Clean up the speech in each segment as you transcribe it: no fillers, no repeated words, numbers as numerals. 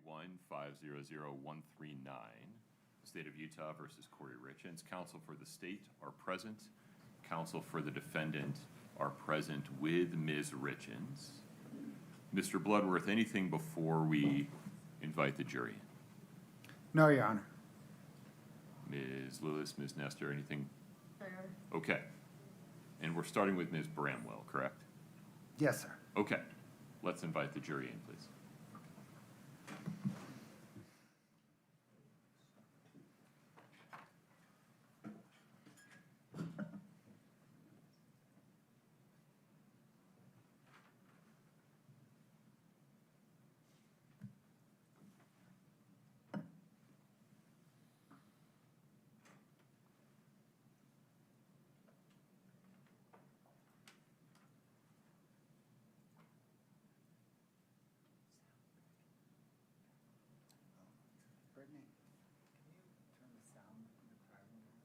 31500-139, State of Utah versus Kouri Richins. Counsel for the state are present. Counsel for the defendant are present with Ms. Richins. Mr. Bloodworth, anything before we invite the jury? No, Your Honor. Ms. Lewis, Ms. Nestor, anything? Okay. And we're starting with Ms. Bramwell, correct? Yes, sir. Okay. Let's invite the jury in, please. Brittany, can you turn the sound in the crowd room on?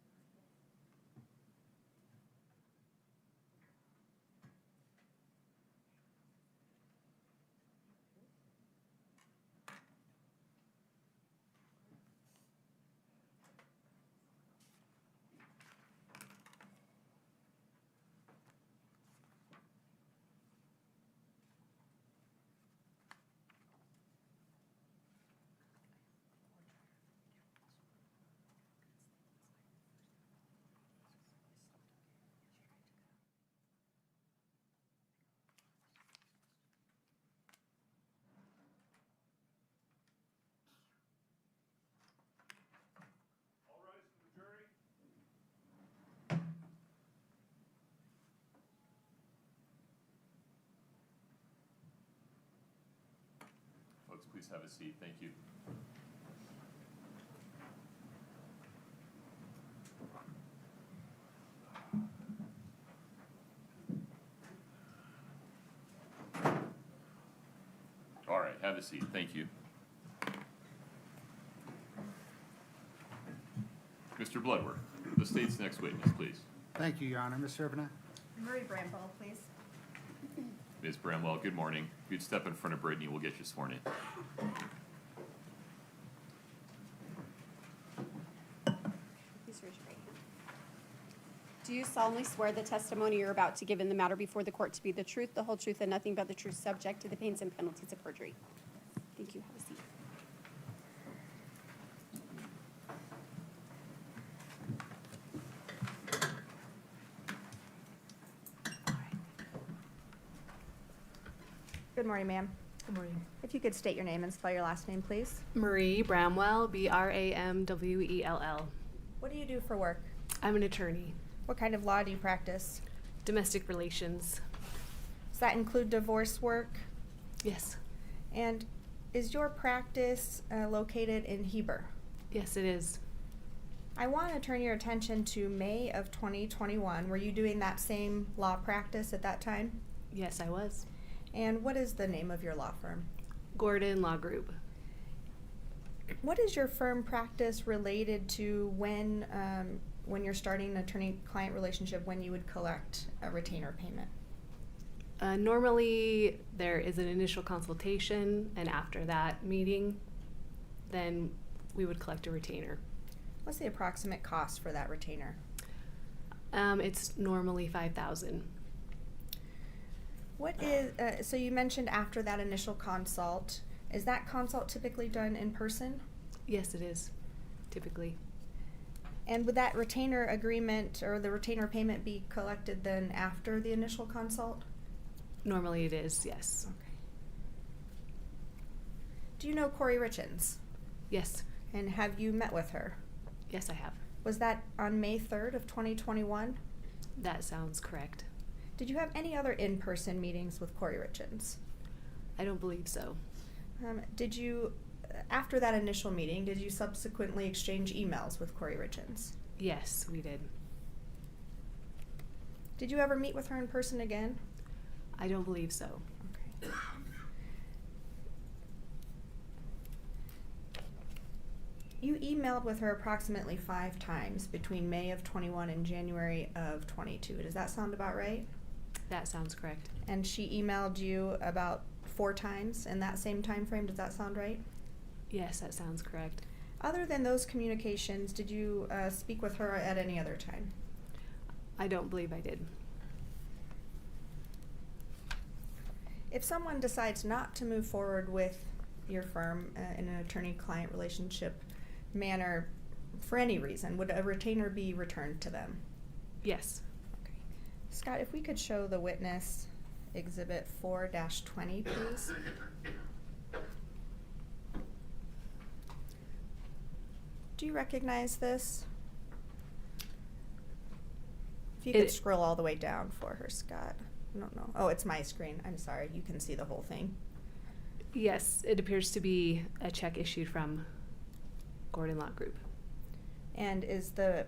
All rise for the jury. Folks, please have a seat. Thank you. All right, have a seat. Thank you. Mr. Bloodworth, the state's next witness, please. Thank you, Your Honor. Ms. Servina? Murray Bramwell, please. Ms. Bramwell, good morning. If you'd step in front of Brittany, we'll get you sworn in. Please raise your right hand. Do you solemnly swear the testimony you're about to give in the matter before the court to be the truth, the whole truth, and nothing but the truth, subject to the pains and penalties of perjury? Thank you. Have a seat. Good morning, ma'am. Good morning. If you could state your name and spell your last name, please. Marie Bramwell, Bramwell. What do you do for work? I'm an attorney. What kind of law do you practice? Domestic relations. Does that include divorce work? Yes. And is your practice located in Heber? Yes, it is. I want to turn your attention to May of 2021. Were you doing that same law practice at that time? Yes, I was. And what is the name of your law firm? Gordon Law Group. What is your firm practice related to when you're starting an attorney-client relationship, when you would collect a retainer payment? Normally, there is an initial consultation, and after that meeting, then we would collect a retainer. What's the approximate cost for that retainer? It's normally $5,000. What is, so you mentioned after that initial consult, is that consult typically done in person? Yes, it is, typically. And would that retainer agreement or the retainer payment be collected then after the initial consult? Normally it is, yes. Okay. Do you know Kouri Richins? Yes. And have you met with her? Yes, I have. Was that on May 3rd of 2021? That sounds correct. Did you have any other in-person meetings with Kouri Richins? I don't believe so. Did you, after that initial meeting, did you subsequently exchange emails with Kouri Richins? Yes, we did. Did you ever meet with her in person again? I don't believe so. Okay. You emailed with her approximately 5 times between May of 21 and January of 22. Does that sound about right? That sounds correct. And she emailed you about 4 times in that same time frame. Does that sound right? Yes, that sounds correct. Other than those communications, did you speak with her at any other time? I don't believe I did. If someone decides not to move forward with your firm in an attorney-client relationship manner for any reason, would a retainer be returned to them? Yes. Okay. Scott, if we could show the witness Exhibit 4-20, please. Do you recognize this? If you could scroll all the way down for her, Scott. I don't know. Oh, it's my screen. I'm sorry. You can see the whole thing. Yes, it appears to be a check issued from Gordon Law Group. And is the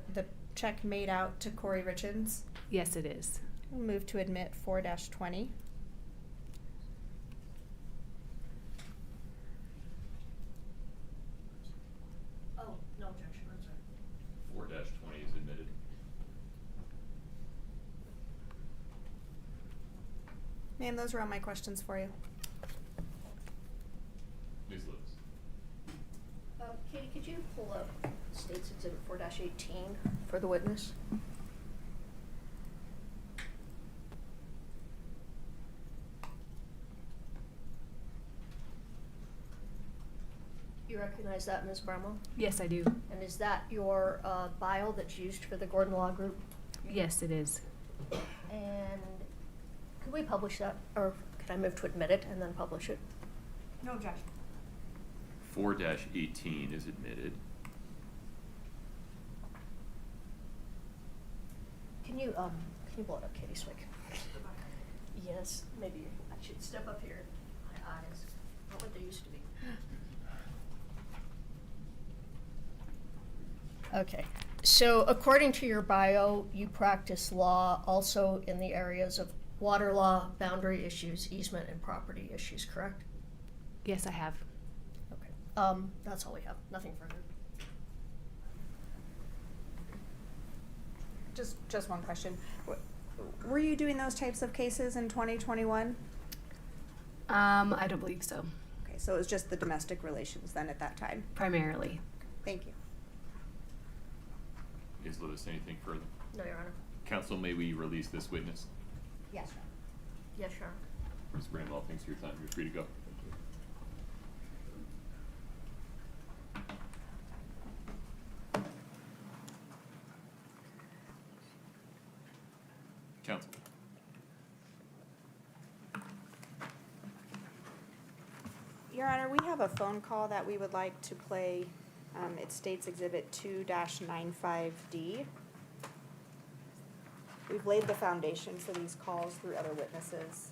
check made out to Kouri Richins? Yes, it is. We'll move to admit 4-20. Oh, no objection, I'm sorry. 4-20 is admitted. Ma'am, those are all my questions for you. Ms. Lewis. Katie, could you pull up State's Exhibit 4-18 for the witness? You recognize that, Ms. Bramwell? Yes, I do. And is that your bio that's used for the Gordon Law Group? Yes, it is. And could we publish that, or could I move to admit it and then publish it? No objection. 4-18 is admitted. Can you blow it up, Katie, so I can? Yes, maybe I should step up here. My eyes, not what they used to be. Okay, so according to your bio, you practice law also in the areas of water law, boundary issues, easement, and property issues, correct? Yes, I have. Okay, that's all we have, nothing further. Just one question. Were you doing those types of cases in 2021? I don't believe so. Okay, so it was just the domestic relations then at that time. Primarily. Thank you. Ms. Lewis, anything further? No, Your Honor. Counsel, may we release this witness? Yes. Yes, Your Honor. Ms. Bramwell, thanks for your time. You're free to go. Counsel. Your Honor, we have a phone call that we would like to play. It states Exhibit 2-95D. We've laid the foundation for these calls through other witnesses.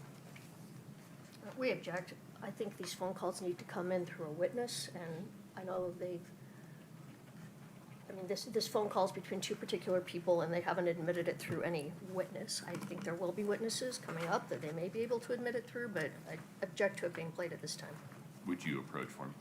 We object. I think these phone calls need to come in through a witness, and I know this phone call's between two particular people, and they haven't admitted it through any witness. I think there will be witnesses coming up that they may be able to admit it through, but I object to it being played at this time. Would you approach for me?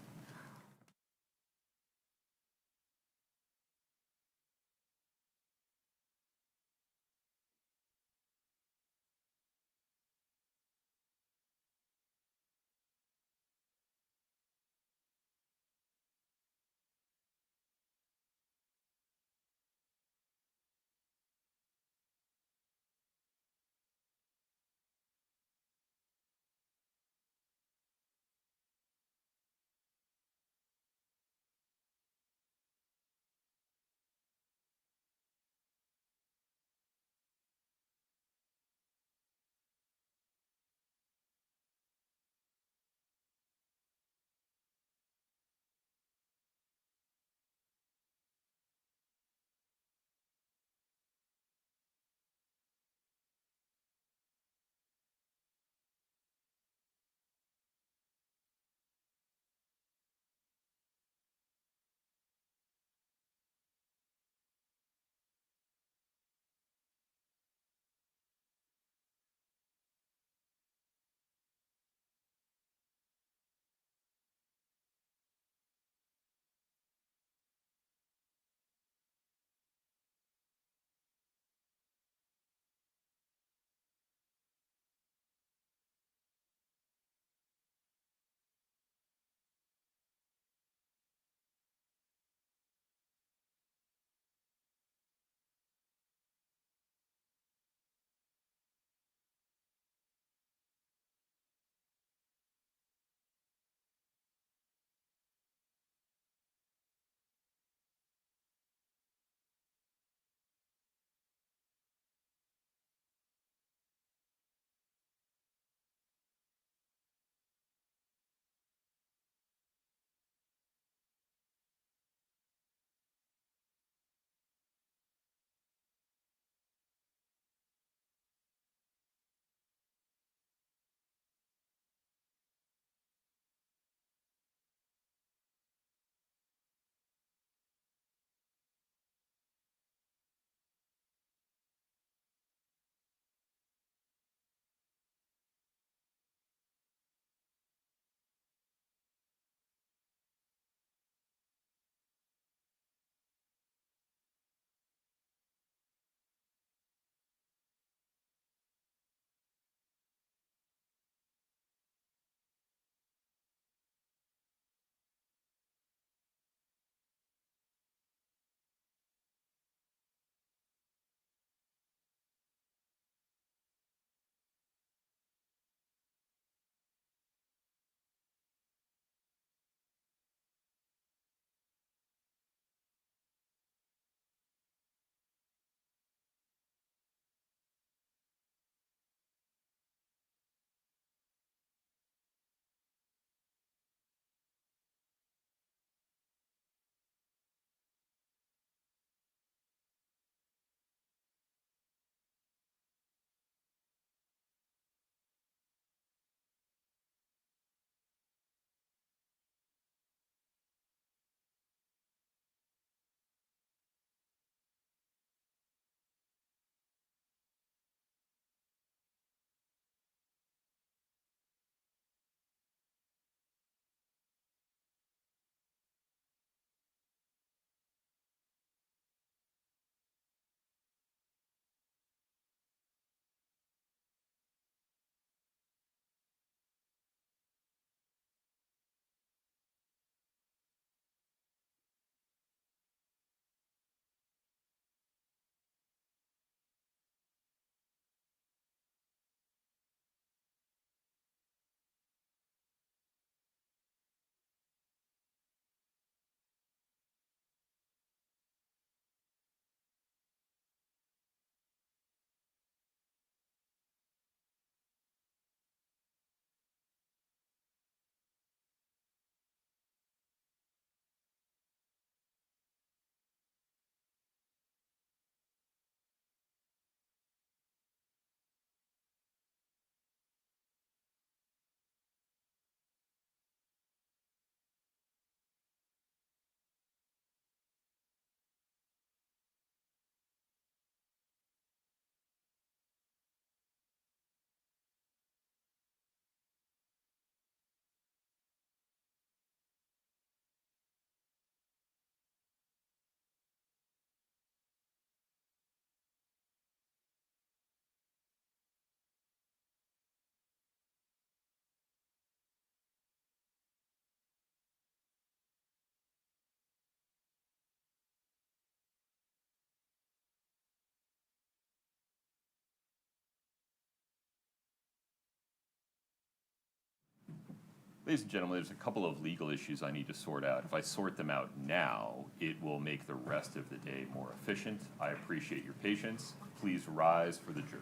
Ladies and gentlemen, there's a couple of legal issues I need to sort out. If I sort them out now, it will make the rest of the day more efficient. I appreciate your patience. Please rise for the jury.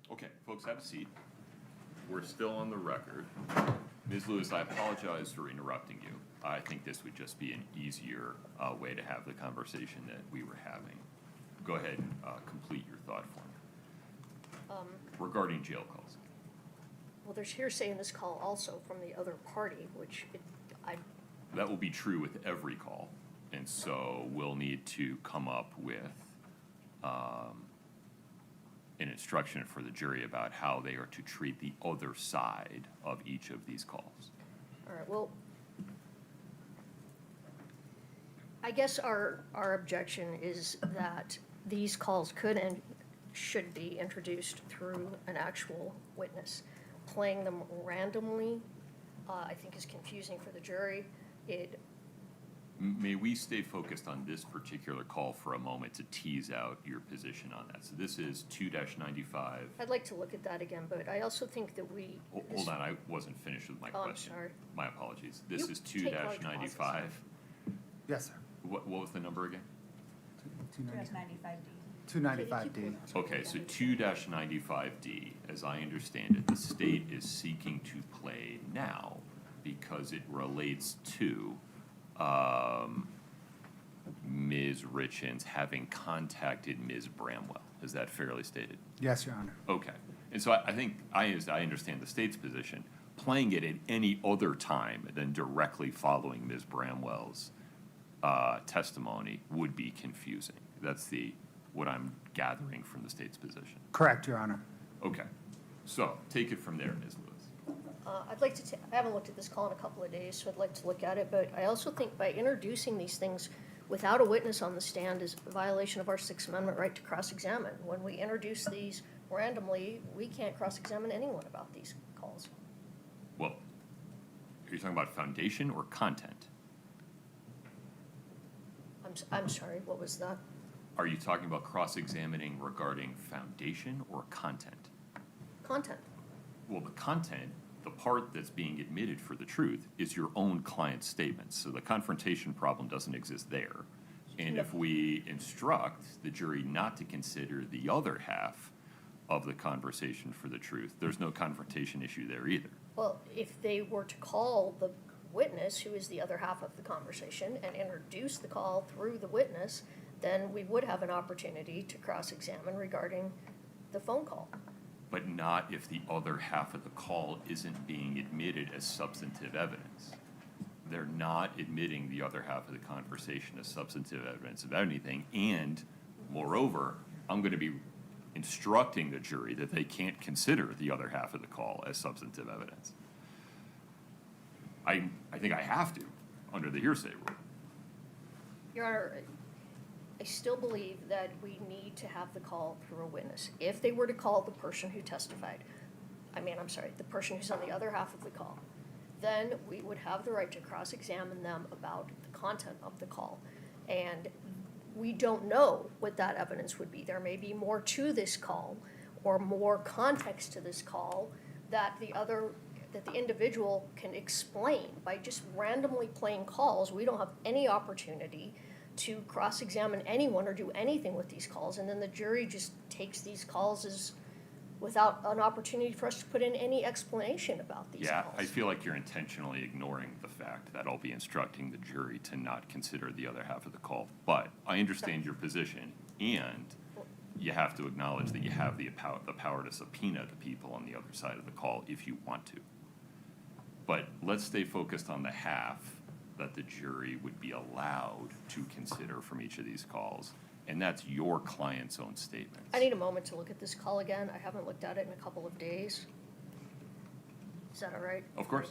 Okay, folks, have a seat. We're still on the record. Ms. Lewis, I apologize for interrupting you. I think this would just be an easier way to have the conversation that we were having. Go ahead and complete your thought for me. Regarding jail calls. Well, there's hearsay in this call also from the other party, which That will be true with every call. And so we'll need to come up with an instruction for the jury about how they are to treat the other side of each of these calls. all right, well, I guess our objection is that these calls could and should be introduced through an actual witness. Playing them randomly, I think is confusing for the jury. May we stay focused on this particular call for a moment to tease out your position on that? So this is 2-95. I'd like to look at that again, but I also think that we. Hold on, I wasn't finished with my Oh, I'm question. sorry. My apologies. This You is take large 2-95. Yes, sir. What was the number again? 295D. Okay, so 2-95D, as I understand it, the state is seeking to play now because it relates to Ms. Richins having contacted Ms. Bramwell. Is that fairly stated? Yes, Your Honor. Okay. And so I think, I understand the state's position. Playing it at any other time than directly following Ms. Bramwell's testimony would be confusing. That's what I'm gathering from the state's position. Correct, Your Honor. Okay. So take it from there, Ms. Lewis. I'd like to, I haven't looked at this call in a couple of days, so I'd like to look at it, but I also think by introducing these things without a witness on the stand is a violation of our Sixth Amendment right to cross-examine. When we introduce these randomly, we can't cross-examine anyone about these calls. Well, are you talking about foundation or content? I'm sorry, what was that? Are you talking about cross-examining regarding foundation or content? Content. Well, the content, the part that's being admitted for the truth, is your own client's statements. So the confrontation problem doesn't exist there. And if we instruct the jury not to consider the other half of the conversation for the truth, there's no confrontation issue there either. Well, if they were to call the witness, who is the other half of the conversation, and introduce the call through the witness, then we would have an opportunity to cross-examine regarding the phone call. But not if the other half of the call isn't being admitted as substantive evidence. They're not admitting the other half of the conversation as substantive evidence of anything, and moreover, I'm going to be instructing the jury that they can't consider the other half of the call as substantive evidence. I think I have to, under the hearsay rule. Your Honor, I still believe that we need to have the call through a witness. If they were to call the person who testified, the person who's on the other half of the call, then we would have the right to cross-examine them about the content of the call. And we don't know what that evidence would be. There may be more to this call or more context to this call that the individual can explain. By just randomly playing calls, we don't have any opportunity to cross-examine anyone or do anything with these calls, and then the jury just takes these calls as without an opportunity for us to put in any explanation about these calls. Yeah, I feel like you're intentionally ignoring the fact that I'll be instructing the jury to not consider the other half of the call. But I understand your position, and you have to acknowledge that you have the power to subpoena the people on the other side of the call if you want to. But let's stay focused on the half that the jury would be allowed to consider from each of these calls, and that's your client's own statements. I need a moment to look at this call again. I haven't looked at it in a couple of days. Is that all right? Of course.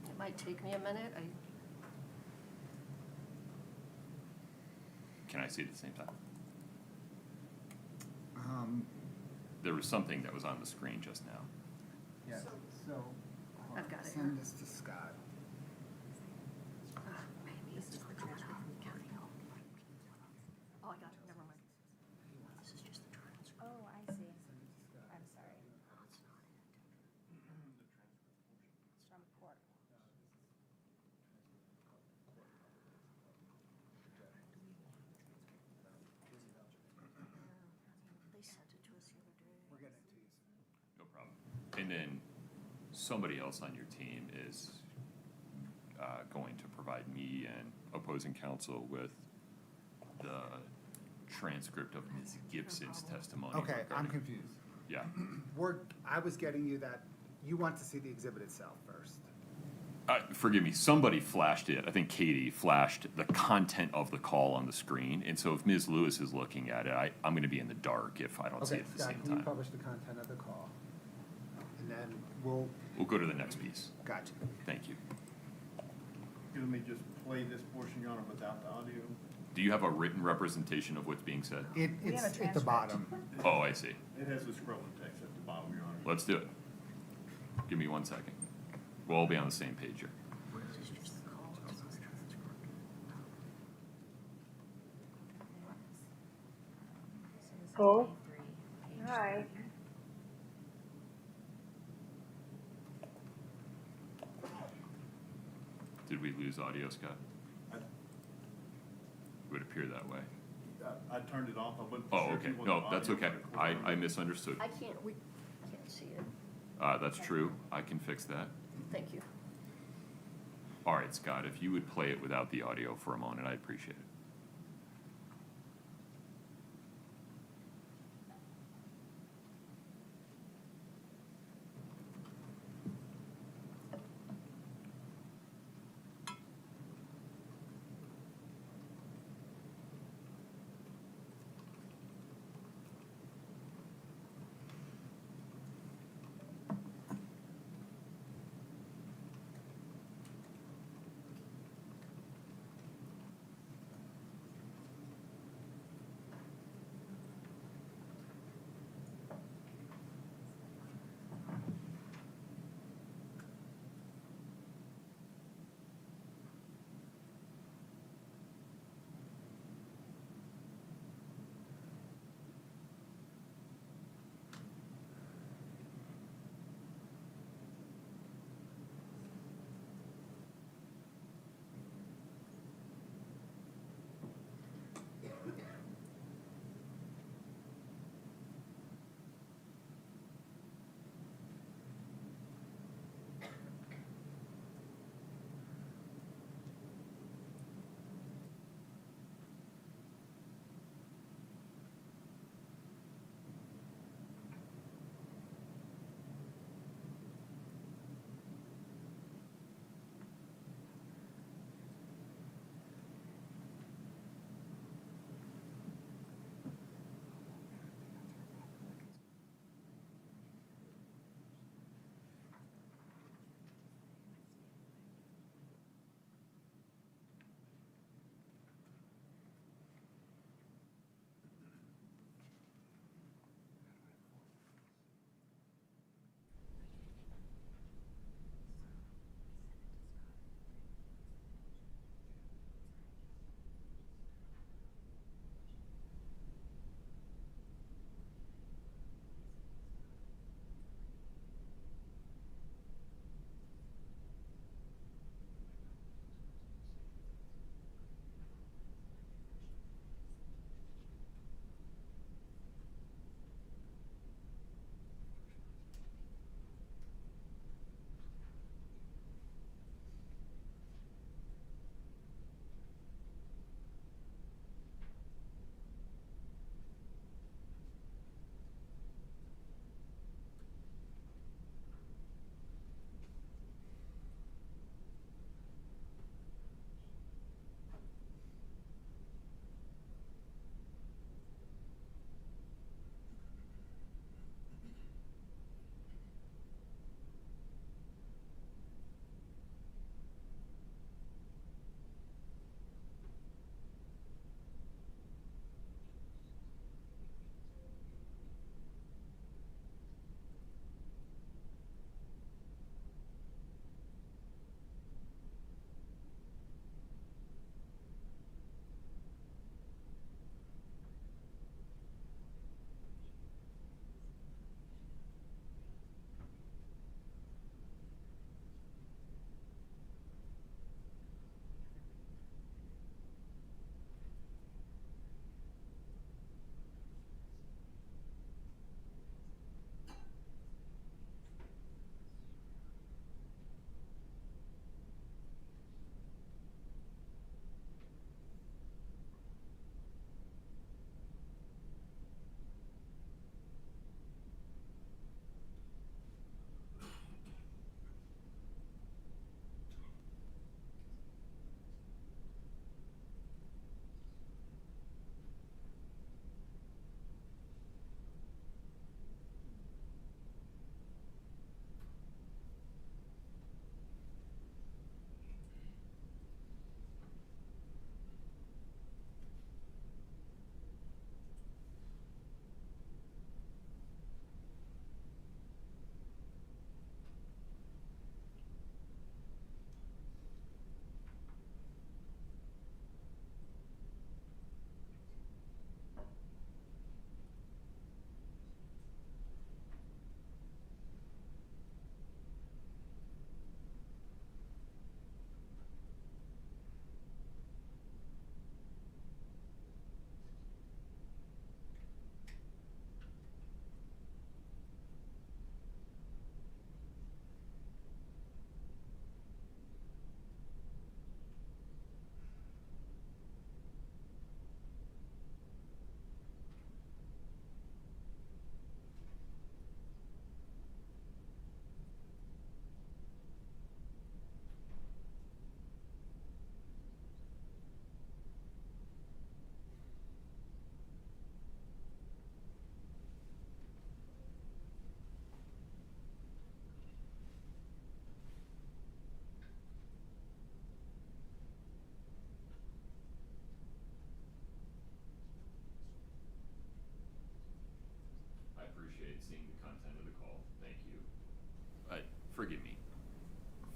It might take me a minute. can I see it at the same time? Um, There was something that was on the screen just now. yeah, so. hold I've on, got it Send here. this to Scott. Oh, I got it, never mind. This is just the transcript. Oh, I see. I'm sorry. It's from court. They sent it to us the other day. We're getting it to you soon. No problem. And then somebody else on your team is going to provide me and opposing counsel with the transcript of Ms. Gibson's testimony. Okay, I'm regarding- confused. Yeah, I was getting you that, you want to see the exhibit itself first. forgive me, somebody flashed it, I think Katie flashed the content of the call on the screen, and so if Ms. Lewis is looking at it, I'm gonna be in the dark if I don't see Okay, it at the Scott, same can you time. publish the content of the call? And then we'll, We'll go to the next piece. gotcha. Thank you. Let me just play this portion, Your Honor, without the audio. Do you have a written representation of what's being said? It's at the bottom. Oh, I see. It has the scrolling text at the bottom, Your Honor. Let's do it. Give me 1 second. We'll all be on the same page here. This is just the call, it's not the transcript. Hello? Hi. Did we lose audio, Scott? I- It would appear that way. I turned it off, I wasn't Oh, sure if okay. you wanted No, that's audio okay. for the court. I misunderstood. We can't see it. That's true. I can fix that. Thank you. All right, Scott, if you would play it without the audio for a moment, I'd appreciate it.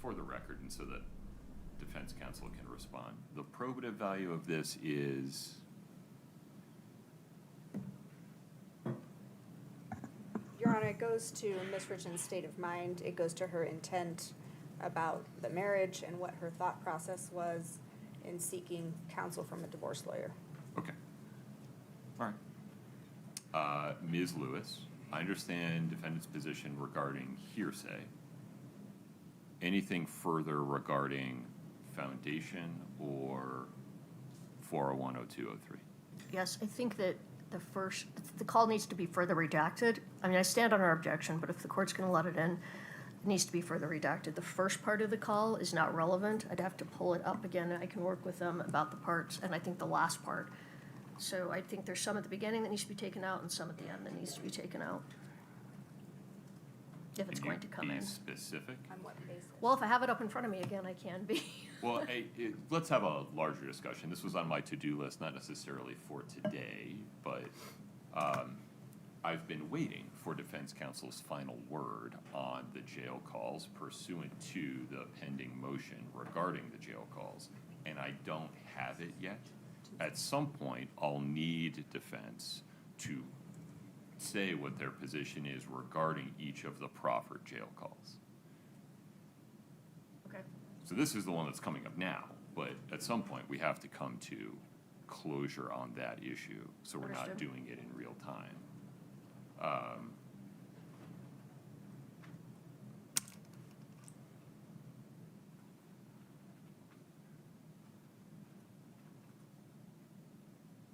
for the record, and so that defense counsel can respond, the probative value of this is, Your Honor, it goes to Ms. Richins' state of mind. It goes to her intent about the marriage and what her thought process was in seeking counsel from a divorce lawyer. okay. All right. Ms. Lewis, I understand defendant's position regarding hearsay. Anything further regarding foundation or 4010203? Yes, I think that the call needs to be further redacted. I mean, I stand on our objection, but if the court's gonna let it in, it needs to be further redacted. The first part of the call is not relevant. I'd have to pull it up again. I can work with them about the parts, and I think the last part. So I think there's some at the beginning that needs to be taken out and some at the end that needs to be taken out. If it's going to come in. Be specific? On what basis? Well, if I have it up in front of me again, I can be. Well, hey, let's have a larger discussion. This was on my to-do list, not necessarily for today, but I've been waiting for defense counsel's final word on the jail calls pursuant to the pending motion regarding the jail calls, and I don't have it yet. At some point, I'll need defense to say what their position is regarding each of the proffered jail calls. Okay. So this is the one that's coming up now, but at some point, we have to come to closure on that issue, so we're not Understood. doing it in real time.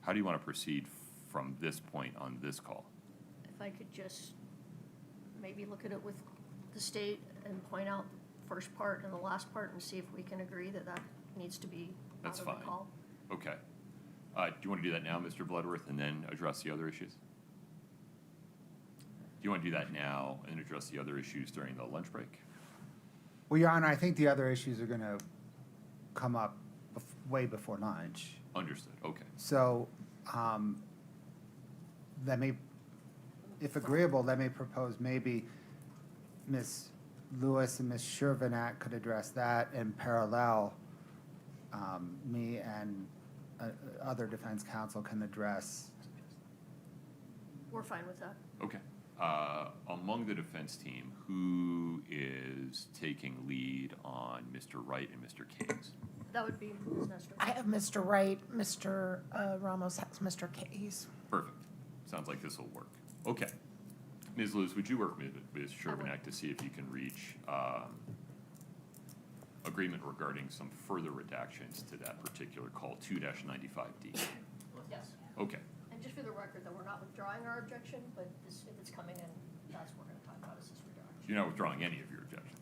How do you want to proceed from this point on this call? If I could just maybe look at it with the state and point out the first part and the last part and see if we can agree that that needs to be out That's of the fine. call. Okay. Do you want to do that now, Mr. Bloodworth, and then address the other issues? Do you want to do that now and address the other issues during the lunch break? Well, Your Honor, I think the other issues are gonna come up way before lunch. Understood, okay. So, let me, if agreeable, let me propose maybe Ms. Lewis and Ms. Shervinack could address that in parallel. Me and other defense counsel can address. We're fine with that. Okay. Among the defense team, who is taking lead on Mr. Wright and Mr. Case? That would be Ms. Nestor. I have Mr. Wright, Mr. Ramos has Mr. Case. Perfect. Sounds like this will work. Okay. Ms. Lewis, would you work with Ms. Shervinack to see if you can reach agreement regarding some further redactions to that particular call, 2-95D? Yes. Okay. And just for the record, that we're not withdrawing our objection, but this, if it's coming in, that's what we're gonna talk about is this reduction. You're not withdrawing any of your objections?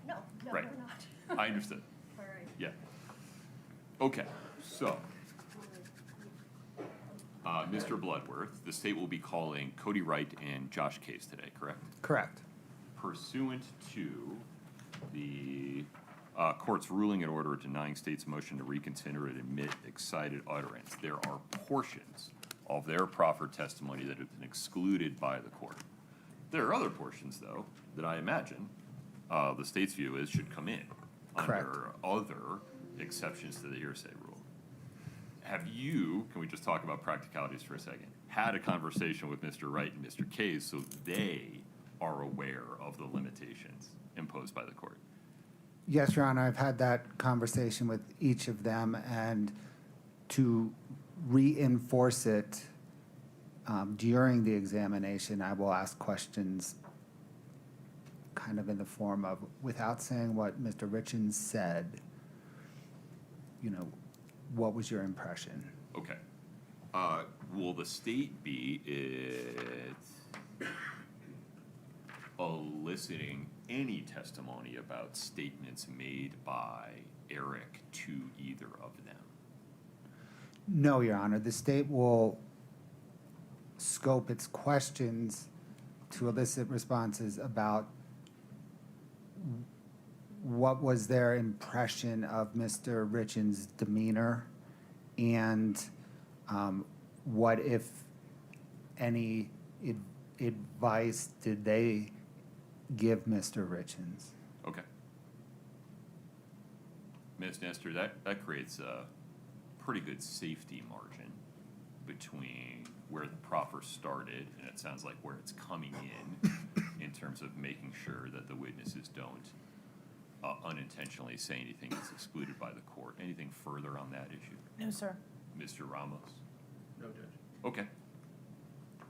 No, no, Right. we're not. I understood. All right. Yeah. Okay, so, Mr. Bloodworth, the state will be calling Kouri Wright and Josh Case today, correct? Correct. Pursuant to the court's ruling in order denying state's motion to reconsider and admit excited utterance, there are portions of their proffered testimony that have been excluded by the court. There are other portions, though, that I imagine the state's view is should come in Correct. under other exceptions to the hearsay rule. Have you, can we just talk about practicalities for a second, had a conversation with Mr. Wright and Mr. Case so they are aware of the limitations imposed by the court? Yes, Your Honor, I've had that conversation with each of them, and to reinforce it during the examination, I will ask questions kind of in the form of, without saying what Mr. Richins said, you know, what was your impression? Okay. Will the state be eliciting any testimony about statements made by Eric to either of them? No, Your Honor, the state will scope its questions to elicit responses about what was their impression of Mr. Richins' demeanor, and what, if any, advice did they give Mr. Richins? Okay. Ms. Nestor, that creates a pretty good safety margin between where the proffer started, and it sounds like where it's coming in terms of making sure that the witnesses don't unintentionally say anything that's excluded by the court. Anything further on that issue? No, sir. Mr. Ramos? No, Judge. Okay.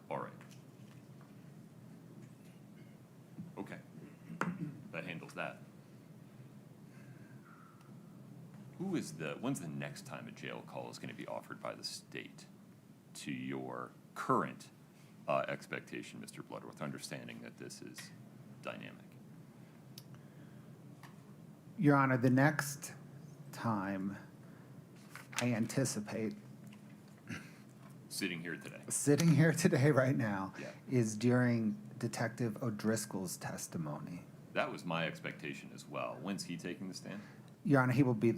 All right. Okay. That handles that. When's the next time a jail call is gonna be offered by the state to your current expectation, Mr. Bloodworth, understanding that this is dynamic? Your Honor, the next time I anticipate Sitting here today. sitting here today, right now, Yeah. is during Detective O'Driscoll's testimony. That was my expectation as well. When's he taking the stand? Your Honor, he will be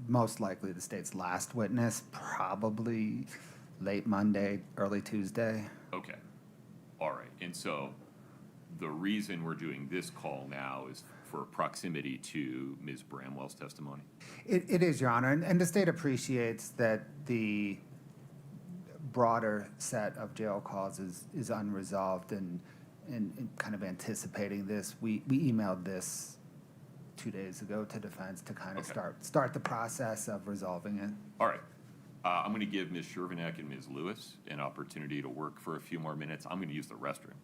most likely the state's last witness, probably late Monday, early Tuesday. Okay. All right. And so the reason we're doing this call now is for proximity to Ms. Bramwell's testimony? It is, Your Honor, and the state appreciates that the broader set of jail calls is unresolved and kind of anticipating this. We emailed this 2 days ago to defense to kind of Okay. start the process of resolving it. All right. I'm going to give Ms. Shervanek and Ms. Lewis an opportunity to work for a few more minutes. I'm going to use the restroom.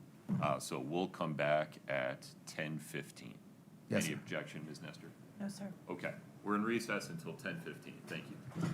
So we'll come back at 10:15. Yes, Any sir. objection, Ms. Nestor? No, sir. Okay. We're in recess until 10:15. Thank you.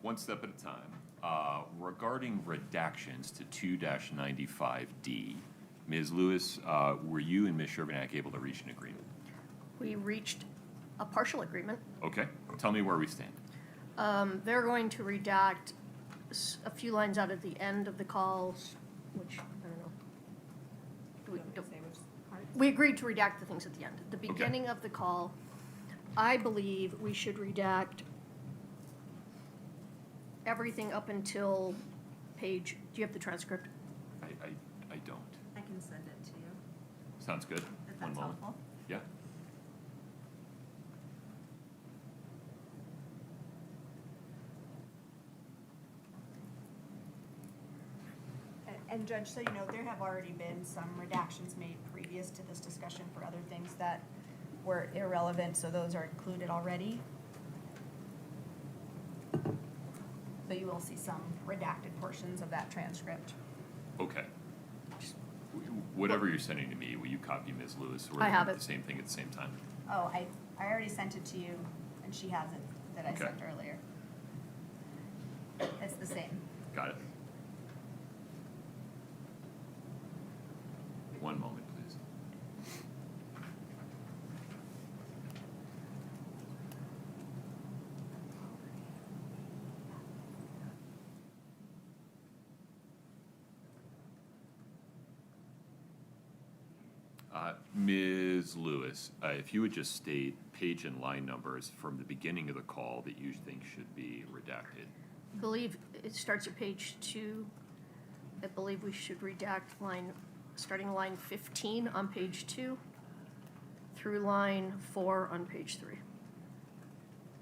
one step at a time. Regarding redactions to 2-95D, Ms. Lewis, were you and Ms. Shervanack able to reach an agreement? We reached a partial agreement. Okay, tell me where we stand. They're going to redact a few lines out at the end of the calls, which, I don't know. We agreed to redact the things at the end. The beginning of the call, I believe we should redact everything up until page, do you have the transcript? I don't. I can send it to you, Sounds good. if One that's moment. helpful. Yeah. And Judge, so you know, there have already been some redactions made previous to this discussion for other things that were irrelevant, so those are included already. So you will see some redacted portions of that transcript. Okay. Whatever you're sending to me, will you copy Ms. Lewis? We're I have looking at it. the same thing at the same time. Oh, I already sent it to you, and she has it, that I Okay. sent earlier. It's the same. Got it. One moment, please. Ms. Lewis, if you would just state page and line numbers from the beginning of the call that you think should be redacted. I believe it starts at page 2. I believe we should redact starting line 15 on page 2 through line 4 on page 3.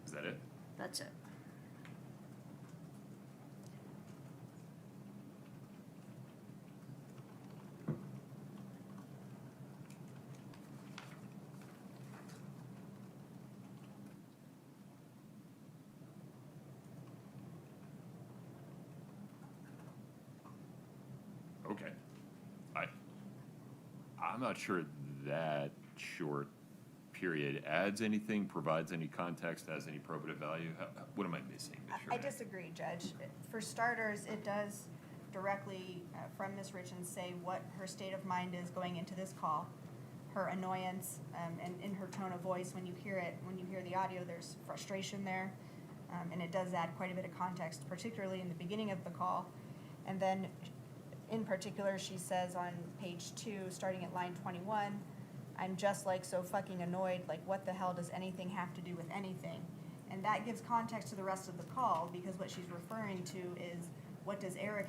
Is that it? That's it. Okay. I'm not sure that short period adds anything, provides any context, has any probative value. What am I missing, Ms. I Shervanack? disagree, Judge. For starters, it does directly, from Ms. Richins, say what her state of mind is going into this call, her annoyance, and in her tone of voice when you hear it, when you hear the audio, there's frustration there. And it does add quite a bit of context, particularly in the beginning of the call. And then, in particular, she says on page 2, starting at line 21, I'm just like so fucking annoyed, like what the hell does anything have to do with anything? And that gives context to the rest of the call, because what she's referring to is, what does Eric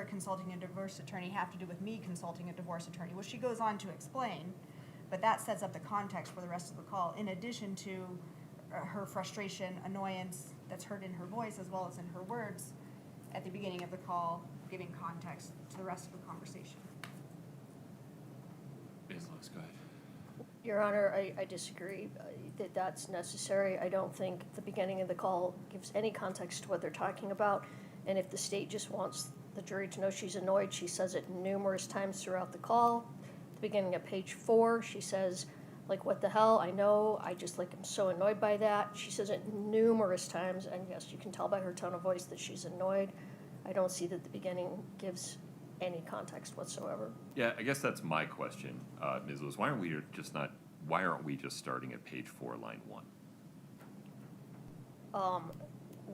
consulting a divorce attorney have to do with me consulting a divorce attorney? Which she goes on to explain, but that sets up the context for the rest of the call, in addition to her frustration, annoyance that's heard in her voice as well as in her words at the beginning of the call, giving context to the rest of the conversation. Ms. Lewis, go ahead. Your Honor, I disagree that that's necessary. I don't think the beginning of the call gives any context to what they're talking about. And if the state just wants the jury to know she's annoyed, she says it numerous times throughout the call. At the beginning of page 4, she says, like, what the hell? I know, I just, like, am so annoyed by that. She says it numerous times, and yes, you can tell by her tone of voice that she's annoyed. I don't see that the beginning gives any context whatsoever. Yeah, I guess that's my question, Ms. Lewis. Why aren't we just starting at page 4, line 1?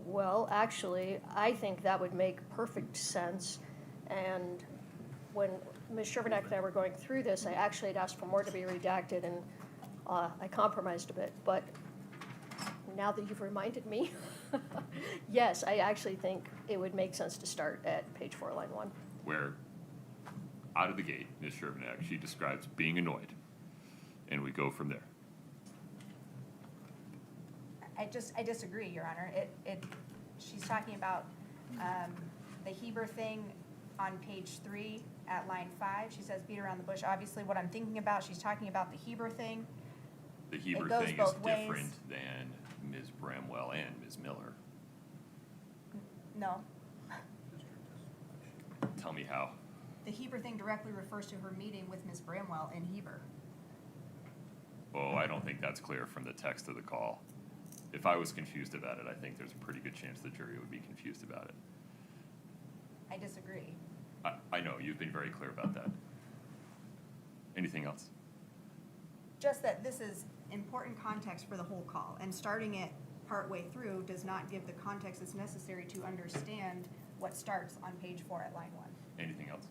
Well, actually, I think that would make perfect sense. And when Ms. Shervanack and I were going through this, I actually had asked for more to be redacted, and I compromised a bit. But now that you've reminded me, yes, I actually think it would make sense to start at page 4, line 1. Where, out of the gate, Ms. Shervanack, she describes being annoyed, and we go from there. I disagree, Your Honor. She's talking about the Heber thing on page 3 at line 5. She says beat around the bush. Obviously, what I'm thinking about, she's talking about the Heber thing. The Heber goes thing is both ways. different than Ms. Bramwell and Ms. Miller. No. Tell me how. The Heber thing directly refers to her meeting with Ms. Bramwell in Heber. Oh, I don't think that's clear from the text of the call. If I was confused about it, I think there's a pretty good chance the jury would be confused about it. I disagree. I know, you've been very clear about that. Anything else? Just that this is important context for the whole call, and starting it partway through does not give the context that's necessary to understand what starts on page 4 at line 1. Anything else?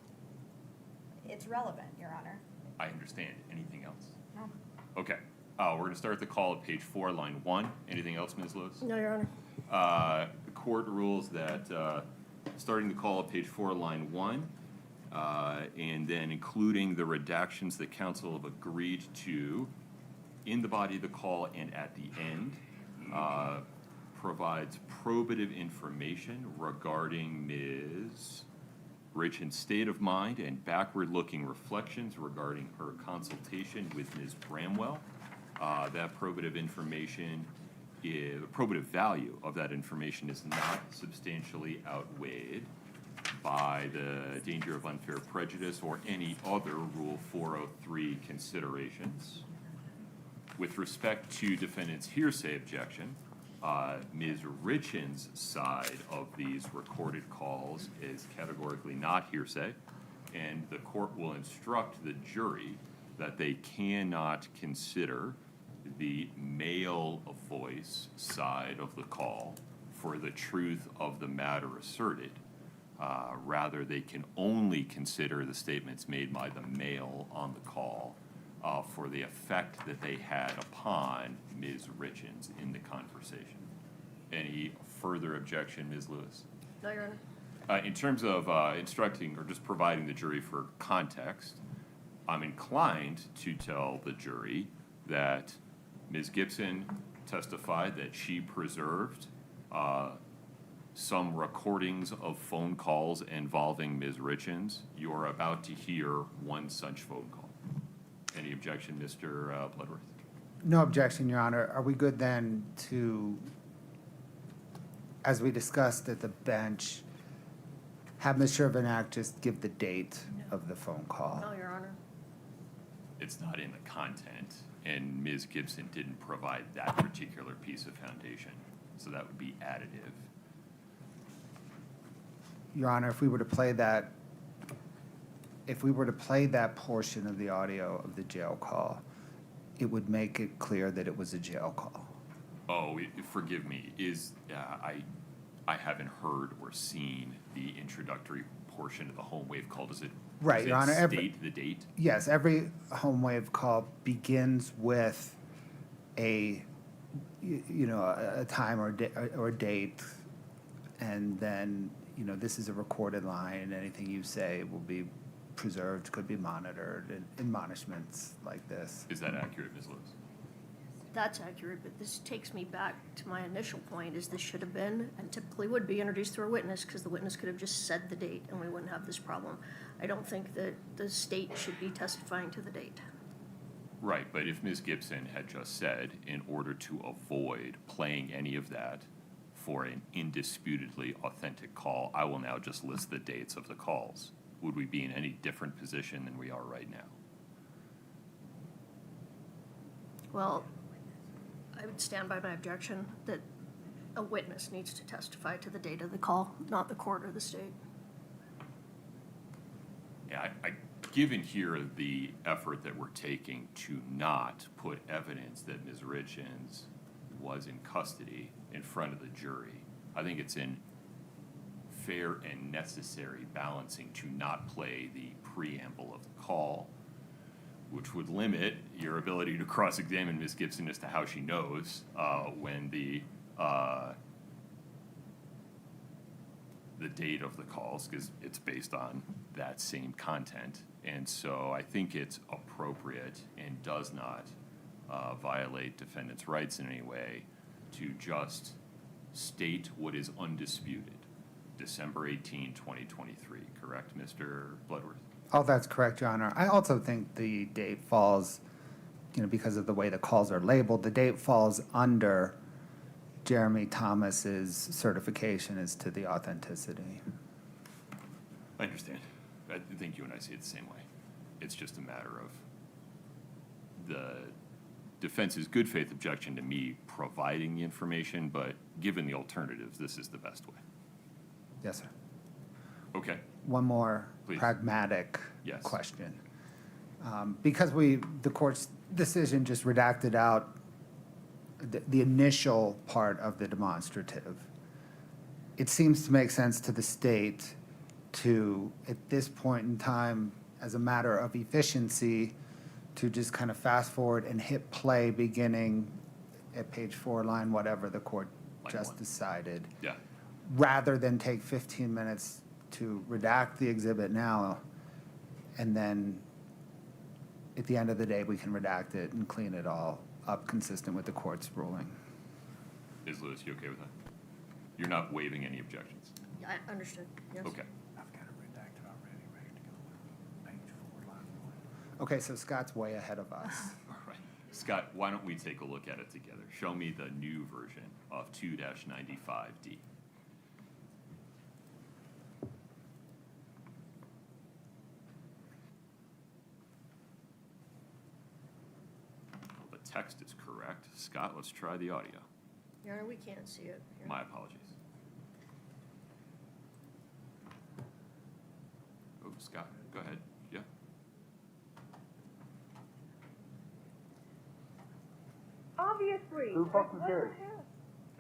It's relevant, Your Honor. I understand. Anything else? No. Okay, we're gonna start the call at page 4, line 1. Anything else, Ms. Lewis? No, Your Honor. The court rules that, starting the call at page 4, line 1, and then including the redactions that counsel have agreed to in the body of the call and at the end, provides probative information regarding Ms. Richins' state of mind and backward-looking reflections regarding her consultation with Ms. Bramwell. That probative information, probative value of that information is not substantially outweighed by the danger of unfair prejudice or any other Rule 403 considerations. With respect to defendant's hearsay objection, Ms. Richins' side of these recorded calls is categorically not hearsay, and the court will instruct the jury that they cannot consider the male voice side of the call for the truth of the matter asserted. Rather, they can only consider the statements made by the male on the call for the effect that they had upon Ms. Richins in the conversation. Any further objection, Ms. Lewis? No, Your Honor. In terms of instructing or just providing the jury for context, I'm inclined to tell the jury that Ms. Gibson testified that she preserved some recordings of phone calls involving Ms. Richins. You're about to hear one such phone call. Any objection, Mr. Bloodworth? No objection, Your Honor. Are we good then to, as we discussed at the bench, have Ms. Shervinack just give the date of the phone call? No, Your Honor. It's not in the content, and Ms. Gibson didn't provide that particular piece of foundation, so that would be additive. Your Honor, if we were to play that portion of the audio of the jail call, it would make it clear that it was a jail call. Oh, forgive me, I haven't heard or seen the introductory portion of the home wave call. Does it? Right, does Your it Honor, state the date? Yes, every home wave call begins with a time or date, and then, this is a recorded line, and anything you say will be preserved, could be monitored, and admonishments like this. Is that accurate, Ms. Lewis? That's accurate, but this takes me back to my initial point, is this should have been, and typically would be, introduced through a witness, because the witness could have just said the date, and we wouldn't have this problem. I don't think that the state should be testifying to the date. Right, but if Ms. Gibson had just said, in order to avoid playing any of that for an indisputably authentic call, I will now just list the dates of the calls, would we be in any different position than we are right now? Well, I would stand by my objection that a witness needs to testify to the date of the call, not the court or the state. Yeah, given here the effort that we're taking to not put evidence that Ms. Richins was in custody in front of the jury, I think it's in fair and necessary balancing to not play the preamble of the call, which would limit your ability to cross-examine Ms. Gibson as to how she knows when the date of the calls, because it's based on that same content. And so I think it's appropriate and does not violate defendant's rights in any way to just state what is undisputed. December 18, 2023, correct, Mr. Bloodworth? Oh, that's correct, Your Honor. I also think the date falls, because of the way the calls are labeled, the date falls under Jeremy Thomas's certification as to the authenticity. I understand. I think you and I see it the same way. It's just a matter of the defense's good faith objection to me providing the information, but given the alternatives, this is the best way. Yes, sir. Okay, One more Please. pragmatic Yes. question. Because the court's decision just redacted out the initial part of the demonstrative, it seems to make sense to the state to, at this point in time, as a matter of efficiency, to just kind of fast forward and hit play beginning at page 4, line whatever the court Line just 1. decided, yeah, rather than take 15 minutes to redact the exhibit now, and then at the end of the day, we can redact it and clean it all up consistent with the court's ruling. Ms. Lewis, you okay with that? You're not waiving any objections? I understood, yes. Okay, I've got it redacted already, ready to go. Page 4, line 1. Okay, so Scott's way ahead of us. all right. Scott, why don't we take a look at it together? Show me the new version of 2-95D. Well, the text is correct. Scott, let's try the audio. Your Honor, we can't see it. Here. My apologies. Oh, Scott, go ahead. Yeah. Obviously. Who fucking What cares? the heck?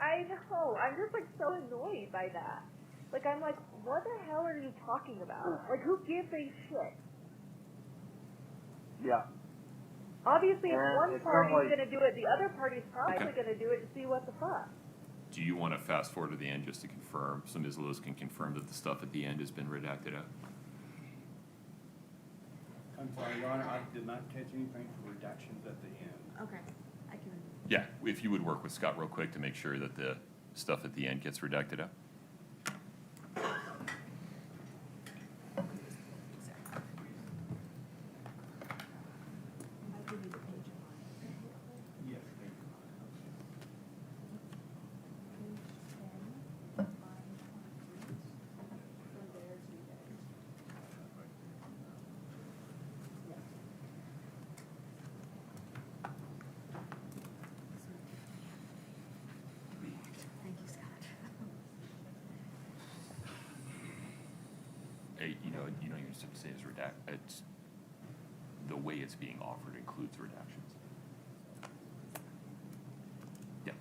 I know. I'm just like so annoyed by that. Like I'm like, what the hell are you talking about? Like who gives a shit? Yeah. Obviously, if Yeah, one it's party's kinda like- gonna do it, the other party's probably Okay. gonna do it and see what the fuck. Do you want to fast forward to the end just to confirm, so Ms. Lewis can confirm that the stuff at the end has been redacted out? I'm sorry, Your Honor, I did not catch anything for redactions at the end. Okay, I can. Yeah, if you would work with Scott real quick to make sure that the stuff at the end gets redacted out. Yes. Thank you, Scott. Hey, you know, you just have to say it's it's, the way it's being offered includes redactions. Yeah.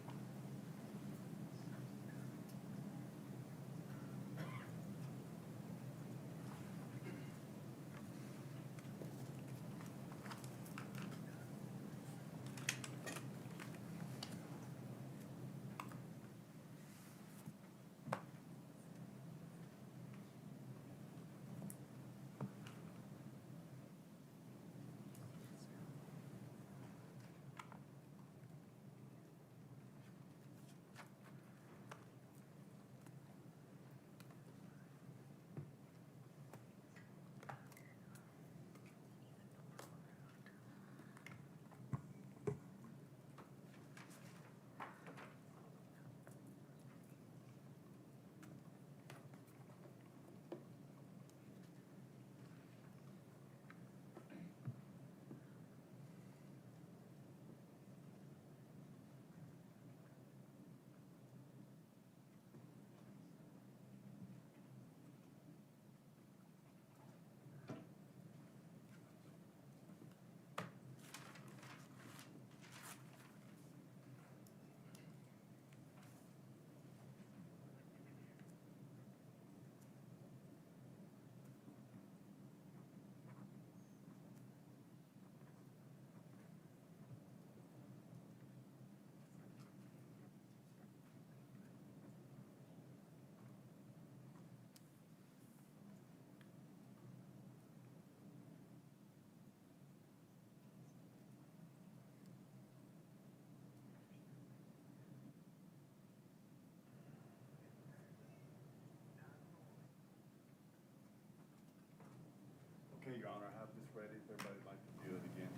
Okay, Your Honor, I have this ready if everybody'd like to do it again.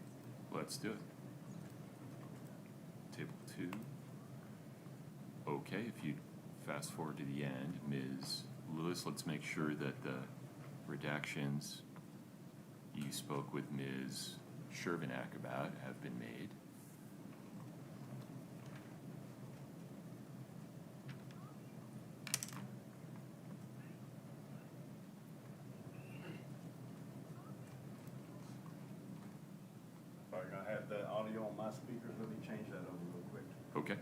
Let's do it. Table 2. Okay, if you fast forward to the end, Ms. Lewis, let's make sure that the redactions you spoke with Ms. Shervinack about have been made. audio on my speakers. Let me change that over real quick. Okay.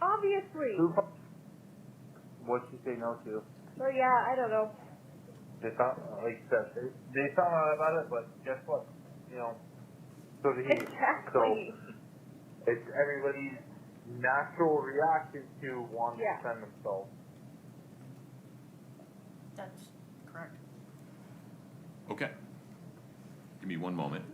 Obviously. What'd she say no to? So yeah, I don't know. They thought, like you said, they found out about it, but guess what? You know, so did he. Exactly. So it's everybody's natural reaction to wanting Yeah. to defend themselves. That's correct. Okay. Give me one moment.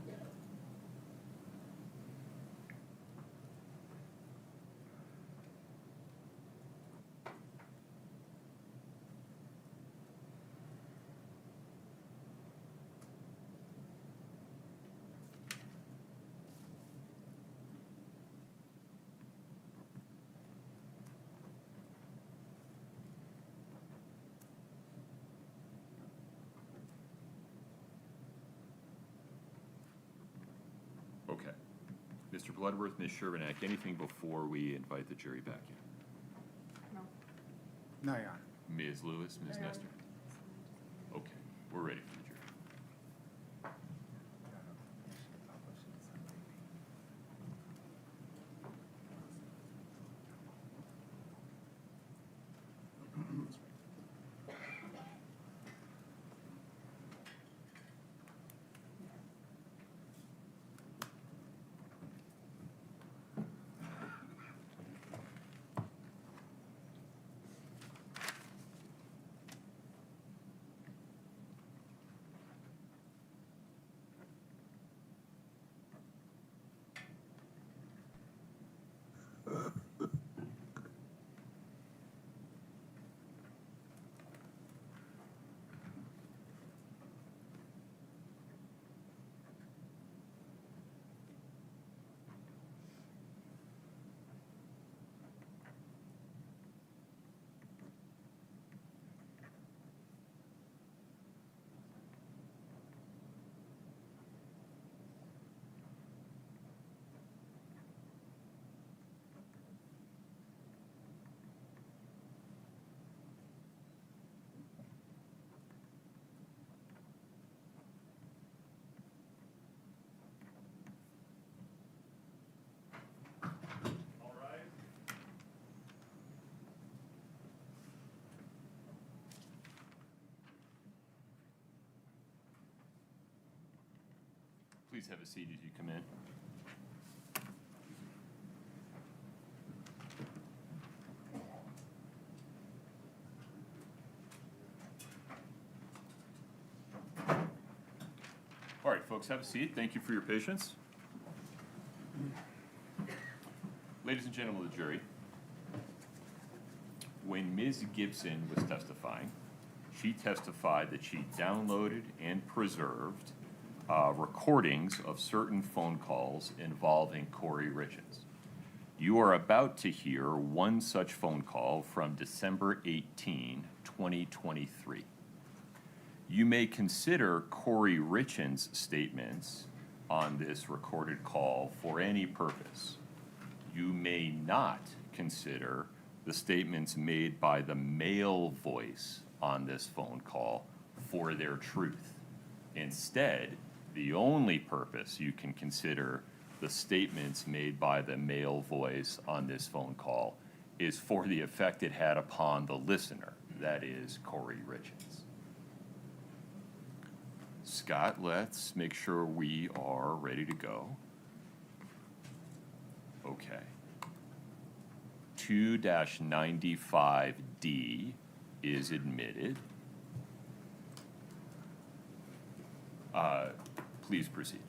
Okay. Mr. Bloodworth, Ms. Shervinack, anything before we invite the jury back in? No, Your Honor. Ms. Lewis, Ms. Nestor? Okay, we're ready for the jury. Please have a seat as you come in. All right, folks, have a seat. Thank you for your patience. Ladies and gentlemen of the jury, when Ms. Gibson was testifying, she testified that she downloaded and preserved recordings of certain phone calls involving Kouri Richins. You are about to hear one such phone call from December 18, 2023. You may consider Kouri Richins' statements on this recorded call for any purpose. You may not consider the statements made by the male voice on this phone call for their truth. Instead, the only purpose you can consider the statements made by the male voice on this phone call is for the effect it had upon the listener, that is, Kouri Richins. Scott, let's make sure we are ready to go. Okay. 2-95D is admitted. Please proceed.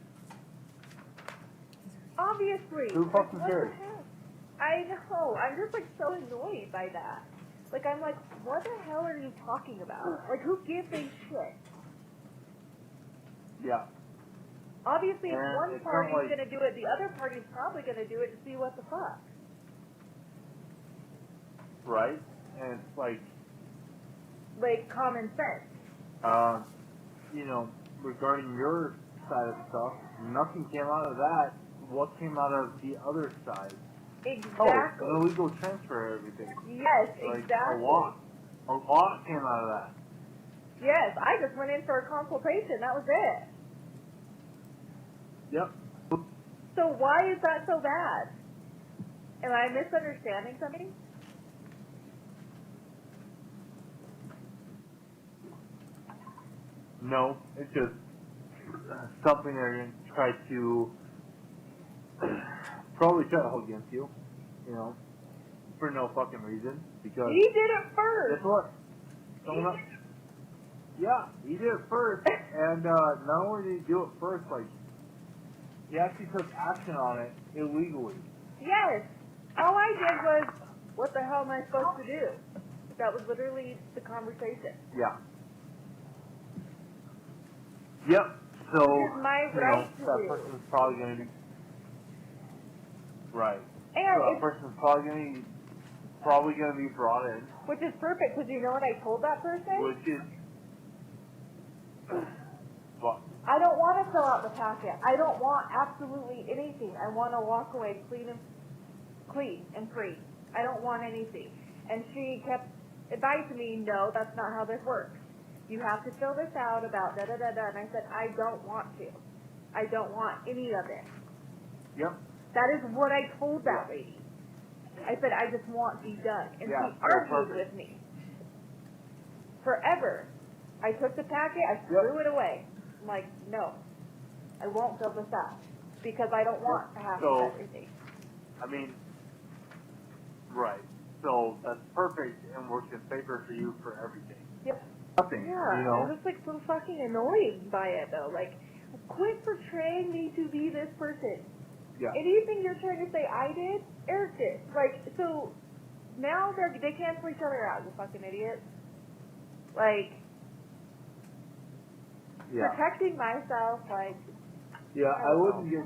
Obviously. Who fucking What cares? the heck? I know. I'm just like so annoyed by that. Like I'm like, what the hell are you talking about? Like who gives a shit? Yeah. Obviously, if And one it's party's not like- gonna do it, the other party's probably gonna do it to see what the fuck. Right? And it's like, Like common sense. you know, regarding your side of stuff, nothing came out of that. What came out of the other side? Exactly. Oh, illegal transfer everything. Yes, Like, exactly. A lot came out of that. Yes, I just went in for a consultation. That was it. Yep. So why is that so bad? Am I misunderstanding something? No, it's just something they're going to try to probably try to hold against you, you know, for no fucking reason. Because He did it first. guess what? Yeah, he did it first, and not only did he do it first, like he actually took action on it illegally. Yes. All I did was, what the hell am I supposed to do? That was literally the conversation. Yeah. Yep. So Which is my right to that do. person's probably going to be right. And So that it's, person's probably going to be brought in, which is perfect, because you know what I told that person? which is what? I don't want to fill out the packet. I don't want absolutely anything. I want to walk away clean and free. I don't want anything. And she kept advising me, no, that's not how this works. You have to fill this out about da-da-da-da. And I said, I don't want to. I don't want any of it. Yep. That is what I told that lady. I said, I just want to be done. And Yeah, she argued perfect. with me. Forever. I took the packet, I threw it away. I'm like, no, I won't fill this out. Because I don't want to have to do everything. I mean, right. So that's perfect and works in favor for you for everything. Yep. Nothing, Yeah, you know. I'm just like so fucking annoyed by it though. Like, quit portraying me to be this person. Yeah. Anything you're trying to say I did, Eric did. Like, so now they cancel each other out, you fucking idiots. Like, Yeah. protecting myself, like, Yeah, I wouldn't get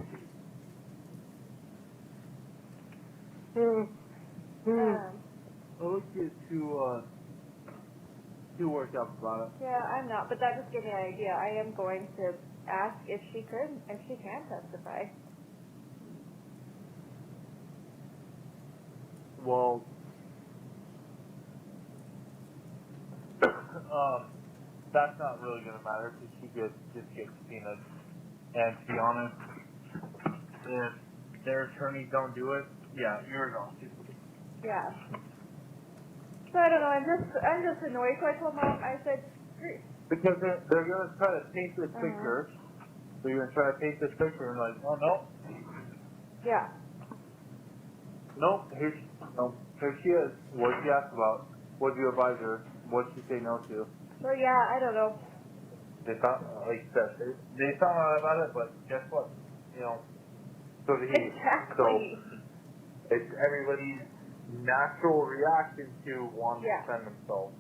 I wouldn't get too worked up about it. yeah, I'm not, but that just gave me an idea. I am going to ask if she can testify. Well, that's not really going to matter because she could just get subpoenaed. And to be honest, if their attorneys don't do it, yeah, you're going to. Yeah. So I don't know. I'm just annoyed. So I told Mom. I said, Because they're going to try to paint this picture. So you're going to try to paint this picture and like, oh no, yeah. no, here she is. What did she ask about? What did you advise her? What did she say no to? So yeah, I don't know. They found, like you said, they found out about it, but guess what? You know, so did he. Exactly. So it's everybody's natural reaction to want to defend themselves.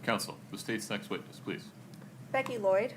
Counsel, the state's next witness, please. Becky Lloyd.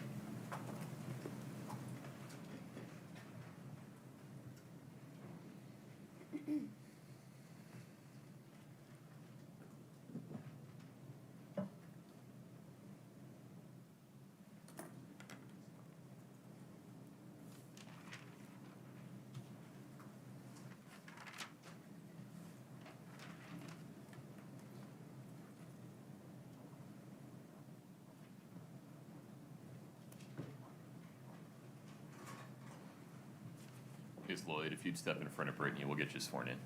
Ms. Lloyd, if you'd step in front of Brittany, we'll get you sworn in.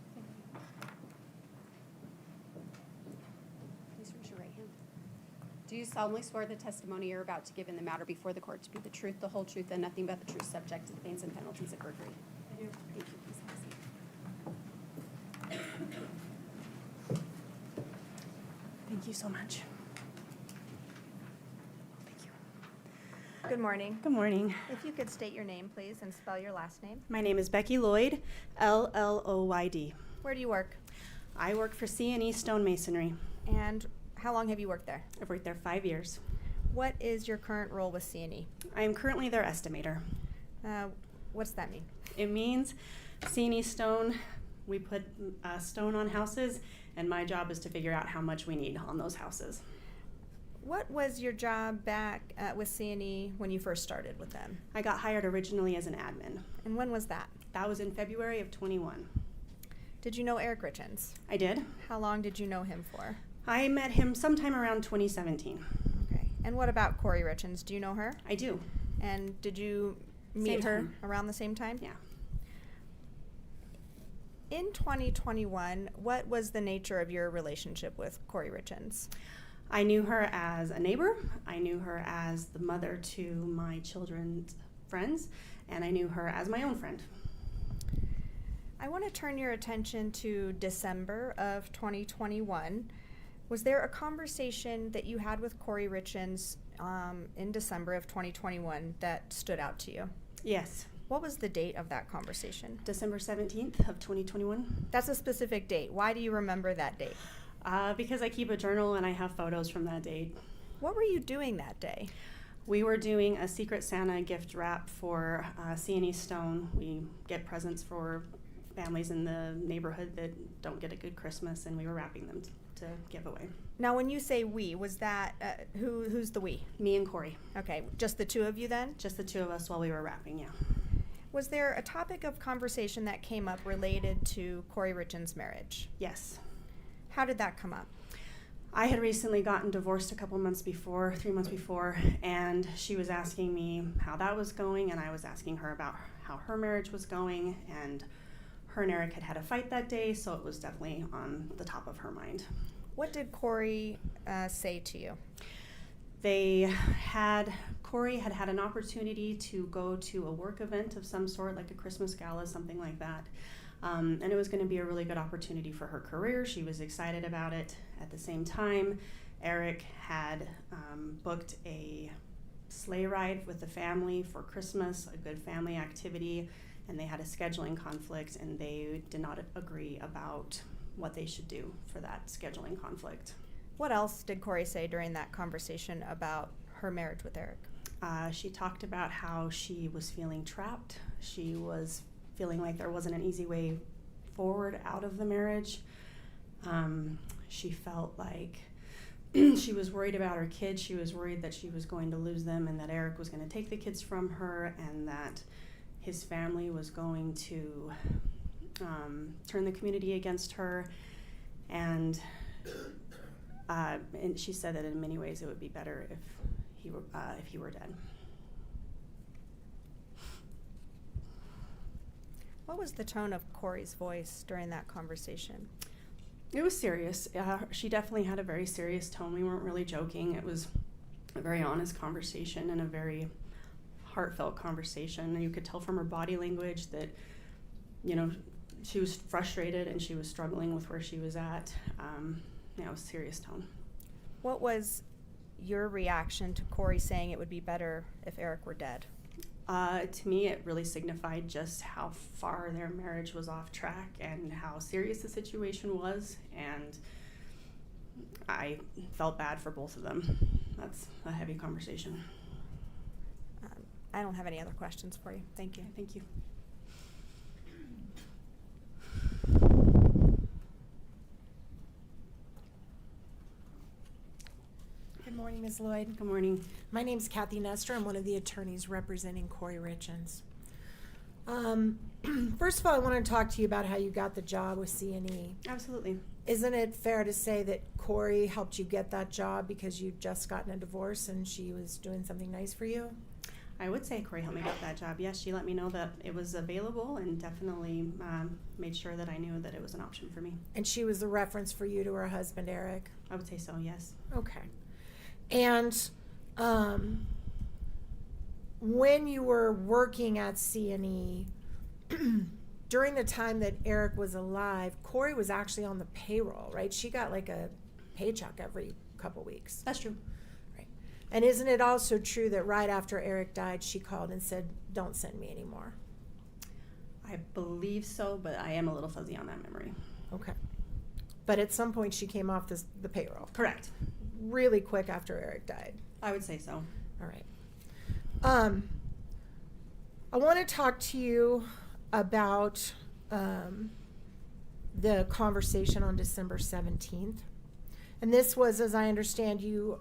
Please raise your right hand. Do you solemnly swear the testimony you're about to give in the matter before the court to be the truth, the whole truth, and nothing but the truth, subject to the pains and penalties of perjury? I do. Thank you. Please have a seat. Thank you so much. Thank you. Good morning. Good morning. If you could state your name, please, and spell your last name. My name is Becky Lloyd, Lloyd. Where do you work? I work for C&E Stonemasonry. And how long have you worked there? I've worked there 5 years. What is your current role with C&E? I am currently their estimator. What's that mean? It means C&E Stone, we put stone on houses, and my job is to figure out how much we need on those houses. What was your job back with C&E when you first started with them? I got hired originally as an admin. And when was that? That was in February of 21. Did you know Eric Richins? I did. How long did you know him for? I met him sometime around 2017. Okay. And what about Kouri Richins? Do you know her? I do. And did you meet Same her time. around the same time? Yeah. In 2021, what was the nature of your relationship with Kouri Richins? I knew her as a neighbor. I knew her as the mother to my children's friends, and I knew her as my own friend. I want to turn your attention to December of 2021. Was there a conversation that you had with Kouri Richins in December of 2021 that stood out to you? Yes. What was the date of that conversation? December 17th of 2021. That's a specific date. Why do you remember that date? Because I keep a journal and I have photos from that date. What were you doing that day? We were doing a Secret Santa gift wrap for C&E Stone. We get presents for families in the neighborhood that don't get a good Christmas, and we were wrapping them to give away. Now, when you say we, was that, who's the we? Me and Kouri. Okay, just the two of you then? Just the two of us while we were wrapping, yeah. Was there a topic of conversation that came up related to Kouri Richins' marriage? Yes. How did that come up? I had recently gotten divorced a couple months before, 3 months before, and she was asking me how that was going, and I was asking her about how her marriage was going, and her and Eric had a fight that day, so it was definitely on the top of her mind. What did Kouri say to you? Kouri had an opportunity to go to a work event of some sort, like a Christmas gala, something like that. And it was going to be a really good opportunity for her career. She was excited about it. At the same time, Eric had booked a sleigh ride with the family for Christmas, a good family activity, and they had a scheduling conflict, and they did not agree about what they should do for that scheduling conflict. What else did Kouri say during that conversation about her marriage with Eric? She talked about how she was feeling trapped. She was feeling like there wasn't an easy way forward out of the marriage. She felt like she was worried about her kids. She was worried that she was going to lose them and that Eric was going to take the kids from her and that his family was going to turn the community against her. And she said that in many ways it would be better if he were dead. What was the tone of Kouri's voice during that conversation? It was serious. She definitely had a very serious tone. We weren't really joking. It was a very honest conversation and a very heartfelt conversation. And you could tell from her body language that, she was frustrated and she was struggling with where she was at. It was a serious tone. What was your reaction to Kouri saying it would be better if Eric were dead? To me, it really signified just how far their marriage was off track and how serious the situation was, and I felt bad for both of them. That's a heavy conversation. I don't have any other questions for you. Thank you. Thank you. Good morning, Ms. Lloyd. Good morning. My name's Kathy Nestor. I'm one of the attorneys representing Kouri Richins. First of all, I want to talk to you about how you got the job with C&E. Absolutely. Isn't it fair to say that Kouri helped you get that job because you'd just gotten a divorce and she was doing something nice for you? I would say Kouri helped me get that job. Yes, she let me know that it was available and definitely made sure that I knew that it was an option for me. And she was the reference for you to her husband, Eric? I would say so, yes. Okay. And when you were working at C&E, during the time that Eric was alive, Kouri was actually on the payroll, right? She got like a paycheck every couple weeks. That's true. Right. And isn't it also true that right after Eric died, she called and said, "Don't send me anymore"? I believe so, but I am a little fuzzy on that memory. Okay. But at some point she came off the payroll. Correct. Really quick after Eric died. I would say so. All right. I want to talk to you about the conversation on December 17th. And this was, as I understand you,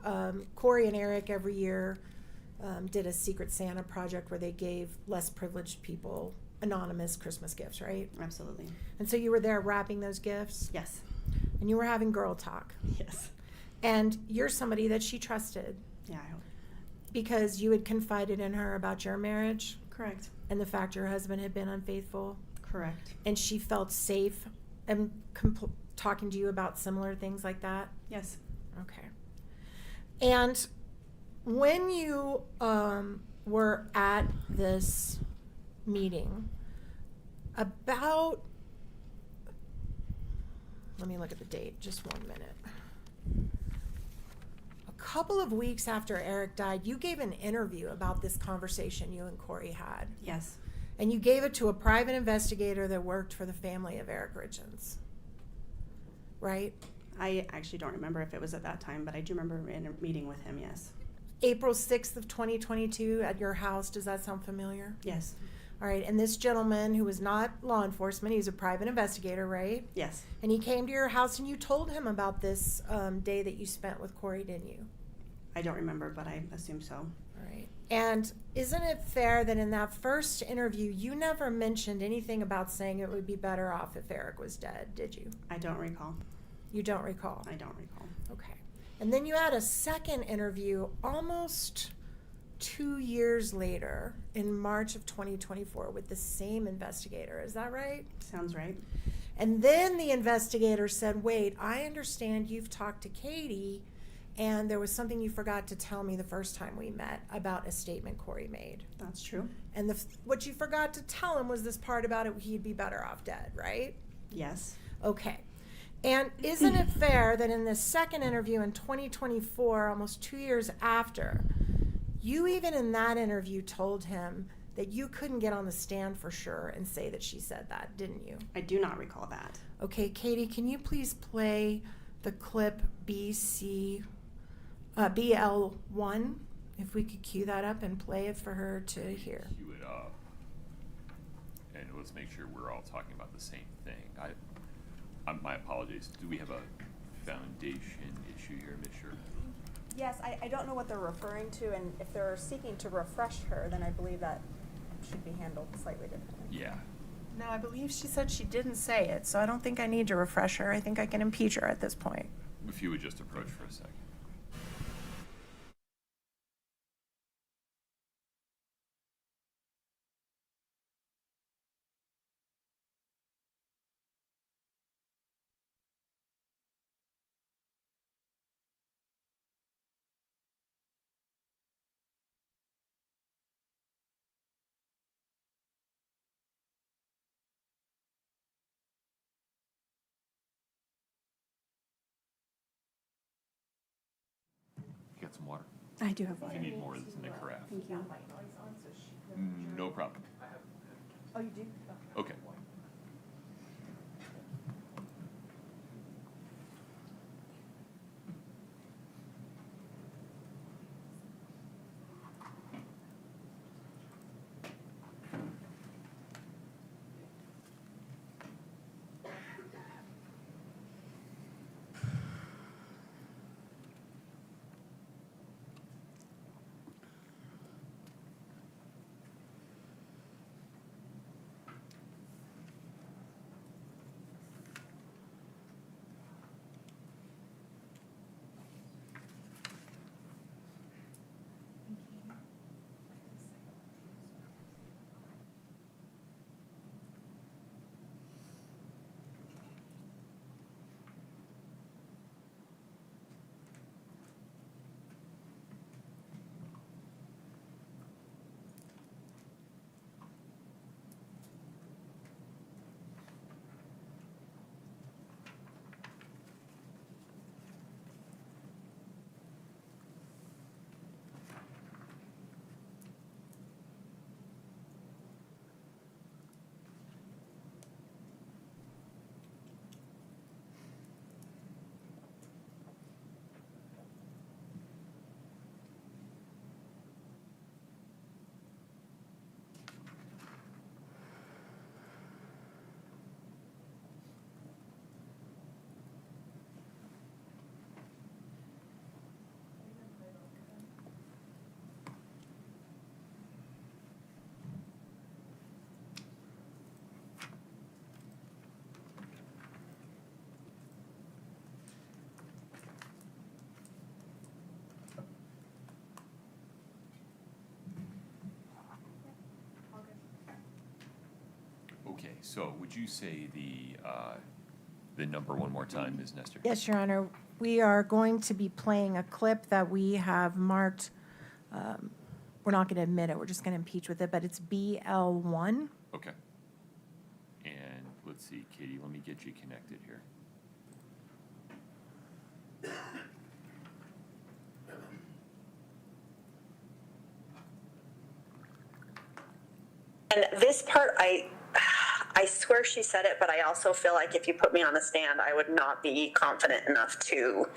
Kouri and Eric every year did a Secret Santa project where they gave less privileged people anonymous Christmas gifts, right? Absolutely. And so you were there wrapping those gifts? Yes. And you were having girl talk. Yes. And you're somebody that she trusted Yeah, I hope. because you had confided in her about your marriage Correct. and the fact your husband had been unfaithful. Correct. And she felt safe and talking to you about similar things like that? Yes. Okay. And when you were at this meeting, about, let me look at the date, just 1 minute. A couple of weeks after Eric died, you gave an interview about this conversation you and Kouri had. Yes. And you gave it to a private investigator that worked for the family of Eric Richins. Right? I actually don't remember if it was at that time, but I do remember in a meeting with him, yes. April 6th of 2022 at your house. Does that sound familiar? Yes. All right. And this gentleman who was not law enforcement, he was a private investigator, right? Yes. And he came to your house and you told him about this day that you spent with Kouri, didn't you? I don't remember, but I assume so. All right. And isn't it fair that in that first interview, you never mentioned anything about saying it would be better off if Eric was dead, did you? I don't recall. You don't recall? I don't recall. Okay. And then you had a second interview almost 2 years later in March of 2024 with the same investigator. Is that right? Sounds right. And then the investigator said, wait, I understand you've talked to Katie and there was something you forgot to tell me the first time we met about a statement Kouri made. That's true. And what you forgot to tell him was this part about it, he'd be better off dead, right? Yes. Okay. And isn't it fair that in this second interview in 2024, almost 2 years after, you even in that interview told him that you couldn't get on the stand for sure and say that she said that, didn't you? I do not recall that. Okay, Katie, can you please play the clip BL1? If we could cue that up and play it for her to hear. Cue it up. And let's make sure we're all talking about the same thing. My apologies. Do we have a foundation issue here, Ms. Sher? Yes, I don't know what they're referring to, and if they're seeking to refresh her, then I believe that should be handled slightly differently. Yeah. No, I believe she said she didn't say it, so I don't think I need to refresh her. I think I can impeach her at this point. If you would just approach for a second. You got some water? I do have If you need more, it's in the carafe. Thank you. No problem. Oh, you do? Okay. so would you say the number one more time, Ms. Nestor? Yes, Your Honor. We are going to be playing a clip that we have marked, we're not going to admit it, we're just going to impeach with it, but it's BL1. Okay. And let's see, Katie, let me get you connected here. And this part, I swear she said it, but I also feel like if you put me on the stand, I would not be confident enough to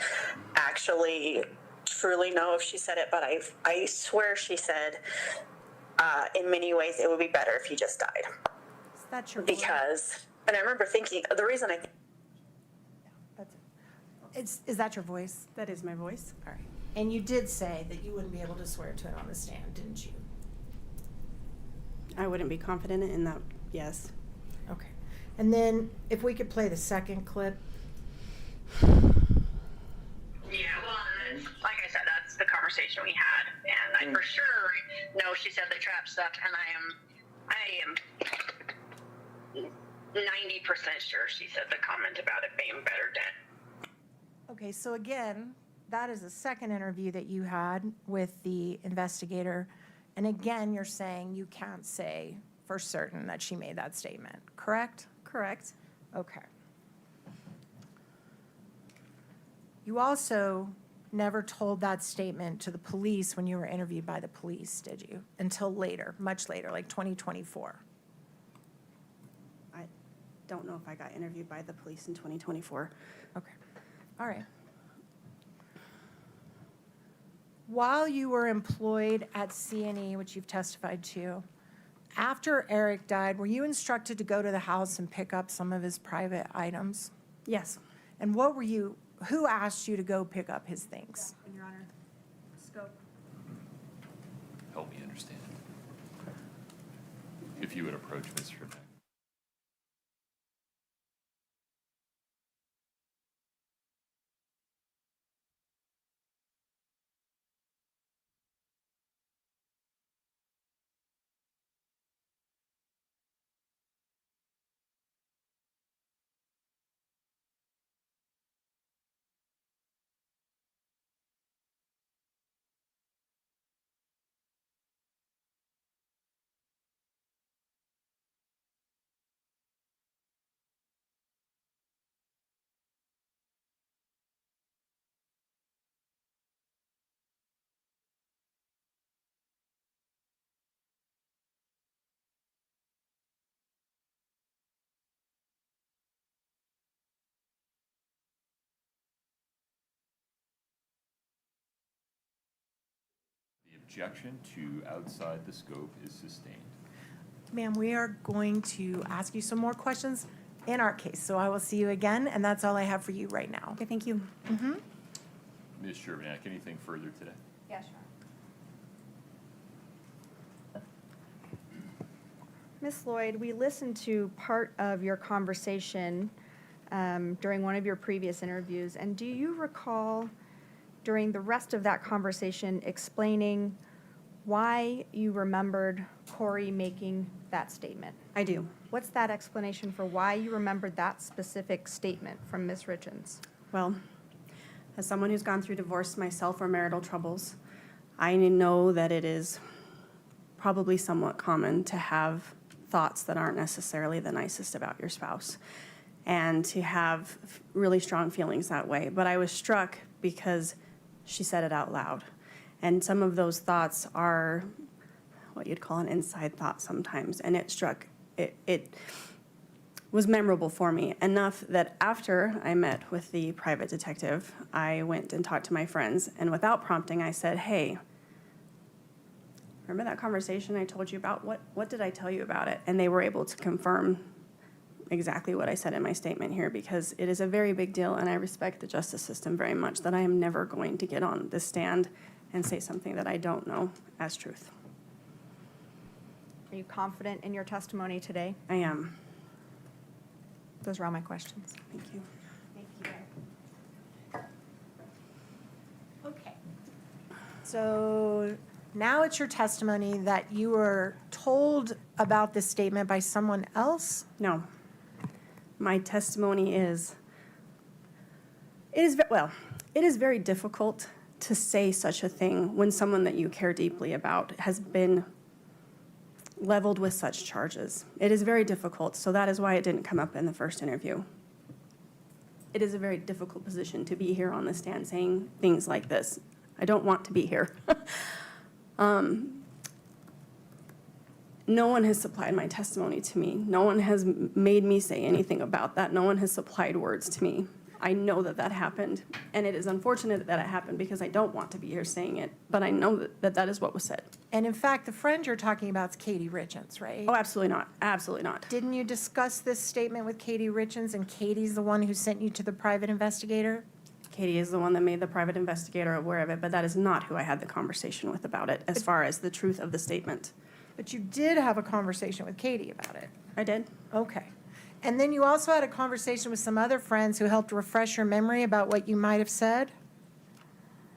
actually truly know if she said it, but I swear she said, in many ways, it would be better if he just died. Is that your voice? Because, and I remember thinking, the reason I That's it. Is that your voice? That is my voice. All right. And you did say that you wouldn't be able to swear to it on the stand, didn't you? I wouldn't be confident in that, yes. Okay. And then if we could play the second clip. Yeah, well, and like I said, that's the conversation we had, and I for sure know she said the trap stuff, and I am 90% sure she said the comment about it being better dead. Okay, so again, that is the second interview that you had with the investigator. And again, you're saying you can't say for certain that she made that statement, correct? Correct. Okay. You also never told that statement to the police when you were interviewed by the police, did you? Until later, much later, like 2024. I don't know if I got interviewed by the police in 2024. Okay, all right. While you were employed at C&E, which you've testified to, after Eric died, were you instructed to go to the house and pick up some of his private items? Yes. And who asked you to go pick up his things? Your Honor. Scope. Help me understand. If you would approach Ms. Scribner. The objection to outside the scope is sustained. Ma'am, we are going to ask you some more questions in our case, so I will see you again, and that's all I have for you right now. Okay, thank you. Mm-hmm. Ms. Shervanack, anything further today? Yes, Your Honor. Ms. Lloyd, we listened to part of your conversation during one of your previous interviews, and do you recall during the rest of that conversation explaining why you remembered Kouri making that statement? I do. What's that explanation for why you remembered that specific statement from Ms. Richins? Well, as someone who's gone through divorce myself or marital troubles, I know that it is probably somewhat common to have thoughts that aren't necessarily the nicest about your spouse and to have really strong feelings that way. But I was struck because she said it out loud. And some of those thoughts are what you'd call an inside thought sometimes. And it was memorable for me enough that after I met with the private detective, I went and talked to my friends. And without prompting, I said, hey, remember that conversation I told you about? What did I tell you about it? And they were able to confirm exactly what I said in my statement here, because it is a very big deal, and I respect the justice system very much, that I am never going to get on this stand and say something that I don't know as truth. Are you confident in your testimony today? I am. Those are all my questions. Thank you. Thank you. Okay. So now it's your testimony that you were told about this statement by someone else? No. My testimony is, it is very difficult to say such a thing when someone that you care deeply about has been leveled with such charges. It is very difficult, so that is why it didn't come up in the first interview. It is a very difficult position to be here on the stand saying things like this. I don't want to be here. No one has supplied my testimony to me. No one has made me say anything about that. No one has supplied words to me. I know that that happened, and it is unfortunate that it happened because I don't want to be here saying it, but I know that that is what was said. And in fact, the friend you're talking about is Kouri Richins, right? Oh, absolutely not. Absolutely not. Didn't you discuss this statement with Kouri Richins, and Katie's the one who sent you to the private investigator? Katie is the one that made the private investigator aware of it, but that is not who I had the conversation with about it, as far as the truth of the statement. But you did have a conversation with Katie about it. I did. Okay. And then you also had a conversation with some other friends who helped refresh your memory about what you might have said?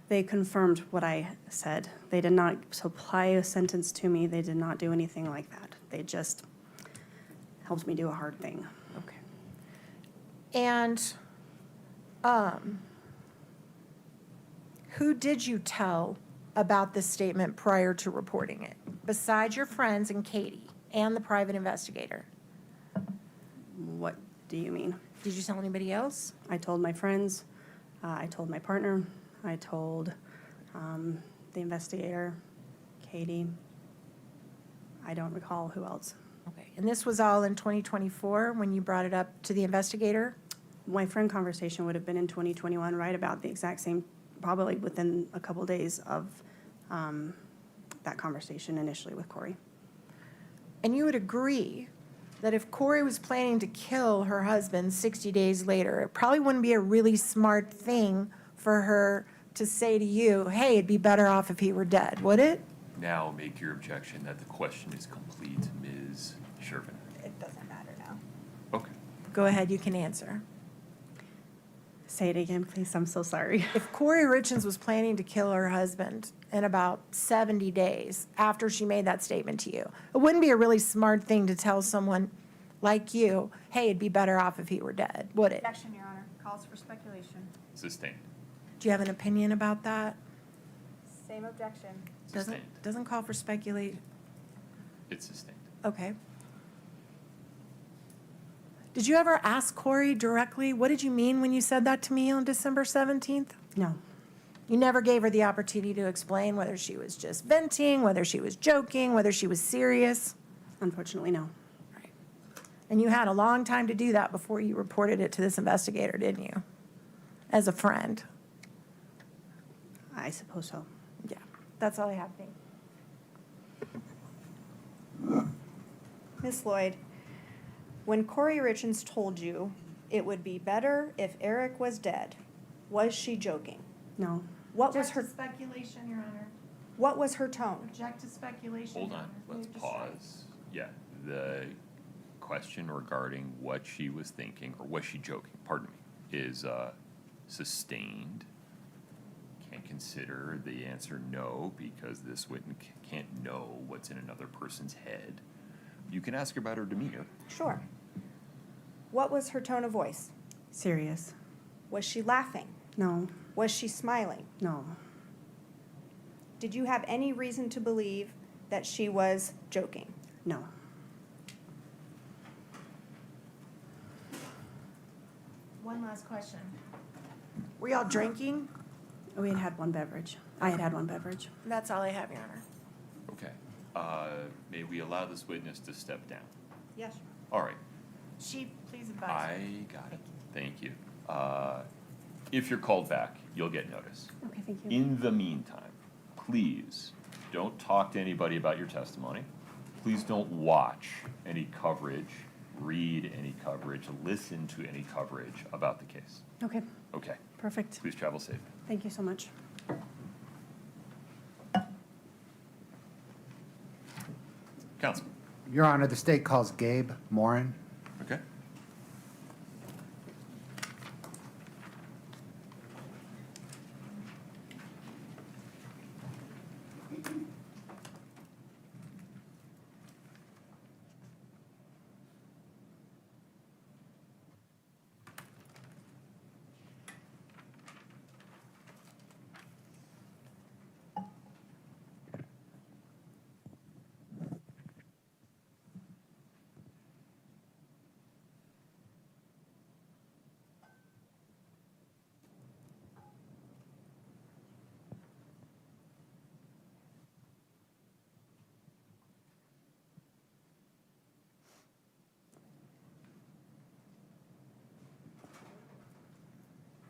They confirmed what I said. They did not supply a sentence to me. They did not do anything like that. They just helped me do a hard thing. Okay. And who did you tell about this statement prior to reporting it, besides your friends and Katie and the private investigator? What do you mean? Did you tell anybody else? I told my friends. I told my partner. I told the investigator, Katie. I don't recall who else. Okay. And this was all in 2024 when you brought it up to the investigator? My friend conversation would have been in 2021, right about the exact same, probably within a couple days of that conversation initially with Kouri. And you would agree that if Kouri was planning to kill her husband 60 days later, it probably wouldn't be a really smart thing for her to say to you, hey, it'd be better off if he were dead, would it? Now make your objection that the question is complete, Ms. Shervin. It doesn't matter now. Okay. Go ahead, you can answer. Say it again, please. I'm so sorry. If Kouri Richins was planning to kill her husband in about 70 days after she made that statement to you, it wouldn't be a really smart thing to tell someone like you, hey, it'd be better off if he were dead, would it? Objection, Your Honor. Calls for speculation. Sustained. Do you have an opinion about that? Same objection. Sustained. Doesn't call for speculate. It's sustained. Okay. Did you ever ask Kouri directly, what did you mean when you said that to me on December 17th? No. You never gave her the opportunity to explain whether she was just venting, whether she was joking, whether she was serious? Unfortunately, no. Right. And you had a long time to do that before you reported it to this investigator, didn't you? As a friend. I suppose so. Yeah, that's all I have. Thank you. Ms. Lloyd, when Kouri Richins told you it would be better if Eric was dead, was she joking? No. What was her speculation, Your Honor? What was her tone? Object to speculation. Hold on, let's pause. Yeah, the question regarding what she was thinking, or was she joking, pardon me, is sustained. Can't consider the answer no, because this witness can't know what's in another person's head. You can ask her about her demeanor. Sure. What was her tone of voice? Serious? Was she laughing? No. Was she smiling? No. Did you have any reason to believe that she was joking? No. One last question. Were y'all drinking? We had had one beverage. I had had one beverage. That's all I have, Your Honor. Okay. May we allow this witness to step down? Yes. All right. Chief, please advise. I got it. Thank you. If you're called back, you'll get notice. Okay, thank you. In the meantime, please don't talk to anybody about your testimony. Please don't watch any coverage, read any coverage, listen to any coverage about the case. Okay, Okay. perfect. Please travel safe. Thank you so much. Counsel. Your Honor, the state calls Gabe Morin. Okay.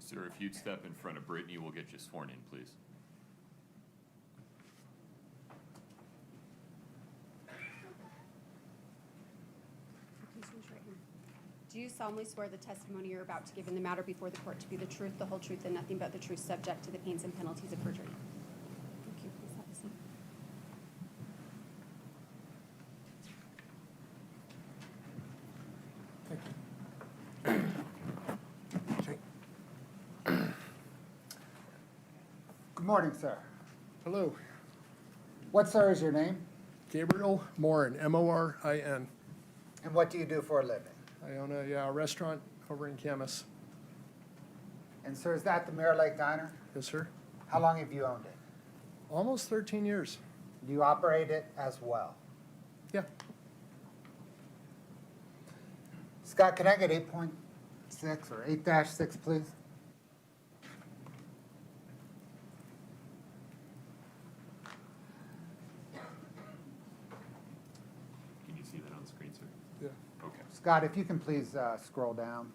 Sir, if you'd step in front of Brittany, we'll get you sworn in, please. Please raise your right hand. Do you solemnly swear the testimony you're about to give in the matter before the court to be the truth, the whole truth, and nothing but the truth, subject to the pains and penalties of perjury? Thank you. Please have a seat. Good morning, sir. Hello, What, sir, is your name? Gabriel Morin, Morin. And what do you do for a living? I own a restaurant over in Camas. And, sir, is that the Mirror Lake Diner? Yes, sir. How long have you owned it? Almost 13 years. Do you operate it as well? Yeah. Scott, can I get 8.6 or 8-6, please? Can you see that on screen, sir? Yeah. Okay. Scott, if you can please scroll down.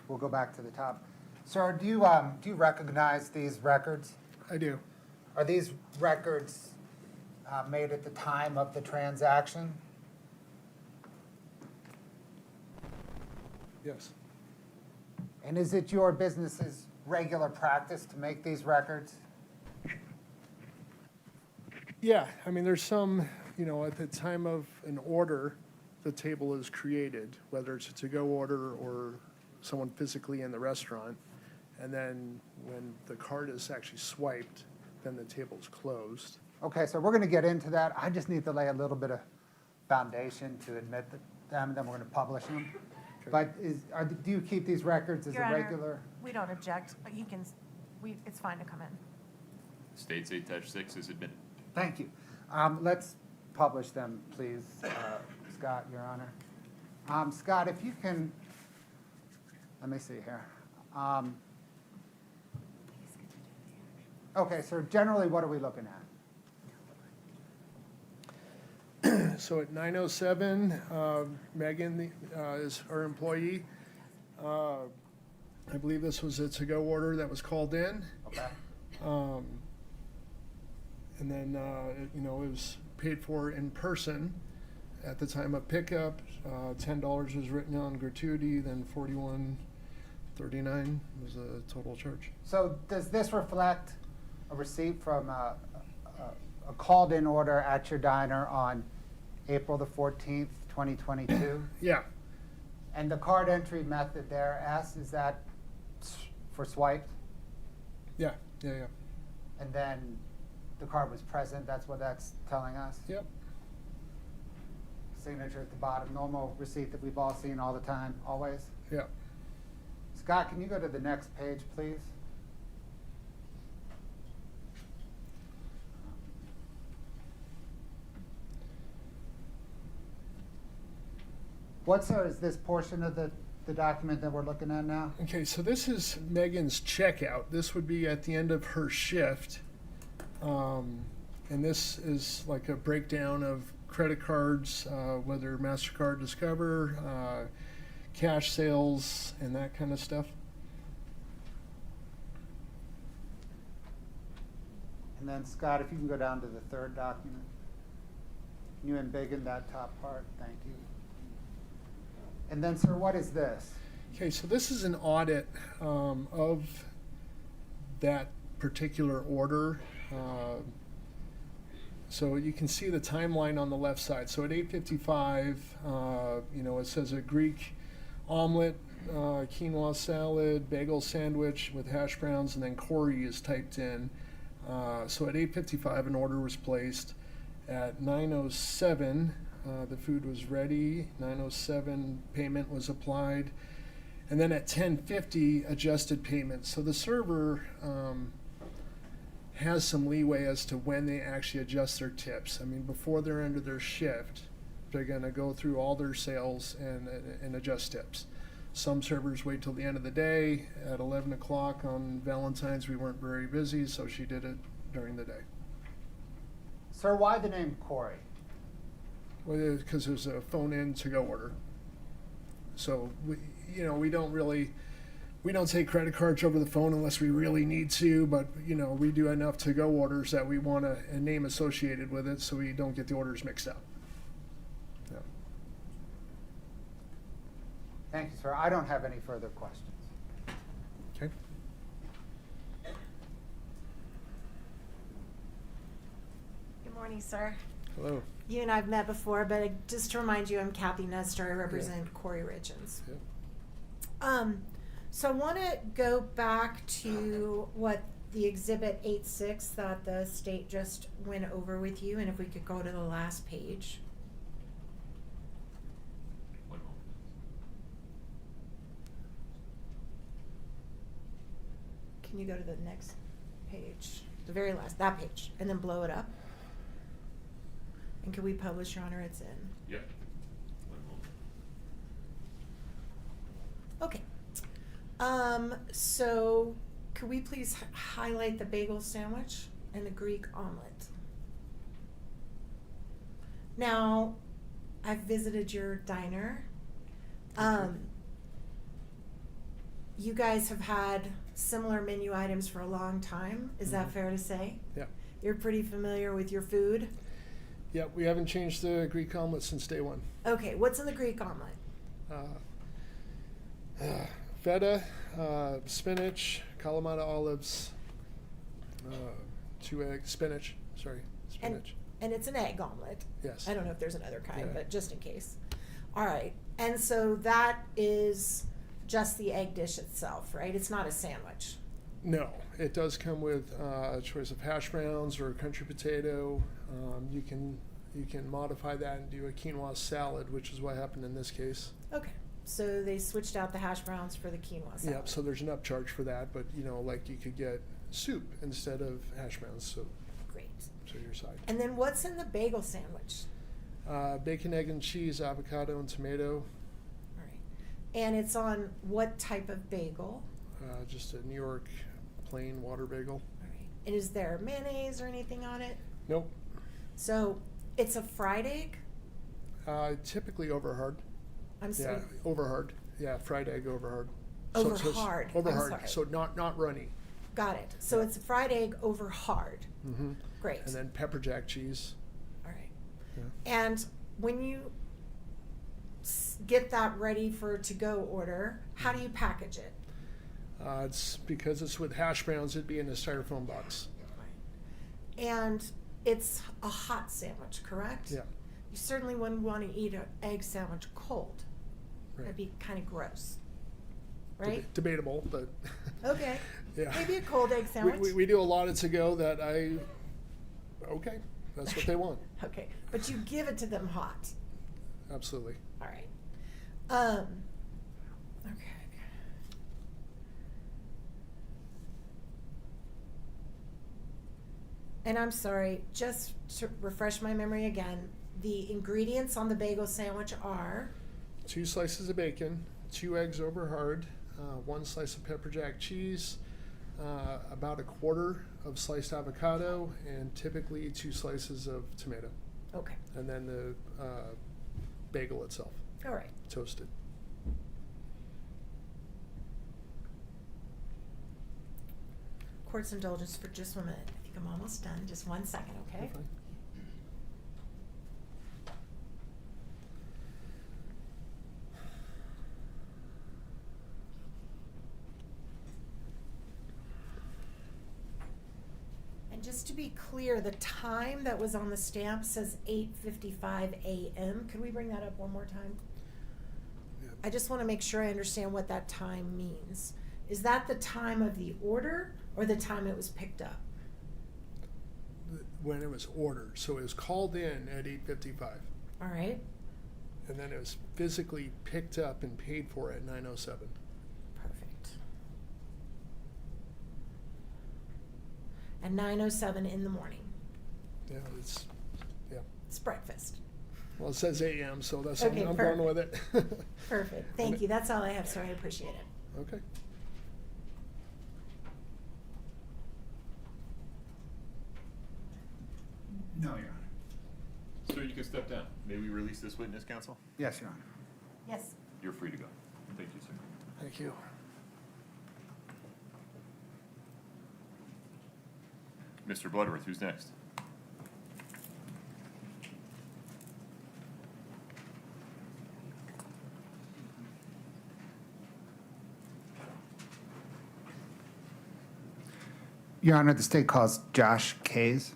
We'll go back to the top. Sir, do you recognize these records? I do. Are these records made at the time of the transaction? Yes. And is it your business's regular practice to make these records? Yeah, I mean, there's some, at the time of an order, the table is created, whether it's a to-go order or someone physically in the restaurant. And then when the card is actually swiped, then the table's closed. Okay, so we're going to get into that. I just need to lay a little bit of foundation to admit them, and then we're going to publish them. Okay. But do you keep these records as Your a Honor, regular? We don't object, but he can, it's fine to come in. States 8-6 is admitted. Thank you. Let's publish them, please, Scott, Your Honor. Scott, if you can, let me see here. Okay, so generally, what are we looking at? So at 9:07, Megan is our employee. I believe this was a to-go order that was called in. Okay. And then, it was paid for in person at the time of pickup. $10 was written on gratuity, then $41.39 was the total charge. So does this reflect a receipt from a called-in order at your diner on April the 14th, 2022? Yeah, And the card entry method there, S, is that for swiped? yeah. And then the card was present, that's what that's telling us? Yep. Signature at the bottom, normal receipt that we've all seen all the time, always? Yeah. Scott, can you go to the next page, please? Is this portion of the document that we're looking at now? Okay, so this is Megan's checkout. This would be at the end of her shift. And this is like a breakdown of credit cards, whether MasterCard, Discover, cash sales, and that kind of stuff. And then Scott, if you can go down to the third document. Can you embiggen that top part? Thank you. And then, sir, what is this? Okay, so this is an audit of that particular order. So you can see the timeline on the left side. So at 8:55, it says a Greek omelet, quinoa salad, bagel sandwich with hash browns, and then Kouri is typed in. So at 8:55, an order was placed. At 9:07, the food was ready. 9:07, payment was applied. And then at 10:50, adjusted payment. So the server has some leeway as to when they actually adjust their tips. I mean, before they're into their shift, they're going to go through all their sales and adjust tips. Some servers wait till the end of the day. At 11 o'clock on Valentine's, we weren't very busy, so she did it during the day. Sir, why the name Kouri? Well, because there's a phone-in to-go order. So, we don't take credit cards over the phone unless we really need to, but, we do enough to-go orders that we want a name associated with it so we don't get the orders mixed up. Yeah. Thank you, sir. I don't have any further questions. Okay. Good morning, sir. Hello. You and I've met before, but just to remind you, I'm Kathy Nestor. I represent Kouri Richins. Yep. So I want to go back to what the Exhibit 8.6 that the state just went over with you, and if we could go to the last page. One moment. Can you go to the next page? The very last, that page, and then blow it up? And can we publish, Your Honor? It's in. Yep. One moment. Okay. So could we please highlight the bagel sandwich and the Greek omelet? Now, I've visited your diner. You guys have had similar menu items for a long time. Is that fair to say? Yeah. You're pretty familiar with your food? Yeah, we haven't changed the Greek omelet since day one. Okay, what's in the Greek omelet? Feta, spinach, Kalamata olives, 2 eggs, spinach. And it's an egg omelet. Yes. I don't know if there's another kind, Yeah. but just in case. All right. And so that is just the egg dish itself, right? It's not a sandwich. No, it does come with a choice of hash browns or country potato. You can modify that and do a quinoa salad, which is what happened in this case. Okay. So they switched out the hash browns for the quinoa salad. Yep. So there's an upcharge for that, but like you could get soup instead of hash browns. So Great. so your side. And then what's in the bagel sandwich? Bacon, egg, and cheese, avocado, and tomato. All right. And it's on what type of bagel? Just a New York plain water bagel. All right. And is there mayonnaise or anything on it? Nope. So it's a fried egg? Typically over hard. I'm sorry. Yeah, over hard. Yeah, fried egg over hard. Over So it's hard. Over I'm hard. sorry. So not runny. Got it. So it's a fried egg over hard. Mm-hmm. Great. And then pepper jack cheese. All right. Yeah. And when you get that ready for to-go order, how do you package it? It's because it's with hash browns. It'd be in a styrofoam box. And it's a hot sandwich, correct? Yeah. You certainly wouldn't want to eat an egg sandwich cold. Right. That'd be kind of gross, right? Debatable, but Okay. yeah. Maybe a cold egg sandwich. We do a lot of to-go that okay, that's what they want. Okay, but you give it to them hot. Absolutely. All right. Okay. And I'm sorry, just to refresh my memory again, the ingredients on the bagel sandwich are 2 slices of bacon, 2 eggs over hard, 1 slice of pepper jack cheese, about 1/4 of sliced avocado, and typically 2 slices of tomato. okay. And then the bagel itself, All right. toasted. Court's indulgence for just 1 minute. I think I'm almost done. Just 1 second, okay? You're fine. And just to be clear, the time that was on the stamp says 8:55 a.m. Could we bring that up one more time? Yeah. I just want to make sure I understand what that time means. Is that the time of the order or the time it was picked up? When it was ordered, so it was called in at 8:55, All right, and then it was physically picked up and paid for at 9:07. perfect. And 9:07 in the morning. Yeah, It's breakfast. well, it says a.m., so that's Okay, I'm going with it. Perfect. Thank you. That's all I have, sir. I appreciate it. Okay. No, Your Honor. Sir, you can step down. May we release this witness, counsel? Yes, Your Honor. Yes. You're free to go. Thank you, sir. Thank you. Mr. Bloodworth, who's next? Your Honor, the state calls Josh Kays.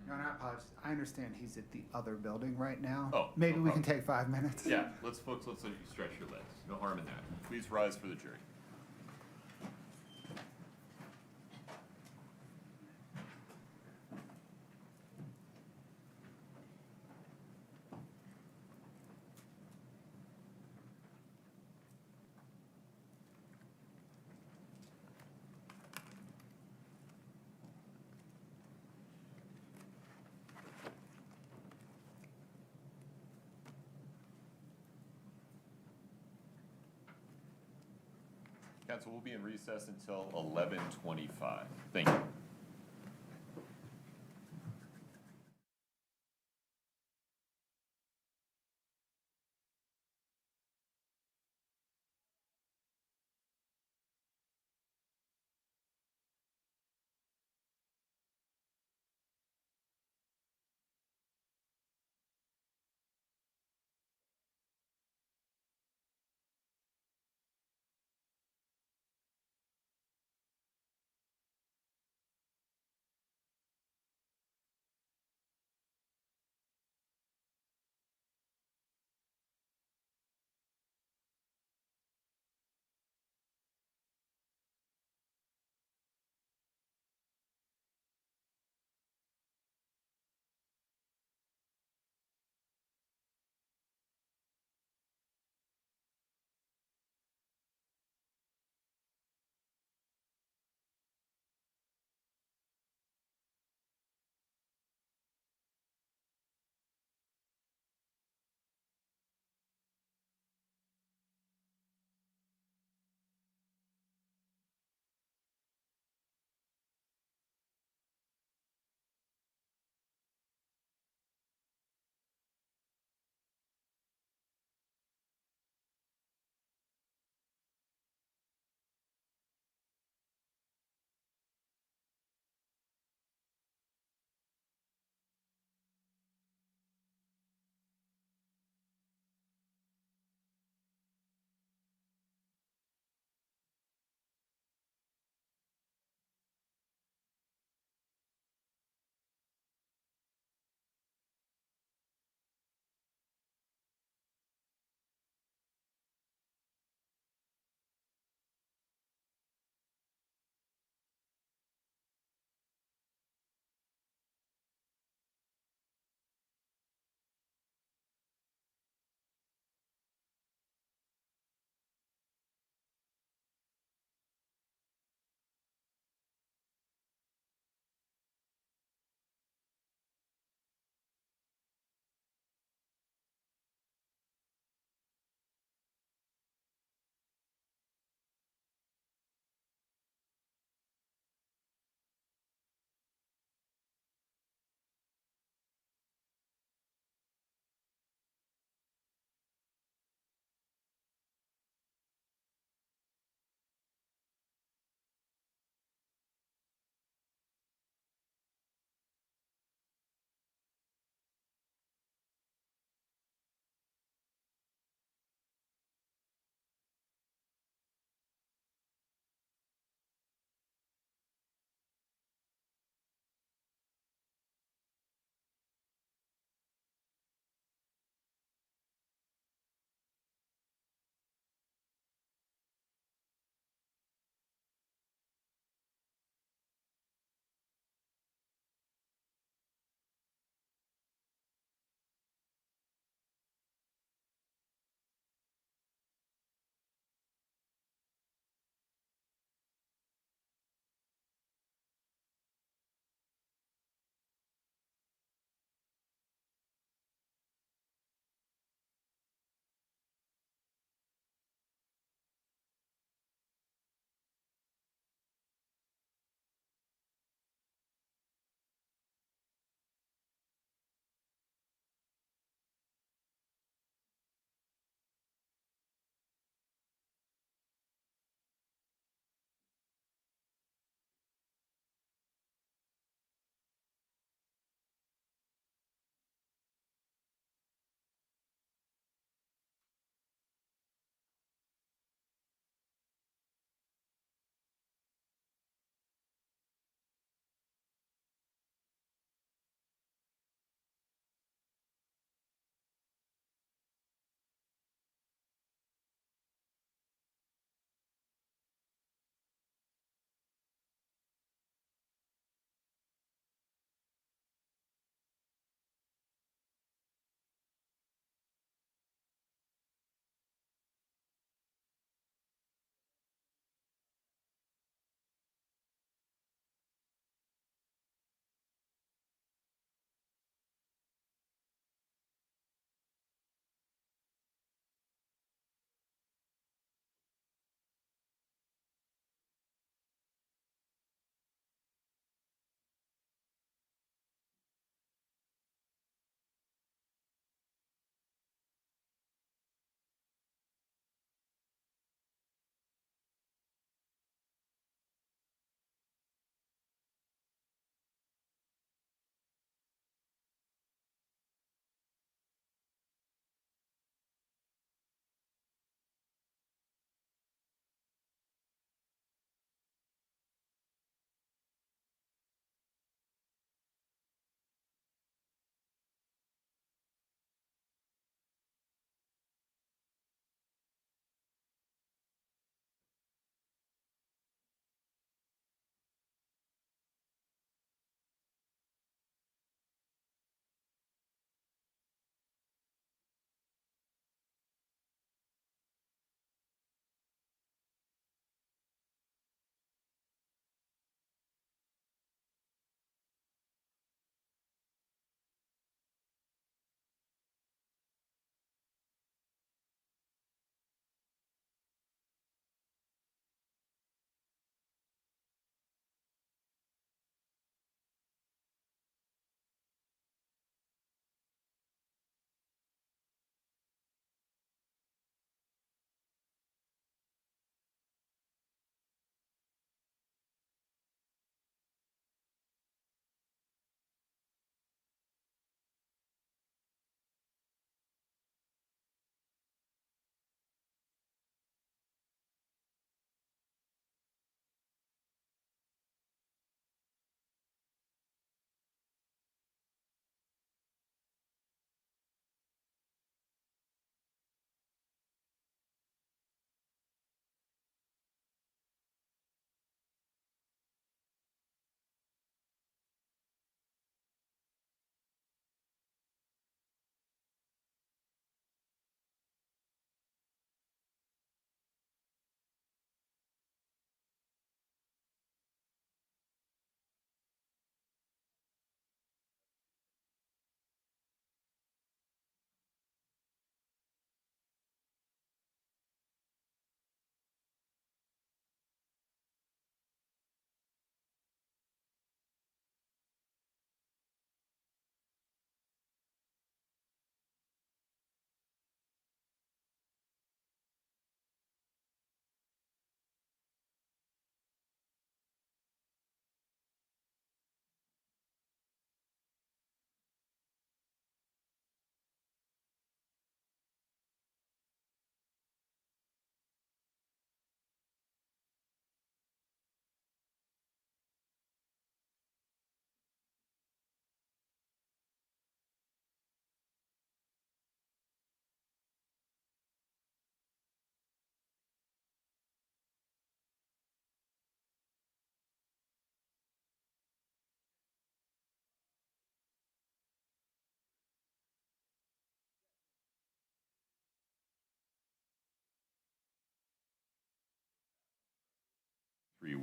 Your Honor, I apologize. I understand he's at the other building right now. Oh, Maybe no we can problem. take 5 minutes. Yeah, let's let you stretch your legs. No harm in that. Please rise for the jury. Council will be in recess until 11:25. Thank you.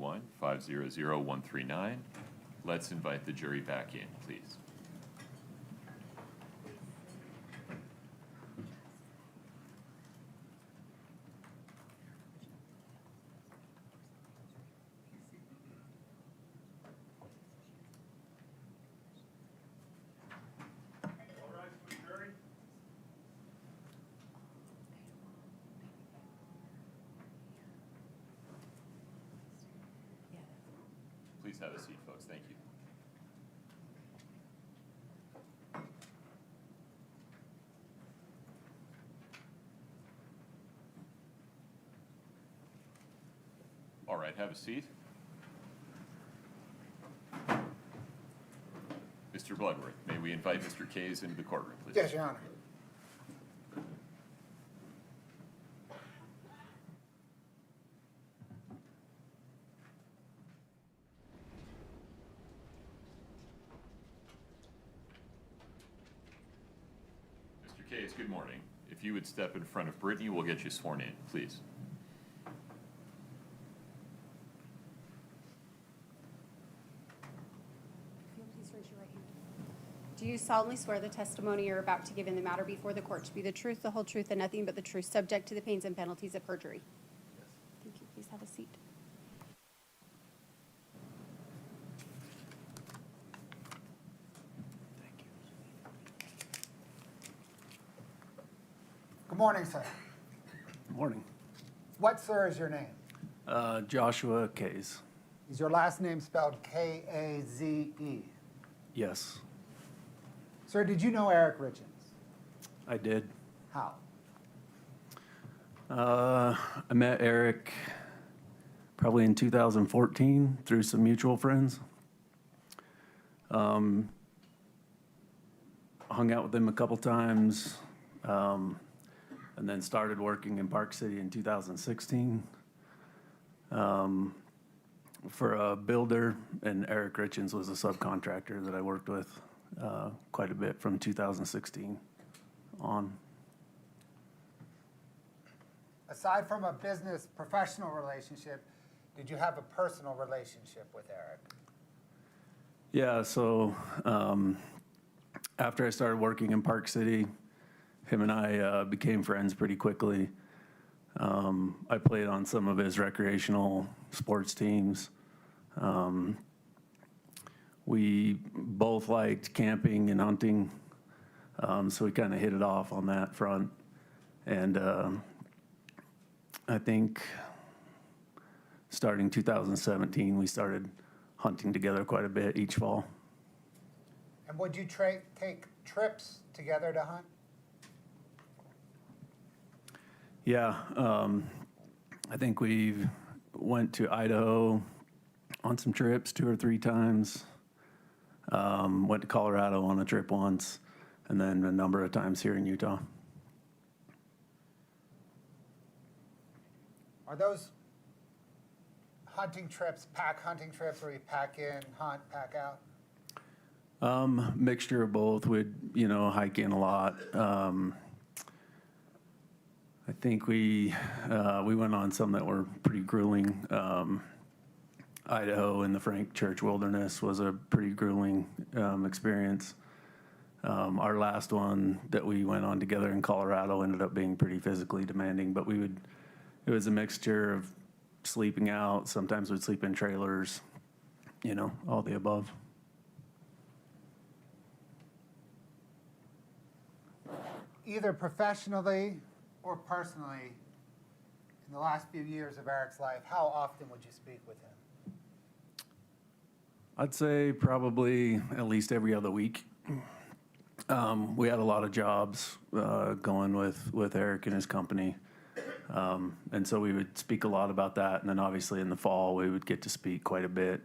221-500-139. Let's invite the jury back in, please. Please have a seat, folks. Thank you. All right, have a seat. Mr. Bloodworth, may we invite Mr. Kays into the courtroom, please? Yes, Your Honor. Mr. Kays, good morning. If you would step in front of Brittany, we'll get you sworn in, please. If you'll please raise your right hand. Do you solemnly swear the testimony you're about to give in the matter before the court to be the truth, the whole truth, and nothing but the truth, subject to the pains and penalties of perjury? Yes. Thank you. Please have a seat. Good morning, sir. Morning. What, sir, is your name? Joshua Kays. Is your last name spelled K-A-Z-E? Yes, Sir, did you know Eric Richins? I did. How? I met Eric probably in 2014 through some mutual friends. Hung out with him a couple times, and then started working in Park City in 2016 for a builder, and Eric Richins was a subcontractor that I worked with quite a bit from 2016 on. Aside from a business professional relationship, did you have a personal relationship with Eric? Yeah, so after I started working in Park City, him and I became friends pretty quickly. I played on some of his recreational sports teams. We both liked camping and hunting, so we kind of hit it off on that front. And I think starting 2017, we started hunting together quite a bit each fall. And would you take trips together to hunt? Yeah, I think we went to Idaho on some trips 2 or 3 times. Went to Colorado on a trip once, and then a number of times here in Utah. Are those hunting trips, pack hunting trips, where you pack in, hunt, pack out? Mixture of both. We'd, hike in a lot. I think we went on some that were pretty grueling. Idaho in the Frank Church Wilderness was a pretty grueling experience. Our last one that we went on together in Colorado ended up being pretty physically demanding, but it was a mixture of sleeping out. Sometimes we'd sleep in trailers, all the above. Either professionally or personally, in the last few years of Eric's life, how often would you speak with him? I'd say probably at least every other week. We had a lot of jobs going with Eric and his company. And so we would speak a lot about that. And then obviously in the fall, we would get to speak quite a bit.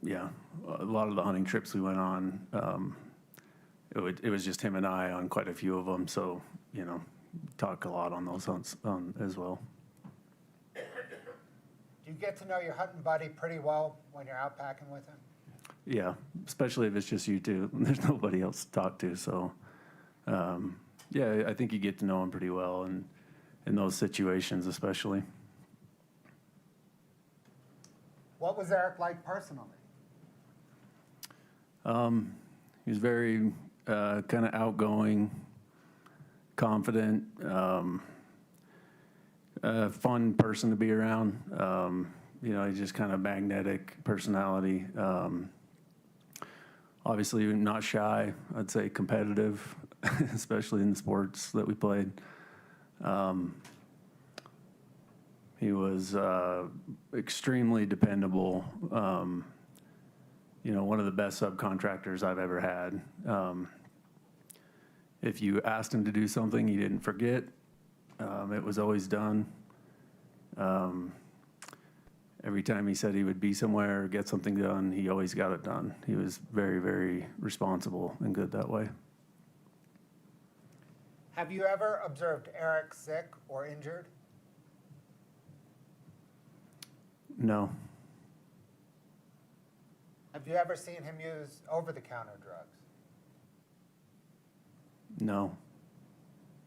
Yeah, a lot of the hunting trips we went on, it was just him and I on quite a few of them. So, talk a lot on those hunts as well. Do you get to know your hunting buddy pretty well when you're out packing with him? Yeah, especially if it's just you two. There's nobody else to talk to. So, yeah, I think you get to know him pretty well, and in those situations especially. What was Eric like personally? He was very kind of outgoing, confident, fun person to be around. He's just kind of magnetic personality. Obviously not shy, I'd say competitive, especially in the sports that we played. He was extremely dependable. One of the best subcontractors I've ever had. If you asked him to do something, he didn't forget. It was always done. Every time he said he would be somewhere or get something done, he always got it done. He was very, very responsible and good that way. Have you ever observed Eric sick or injured? No, Have you ever seen him use over-the-counter drugs? no,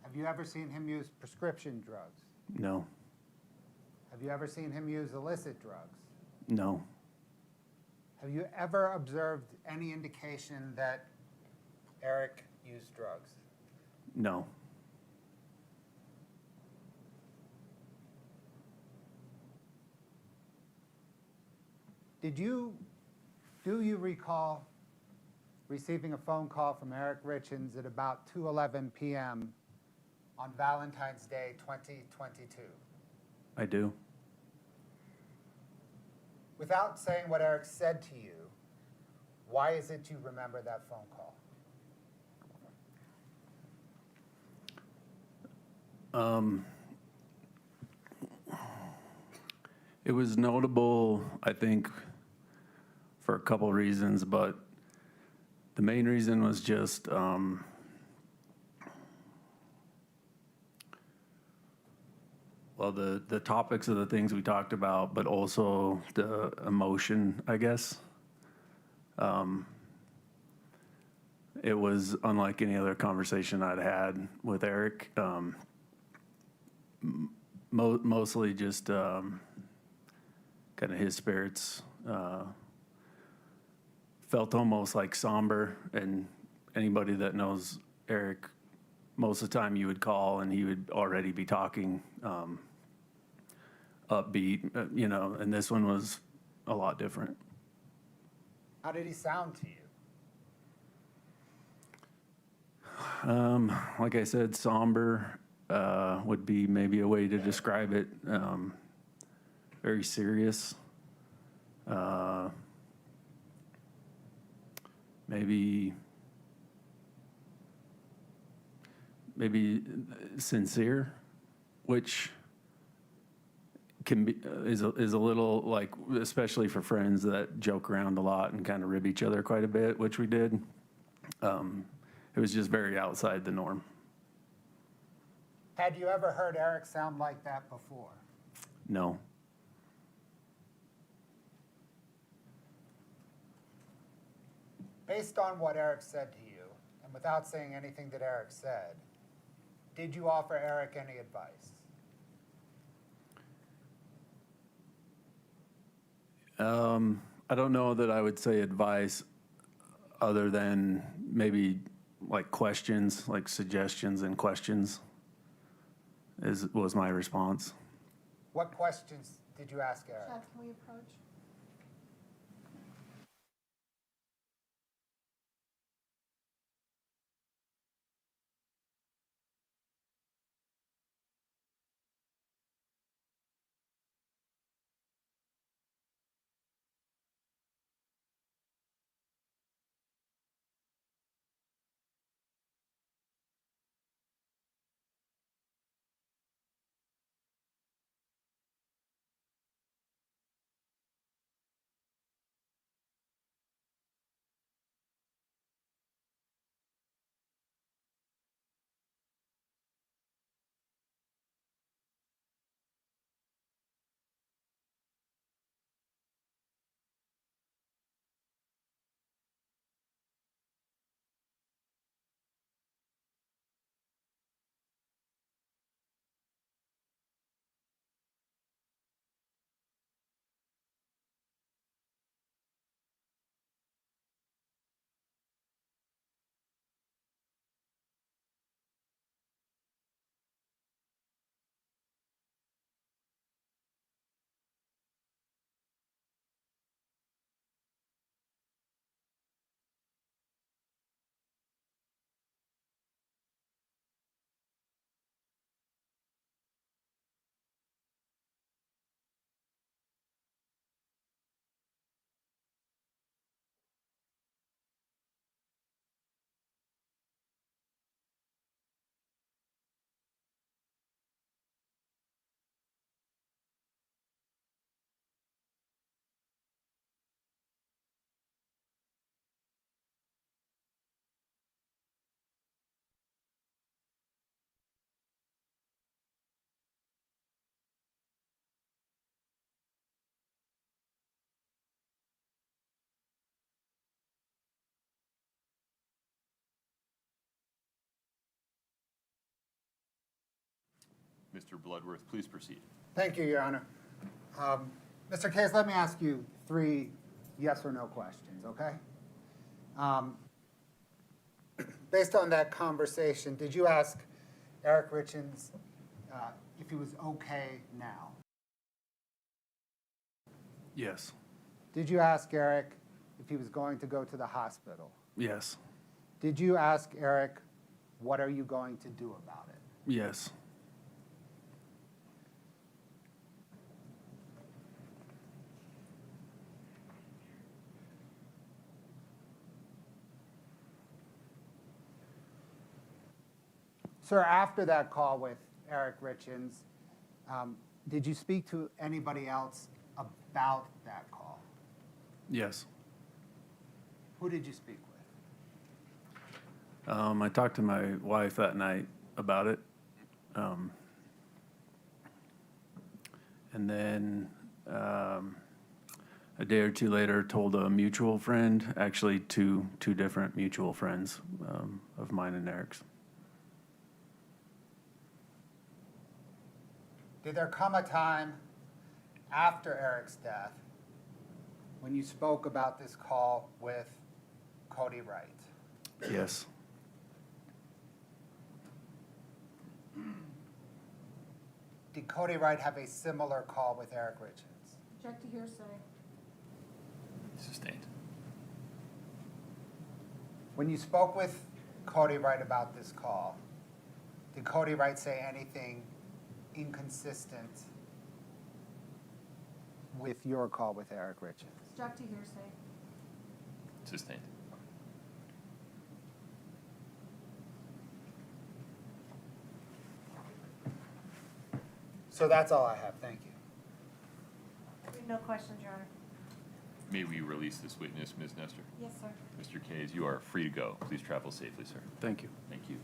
Have you ever seen him use prescription drugs? no, Have you ever seen him use illicit drugs? no, Have you ever observed any indication that Eric used drugs? no. Do you recall receiving a phone call from Eric Richins at about 2:11 p.m. on Valentine's Day 2022? I do. Without saying what Eric said to you, why is it you remember that phone call? It was notable, I think, for a couple reasons, but the main reason was just the topics of the things we talked about, but also the emotion, I guess. It was unlike any other conversation I'd had with Eric. Mostly just kind of his spirits felt almost like somber, and anybody that knows Eric, most of the time you would call and he would already be talking upbeat, and this one was a lot different. How did he sound to you? Like I said, somber would be maybe a way to describe it. Very serious. Maybe sincere, which can be is a little like, especially for friends that joke around a lot and kind of rib each other quite a bit, which we did. It was just very outside the norm. Had you ever heard Eric sound like that before? No. Based on what Eric said to you, and without saying anything that Eric said, did you offer Eric any advice? I don't know that I would say advice other than maybe like questions, like suggestions and questions was my response. What questions did you ask Eric? Chad, can we approach? Mr. Bloodworth, please proceed. Thank you, Your Honor. Mr. Case, let me ask you 3 yes or no questions, okay? Based on that conversation, did you ask Eric Richins if he was okay now? Yes. Did you ask Eric if he was going to go to the hospital? Yes. Did you ask Eric, what are you going to do about it? Yes. Sir, after that call with Eric Richins, did you speak to anybody else about that call? Yes. Who did you speak with? I talked to my wife that night about it. And then a day or two later told a mutual friend, actually two different mutual friends of mine and Eric's. Did there come a time after Eric's death when you spoke about this call with Kouri Wright? Yes. Did Kouri Wright have a similar call with Eric Richins? Object to hearsay. Sustained. When you spoke with Kouri Wright about this call, did Kouri Wright say anything inconsistent with your call with Eric Richins? Object to hearsay. Sustained. So that's all I have. Thank you. No questions, Your Honor. May we release this witness, Ms. Nestor? Yes, sir. Mr. Kays, you are free to go. Please travel safely, sir. Thank you. Thank you.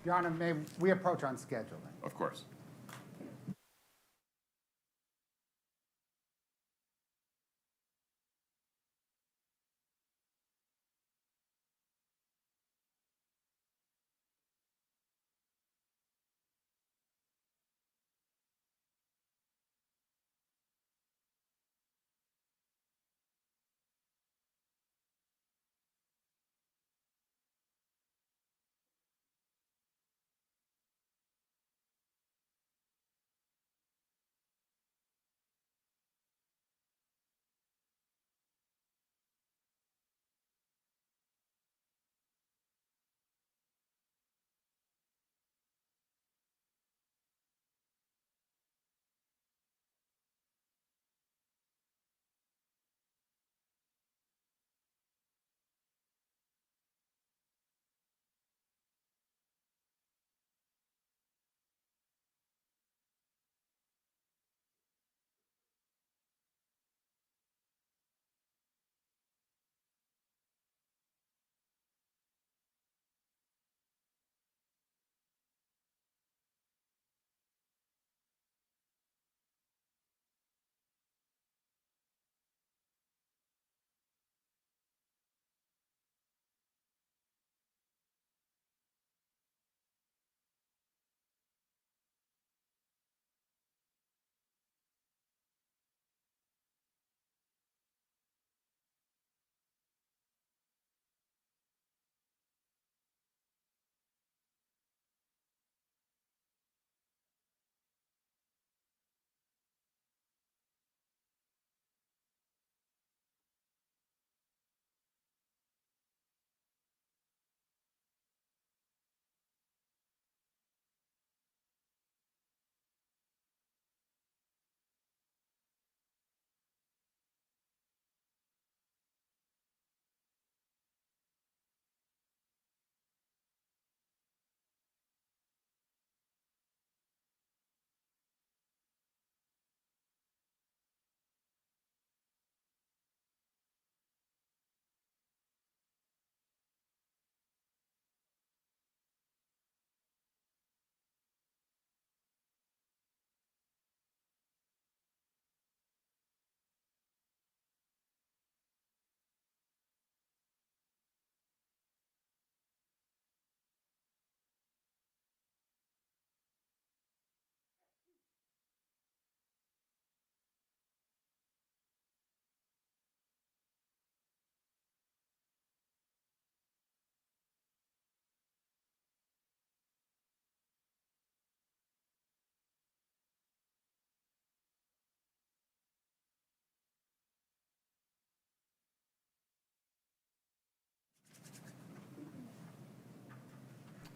Your Honor, may we approach on scheduling? Of course.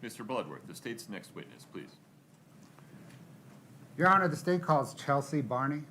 Mr. Bloodworth, the state's next witness, please. Your Honor, the state calls Chelsea Barney.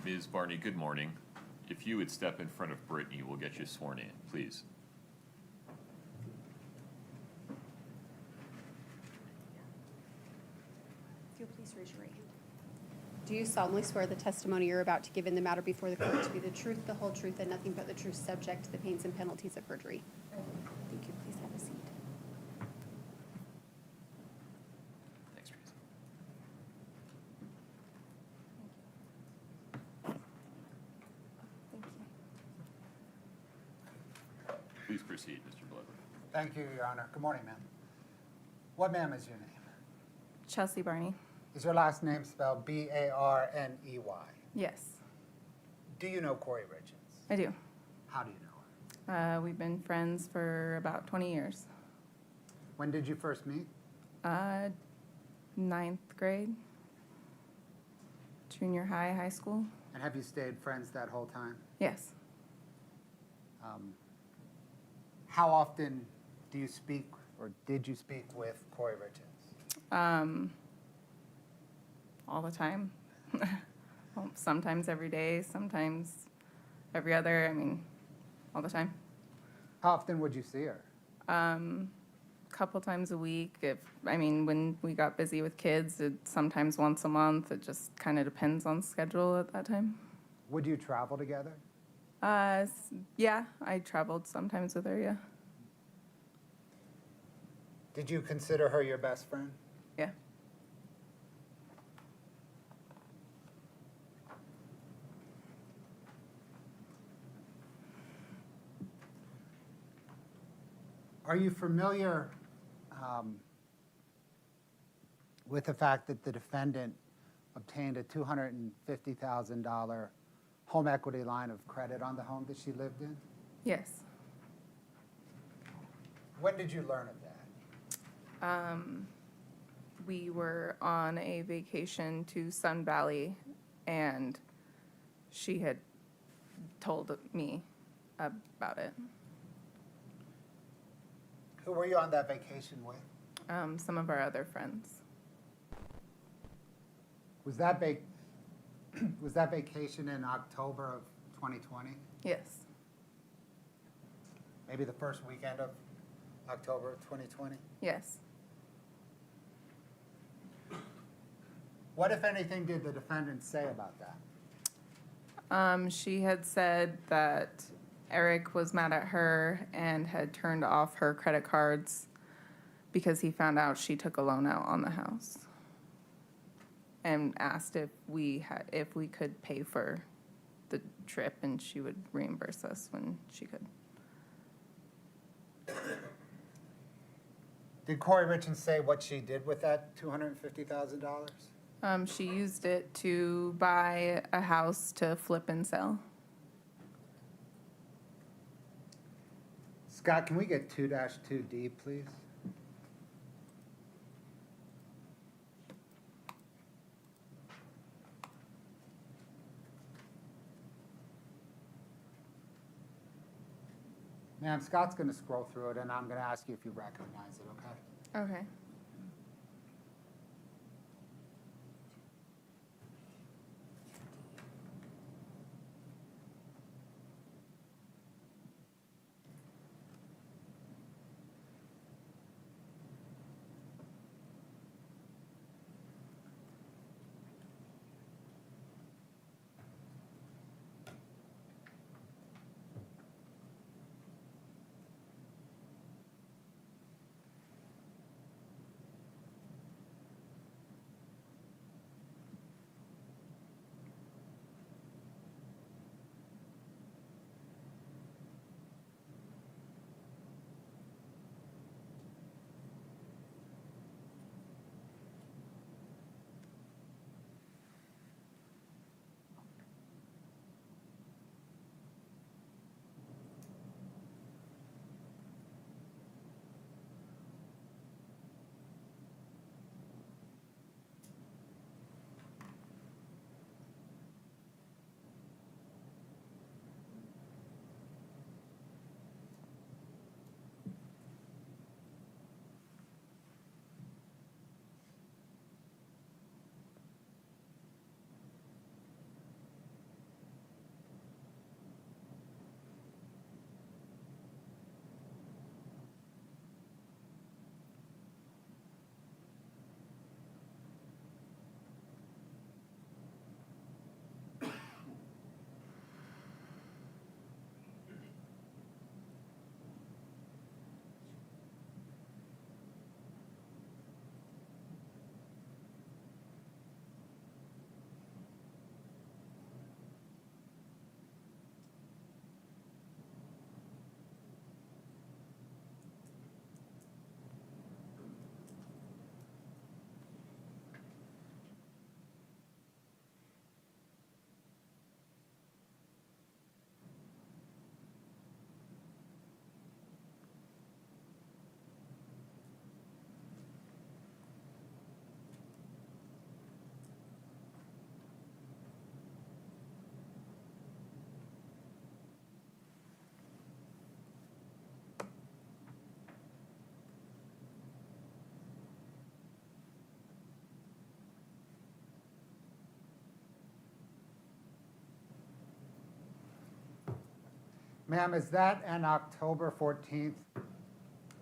Ms. Barney, good morning. If you would step in front of Brittany, we'll get you sworn in, please. If you'll please raise your right hand. Do you solemnly swear the testimony you're about to give in the matter before the court to be the truth, the whole truth, and nothing but the truth, subject to the pains and penalties of perjury? Thank you. Please have a seat. Thanks, Teresa. Thank you. Please proceed, Mr. Bloodworth. Thank you, Your Honor. Good morning, ma'am. What, ma'am, is your name? Chelsea Barney. Is your last name spelled Barney? Yes, Do you know Kouri Richins? I do. How do you know her? We've been friends for about 20 years. When did you first meet? 9th grade, junior high, high school. And have you stayed friends that whole time? Yes, How often do you speak, or did you speak with Kouri Richins? all the time. Well, sometimes every day, sometimes every other. I mean, all the time. How often would you see her? Couple times a week. When we got busy with kids, sometimes once a month. It just kind of depends on schedule at that time. Would you travel together? Yeah, I traveled sometimes with her, yeah. Did you consider her your best friend? Yeah. Are you familiar with the fact that the defendant obtained a $250,000 home equity line of credit on the home that she lived in? Yes. When did you learn of that? We were on a vacation to Sun Valley, and she had told me about it. Who were you on that vacation with? Some of our other friends. Was that vacation in October of 2020? Yes. Maybe the first weekend of October of 2020? Yes. What, if anything, did the defendant say about that? She had said that Eric was mad at her and had turned off her credit cards because he found out she took a loan out on the house, and asked if we could pay for the trip, and she would reimburse us when she could. Did Kouri Richins say what she did with that $250,000? She used it to buy a house to flip and sell. Scott, can we get 2-2D, please? Ma'am, Scott's going to scroll through it, and I'm going to ask you if you recognize it, okay? Okay. Ma'am, is that an October 14th?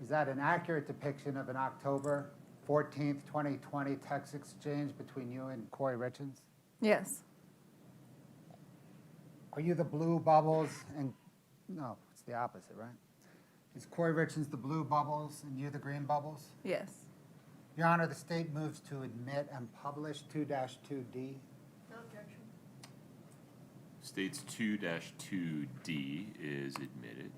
Is that an accurate depiction of an October 14th, 2020 text exchange between you and Kouri Richins? Yes. Are you the blue bubbles and, no, it's the opposite, right? Is Kouri Richins the blue bubbles and you the green bubbles? Yes. Your Honor, the state moves to admit and publish 2-2D. No objection. States 2-2D is admitted.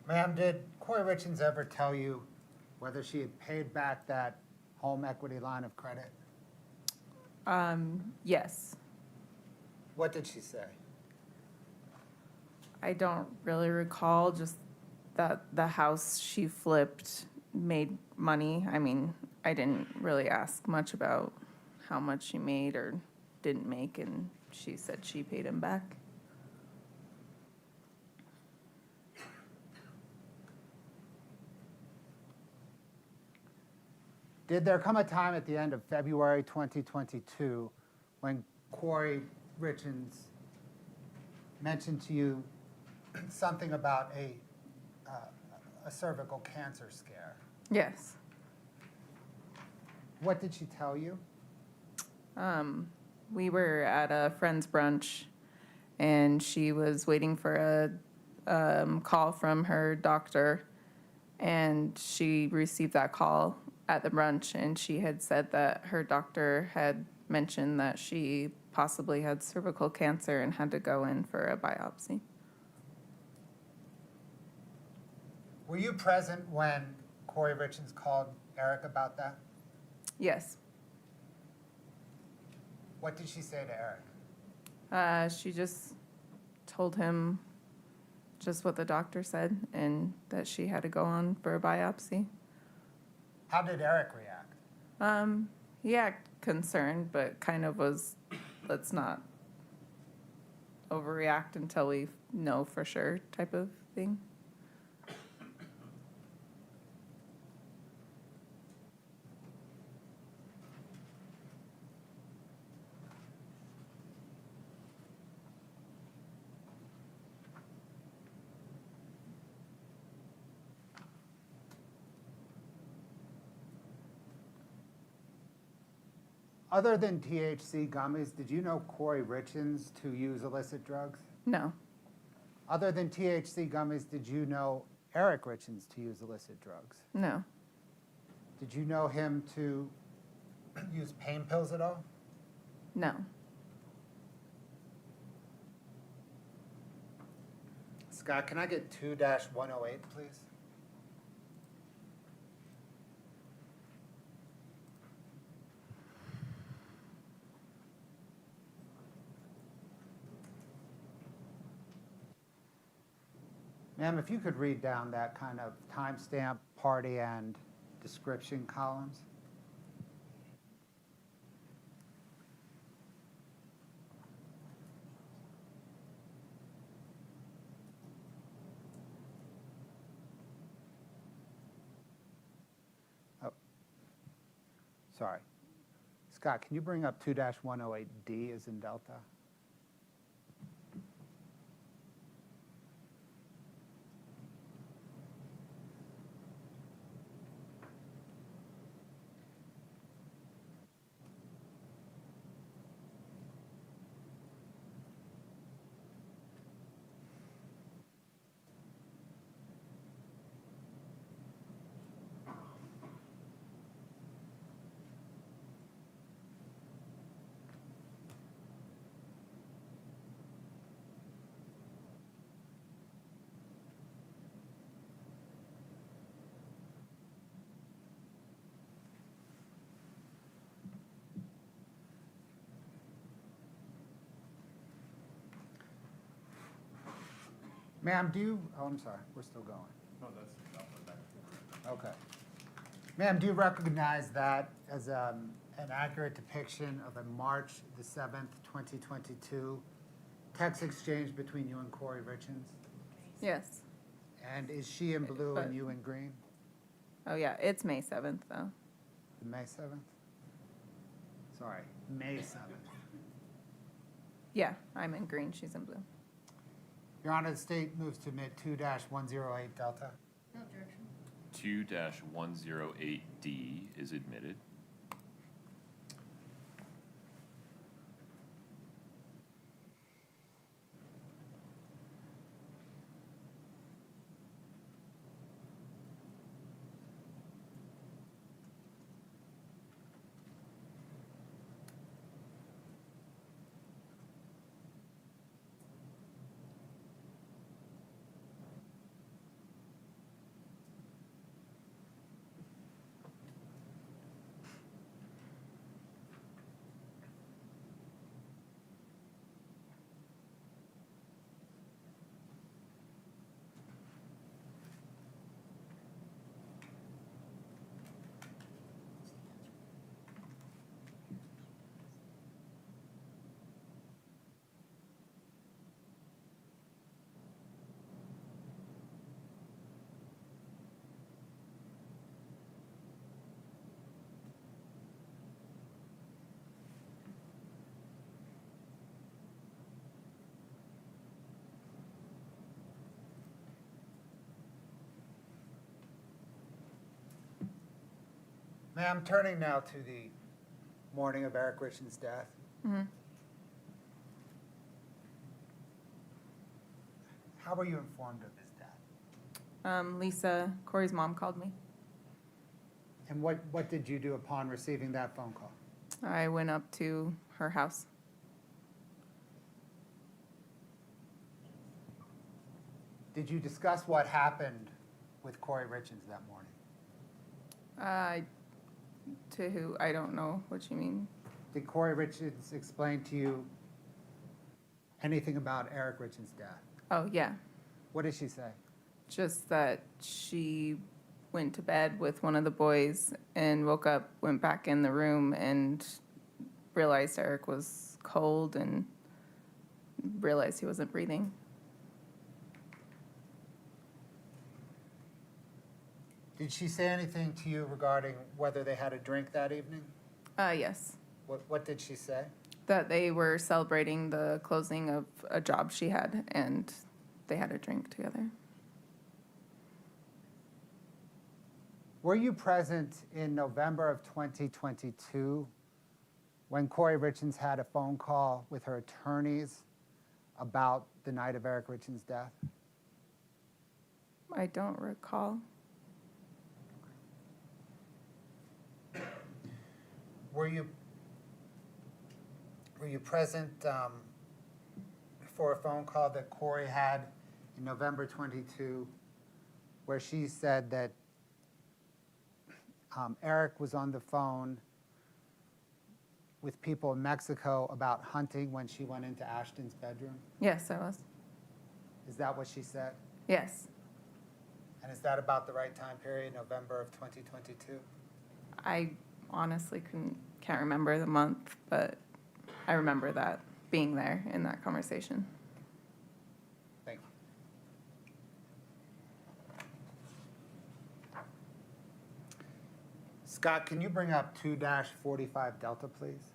Ma'am, did Kouri Richins ever tell you whether she had paid back that home equity line of credit? Yes. What did she say? I don't really recall, just that the house she flipped made money. I mean, I didn't really ask much about how much she made or didn't make, and she said she paid him back. Did there come a time at the end of February 2022 when Kouri Richins mentioned to you something about a cervical cancer scare? Yes. What did she tell you? We were at a friend's brunch, and she was waiting for a call from her doctor, and she received that call at the brunch, and she had said that her doctor had mentioned that she possibly had cervical cancer and had to go in for a biopsy. Were you present when Kouri Richins called Eric about that? Yes. What did she say to Eric? She just told him just what the doctor said and that she had to go on for a biopsy. How did Eric react? He acted concerned, but kind of was, let's not overreact until we know for sure type of thing. Other than THC gummies, did you know Kouri Richins to use illicit drugs? No. Other than THC gummies, did you know Eric Richins to use illicit drugs? No. Did you know him to use pain pills at all? No. Scott, can I get 2-108, please? Ma'am, if you could read down that kind of timestamp, party, and description columns. Oh, sorry. Scott, can you bring up 2-108D as in Delta? Ma'am, do you, oh, I'm sorry, we're still going. No, that's, Okay. Ma'am, do you recognize that as an accurate depiction of a March the 7th, 2022 text exchange between you and Kouri Richins? Yes. And is she in blue But- and you in green? Oh, yeah, it's May 7th, though. May 7th? Sorry, May 7th. Yeah, I'm in green, she's in blue. Your Honor, the state moves to admit 2-108 Delta. 2-108D is admitted. Ma'am, turning now to the morning of Eric Richins' death. Mhm. How were you informed of his death? Lisa, Corey's mom, called me. And what did you do upon receiving that phone call? I went up to her house. Did you discuss what happened with Kouri Richins that morning? To who? I don't know what you mean. Did Kouri Richins explain to you anything about Eric Richins' death? Oh, yeah. What did she say? Just that she went to bed with one of the boys and woke up, went back in the room, and realized Eric was cold and realized he wasn't breathing. Did she say anything to you regarding whether they had a drink that evening? Yes. What did she say? That they were celebrating the closing of a job she had, and they had a drink together. Were you present in November of 2022 when Kouri Richins had a phone call with her attorneys about the night of Eric Richins' death? I don't recall. Were you present for a phone call that Kouri had in November 22 where she said that Eric was on the phone with people in Mexico about hunting when she went into Ashton's bedroom? Yes, I was. Is that what she said? Yes. And is that about the right time period, November of 2022? I honestly can't remember the month, but I remember that being there in that conversation. Thank you. Scott, can you bring up 2-45 Delta, please?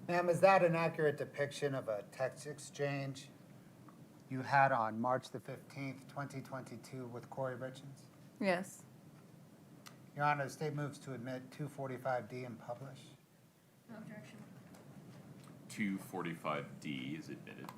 Ma'am, is that an accurate depiction of a text exchange you had on March the 15th, 2022 with Kouri Richins? Yes. Your Honor, the state moves to admit 245D and publish. No objection. 245D is admitted.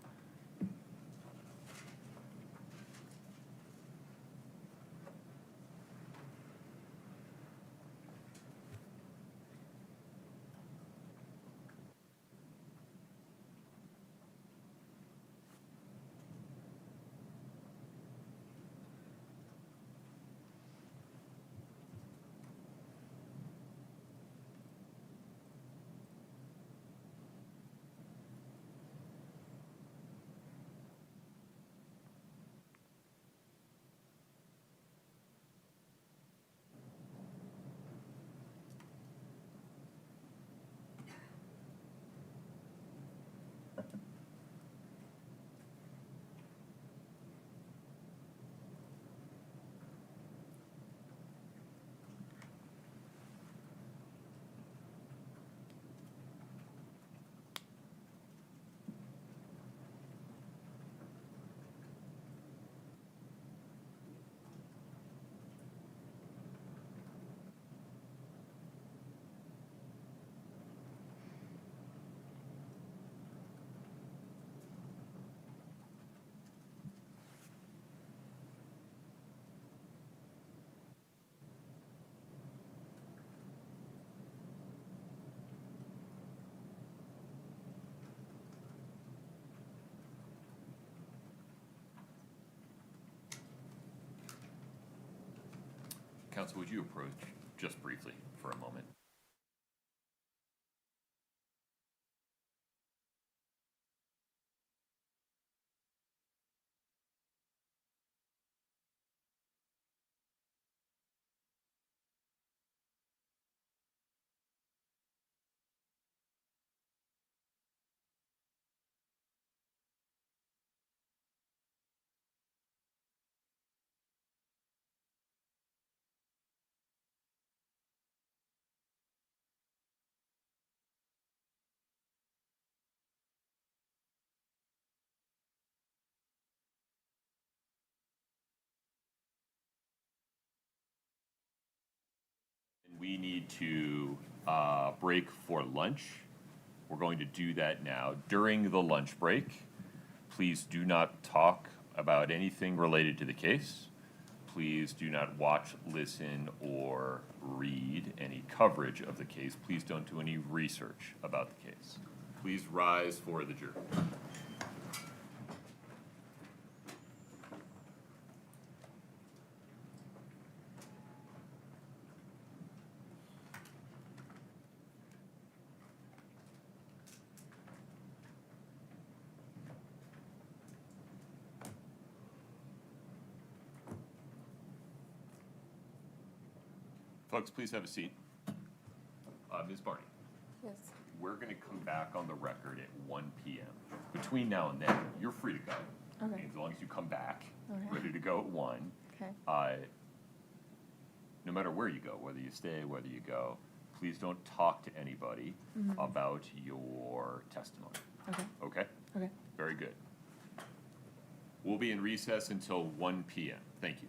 Counsel, would you approach just briefly for a moment? We need to break for lunch. We're going to do that now. During the lunch break, please do not talk about anything related to the case. Please do not watch, listen, or read any coverage of the case. Please don't do any research about the case. Please rise for the jury. Folks, please have a seat. Ms. Barney. Yes. We're going to come back on the record at 1 p.m. Between now and then, you're free to go. Okay. As long as you come back, Okay. ready to go at 1. Okay. No matter where you go, whether you stay, whether you go, please don't talk to anybody about your testimony. Okay. Okay? Okay. Very good. We'll be in recess until 1 p.m. Thank you.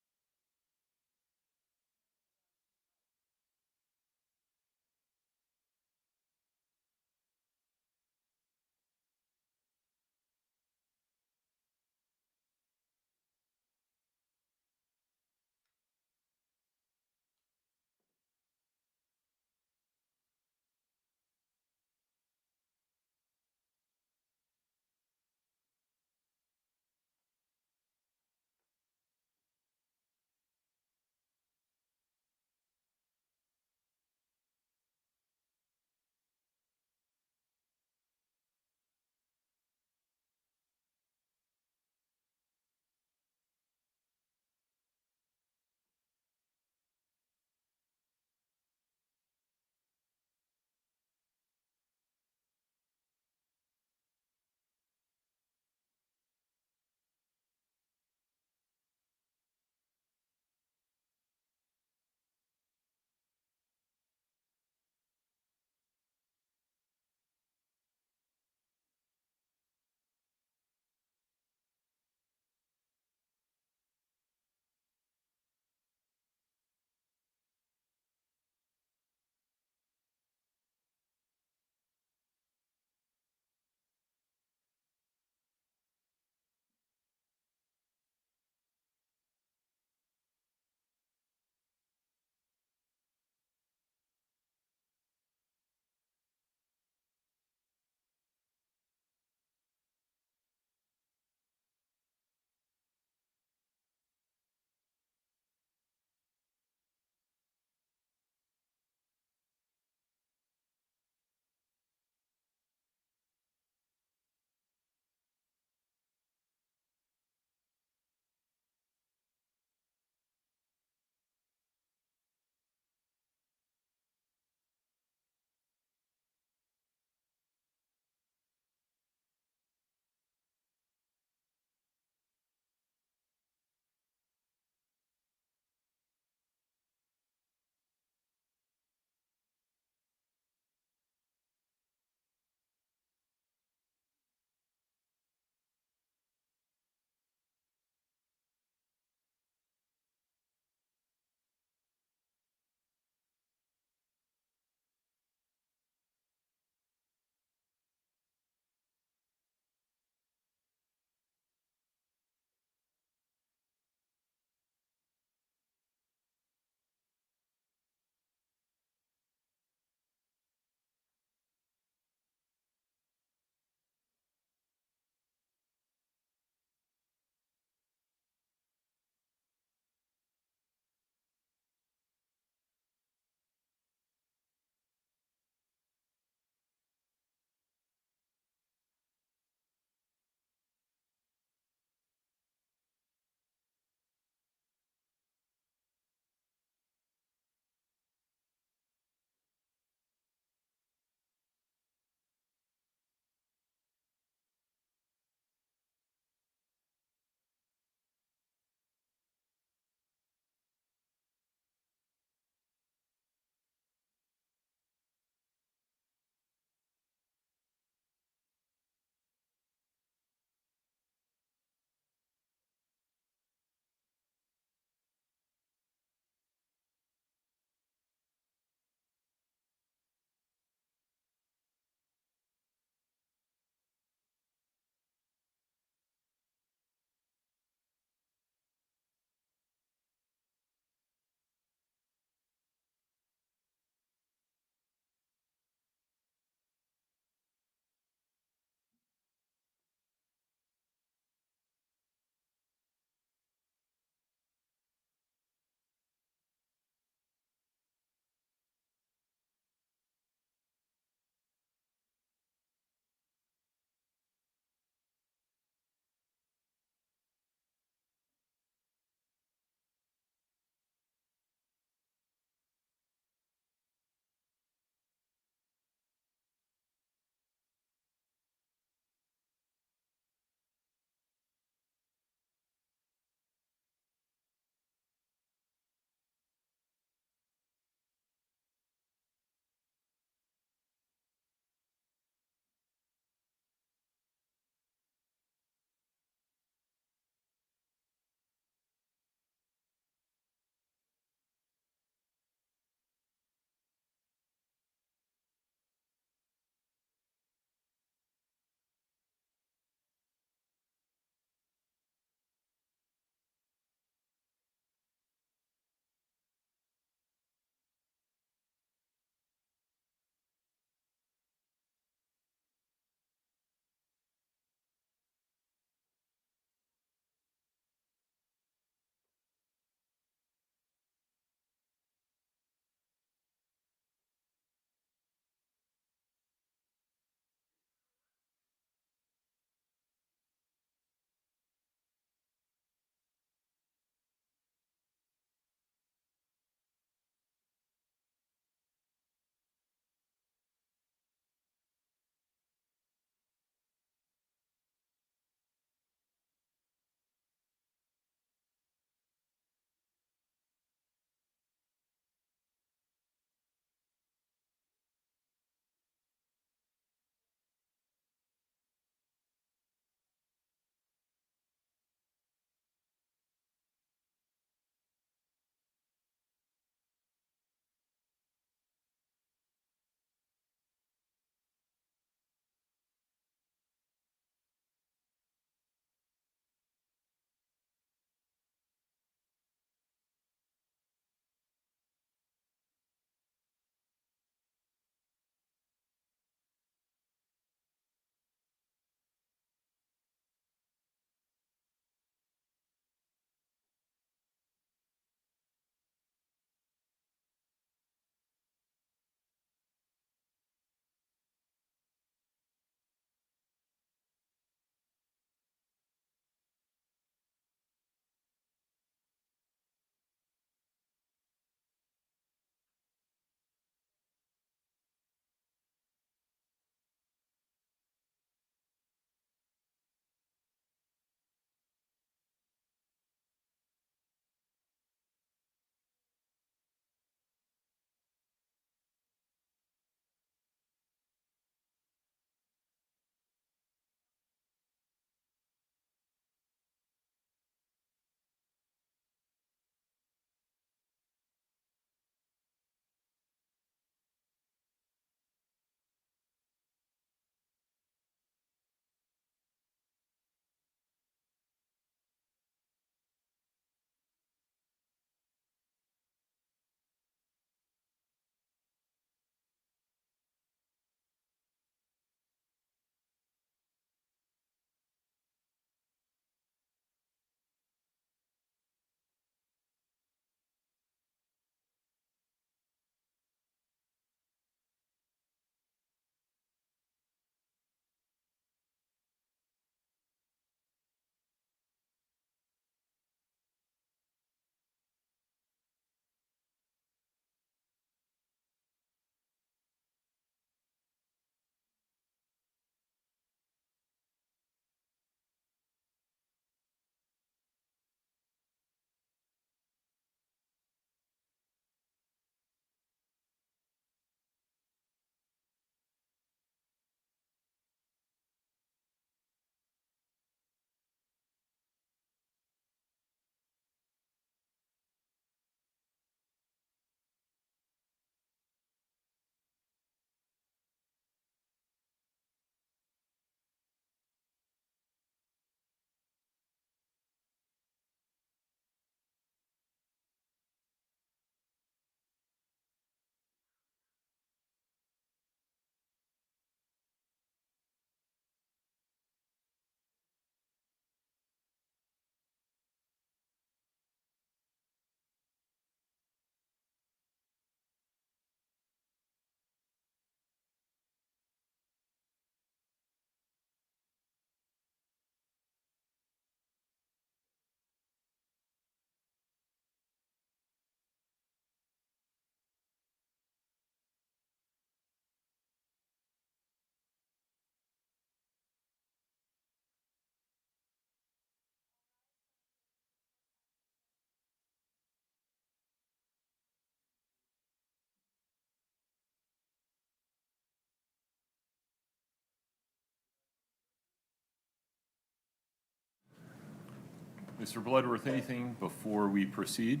Mr. Bloodworth, anything before we proceed?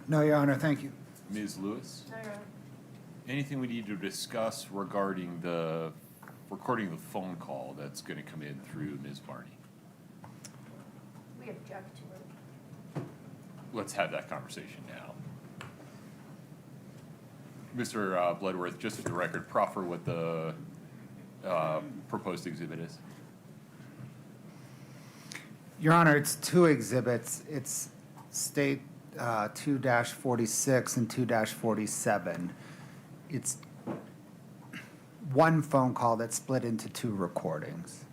No, Your Honor, thank you. Ms. Lewis? Anything we need to discuss regarding the recording the phone call that's going to come in through Ms. Barney? We object to it. Let's have that conversation now. Mr. Bloodworth, just for the record, proffer what the proposed exhibit is. Your Honor, it's two exhibits. It's State 2-46 and 2-47. It's one phone call that's split into two recordings.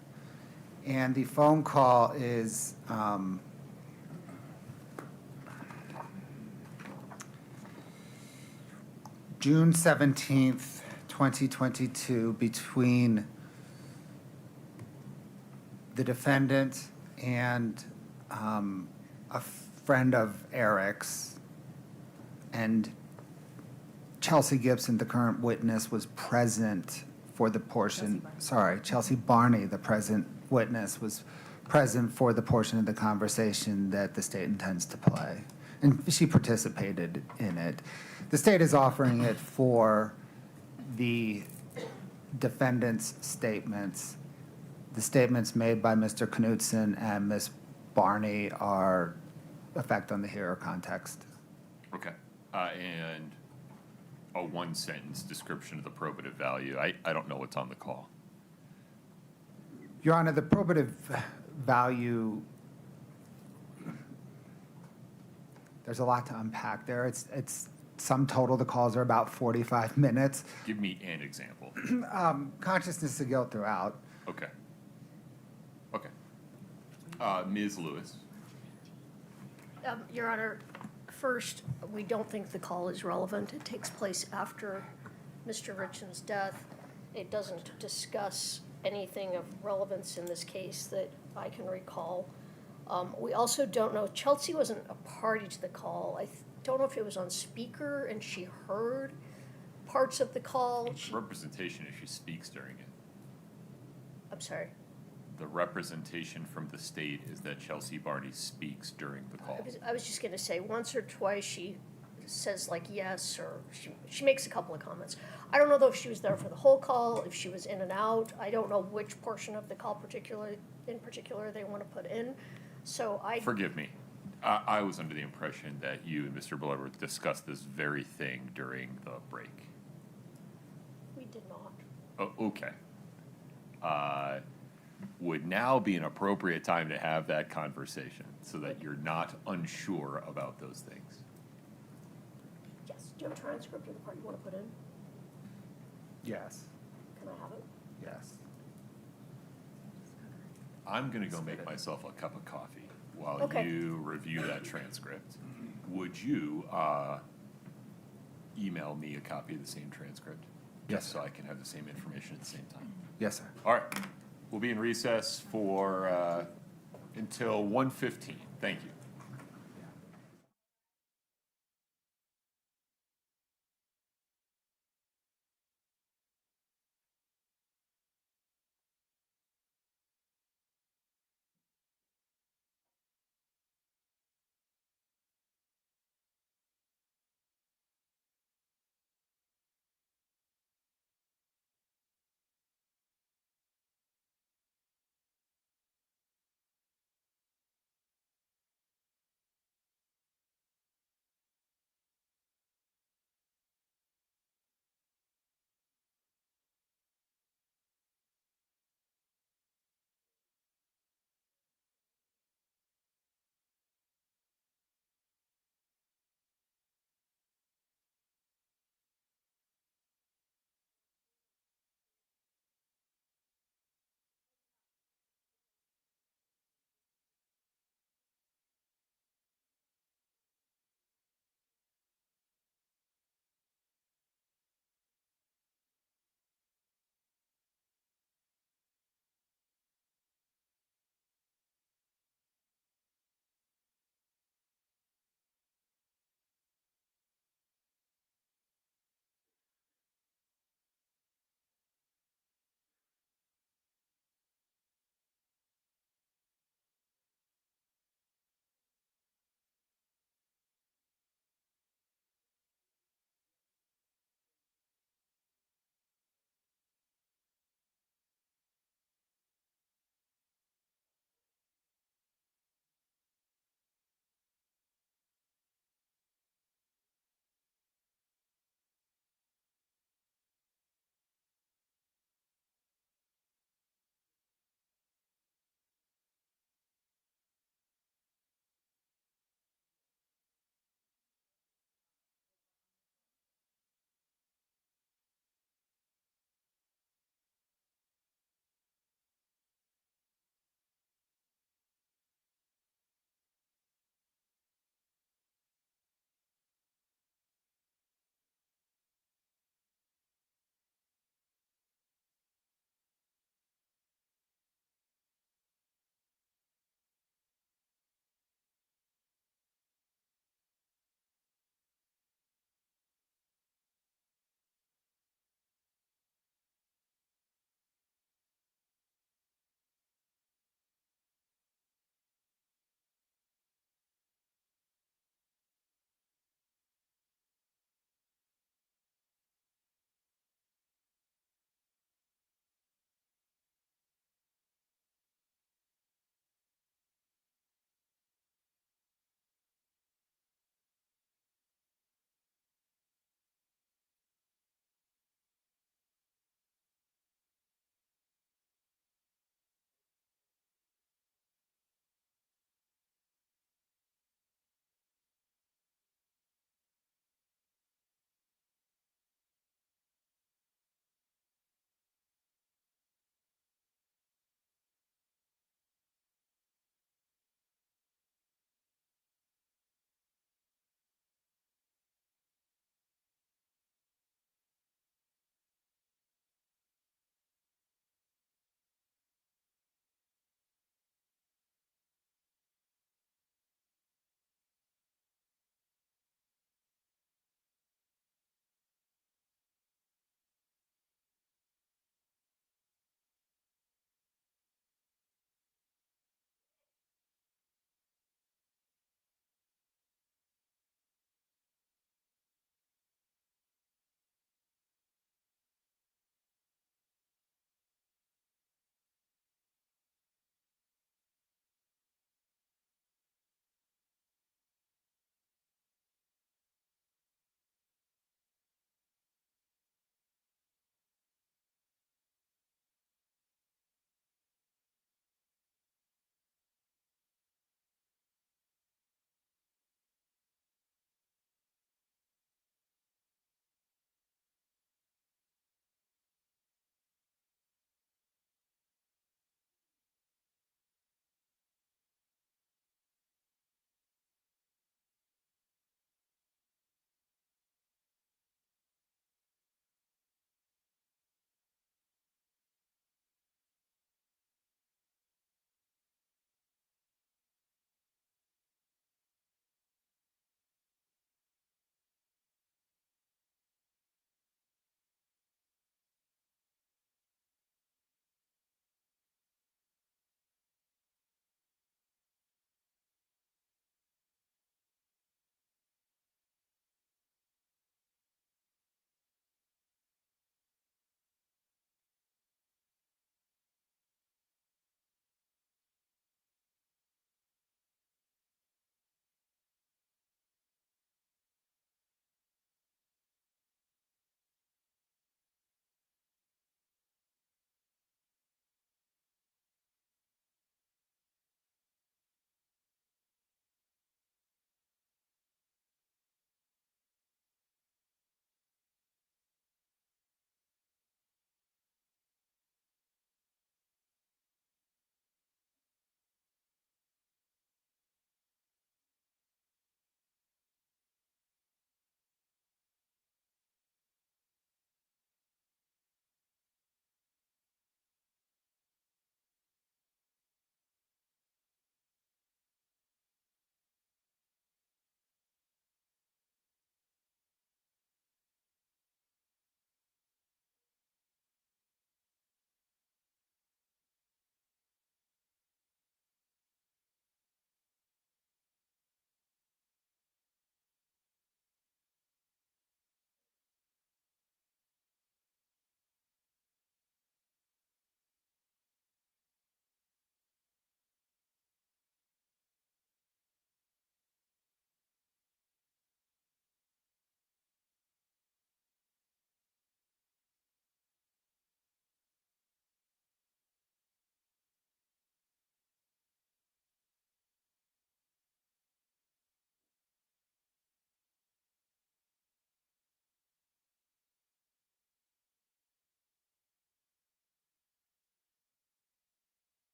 And the phone call is June 17th, 2022, between the defendant and a friend of Eric's, and Chelsea Gibson, the current witness, was present for the portion, Chelsea Barney, the present witness, was present for the portion of the conversation that the state intends to play. And she participated in it. The state is offering it for the defendant's statements. The statements made by Mr. Knutson and Ms. Barney are effect on the hearer context. Okay. And a one-sentence description of the probative value. I don't know what's on the call. Your Honor, the probative value, there's a lot to unpack there. It's sum total, the calls are about 45 minutes. Give me an example. Consciousness of guilt throughout. Okay. Okay. Ms. Lewis? Your Honor, first, we don't think the call is relevant. It takes place after Mr. Richins' death. It doesn't discuss anything of relevance in this case that I can recall. We also don't know, Chelsea wasn't a party to the call. I don't know if it was on speaker and she heard parts of the call. The representation if she speaks during it. I'm sorry. The representation from the state is that Chelsea Barney speaks during the call. I was just gonna say, once or twice she says like yes, or she makes a couple of comments. I don't know though if she was there for the whole call, if she was in and out. I don't know which portion of the call in particular they want to put in. So Forgive me. I was under the impression that you and Mr. Bloodworth discussed this very thing during the break. We did not. Oh, okay. Would now be an appropriate time to have that conversation so that you're not unsure about those things? Yes. Do you have a transcript of the part you want to put in? Yes. Can I have it? Yes. I'm going to go make myself a cup of coffee while Okay. you review that transcript. Would you email me a copy of the same transcript? Yes. Just so I can have the same information at the same time. Yes, sir. All right. We'll be in recess for until 1:15. Thank you.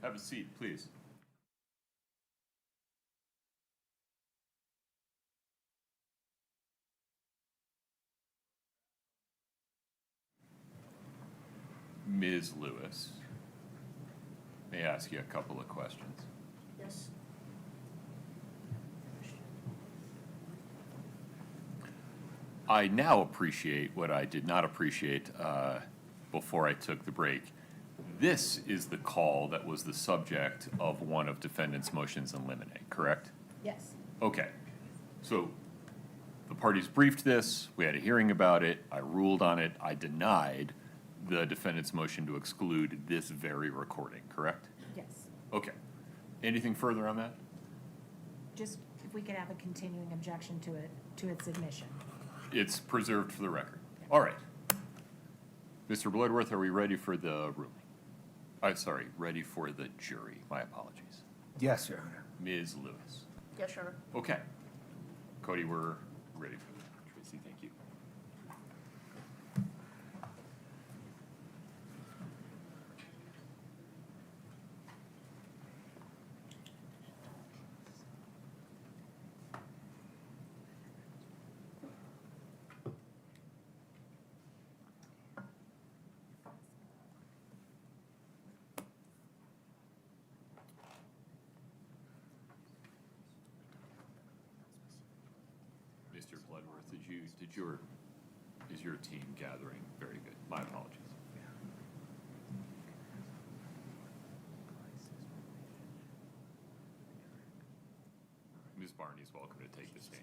Have a seat, please. Ms. Lewis, may I ask you a couple of questions? Yes. I now appreciate what I did not appreciate before I took the break. This is the call that was the subject of one of defendant's motions in limine, correct? Yes. Okay. So the parties briefed this, we had a hearing about it, I ruled on it, I denied the defendant's motion to exclude this very recording, correct? Yes. Okay. Anything further on that? Just if we could have a continuing objection to it, to its admission. It's preserved for the record. All right. Mr. Bloodworth, are we ready for the ruling? Sorry, ready for the jury. My apologies. Yes, Your Honor. Ms. Lewis. Yes, Your Honor. Okay. Cody, we're ready for that. Tracy, thank you. Mr. Bloodworth, is your team gathering? Very good. My apologies. Ms. Barney's welcome to take the stand.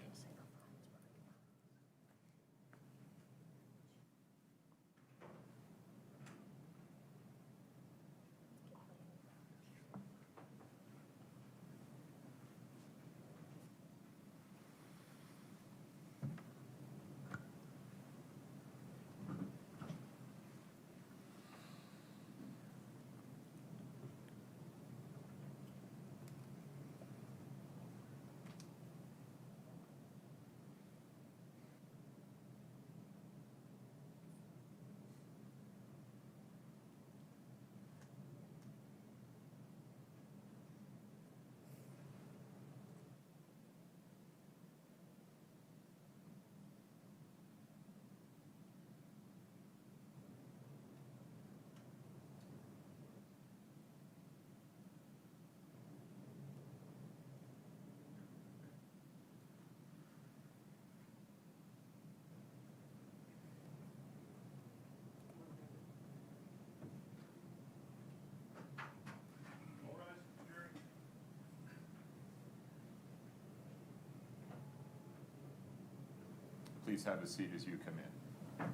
Please have a seat as you come in.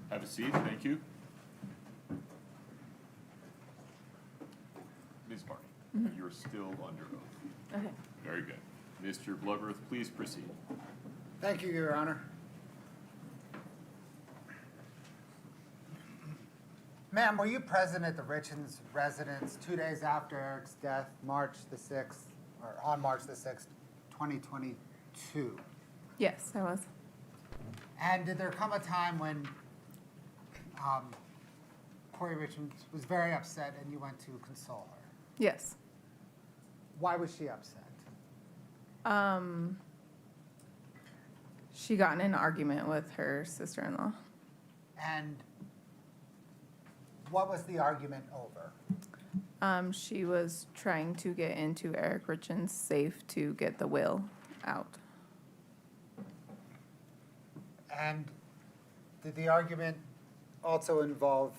Have a seat, thank you. Ms. Barney, you're still under oath. Okay. Very good. Mr. Bloodworth, please proceed. Thank you, Your Honor. Ma'am, were you present at the Richins residence 2 days after Eric's death, March the 6th, or on March the 6th, 2022? Yes, I was. And did there come a time when Kouri Richins was very upset and you went to console her? Yes. Why was she upset? She got in an argument with her sister-in-law. And what was the argument over? She was trying to get into Eric Richins' safe to get the will out. And did the argument also involve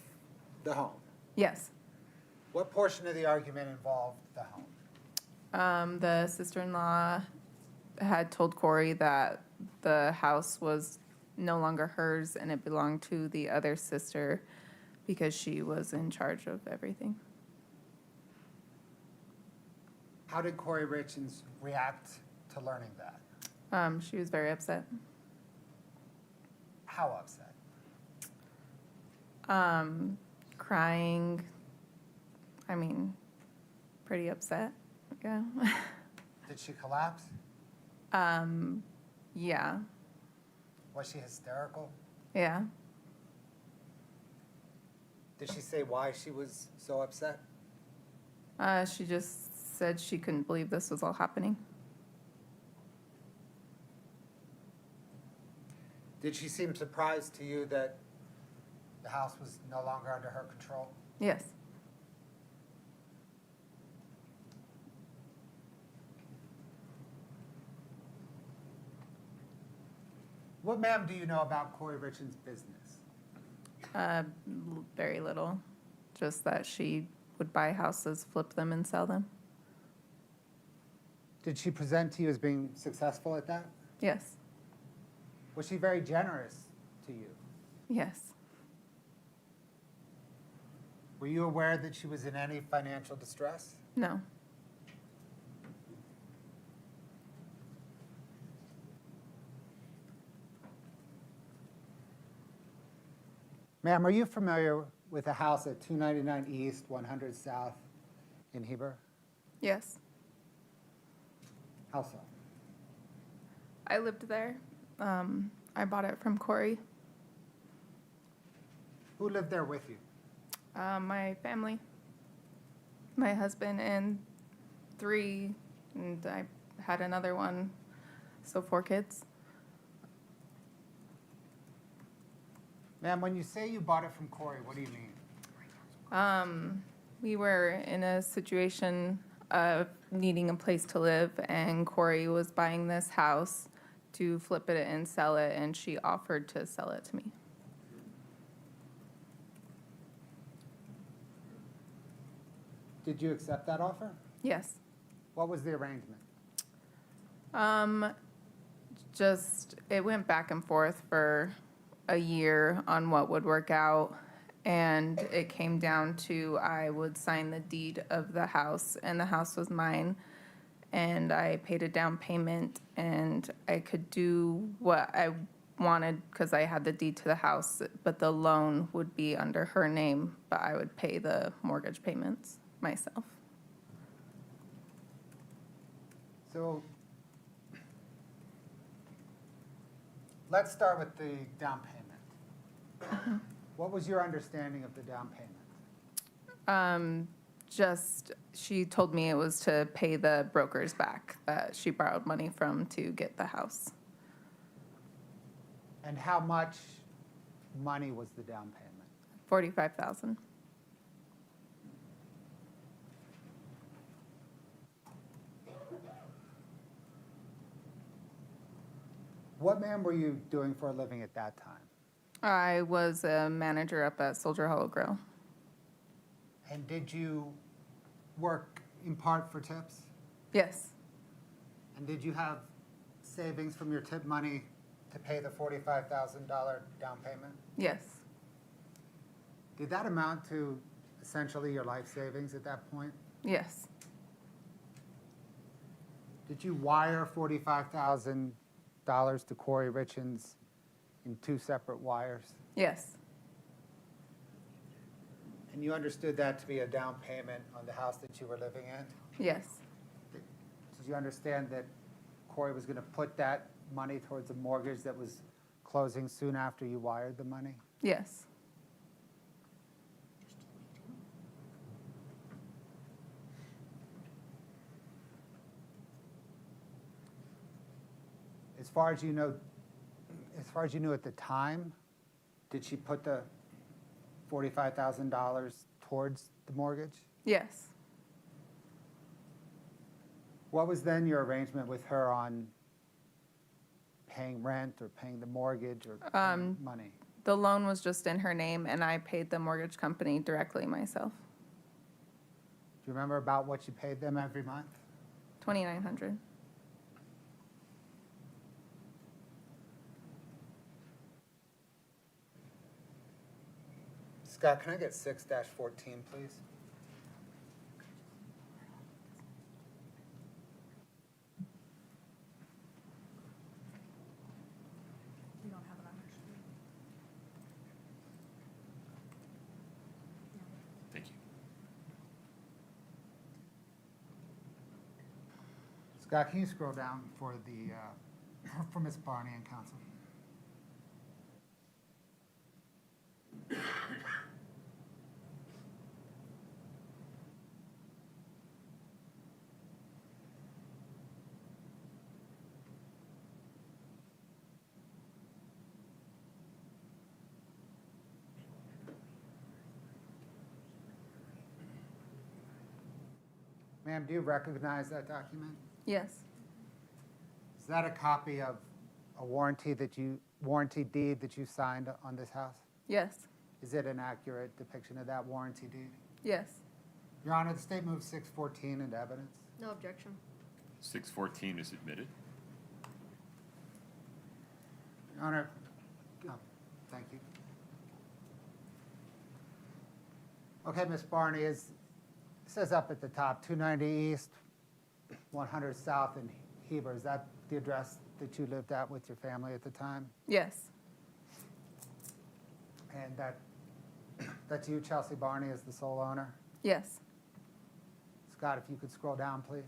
the home? Yes. What portion of the argument involved the home? The sister-in-law had told Kouri that the house was no longer hers and it belonged to the other sister because she was in charge of everything. How did Kouri Richins react to learning that? She was very upset. How upset? Crying. I mean, pretty upset. Yeah. Did she collapse? Yeah, Was she hysterical? yeah. Did she say why she was so upset? She just said she couldn't believe this was all happening. Did she seem surprised to you that the house was no longer under her control? Yes. What, ma'am, do you know about Kouri Richins' business? Very little. Just that she would buy houses, flip them, and sell them. Did she present to you as being successful at that? Yes. Was she very generous to you? Yes. Were you aware that she was in any financial distress? No. Ma'am, are you familiar with a house at 299 East, 100 South in Heber? Yes. How so? I lived there. I bought it from Kouri. Who lived there with you? My family. My husband and 3, and I had another one, so 4 kids. Ma'am, when you say you bought it from Kouri, what do you mean? We were in a situation of needing a place to live, and Kouri was buying this house to flip it and sell it, and she offered to sell it to me. Did you accept that offer? Yes. What was the arrangement? Just, it went back and forth for a year on what would work out, and it came down to I would sign the deed of the house, and the house was mine, and I paid a down payment, and I could do what I wanted because I had the deed to the house, but the loan would be under her name, but I would pay the mortgage payments myself. So let's start with the down payment. What was your understanding of the down payment? Just, she told me it was to pay the brokers back that she borrowed money from to get the house. And how much money was the down payment? $45,000. What, ma'am, were you doing for a living at that time? I was a manager up at Soldier Hollow Grill. And did you work in part for tips? Yes. And did you have savings from your tip money to pay the $45,000 down payment? Yes. Did that amount to essentially your life savings at that point? Yes. Did you wire $45,000 to Kouri Richins in 2 separate wires? Yes. And you understood that to be a down payment on the house that you were living in? Yes. Did you understand that Kouri was going to put that money towards a mortgage that was closing soon after you wired the money? Yes. As far as you knew at the time, did she put the $45,000 towards the mortgage? Yes. What was then your arrangement with her on paying rent or paying the mortgage or paying money? The loan was just in her name, and I paid the mortgage company directly myself. Do you remember about what you paid them every month? $2,900. Scott, can I get 6-14, please? You don't have it on your screen. Thank you. Scott, can you scroll down for the, for Ms. Barney and counsel? Ma'am, do you recognize that document? Yes. Is that a copy of a warranty deed that you signed on this house? Yes. Is it an accurate depiction of that warranty deed? Yes. Your Honor, the state moves 614 into evidence. No objection. 614 is admitted. Your Honor, thank you. Okay, Ms. Barney, it says up at the top, 290 East, 100 South in Heber. Is that the address that you lived at with your family at the time? Yes. And that's you, Chelsea Barney, as the sole owner? Yes. Scott, if you could scroll down, please.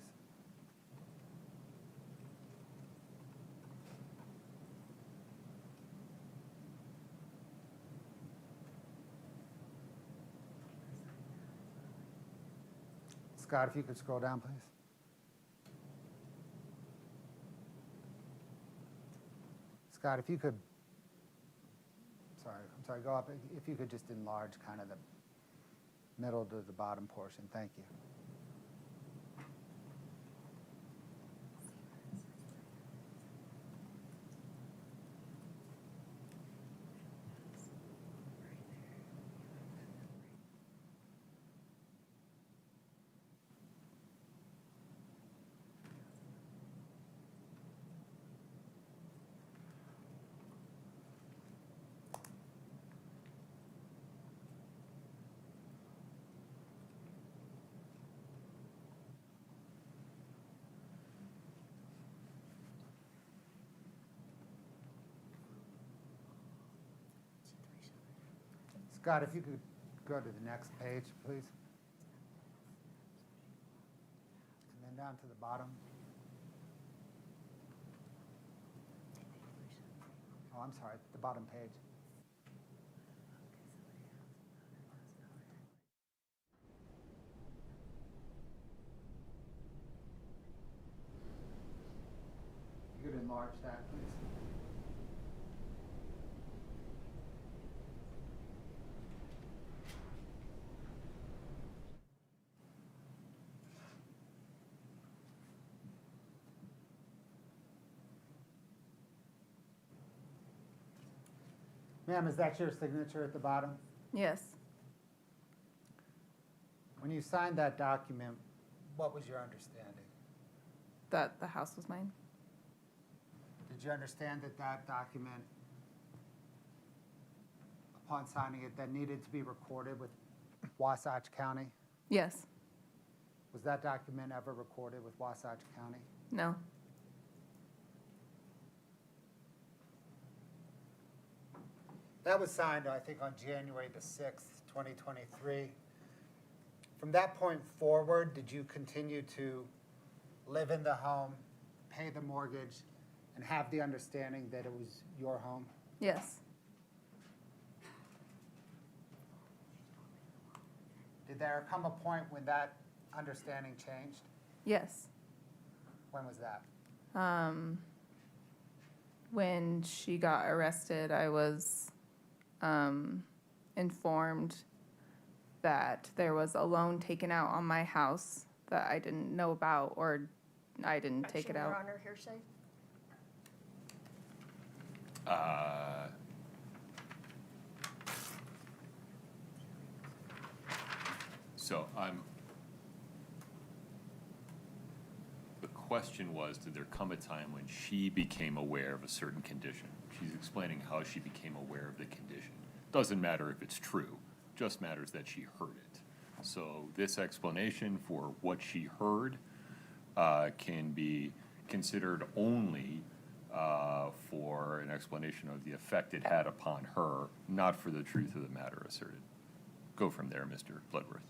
Scott, if you could scroll down, please. Scott, if you could, I'm sorry, go up. If you could just enlarge kind of the middle to the bottom portion. Thank you. Scott, if you could go to the next page, please. And then down to the bottom. Oh, I'm sorry, the bottom page. You could enlarge that, please. Ma'am, is that your signature at the bottom? Yes. When you signed that document, what was your understanding? That the house was mine? Did you understand that that document, upon signing it, that needed to be recorded with Wasatch County? Yes. Was that document ever recorded with Wasatch County? No. That was signed, I think, on January the 6th, 2023. From that point forward, did you continue to live in the home, pay the mortgage, and have the understanding that it was your home? Yes. Did there come a point when that understanding changed? Yes. When was that? When she got arrested, I was informed that there was a loan taken out on my house that I didn't know about, or I didn't take it Your out. Honor, hearsay? So the question was, did there come a time when she became aware of a certain condition? She's explaining how she became aware of the condition. Doesn't matter if it's true, just matters that she heard it. So this explanation for what she heard can be considered only for an explanation of the effect it had upon her, not for the truth of the matter asserted. Go from there, Mr. Bloodworth.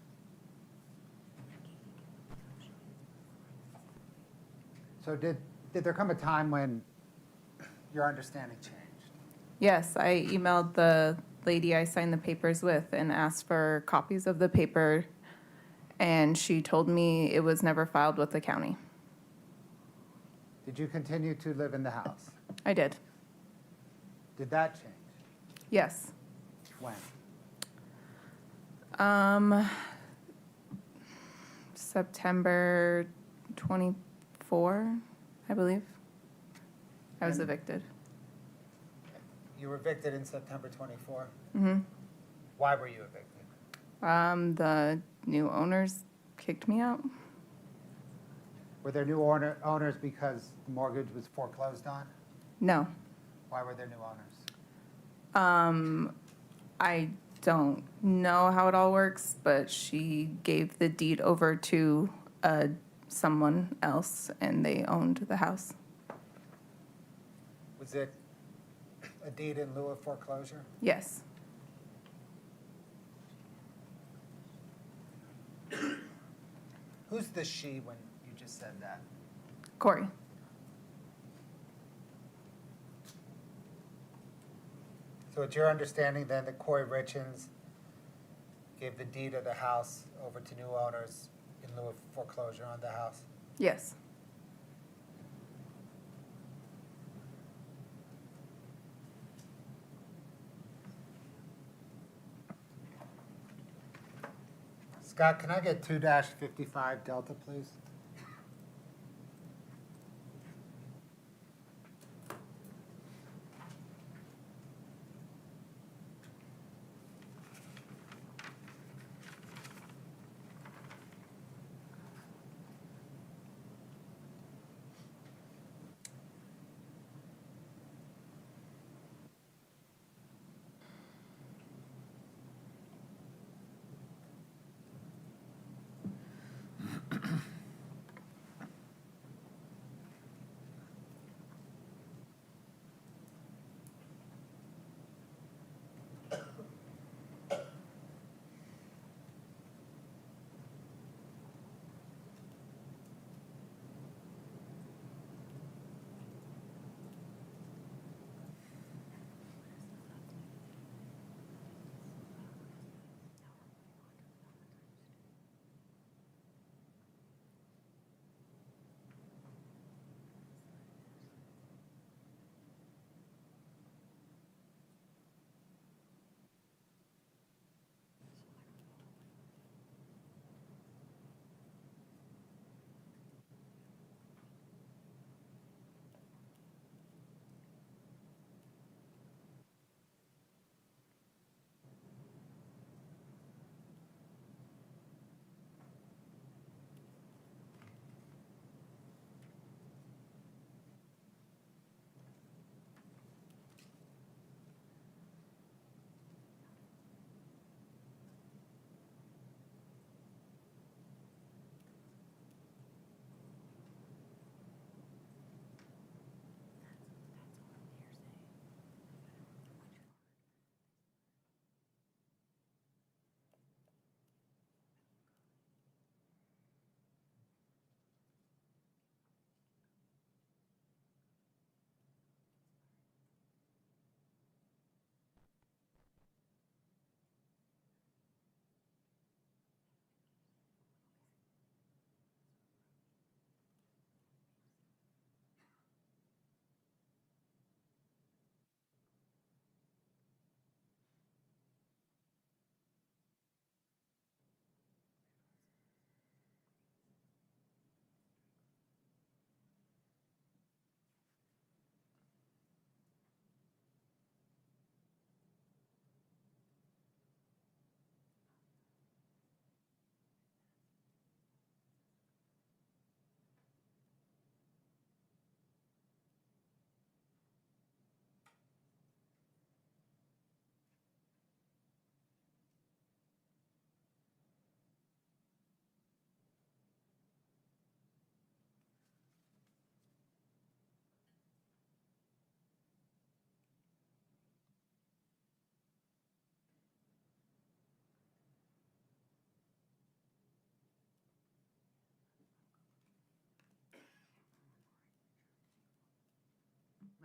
So did there come a time when your understanding changed? Yes, I emailed the lady I signed the papers with and asked for copies of the paper, and she told me it was never filed with the county. Did you continue to live in the house? I did. Did that change? Yes. When? September 24, I believe. I was evicted. You were evicted in September 24? Mm-hmm. Why were you evicted? The new owners kicked me out. Were there new owners because the mortgage was foreclosed on? No. Why were there new owners? I don't know how it all works, but she gave the deed over to someone else, and they owned the house. Was it a deed in lieu of foreclosure? Yes. Who's the she when you just said that? Kouri. So it's your understanding then that Kouri Richins gave the deed of the house over to new owners in lieu of foreclosure on the house? Yes. Scott, can I get 2-55 Delta, please?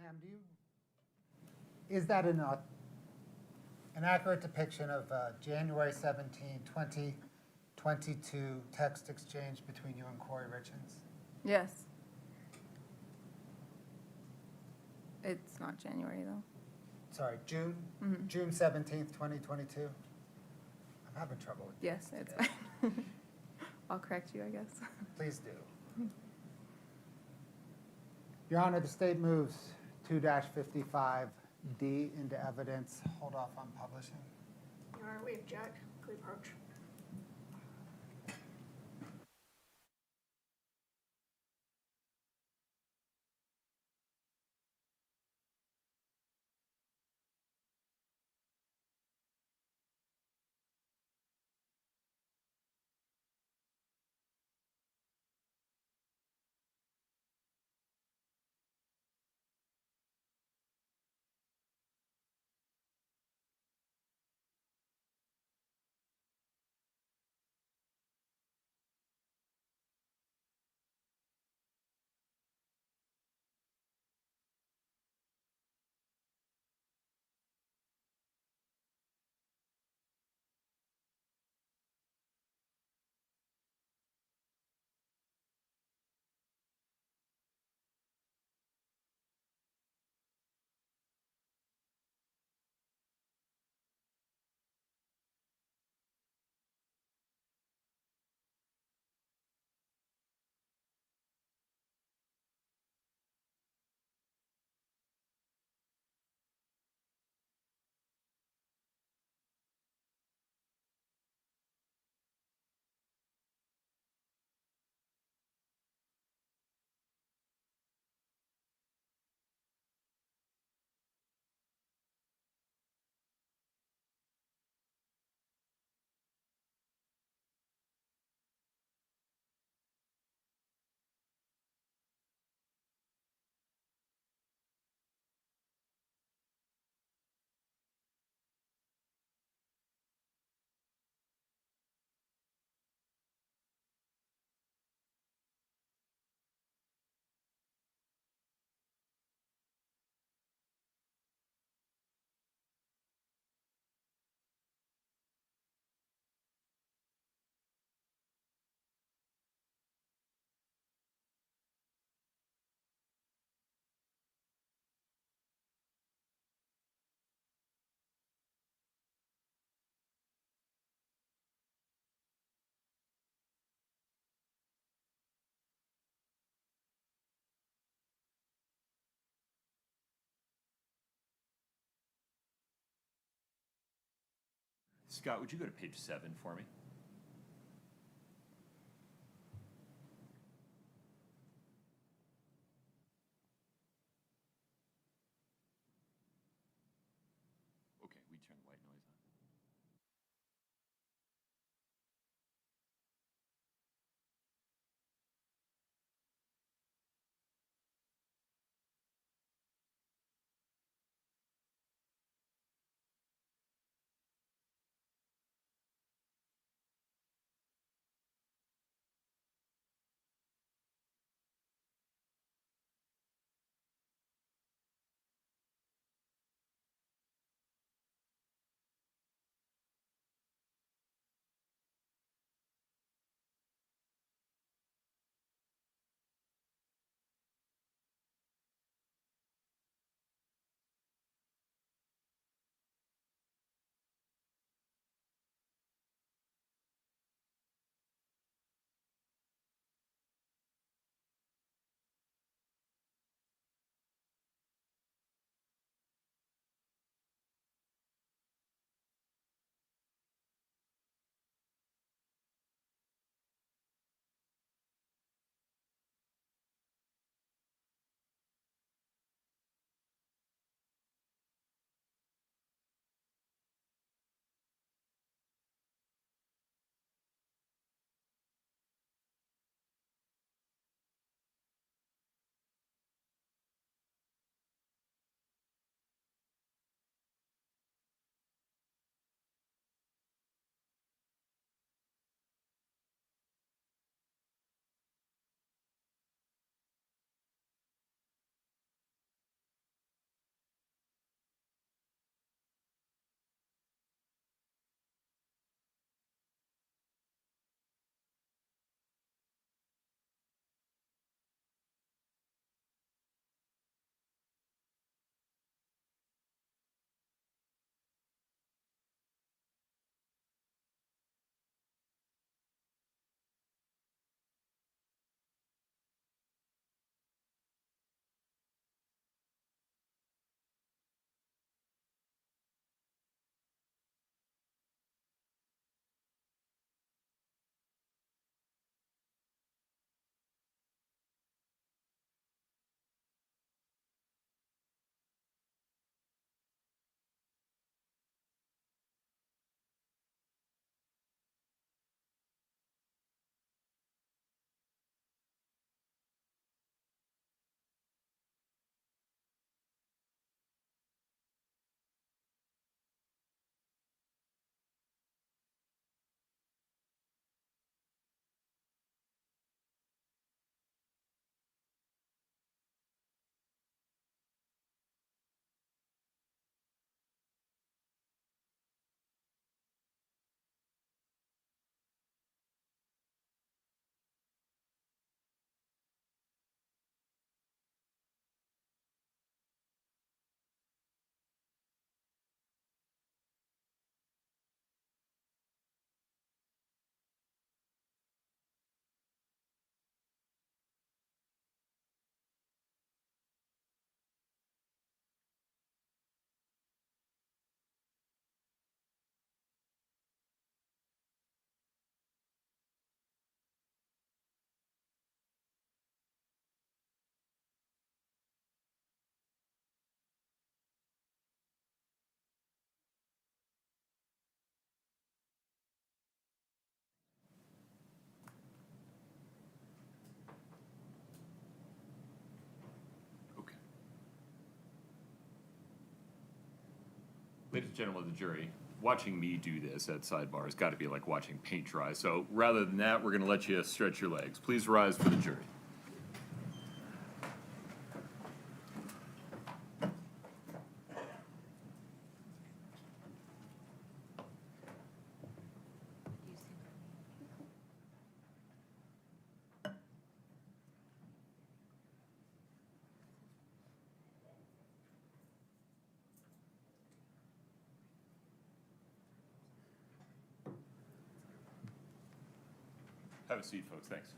Ma'am, is that an accurate depiction of January 17, 2022 text exchange between you and Kouri Richins? Yes. It's not January, though. Sorry, June? Mhm. June 17th, 2022? I'm having trouble with Yes, dates it's today. fine. I'll correct you, I guess. Please do. Your Honor, the state moves 2-55D into evidence. Hold off on publishing. Your Honor, we object. Please approach. Scott, would you go to page 7 for me? Okay, we turn the white noise on. and gentlemen of the jury, watching me do this at sidebar has got to be like watching paint dry. So rather than that, we're going to let you stretch your legs. Please rise for the jury. Have a seat, folks. Thanks.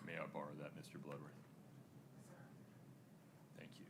May I borrow that, Mr. Bloodworth? Thank you.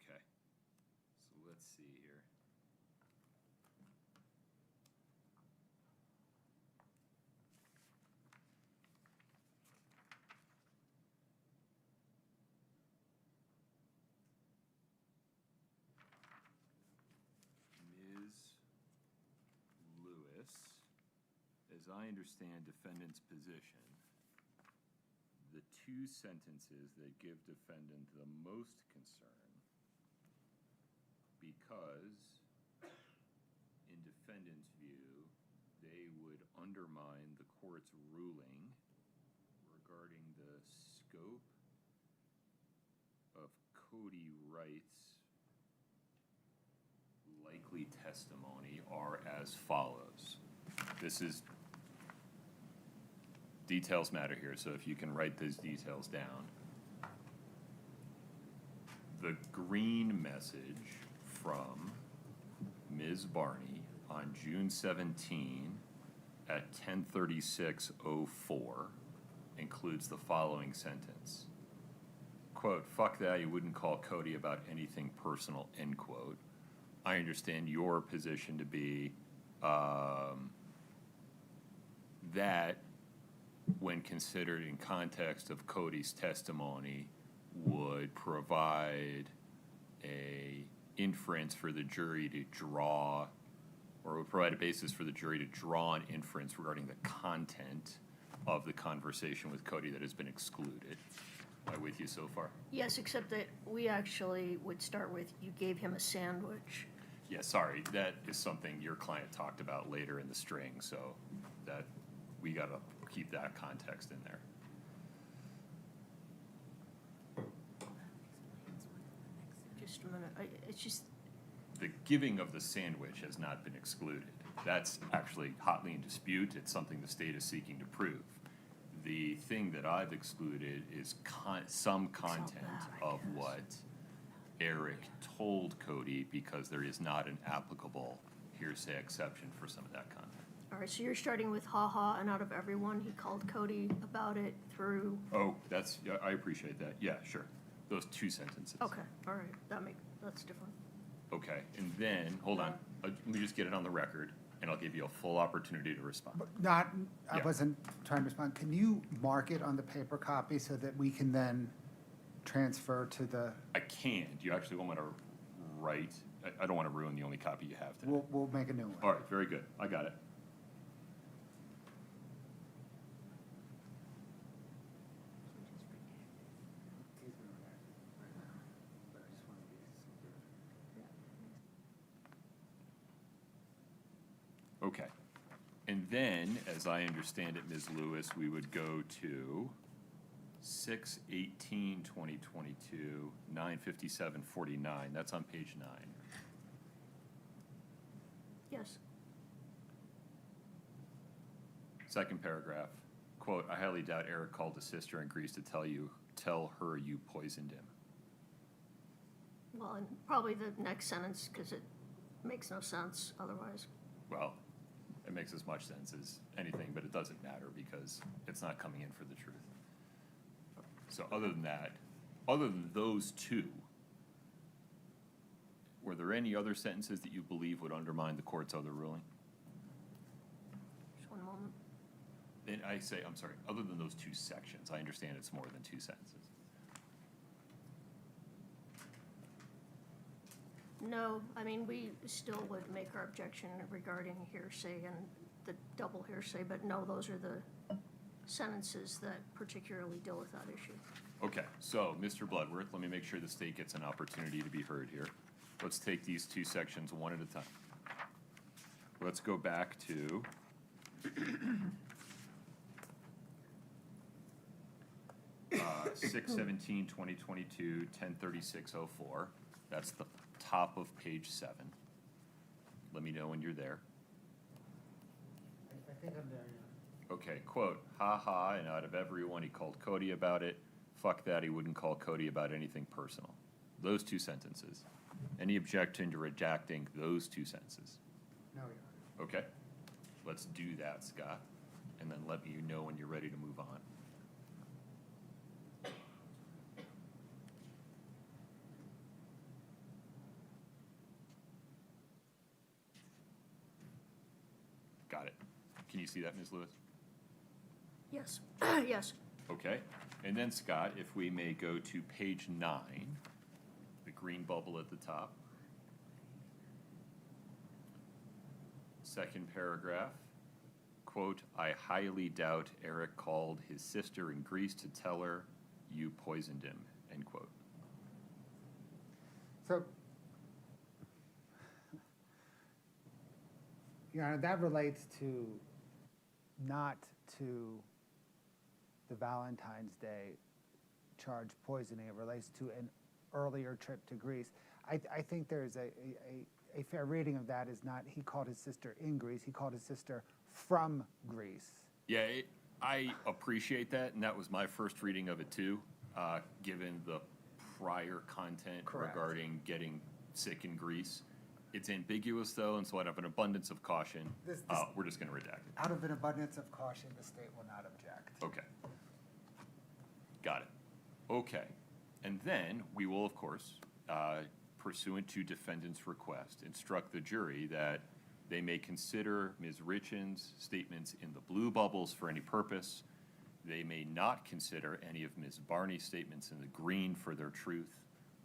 Okay. So let's see here. Ms. Lewis, as I understand defendant's position, the two sentences that give defendant the most concern, because in defendant's view, they would undermine the court's ruling regarding the scope of Kouri Richins' likely testimony, are as follows. This is, details matter here, so if you can write those details down. The green message from Ms. Barney on June 17 at 10:36:04 includes the following sentence. Quote, "Fuck that, you wouldn't call Cody about anything personal," end quote. I understand your position to be that when considered in context of Cody's testimony would provide a inference for the jury to draw, or would provide a basis for the jury to draw an inference regarding the content of the conversation with Cody that has been excluded. Am I with you so far? Yes, except that we actually would start with, you gave him a sandwich. Yeah, sorry, that is something your client talked about later in the string, so that, we gotta keep that context in there. Just a minute, it's just, The giving of the sandwich has not been excluded. That's actually hotly in dispute. It's something the state is seeking to prove. The thing that I've excluded is some content of what Eric told Cody because there is not an applicable hearsay exception for some of that content. All right, so you're starting with ha-ha, and out of everyone, he called Cody about it through, Oh, that's, yeah, I appreciate that. Yeah, sure. Those two sentences. okay, all right, that's different. Okay, and then, hold on, let me just get it on the record, and I'll give you a full opportunity to respond. But not, I Yeah. wasn't trying to respond. Can you mark it on the paper copy so that we can then transfer to the, I can. Do you actually want me to write? I don't want to ruin the only copy you have today. we'll make a new one. All right, very good. I got it. Okay. And then, as I understand it, Ms. Lewis, we would go to 6/18/2022, 9:57:49. That's on page 9. Yes. Second paragraph, quote, "I highly doubt Eric called his sister and agrees to tell her you poisoned him." Well, and probably the next sentence, because it makes no sense otherwise. Well, it makes as much sense as anything, but it doesn't matter because it's not coming in for the truth. So other than that, other than those two, were there any other sentences that you believe would undermine the court's other ruling? Just one moment. And I say, I'm sorry, other than those two sections, I understand it's more than two sentences. No, I mean, we still would make our objection regarding hearsay and the double hearsay, but no, those are the sentences that particularly deal with that issue. Okay, so, Mr. Bloodworth, let me make sure the state gets an opportunity to be heard here. Let's take these two sections one at a time. Let's go back to 6/17/2022, 10:36:04. That's the top of page 7. Let me know when you're there. I think I'm there, yeah. Okay, quote, "Ha ha, and out of everyone, he called Cody about it. Fuck that, he wouldn't call Cody about anything personal." Those two sentences. Any objection to redacting those two sentences? No, yeah. Okay, let's do that, Scott, and then let me know when you're ready to move on. Got it. Can you see that, Ms. Lewis? Yes, yes. Okay, and then Scott, if we may go to page 9, the green bubble at the top. Second paragraph, quote, "I highly doubt Eric called his sister in Greece to tell her you poisoned him," end quote. So, Your Honor, that relates to, not to the Valentine's Day charge poisoning. It relates to an earlier trip to Greece. I think there's a fair reading of that is not he called his sister in Greece, he called his sister from Greece. Yeah, I appreciate that, and that was my first reading of it too, given the prior content Correct. regarding getting sick in Greece. It's ambiguous though, and so out of an abundance of caution, This- we're just gonna redact it. Out of an abundance of caution, the state will not object. Okay. Got it. Okay. And then we will, of course, pursuant to defendant's request, instruct the jury that they may consider Ms. Richins' statements in the blue bubbles for any purpose. They may not consider any of Ms. Barney's statements in the green for their truth.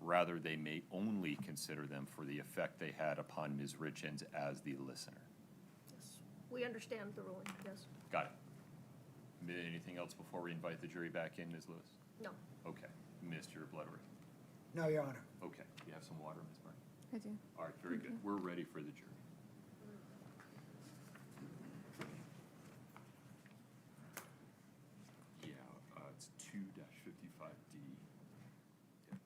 Rather, they may only consider them for the effect they had upon Ms. Richins as the listener. Yes. We understand the ruling, yes. Got it. Anything else before we invite the jury back in, Ms. Lewis? No. Okay. Mr. Bloodworth? No, Your Honor. Okay. You have some water, Ms. Barney? I do. All right, very good. We're ready for the jury. Yeah, it's 2-55D. Yep.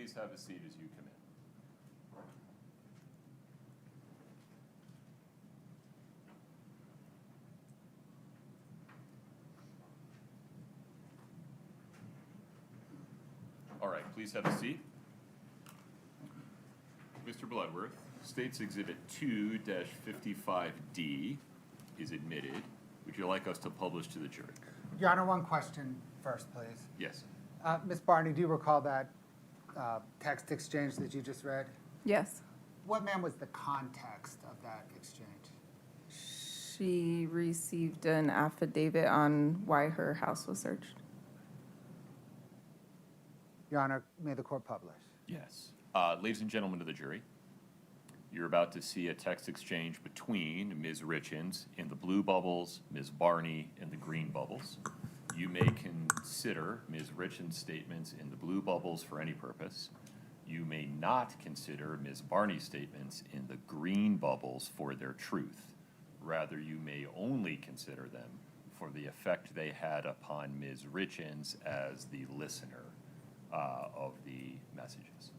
please have a seat as you come in. All right, please have a seat. Mr. Bloodworth, State's Exhibit 2-55D is admitted. Would you like us to publish to the jury? Your Honor, one question first, please. Yes. Ms. Barney, do you recall that text exchange that you just read? Yes. What, ma'am, was the context of that exchange? She received an affidavit on why her house was searched. Your Honor, may the court publish? Yes. Ladies and gentlemen of the jury, you're about to see a text exchange between Ms. Richins in the blue bubbles, Ms. Barney in the green bubbles. You may consider Ms. Richins' statements in the blue bubbles for any purpose. You may not consider Ms. Barney's statements in the green bubbles for their truth. Rather, you may only consider them for the effect they had upon Ms. Richins as the listener of the messages.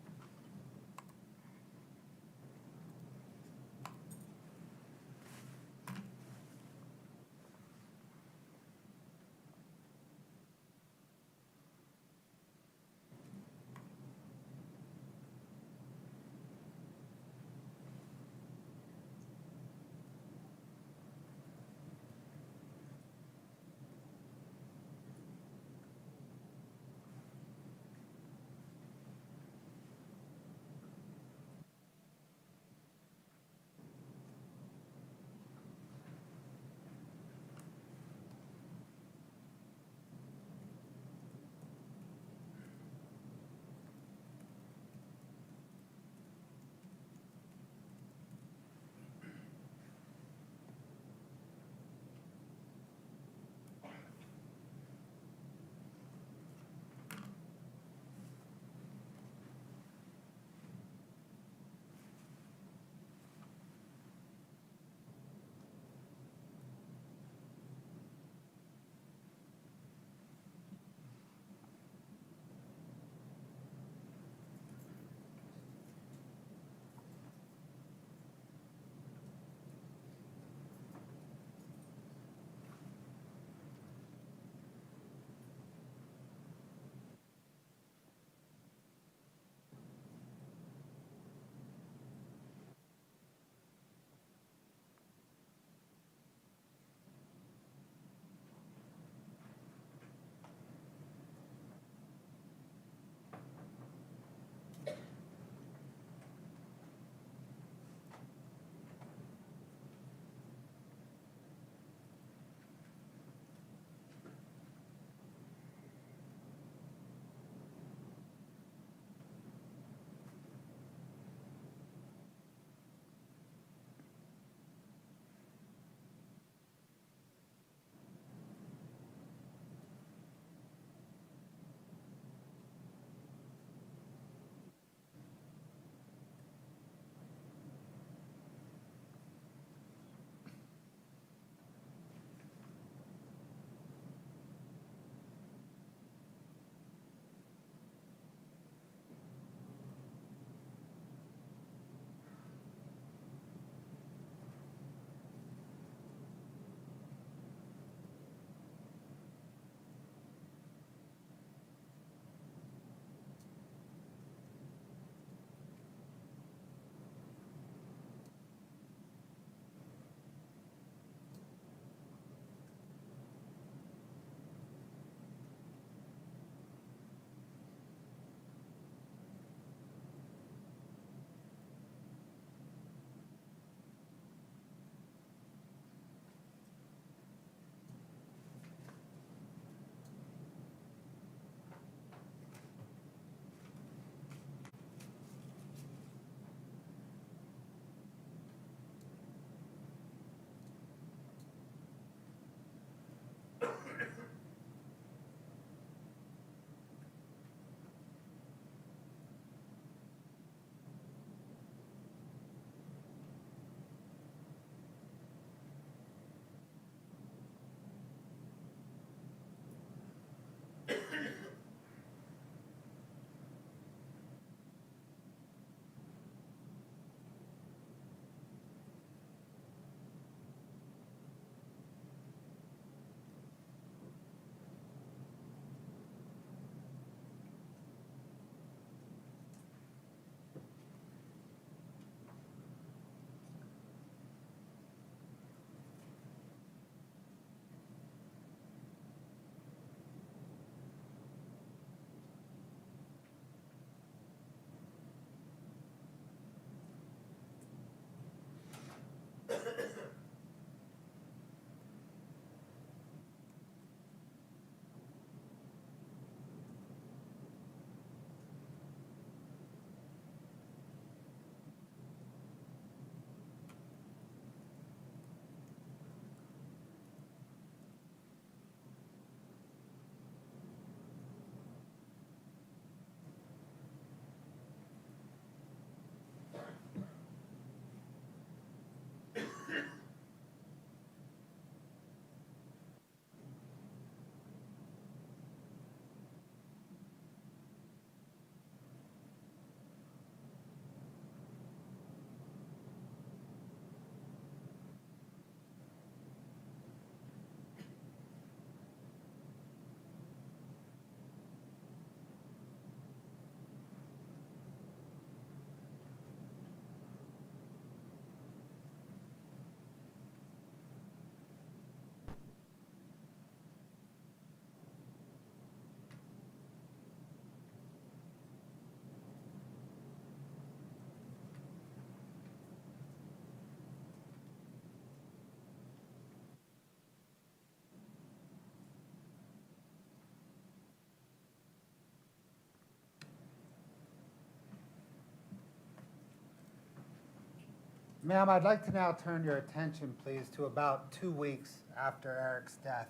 Ma'am, I'd like to now turn your attention, please, to about 2 weeks after Eric's death.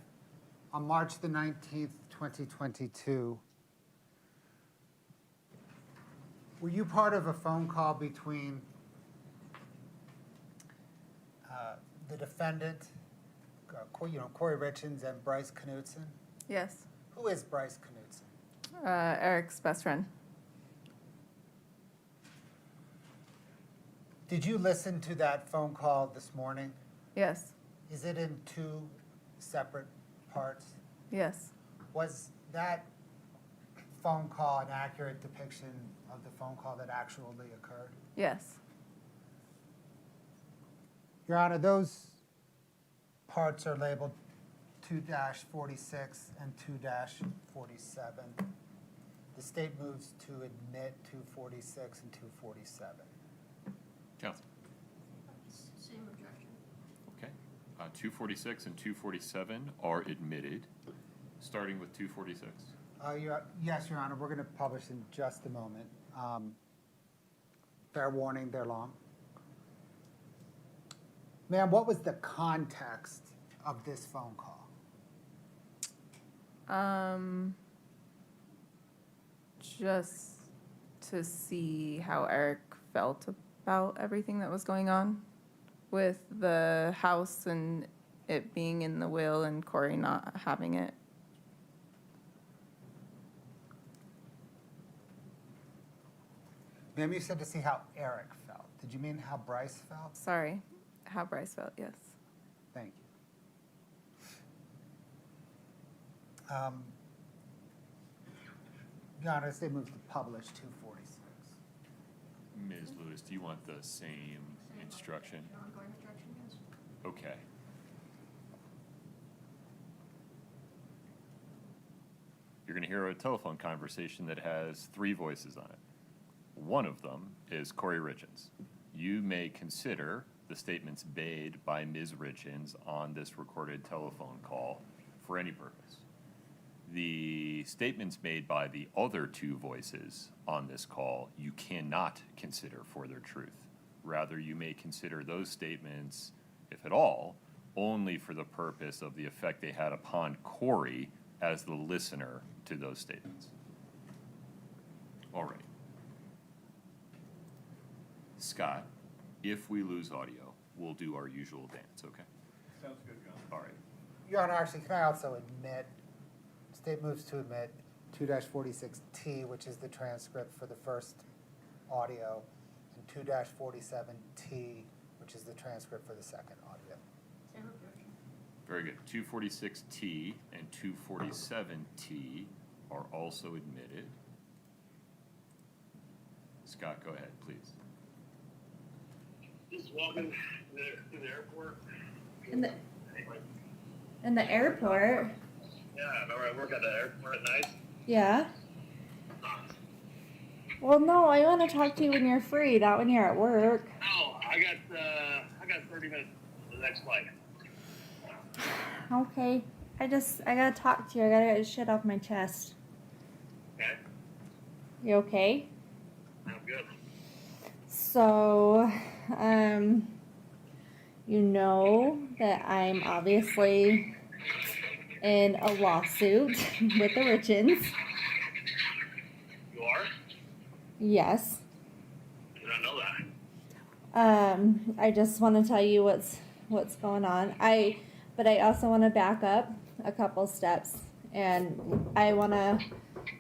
On March the 19th, 2022, were you part of a phone call between the defendant, Kouri Richins, and Bryce Knudsen? Yes. Who is Bryce Knudsen? Eric's best friend. Did you listen to that phone call this morning? Yes. Is it in 2 separate parts? Yes. Was that phone call an accurate depiction of the phone call that actually occurred? Yes. Your Honor, those parts are labeled 2-46 and 2-47. The state moves to admit 246 and 247. Counsel. Same objection. Okay. 246 and 247 are admitted, starting with 246. Yes, Your Honor, we're going to publish in just a moment. Fair warning, they're long. Ma'am, what was the context of this phone call? Just to see how Eric felt about everything that was going on with the house and it being in the will and Kouri not having it. Ma'am, you said to see how Eric felt. Did you mean how Bryce felt? Sorry, how Bryce felt, yes. Thank you. Your Honor, they moved to publish 246. Ms. Lewis, do you want the same instruction? Ongoing objection, yes. Okay. You're going to hear a telephone conversation that has 3 voices on it. One of them is Kouri Richins. You may consider the statements made by Ms. Richins on this recorded telephone call for any purpose. The statements made by the other 2 voices on this call, you cannot consider for their truth. Rather, you may consider those statements, if at all, only for the purpose of the effect they had upon Kouri as the listener to those statements. All right. Scott, if we lose audio, we'll do our usual dance, okay? Sounds good, John. All right. Your Honor, actually, can I also admit, state moves to admit 2-46T, which is the transcript for the first audio, and 2-47T, which is the transcript for the second audio. Same objection. Very good. 246T and 247T are also admitted. Scott, go ahead, please. Just walking to the airport. In the airport? Yeah, remember I work at the airport at night? Yeah. Well, no, I want to talk to you when you're free, not when you're at work. No, I got 30 minutes for the next flight. Okay. I gotta talk to you. I gotta get shit off my chest. Okay? You okay? I'm good. So, you know that I'm obviously in a lawsuit with the Richins. You are? Yes. I did not know that. I just want to tell you what's going on. But I also want to back up a couple steps, and I want to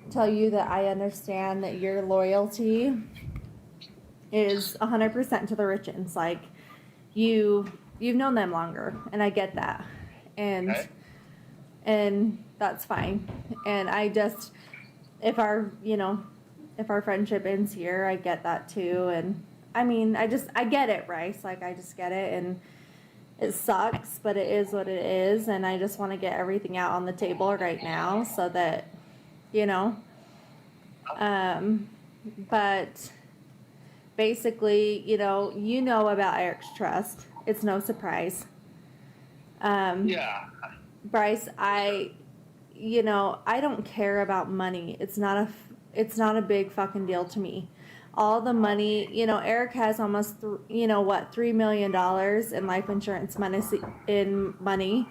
tell you that I understand that your loyalty is 100% to the Richins. Like, you've known them longer, and I get that, and that's fine. And I just, if our friendship ends here, I get that too. And I mean, I get it, Bryce. Like, I just get it, and it sucks, but it is what it is. And I just want to get everything out on the table right now so that, but basically, you know about Eric's trust. It's no surprise. Yeah. Bryce, I don't care about money. It's not a big fucking deal to me. all the money, you know, Eric has almost, $3 million in life insurance money.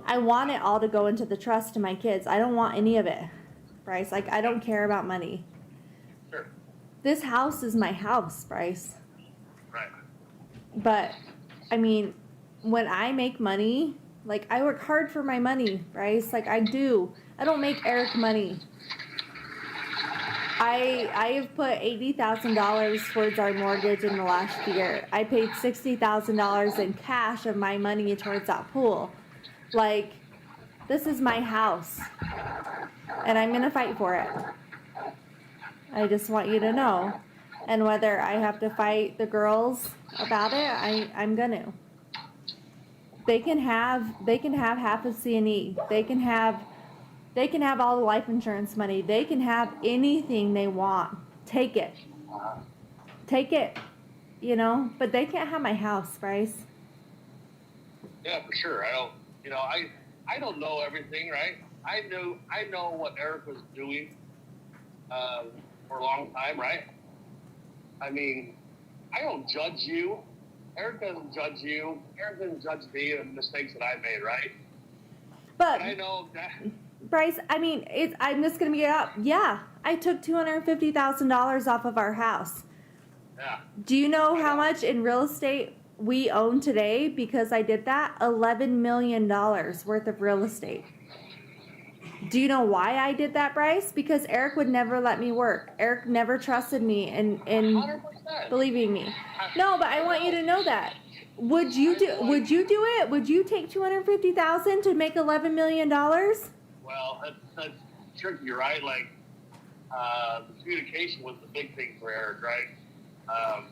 I want it all to go into the trust to my kids. I don't want any of it, Bryce. Like, I don't care about money. Sure. This house is my house, Bryce. Right. But, I mean, when I make money, like, I work hard for my money, Bryce. Like, I do. I don't make Eric money. I have put $80,000 towards our mortgage in the last year. I paid $60,000 in cash of my money towards that pool. Like, this is my house. And I'm going to fight for it. I just want you to know. And whether I have to fight the girls about it, I'm going to. They can have half of C&E. They can have all the life insurance money. They can have anything they want. Take it. Take it. You know, but they can't have my house, Bryce. Yeah, for sure. I don't know everything, right? I know what Eric was doing for a long time, right? I mean, I don't judge you. Eric doesn't judge you. Eric doesn't judge me and the mistakes that I made, right? But I know that. Bryce, I mean, I'm just gonna be up. Yeah, I took $250,000 off of our house. Yeah. Do you know how much in real estate we own today because I did that? $11 million worth of real estate. Do you know why I did that, Bryce? Because Eric would never let me work. Eric never trusted me in 100%. believing me. No, but I want you to know that. Would you do it? Would you take $250,000 to make $11 million? Well, that's tricky, right? Like, the communication was the big thing for Eric, right?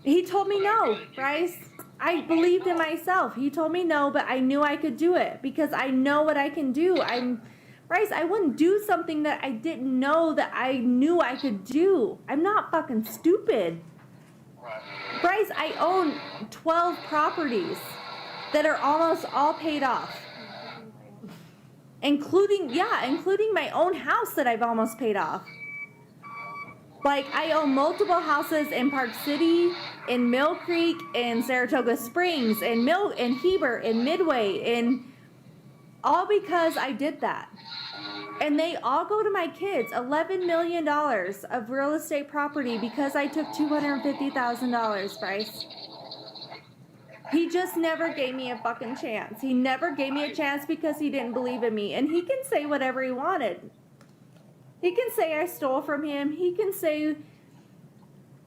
He told me no, Bryce. I believed in myself. He told me no, but I knew I could do it because I know what I can do. Bryce, I wouldn't do something that I didn't know that I knew I could do. I'm not fucking stupid. Right. Bryce, I own 12 properties that are almost all paid off. Including my own house that I've almost paid off. Like, I own multiple houses in Park City, in Mill Creek, in Saratoga Springs, in Heber, in Midway, all because I did that. And they all go to my kids. $11 million of real estate property because I took $250,000, Bryce. He just never gave me a fucking chance. He never gave me a chance because he didn't believe in me. And he can say whatever he wanted. He can say I stole from him. He can say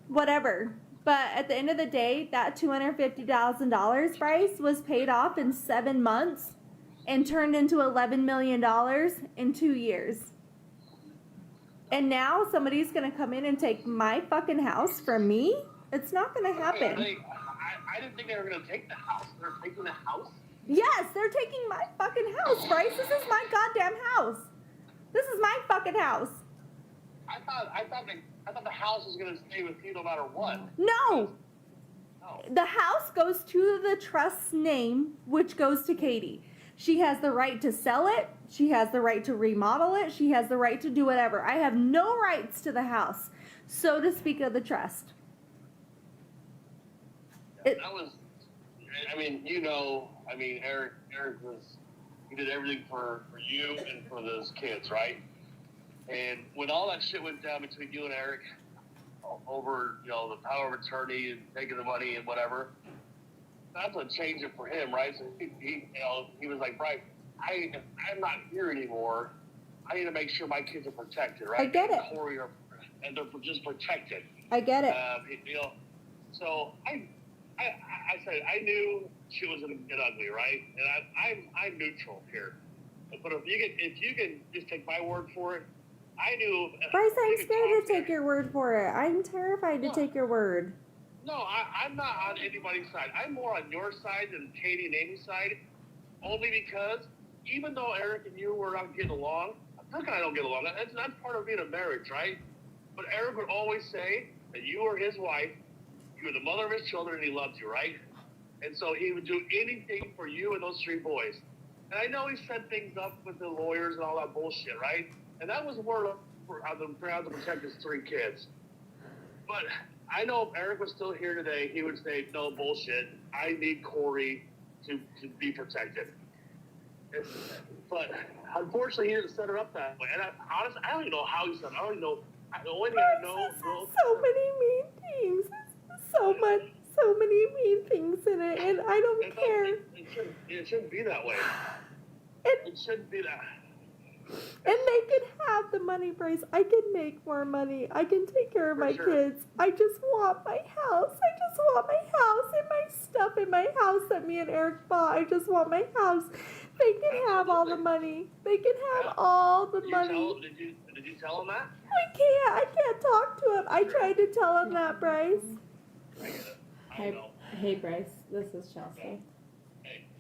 whatever. But at the end of the day, that $250,000, Bryce, was paid off in 7 months and turned into $11 million in 2 years. And now somebody's going to come in and take my fucking house from me? It's not going to happen. I didn't think they were going to take the house. They're taking the house? Yes, they're taking my fucking house, Bryce. This is my goddamn house. This is my fucking house. I thought the house was going to stay with you no matter what. No. The house goes to the trust's name, which goes to Katie. She has the right to sell it. She has the right to remodel it. She has the right to do whatever. I have no rights to the house, so to speak, of the trust. Eric he did everything for you and for those kids, right? And when all that shit went down between you and Eric over, the power of attorney and taking the money and whatever, that's what changed it for him, right? So he was like, Bryce, I'm not here anymore. I need to make sure my kids are protected, right? I get it. Kouri and they're just protected. I get it. So I said I knew she was gonna get ugly, right? And I'm neutral here. But if you can just take my word for it, I knew. Bryce, I'm scared to take your word for it. I'm terrified to take your word. No, I'm not on anybody's side. I'm more on your side than Katie and Amy's side, only because even though Eric and you were not getting along, Brooke and I don't get along. That's part of being a marriage, right? But Eric would always say that you were his wife, you were the mother of his children, and he loved you, right? And so he would do anything for you and those 3 boys. And I know he set things up with the lawyers and all that bullshit, right? And that was more for how to protect his 3 kids. But I know if Eric was still here today, he would say, no, bullshit. I need Kouri to be protected. But unfortunately, he didn't set it up that way. And honestly, I don't even know how he set it. I don't even know. The only thing I know. So many mean things. So many mean things in it, and I don't care. It shouldn't be that way. It shouldn't be that. And they can have the money, Bryce. I can make more money. I can take care of my kids. I just want my house. I just want my house and my stuff in my house that me and Eric bought. I just want my house. They can have all the money. They can have all the money. Did you tell him that? I can't talk to him. I tried to tell him that, Bryce. Hey Bryce, this is Chelsea.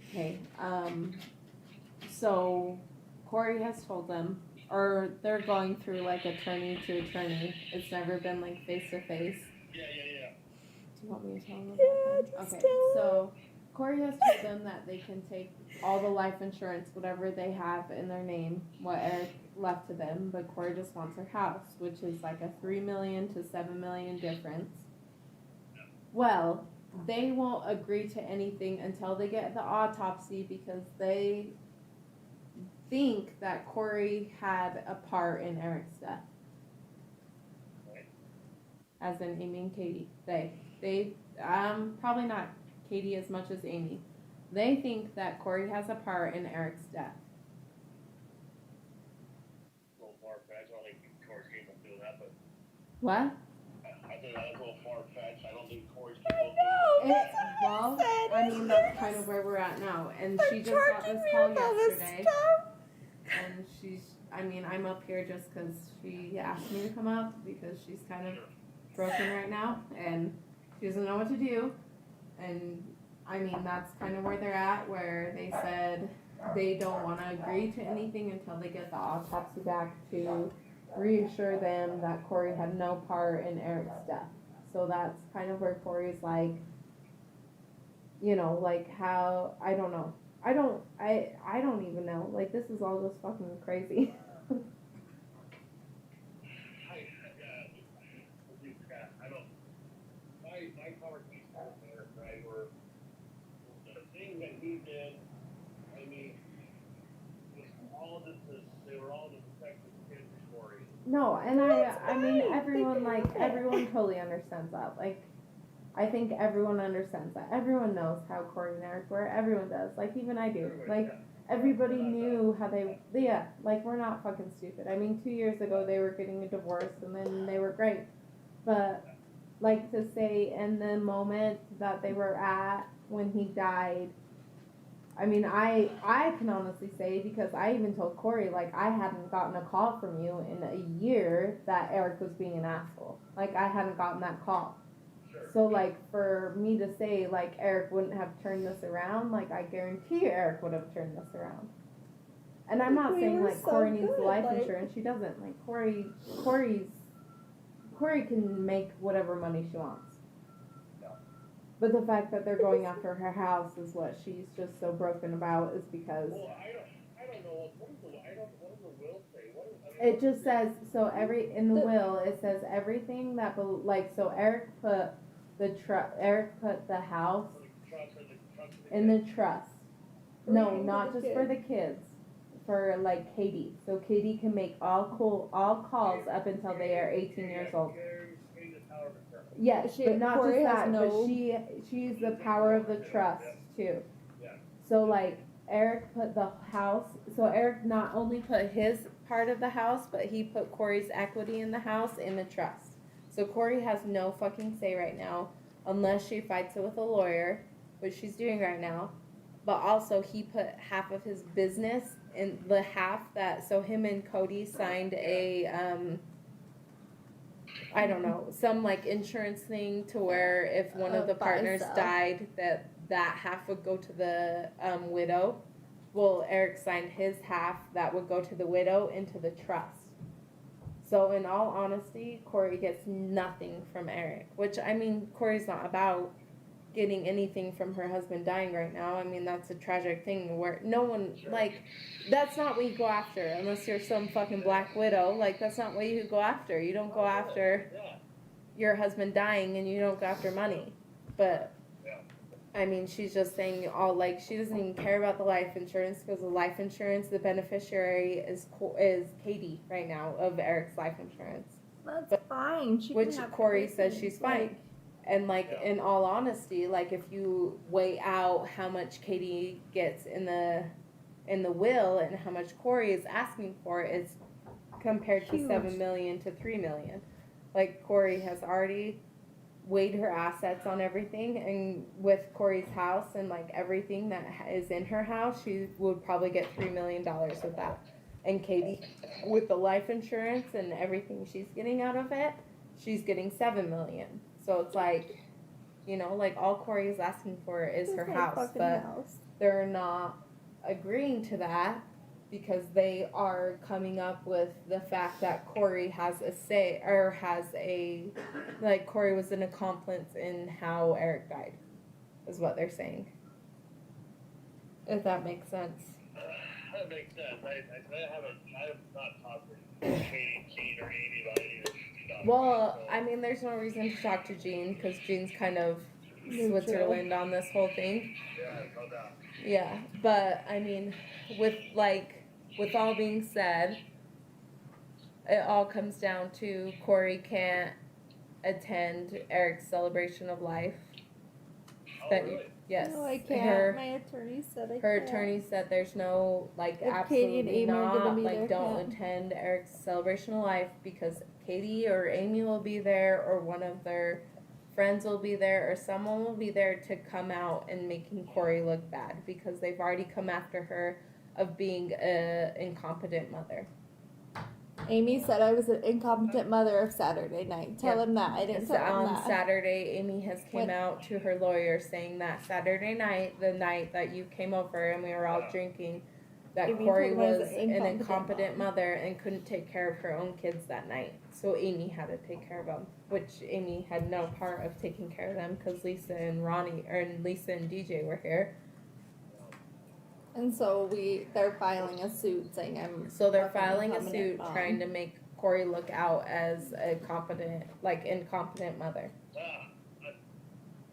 Hey, so Kouri has told them, or they're going through like attorney to attorney. It's never been like face to face. Yeah. Do you want me to tell them about that? Okay, so Kouri has told them that they can take all the life insurance, whatever they have in their name, what Eric left to them, but Kouri just wants her house, which is like a $3 million to $7 million difference. Well, they won't agree to anything until they get the autopsy because they think that Kouri had a part in Eric's death. As in Amy and Katie. They probably not Katie as much as Amy. They think that Kouri has a part in Eric's death. A little far-fetched. I don't think Kouri's capable of doing that, but What? I think that's a little far-fetched. I don't think Kouri's Well, I mean, that's kind of where we're at now. And she just got this call yesterday. And I'm up here just because she asked me to come up because she's kind of broken right now and she doesn't know what to do. And that's kind of where they're at, where they said they don't want to agree to anything until they get the autopsy back to reassure them that Kouri had no part in Eric's death. So that's kind of where Kouri's like, like how, I don't know. I don't even know. Like, this is all just fucking crazy. My conversation with Eric, right, were the thing that he did, they were all to protect the kid's story. No, and everyone totally understands that. Like, I think everyone understands that. Everyone knows how Kouri and Eric were. Everyone does. Like, even I do. Like, everybody knew how like, we're not fucking stupid. 2 years ago, they were getting a divorce, and then they were great. But, like, to say in the moment that they were at when he died, I can honestly say, because I even told Kouri, like, I hadn't gotten a call from you in a year that Eric was being an asshole. Like, I hadn't gotten that call. So, like, for me to say, like, Eric wouldn't have turned this around, like, I guarantee you Eric would have turned this around. And I'm not saying, like, Kouri needs life insurance. She doesn't. Like, Kouri can make whatever money she wants. But the fact that they're going after her house is what she's just so broken about, is because... Well, I don't know. What does the will say? It just says, so in the will, it says everything that, so Eric put the house in the trust. No, not just for the kids, for, like, Katie. So Katie can make all calls up until they are 18 years old. Yes, but not just that, but she's the power of the trust, too. So, like, Eric put the house, so Eric not only put his part of the house, but he put Kouri's equity in the house in the trust. So Kouri has no fucking say right now, unless she fights it with a lawyer, which she's doing right now. But also, he put half of his business in the half that, so him and Cody signed a, I don't know, some, like, insurance thing to where if one of the partners died, that half would go to the widow. Well, Eric signed his half that would go to the widow into the trust. So in all honesty, Kouri gets nothing from Eric, which, Kouri's not about getting anything from her husband dying right now. That's a tragic thing where no one, like, that's not what you go after unless you're some fucking Black Widow. Like, that's not what you go after. You don't go after, your husband dying and you don't go after money. But I mean, she's just saying all like she doesn't even care about the life insurance because the life insurance, the beneficiary is Katie right now of Eric's life insurance. That's fine. She Which can have Kouri says everything, she's fine. And like in all honesty, like if you weigh out how much Katie gets in the will and how much Kouri is asking for, it's compared to Huge. 7 million to 3 million. Like Kouri has already weighed her assets on everything, and with Corey's house and like everything that is in her house, she would probably get $3 million with that. And Katie, with the life insurance and everything she's getting out of it, she's getting 7 million. So it's like, you know, like all Kouri is asking for is her house, but they're not agreeing to that because they are coming up with the fact that Kouri has a say, or has a, like Kouri was an accomplice in how Eric died, is what they're saying. If that makes sense. That makes sense. I have not talked to Katie, Gene, or Amy about any of this stuff. Well, I mean, there's no reason to talk to Gene because Gene's kind of Switzerland on this whole thing. Yeah, no doubt. Yeah, but I mean, with all being said, it all comes down to Kouri can't attend Eric's celebration of life. Yes. No, I can't. Her, My attorney said I her can't. attorney said there's no, like, If Katie and absolutely Amy are gonna not, be like, there, don't yeah. attend Eric's celebration of life because Katie or Amy will be there, or one of their friends will be there, or someone will be there to come out and making Kouri look bad because they've already come after her of being a incompetent mother. Amy said I was an incompetent mother of Saturday night. Tell Yeah. him that. I didn't tell him On that. Saturday, Amy has came When- out to her lawyer saying that Saturday night, the night that you came over and we were all drinking, that Amy Kouri told him I was was an an incompetent incompetent mom. mother and couldn't take care of her own kids that night. So Amy had to take care of them, which Amy had no part of taking care of them because Lisa and DJ were here. And so they're filing a suit saying I'm. So they're fucking filing a incompetent suit mom. trying to make Kouri look out as a incompetent mother.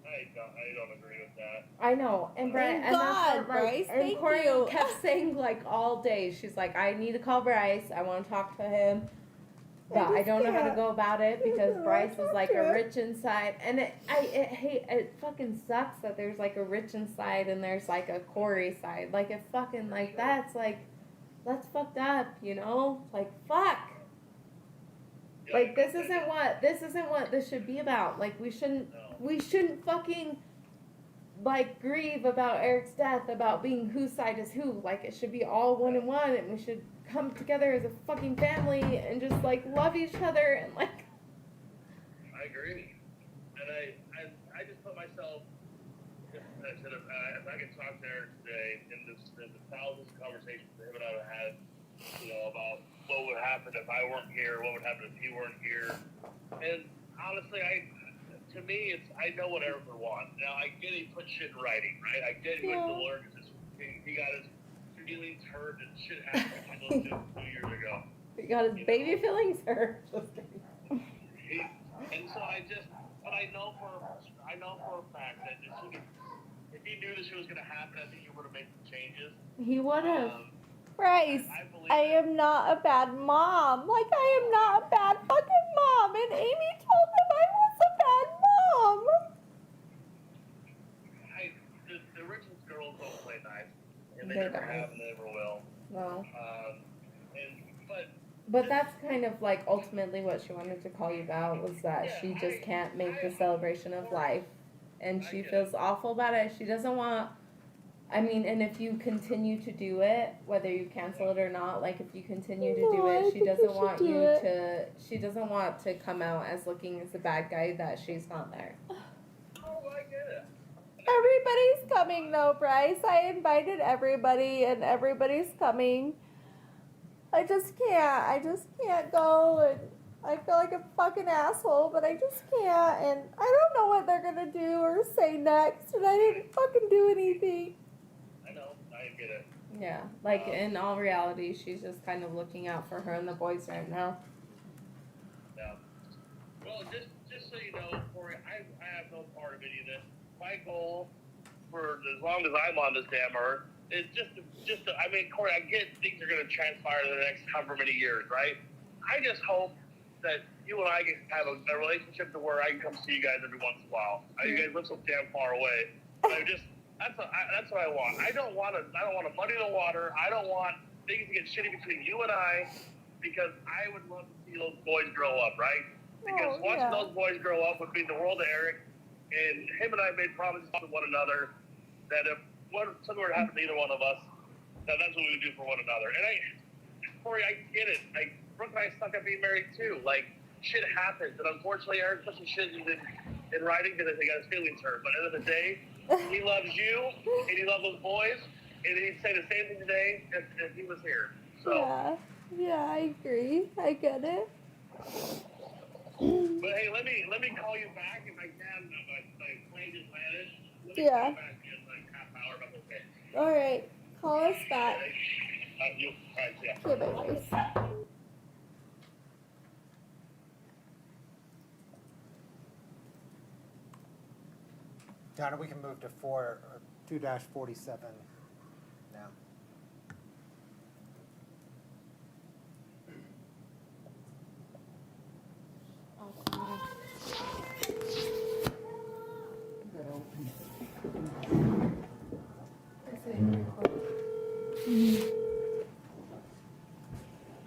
I don't agree with that. I know, and Bryce, Thank and God, that's what, Bryce, and thank Kouri you. kept saying like all day. She's like, I need to call Bryce. I want to talk to him, but I don't know how to go about it because Bryce is like a rich inside, and it fucking sucks that there's like a rich inside and there's like a Kouri side. Like it fucking like that's fucked up, you know? Like fuck. Like this isn't what this should be about. Like we shouldn't fucking like grieve about Eric's death, about being whose side is who. Like it should be all one and one, and we should come together as a fucking family and just like love each other and like. I agree, and I just put myself. I said if I could talk to Eric today in the thousands of conversations that him and I have had, you know, about what would happen if I weren't here, what would happen if he weren't here, and honestly, to me, I know what Eric would want. Now, I get he put shit in writing, right? I get he went to the lawyer because he got his feelings hurt and shit happened to him 2 years ago. He got his baby feelings hurt. And so but I know for a fact that if he knew this was going to happen, I think he would have made some changes. He would have. Bryce, I am not a bad mom. Like, I am not a bad fucking mom. And Amy told him I was a bad mom. The Richins girls don't play nice. And they They never don't. have and they never will. No. But that's kind of like ultimately what she wanted to call you about was that she just can't make the celebration of life. And she feels awful about it. She doesn't want, I mean, and if you continue to do it, whether you cancel it or not, like if you continue to do it, she doesn't want she doesn't want to come out as looking as the bad guy that she's not there. oh, I get it. Everybody's coming though, Bryce. I invited everybody and everybody's coming. I just can't go, and I feel like a fucking asshole, but I just can't, and I don't know what they're gonna do or say next, and I didn't fucking do anything. I know. I get it. Yeah, like in all reality, she's just kind of looking out for her and the boys right now. Yeah. Well, just so you know, Corey, I have no part of any of this. My goal for as long as I'm on this damn earth is I mean, Corey, I get things are going to transpire in the next however many years, right? I just hope that you and I can have a relationship to where I can come see you guys every once in a while. You guys live so damn far away. That's what I want. I don't want to muddy the water. I don't want things to get shitty between you and I, because I would love to see those boys grow up, right? Because watching those boys grow up would mean the world to Eric, and him and I made promises to one another that if something were to happen to either one of us, that's what we would do for one another. And Corey, I get it. Like, Brooke and I suck at being married too. Like, shit happens, and unfortunately, Eric put some shit in writing because he got his feelings hurt. But at the end of the day, he loves you, and he loves those boys, and he'd say the same thing today if he was here. So. Yeah, I agree. I get it. But hey, let me call you back if I can. My plane just landed. Let me Yeah. call you back in like half an hour, but okay. All right. Call us back. Alright, yeah. Okay, bye, guys. Donna, we can move to 2-47 now.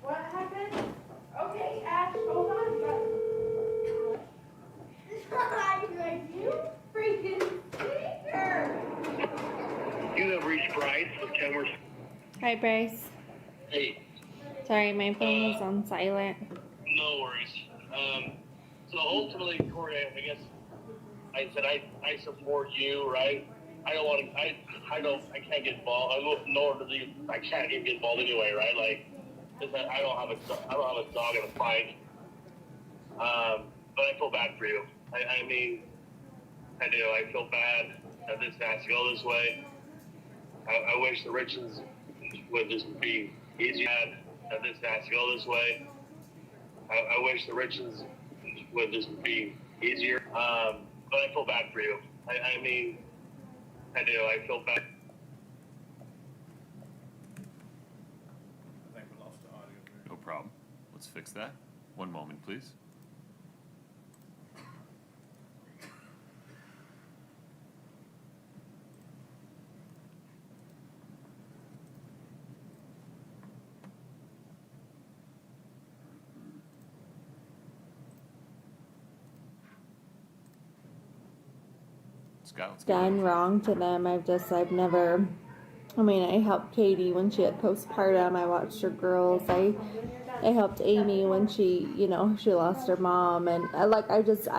What happened? Okay, Ash, hold on. You freaking stinker! You have reached Bryce with Kenworth. Hi, Bryce. Hey, Sorry, my phone was on silent. no worries. So ultimately, Corey, I guess I said I support you, right? I don't want to. I can't get involved. I can't even get involved anyway, right? Like, I don't have a dog in a fight. But I feel bad for you. I mean, I do. I feel bad that this has to go this way. I wish the Richins would just be easier. That this has to go this way. I wish the Richins would just be easier. But I feel bad for you. I mean, I do. I feel bad. I think we lost the audio there. No problem. Let's fix that. One moment, please. Scott, what's going on? Done wrong to them. I've never, I helped Katie when she had postpartum. I watched her girls. I helped Amy when she lost her mom. And I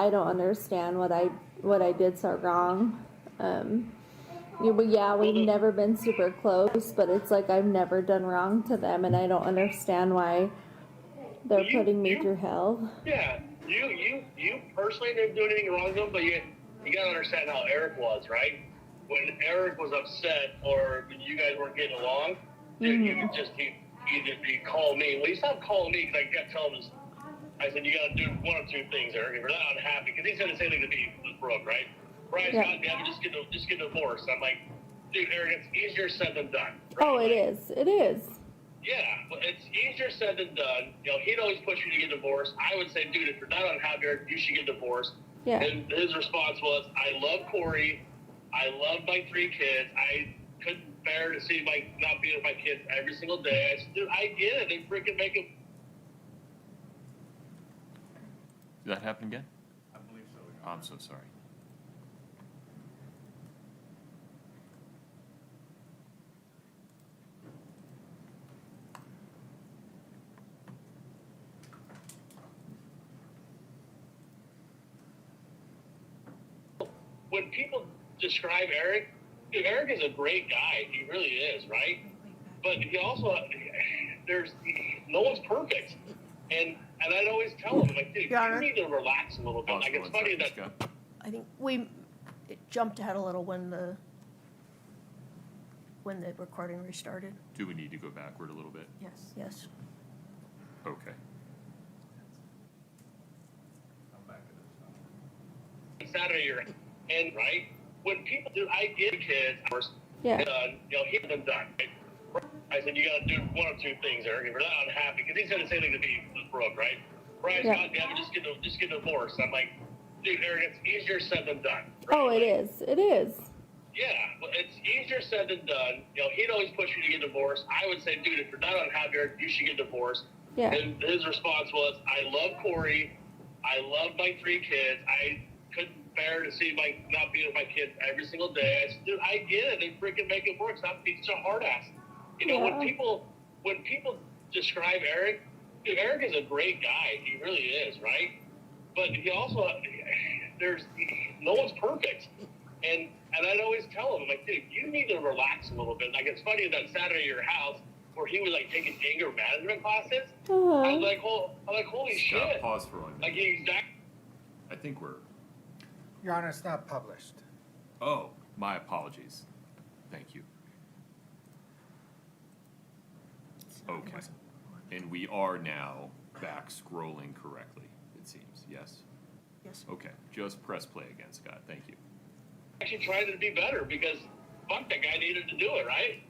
don't understand what I did so wrong. We've never been super close, but it's like I've never done wrong to them, and I don't understand why they're putting me through hell. Yeah, you personally didn't do anything wrong to them, but you gotta understand how Eric was, right? When Eric was upset or when you guys weren't getting along, he called me. Well, he stopped calling me because I kept telling him, I said, you gotta do one of two things, Eric. If you're not unhappy, because he said the same thing to me with Brooke, right? Brian's goddamn, just get divorced. I'm like, dude, Eric, it's easier said than done. Right? Oh, it is. It is. Yeah, but it's easier said than done. He'd always push you to get divorced. I would say, dude, if you're not unhappy, you should get divorced. Yeah. And his response was, I love Kouri. I love my 3 kids. I couldn't bear to see not being with my kids every single day. I said, dude, I get it. They freaking make it. Did that happen again? I believe so. Oh, I'm so sorry. When people describe Eric, dude, Eric is a great guy. He really is, right? But he also, no one's perfect. And I'd always tell him, like, dude, you need to relax a little bit. Like, it's funny that. I think it jumped ahead a little when the recording restarted. Do we need to go backward a little bit? Yes. Yes. Okay. Saturday you're in, right? When people do, I give kids hours, Yeah. he had them done. Right? I said, you got to do one of two things, Eric. If you're not unhappy, because he said the same thing to me with Brooke, right? Brian's Yeah. not Devin, just get divorced. I'm like, dude, Eric, it's easier said than done. Right? Oh, it Like, is. It is. yeah, well, it's easier said than done. He'd always push you to get divorced. I would say, dude, if you're not unhappy, you should get divorced. Yeah. And his response was, I love Kouri. I love my 3 kids. I couldn't bear to see not being with my kids every single day. I said, dude, I get it. They freaking make it work. Stop being so hard ass. When people describe Eric, dude, Eric is a great guy. He really is, right? But he also, no one's perfect. And I'd always tell him, I'm like, dude, you need to relax a little bit. Like, it's funny that Saturday at your house where he was like taking anger management classes. I was like, holy Scott, shit. pause for 1 minute. Like, I think we're, Your Honor, it's not published. oh, my apologies. Thank you. Okay. And we are now back scrolling correctly, it seems, yes? Yes. Okay, just press play again, Scott, thank you. actually trying to be better because fuck, that guy needed to do it, right?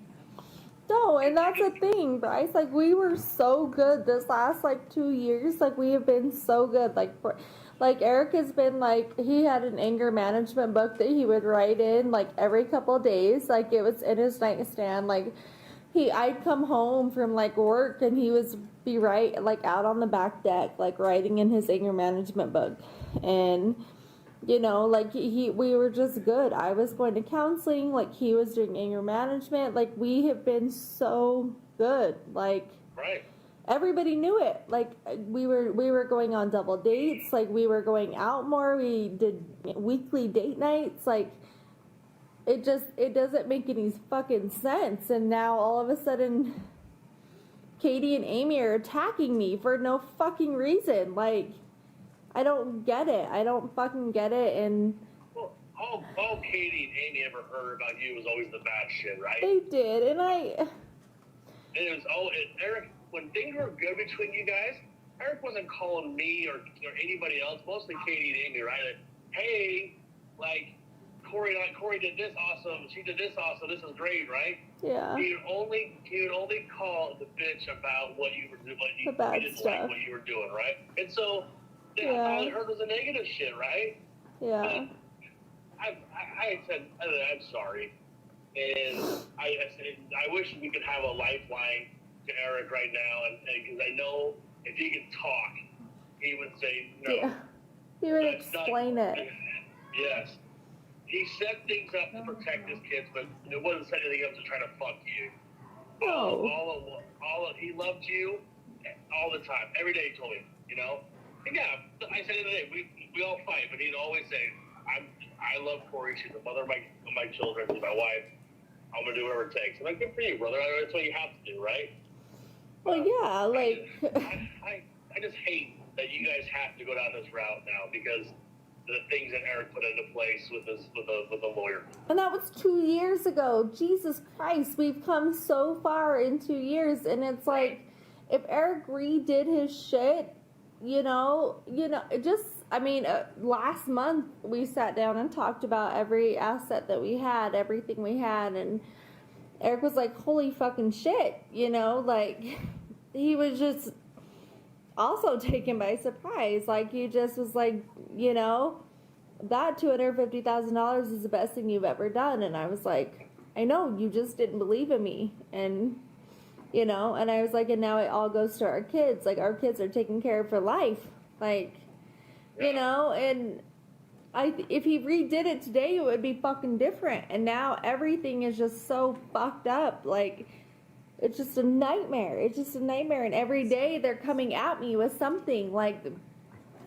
No, and that's the thing, Bryce. Like, we were so good this last, 2 years. Like, we have been so good. Like Eric has been, he had an anger management book that he would write in, every couple of days. Like, it was in his nightstand. I'd come home from, work, and he was be out on the back deck, writing in his anger management book. And we were just good. I was going to counseling, he was doing anger management. We have been so good. Right. Everybody knew it. We were going on double dates. We were going out more. We did weekly date nights. It doesn't make any fucking sense. And now all of a sudden, Katie and Amy are attacking me for no fucking reason. I don't get it. I don't fucking get it. And Well, all Katie and Amy ever heard about you was always the bad shit, right? they did. And it was Eric, when things were good between you guys, Eric wasn't calling me or anybody else, mostly Katie and Amy, right? Hey, Kouri did this awesome, she did this awesome, this is great, right? yeah. He would only call the bitch about what you were doing, The bad he didn't stuff. like what you were doing, right? And so Yeah. all I heard was the negative shit, right? Yeah. I said, I'm sorry. And I said, I wish we could have a lifeline to Eric right now, because I know if he could talk, he would say, no. Yeah. He would that's not- explain it. Yes. He set things up to protect his kids, but it wasn't set anything up to try to fuck you. No. He loved you all the time. Every day he told me, And yeah, I said the other day, we all fight, but he'd always say, I love Kouri. She's the mother of my children. She's my wife. I'm going to do whatever it takes. I'm like, good for you, brother. That's what you have to do, right? Well, yeah, I just hate that you guys have to go down this route now because the things that Eric put into place with the lawyer. And that was 2 years ago. Jesus Christ, we've come so far in 2 years, and it's if Eric redid his shit, last month we sat down and talked about every asset that we had, everything we had, and Eric was like, holy fucking shit, he was just also taken by surprise. He just was that $250,000 is the best thing you've ever done. And I was like, I know, you just didn't believe in me. And, and I was like, and now it all goes to our kids. Our kids are taken care of for life. And if he redid it today, it would be fucking different. And now everything is just so fucked up. It's just a nightmare. It's just a nightmare. And every day they're coming at me with something.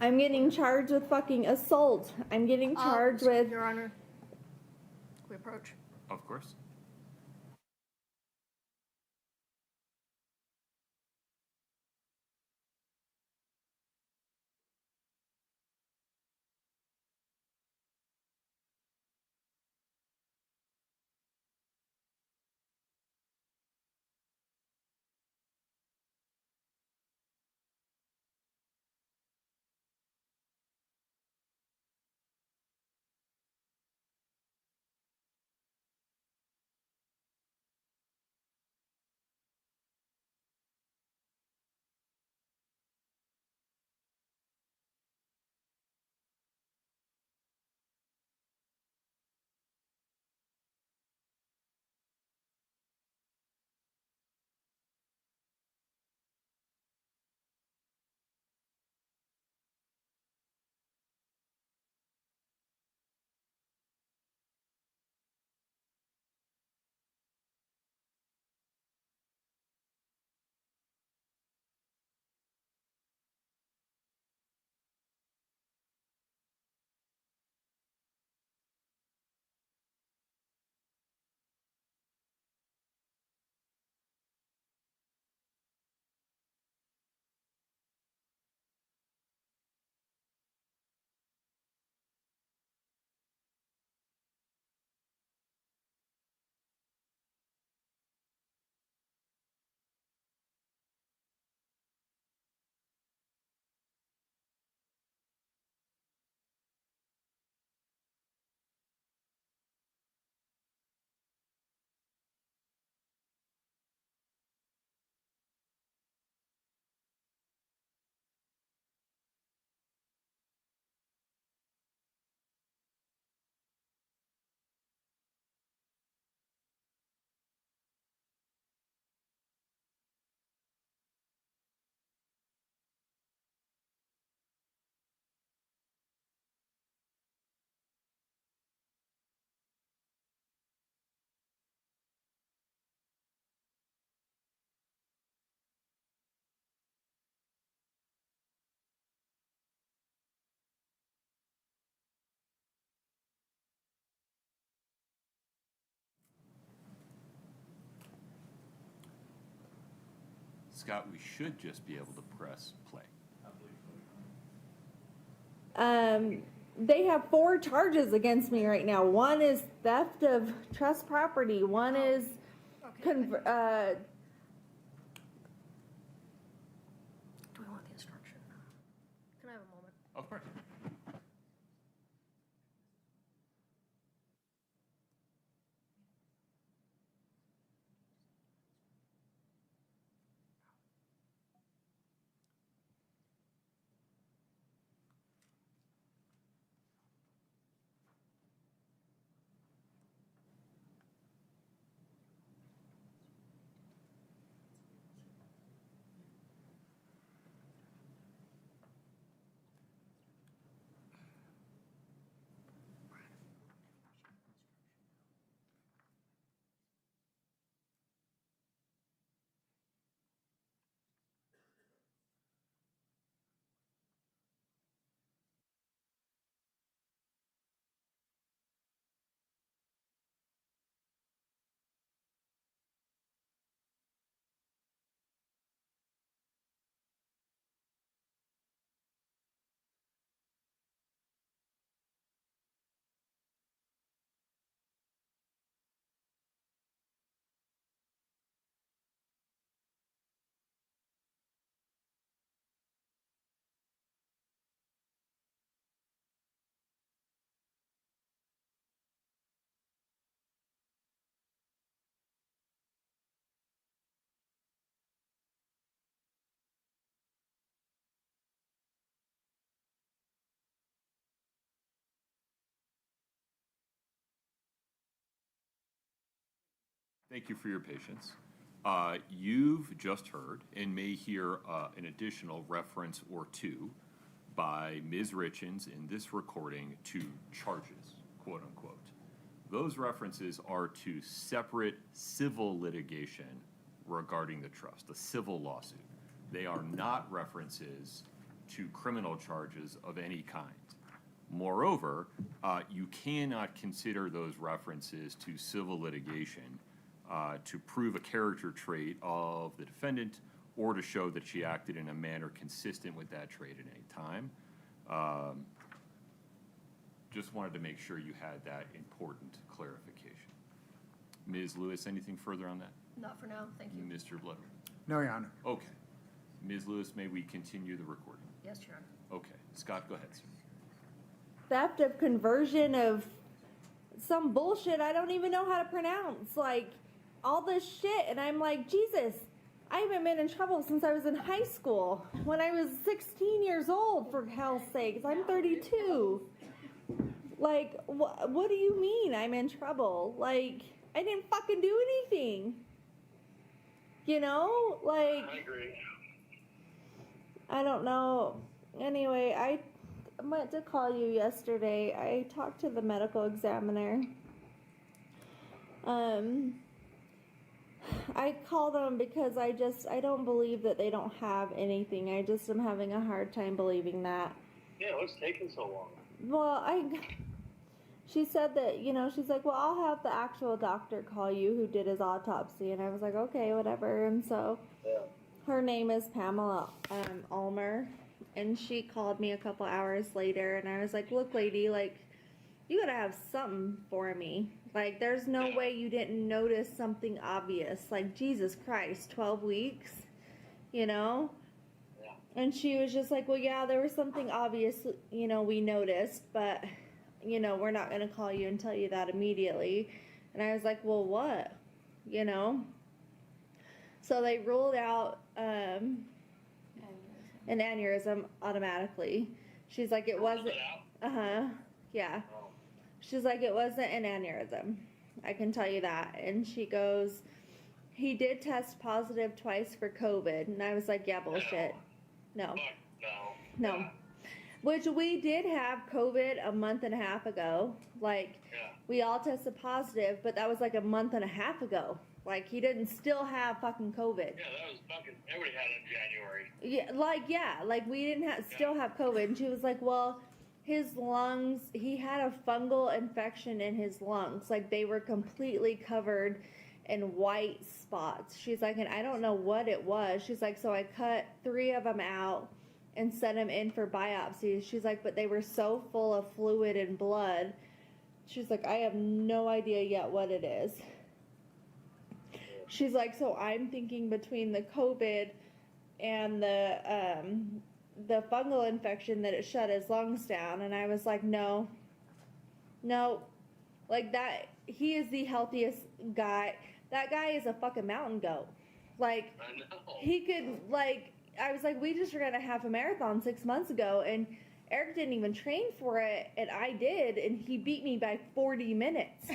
I'm getting charged with fucking assault. I'm getting charged with... Your Honor, can we approach? Of course. Scott, we should just be able to press play. They have 4 charges against me right now. One is theft of trust property. One is Do we want the instruction? Can I have a moment? Of course. Thank you for your patience. You've just heard and may hear an additional reference or two by Ms. Richins in this recording to charges, quote unquote. Those references are to separate civil litigation regarding the trust, a civil lawsuit. They are not references to criminal charges of any kind. Moreover, you cannot consider those references to civil litigation to prove a character trait of the defendant or to show that she acted in a manner consistent with that trait at any time. Just wanted to make sure you had that important clarification. Ms. Lewis, anything further on that? Not for now, thank you. Mr. Blood? No, Your Honor. Okay. Ms. Lewis, may we continue the recording? Yes, Your Honor. Okay. Scott, go ahead, sir. Theft of conversion of some bullshit I don't even know how to pronounce. Like, all this shit. And I'm like, Jesus, I haven't been in trouble since I was in high school. When I was 16 years old, for hell's sakes. I'm 32. Like, what do you mean I'm in trouble? Like, I didn't fucking do anything. You know? Like, I agree. I don't know. Anyway, I meant to call you yesterday. I talked to the medical examiner. I called them because I don't believe that they don't have anything. I just am having a hard time believing that. Yeah, what's taking so long? Well, she said that, she's like, well, I'll have the actual doctor call you who did his autopsy. And I was like, okay, whatever. And so her name is Pamela Ulmer. And she called me a couple hours later. And I was like, look, lady, like, you gotta have something for me. Like, there's no way you didn't notice something obvious. Like, Jesus Christ, 12 weeks, And she was just like, well, yeah, there was something obvious, we noticed, but, we're not going to call you and tell you that immediately. And I was like, well, what? So they ruled out an aneurysm automatically. She's like, it wasn't, yeah. She's like, it wasn't an aneurysm. I can tell you that. And she goes, he did test positive twice for COVID. And I was like, yeah, bullshit. No. Which we did have COVID a month and a half ago. Like, we all tested positive, but that was like a month and a half ago. Like, he didn't still have fucking COVID. Yeah, that was fucking, everybody had it in January. Like we didn't still have COVID. And she was like, well, his lungs, he had a fungal infection in his lungs. Like, they were completely covered and white spots. She's like, and I don't know what it was. She's like, so I cut 3 of them out and sent them in for biopsies. She's like, but they were so full of fluid and blood. She's like, I have no idea yet what it is. She's like, so I'm thinking between the COVID and the fungal infection that it shut his lungs down. And I was like, no, like that, he is the healthiest guy. That guy is a fucking mountain goat. Like, I know. he could, like, I was like, we just ran a half a marathon 6 months ago, and Eric didn't even train for it, and I did, and he beat me by 40 minutes.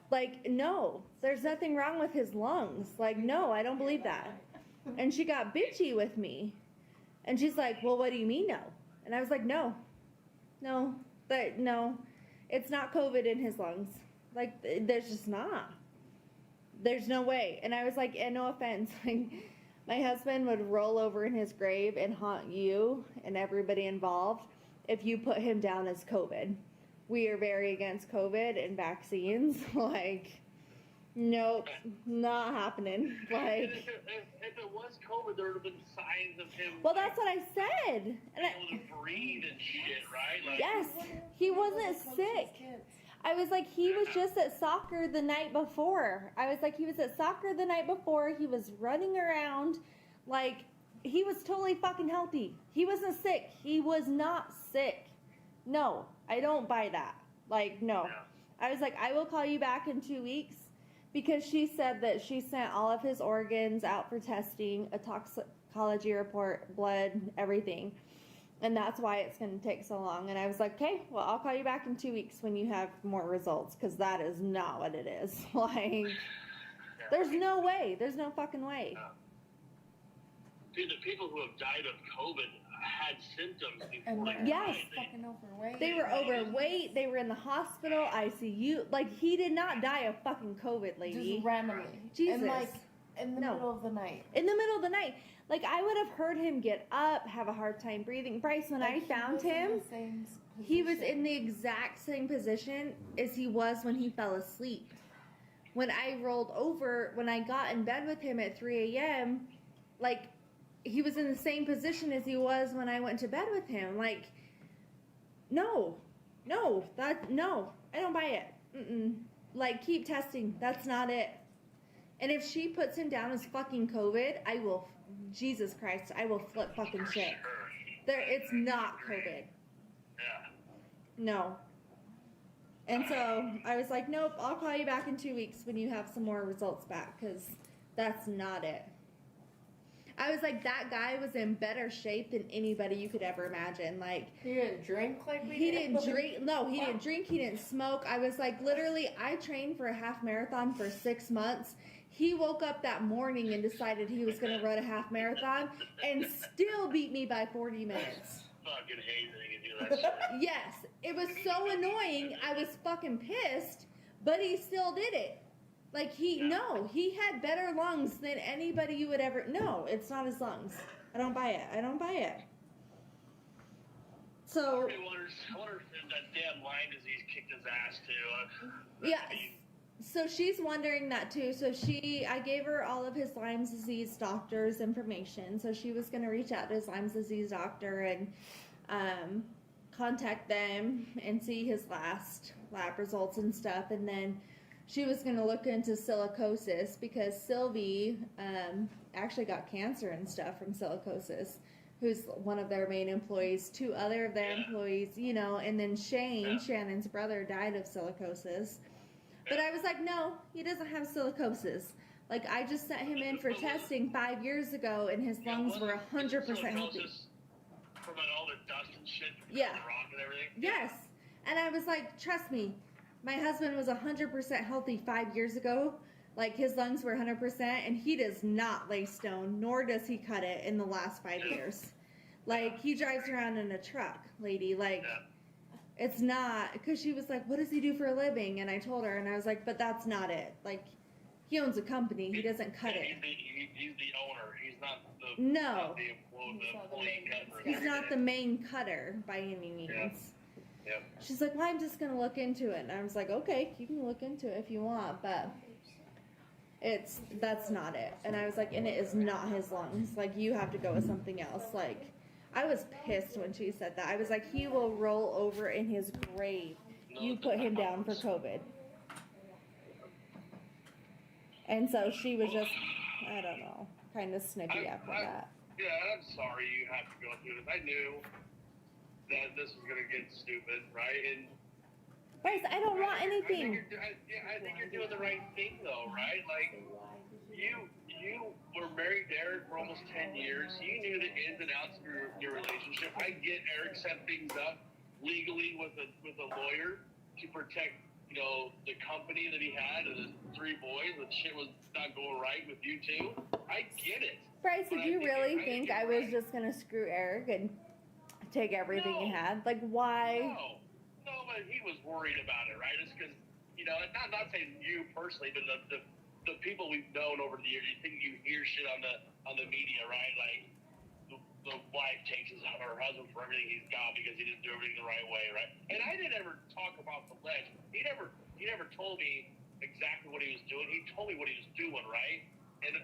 Like, no, there's nothing wrong with his lungs. Like, no, I don't believe that. And she got bitchy with me. And she's like, well, what do you mean no? And I was like, no, it's not COVID in his lungs. Like, there's just not. There's no way. And I was like, and no offense, like, my husband would roll over in his grave and haunt you and everybody involved if you put him down as COVID. We are very against COVID and vaccines. Like, nope, not happening. Like, if it was COVID, there would have been signs of him. Well, that's what I said. And able to breathe and shit, right? Like, yes, he wasn't sick. I was like, he was just at soccer the night before. I was like, he was at soccer the night before. He was running around. Like, he was totally fucking healthy. He wasn't sick. He was not sick. No, I don't buy that. Like, no. Yeah. I was like, I will call you back in 2 weeks, because she said that she sent all of his organs out for testing, a toxicology report, blood, everything. And that's why it's going to take so long. And I was like, okay, well, I'll call you back in 2 weeks when you have more results, because that is not what it is. Like, there's no way. There's no fucking way. Dude, the people who have died of COVID had symptoms before they Yes. died. Fucking overweight. They were overweight. They were in the hospital, ICU. Like, he did not die of fucking COVID, lady. Just randomly. Jesus. And like in the No. middle of the night. In the middle of the night. Like, I would have heard him get up, have a hard time breathing. Bryce, when I Like, he found was in him, the same he was position. in the exact same position as he was when he fell asleep. When I rolled over, when I got in bed with him at 3 a.m., like, he was in the same position as he was when I went to bed with him. Like, no, I don't buy it. Like, keep testing. That's not it. And if she puts him down as fucking COVID, I will, Jesus Christ, I will flip fucking shit. It's not COVID. Yeah. No. And so I was like, nope, I'll call you back in 2 weeks when you have some more results back, because that's not it. I was like, that guy was in better shape than anybody you could ever imagine. Like, He didn't drink like we he did. didn't drink. No, he didn't drink. He didn't smoke. I was like, literally, I trained for a half marathon for 6 months. He woke up that morning and decided he was going to run a half marathon and still beat me by 40 minutes. Fucking hazing and do that shit. Yes, it was so annoying. I was fucking pissed, but he still did it. Like, he had better lungs than anybody you would ever. No, it's not his lungs. I don't buy it. So, I wonder if that damn Lyme disease kicked his ass too. yeah. So she's wondering that too. So I gave her all of his Lyme disease doctor's information. So she was going to reach out to his Lyme disease doctor and contact them and see his last lab results and stuff. And then she was going to look into silicosis, because Sylvie actually got cancer and stuff from silicosis, who's one of their main employees. 2 other of their employees, and then Shannon's brother, died of silicosis. But I was like, no, he doesn't have silicosis. Like, I just sent him in for testing 5 years ago, and his lungs were 100% healthy. From all the dust and shit from Yeah. the rock and everything? Yes. And I was like, trust me, my husband was 100% healthy 5 years ago. Like, his lungs were 100%, and he does not lay stone, nor does he cut it in the last 5 years. Like, he drives around in a truck, lady. Like, it's not, because she was like, what does he do for a living? And I told her, and I was like, but that's not it. Like, he owns a company. He doesn't cut it. He's the owner. He's not the No. the employee cutter. He's not the main cutter by any means. Yeah. She's like, well, I'm just going to look into it. And I was like, okay, you can look into it if you want, but that's not it. And I was like, and it is not his lungs. Like, you have to go with something else. Like, I was pissed when she said that. I was like, he will roll over in his grave. You put him down for COVID. And so she was just, I don't know, kind of snippy after that. Yeah, I'm sorry you have to go through this. I knew that this was gonna get stupid, right? And Bryce, I don't want anything. I think you're doing the right thing, though, right? Like, you were married to Eric for almost 10 years. You knew the ins and outs of your relationship. I get Eric set things up legally with a lawyer to protect, you know, the company that he had and the 3 boys. The shit was not going right with you two. I get it. Bryce, did you really think I was just gonna screw Eric and take everything he had? Like, why? No, but he was worried about it, right? It's because, you know, not saying you personally, but the people we've known over the years. You think you hear shit on the media, right? Like the wife takes her husband for everything he's got because he didn't do everything the right way, right? And I didn't ever talk about the ledge. He never told me exactly what he was doing. He told me what he was doing, right? And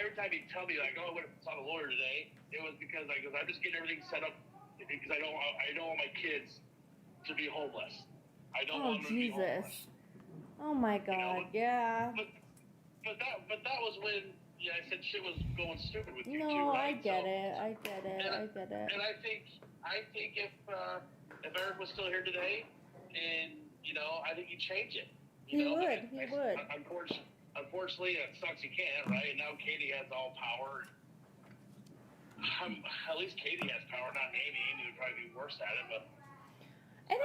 every time he'd tell me, like, oh, I went and saw the lawyer today, it was because I'm just getting everything set up because I don't want my kids to be homeless. I don't want them to be homeless. Oh my God, yeah. But that was when I said shit was going stupid with you too, No, right? I get it. I get it. And I think if Eric was still here today, and you know, I think he'd change it. He would. Unfortunately, it sucks he can't, right? And now Katie has all power. At least Katie has power, not Amy. Amy would probably be worse at it, but. And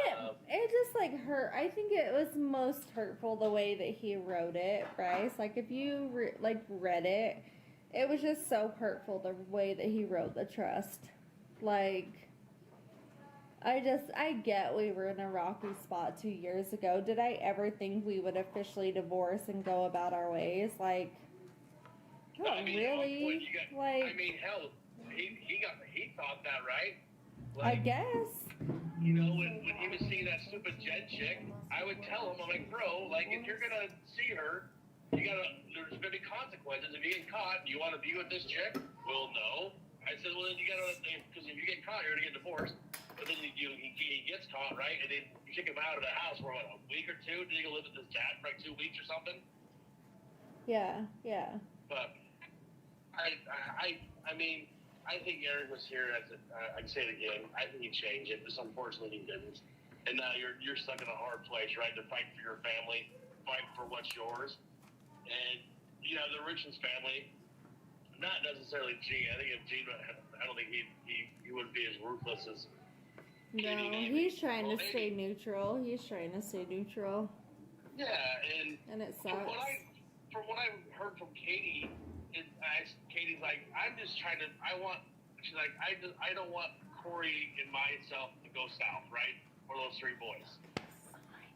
it just like hurt. I think it was most hurtful the way that he wrote it, Bryce. Like, if you read it, it was just so hurtful the way that he wrote the trust. Like, I get we were in a rocky spot 2 years ago. Did I ever think we would officially divorce and go about our ways? Like, not really. Hell, he thought that, right? Like, I guess. You know, when he was seeing that stupid Jen chick, I would tell him, I'm like, bro, like, if you're gonna see her, there's gonna be consequences. If you get caught, do you want to be with this chick? Well, no. I said, well, then you gotta, because if you get caught, you're gonna get divorced. But then he gets caught, right? And then you kick him out of the house for what, a week or two? Did he go live with his dad for like 2 weeks or something? Yeah. But I mean, I think Eric was here I can say it again. I think he'd change it, but unfortunately he didn't. And now you're stuck in a hard place, right? To fight for your family, fight for what's yours. And you know, the Richins family, not necessarily Gene. I think if Gene, I don't think he wouldn't be as ruthless as. No, he's trying to stay neutral. Yeah, and it sucks. From what I heard from Katie, Katie's like, she's like, I don't want Kouri and myself to go south, right? Or those 3 boys.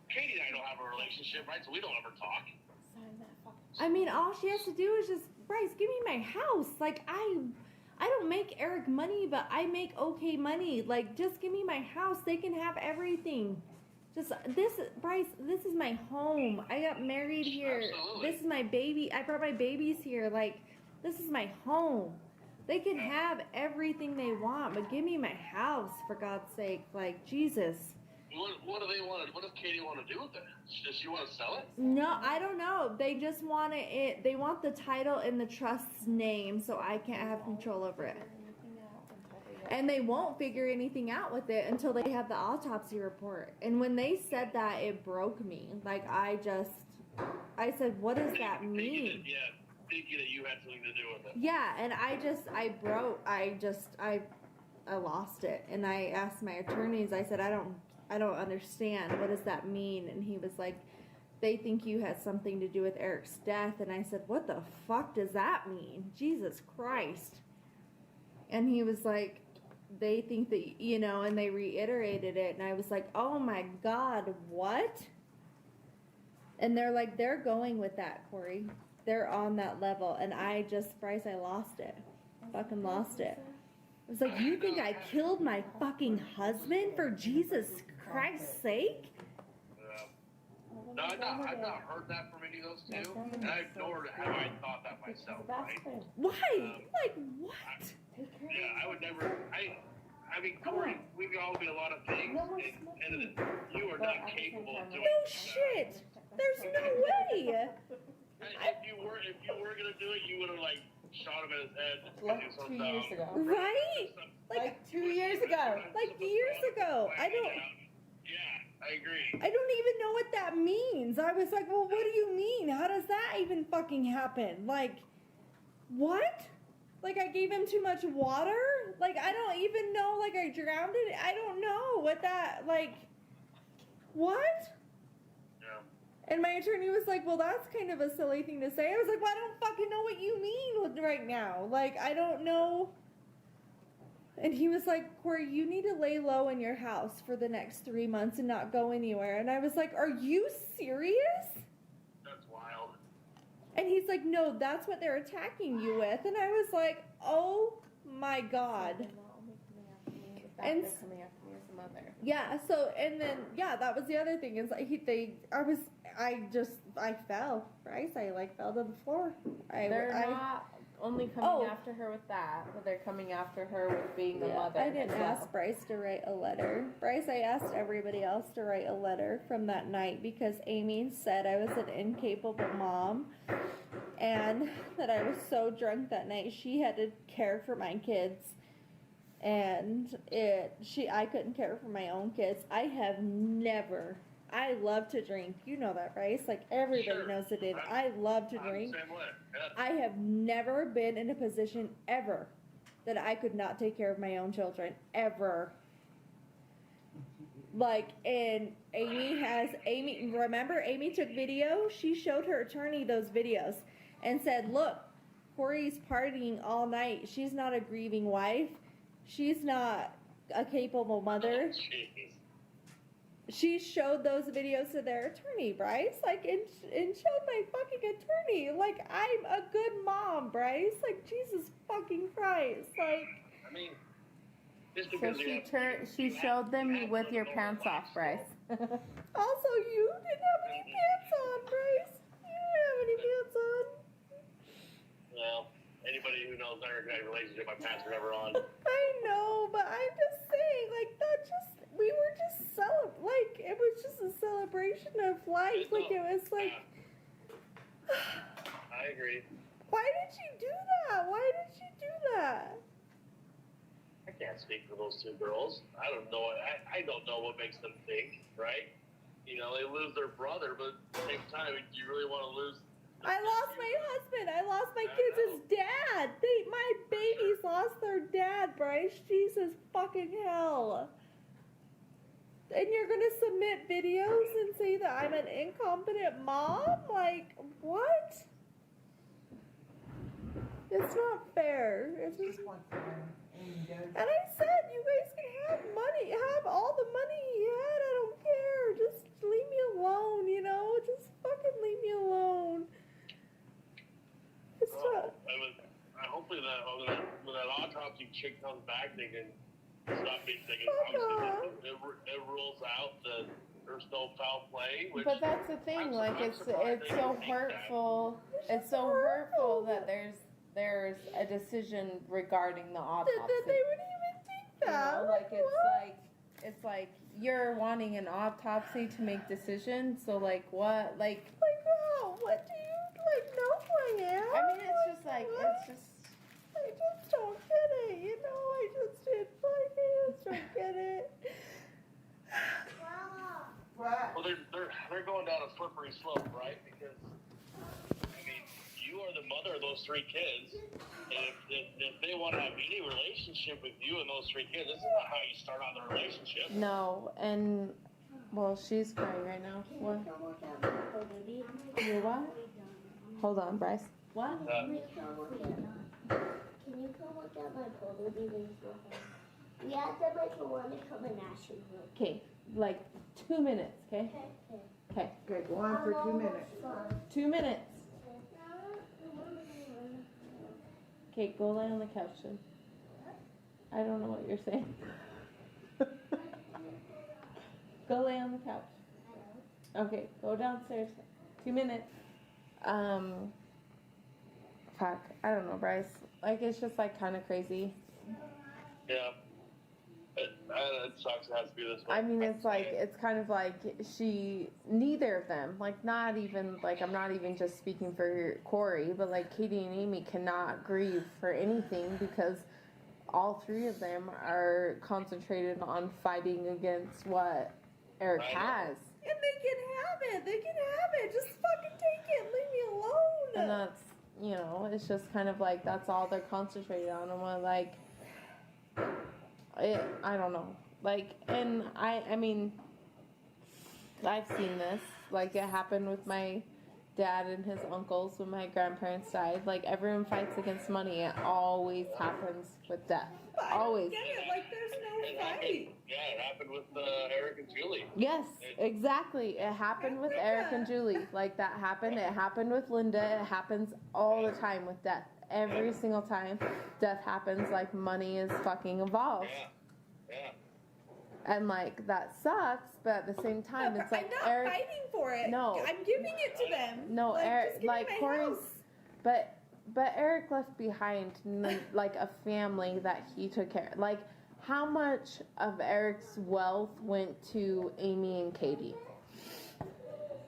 Katie and I don't have a relationship, right? So we don't ever talk. I mean, all she has to do is just, Bryce, give me my house. Like, I don't make Eric money, but I make okay money. Like, just give me my house. They can have everything. Bryce, this is my home. I got married here. Absolutely. This is my baby. I brought my babies here. Like, this is my home. They can have everything they want, but give me my house, for God's sake. Like, Jesus. What do they want? What does Katie want to do with it? Does she want to sell it? No, I don't know. They just want it. They want the title in the trust's name, so I can't have control over it. And they won't figure anything out with it until they have the autopsy report. And when they said that, it broke me. Like, I said, what does that mean? Thinking that you had something to do with it. Yeah, and I lost it. And I asked my attorneys, I said, I don't understand. What does that mean? And he was like, they think you had something to do with Eric's death. And I said, what the fuck does that mean? Jesus Christ. And he was like, they think that, you know, and they reiterated it. And I was like, oh my God, what? And they're like, they're going with that, Kouri. They're on that level. And Bryce, I lost it. Fucking lost it. I was like, you think I killed my fucking husband for Jesus Christ's sake? No, I've not heard that from any of those two, and nor have I thought that myself, right? Why? Like, what? Yeah, I would never, I mean, Kouri, we can all do a lot of things, and you are not capable of doing No shit. There's no way. If you were gonna do it, you would have like shot him in his head. Like 2 years ago. Right? Like 2 years ago. Like years ago. I agree. I don't even know what that means. I was like, well, what do you mean? How does that even fucking happen? Like, what? Like, I gave him too much water? Like, I don't even know. Like, I drowned it. I don't know what that, like, what? Yeah. And my attorney was like, well, that's kind of a silly thing to say. I was like, well, I don't fucking know what you mean right now. Like, I don't know. And he was like, Kouri, you need to lay low in your house for the next 3 months and not go anywhere. And I was like, are you serious? That's wild. And he's like, no, that's what they're attacking you with. And I was like, oh my God. And yeah, so, and then, yeah, that was the other thing is like, I fell, Bryce, I like fell to the floor. They're not only coming after her with that, but they're coming after her with being a mother. I didn't ask Bryce to write a letter. Bryce, I asked everybody else to write a letter from that night because Amy said I was an incapable mom and that I was so drunk that night she had to care for my kids. And I couldn't care for my own kids. I love to drink. You know that, right? Like everybody knows it. I love to drink. I have never been in a position ever that I could not take care of my own children. Ever. Like, and remember Amy took video? She showed her attorney those videos and said, look, Kouri's partying all night. She's not a grieving wife. She's not a capable mother. She showed those videos to their attorney, Bryce, like, and showed my fucking attorney, like, I'm a good mom, Bryce, like, Jesus fucking Christ, like. I mean, so she showed them with your pants off, Bryce. Also, you didn't have any pants on, Bryce. You didn't have any pants on. Well, anybody who knows our relationship, my pants are never on. I know, but I'm just saying, like, we were just like, it was just a celebration of life. Like, it was like. I agree. Why did you do that? Why did you do that? I can't speak for those two girls. I don't know. I don't know what makes them think, right? You know, they lose their brother, but at the same time, do you really want to lose? I lost my husband. I lost my kids' dad. My babies lost their dad, Bryce. Jesus fucking hell. And you're gonna submit videos and say that I'm an incompetent mom? Like, what? It's not fair. It's just. And I said, you guys can have all the money he had. I don't care. Just leave me alone, you know? Just fucking leave me alone. It's not. Hopefully when that autopsy chick comes back, they can stop being thinking. Obviously, it rules out that there's no foul play. But that's the thing. Like, it's so hurtful. It's so hurtful that there's a decision regarding the autopsy. That they would even think that. You know, like, it's like you're wanting an autopsy to make decisions. So like what? Like wow, what do you know who I am? I mean, it's just like what? It's just. I just don't get it. You know, I just don't get it. Well, they're going down a slippery slope, right? Because I mean, you are the mother of those three kids, and if they want to have any relationship with you and those three kids, this is not how you start out the relationship. No, and well, she's crying right now. What? You what? Hold on, Bryce. What? Can you come look at my photo readings? Yeah, then I want to come and ask you. Okay, like 2 minutes, okay? Okay. Okay, go on for 2 minutes. 2 minutes. Okay, go lay on the couch then. I don't know what you're saying. Go lay on the couch. Okay, go downstairs. 2 minutes. Fuck. I don't know, Bryce. Like, it's just like kind of crazy. Yeah. It sucks. It has to be this way. I mean, it's like, it's kind of like neither of them, like, not even, like, I'm not even just speaking for Kouri, but like Katie and Amy cannot grieve for anything because all three of them are concentrated on fighting against what Eric has. And they can have it. They can have it. Just fucking take it. Leave me alone. And that's, you know, it's just kind of like, that's all they're concentrated on. And we're like, I don't know. Like, and I mean, I've seen this. Like, it happened with my dad and his uncles when my grandparents died. Like, everyone fights against money. It always happens with death. Always. Get it? Like, there's no fight. It happened with Eric and Julie. Yes, exactly. It happened with Eric and Julie. Like, that happened. It happened with Linda. It happens all the time with death. Every single time death happens, like, money is fucking involved. Yeah. And, like, that sucks, but at the same time, it's like I'm not Eric. fighting for it. No. I'm giving it to them. No, like, Eric, just give like me my Corey's, house. but Eric left behind like a family that he took care. Like, how much of Eric's wealth went to Amy and Katie?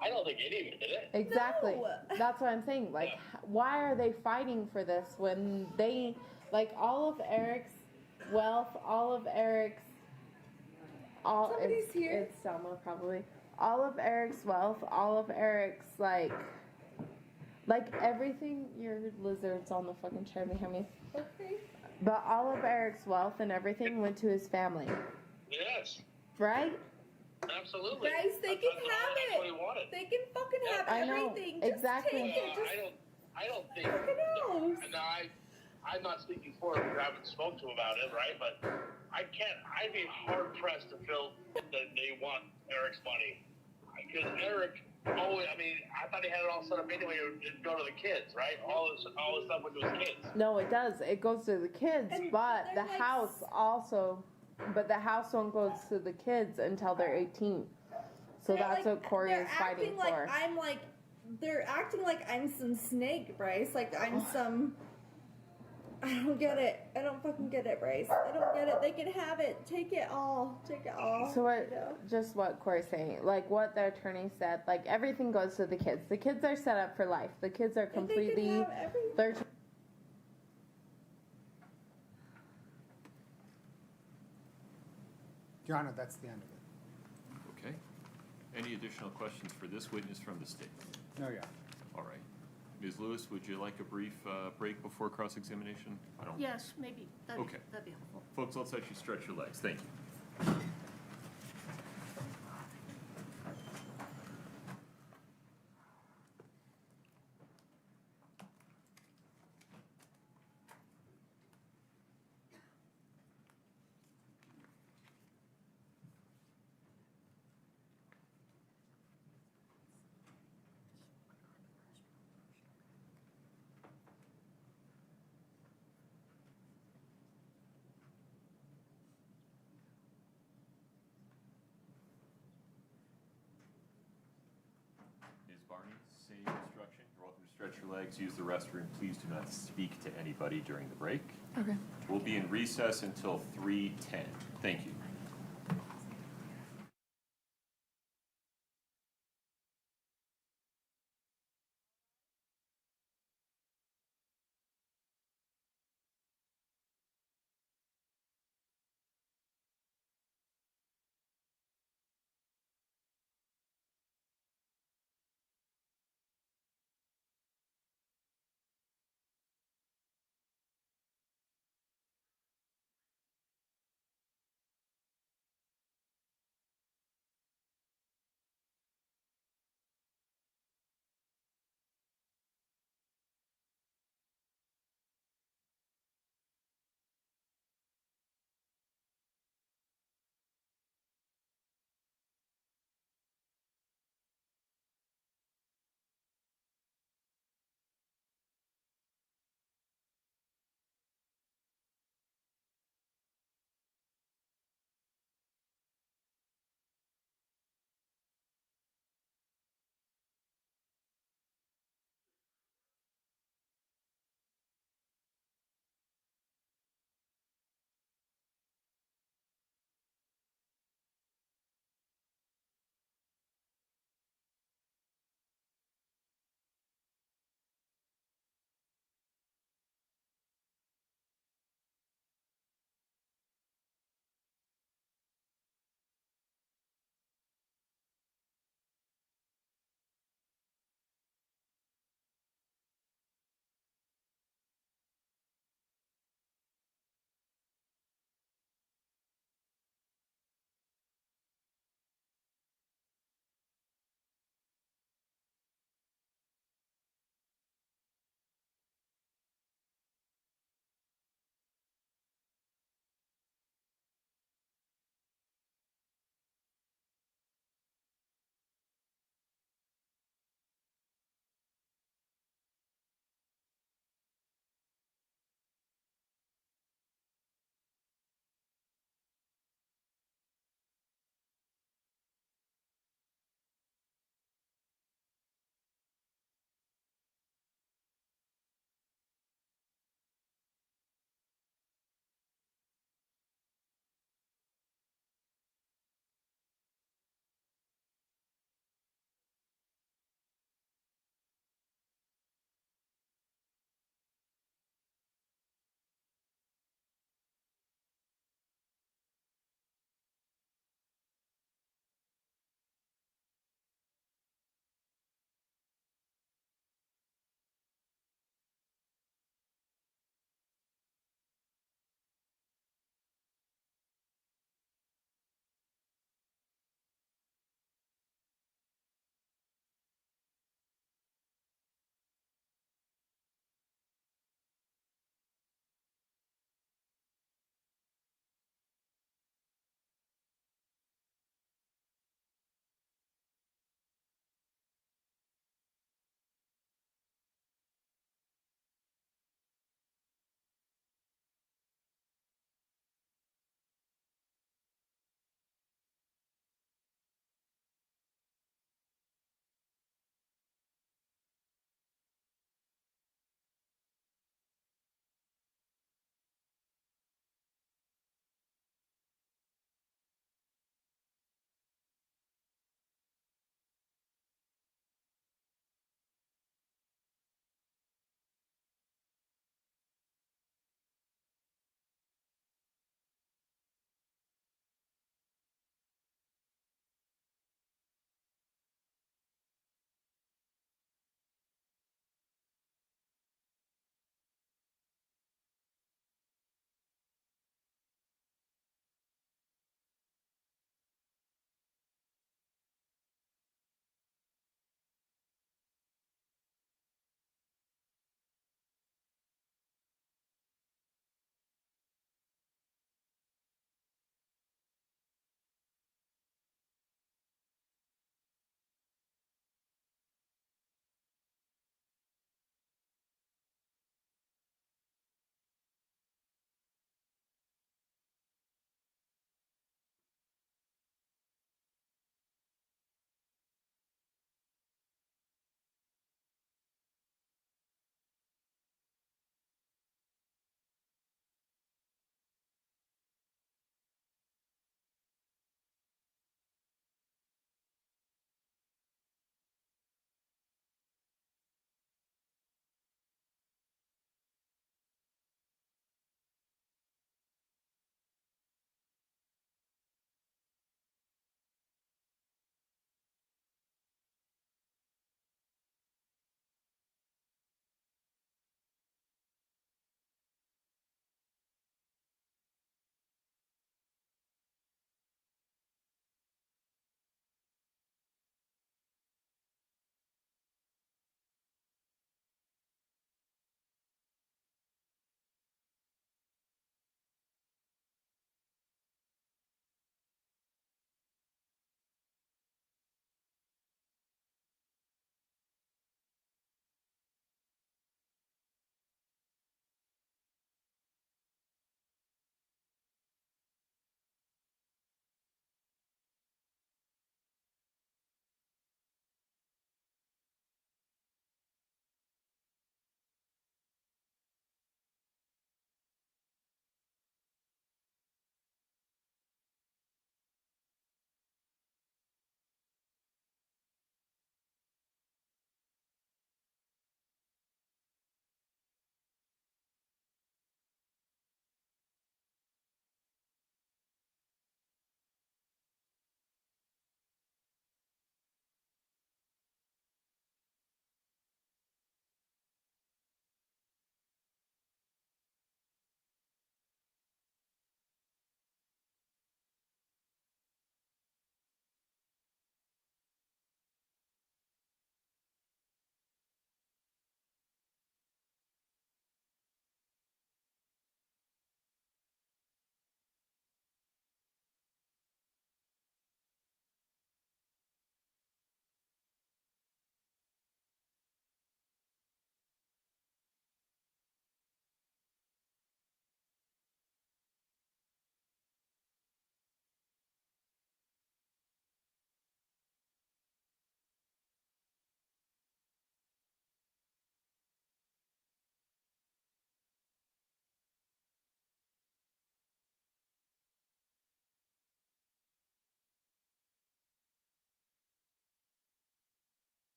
I don't think any of it did it. Exactly. No. That's what I'm saying. Like, why are they fighting for this when they, like, all of Eric's wealth, all of Eric's, Somebody's here. It's Selma probably. All of Eric's wealth, all of Eric's like everything. Your lizard's on the fucking chair behind me. Okay. But all of Eric's wealth and everything went to his family, Yes. right? Absolutely. Guys, they can have That's what he it. wanted. They can fucking have I know, everything. Just exactly. take it. Just I don't think. fucking knows. No, I'm not speaking for him. I haven't spoken to him about it, right? But I'd be hard pressed to feel that they want Eric's money. Because Eric, I thought he had it all set up anyway. It would go to the kids, right? All this stuff went to his kids. No, it does. It goes to the kids, but the house also. But the house won't go to the kids until they're 18. So that's what Corey is fighting like for. They're acting like I'm some snake, Bryce. Like I'm some. I don't get it. I don't fucking get it, Bryce. I don't get it. They can have it. Take it all. Take it all. So just what Corey's saying, like what the attorney said, like everything goes to the kids. The kids are set up for life. The kids are completely. They're. Your Honor, that's the end of it. Okay. Any additional questions for this witness from the state? No, Your Honor. All right. Ms. Lewis, would you like a brief break before cross-examination? Yes, maybe. Okay. That'd be helpful. Folks, let's let you stretch your legs. Thank you. Ms. Barney, same instruction. You're welcome to stretch your legs, use the restroom. Please do not speak to anybody during the break. Okay. We'll be in recess until 3:10. Thank you.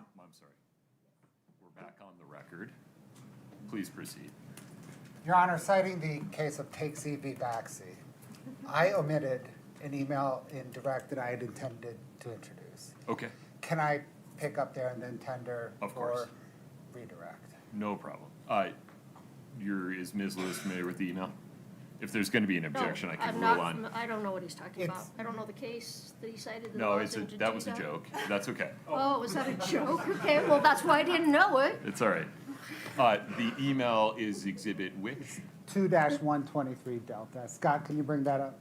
I'm sorry. We're back on the record. Please proceed. Your Honor, citing the case of Take C v. Baxi, I omitted an email in direct that I had intended to introduce. Okay, Can I pick up there and then tender Of course. for redirect? no problem. Is Ms. Lewis familiar with the email? If there's going to be an objection, I can I'm rule not, on. I don't know what he's talking about. It's- I don't know the case that he cited. No, that was a joke. That's okay. Oh, was that a joke? Okay, well, that's why I didn't know it. It's all right. The email is exhibit which? 2-123 Delta. Scott, can you bring that up?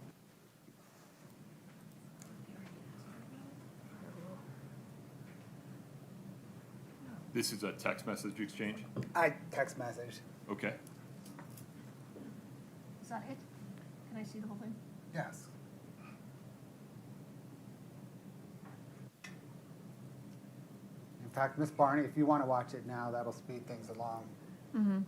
This is a text message exchange? Text message. Okay. Is that it? Can I see the whole thing? Yes. In fact, Miss Barney, if you want to watch it now, that'll speed things along. Mm-hmm.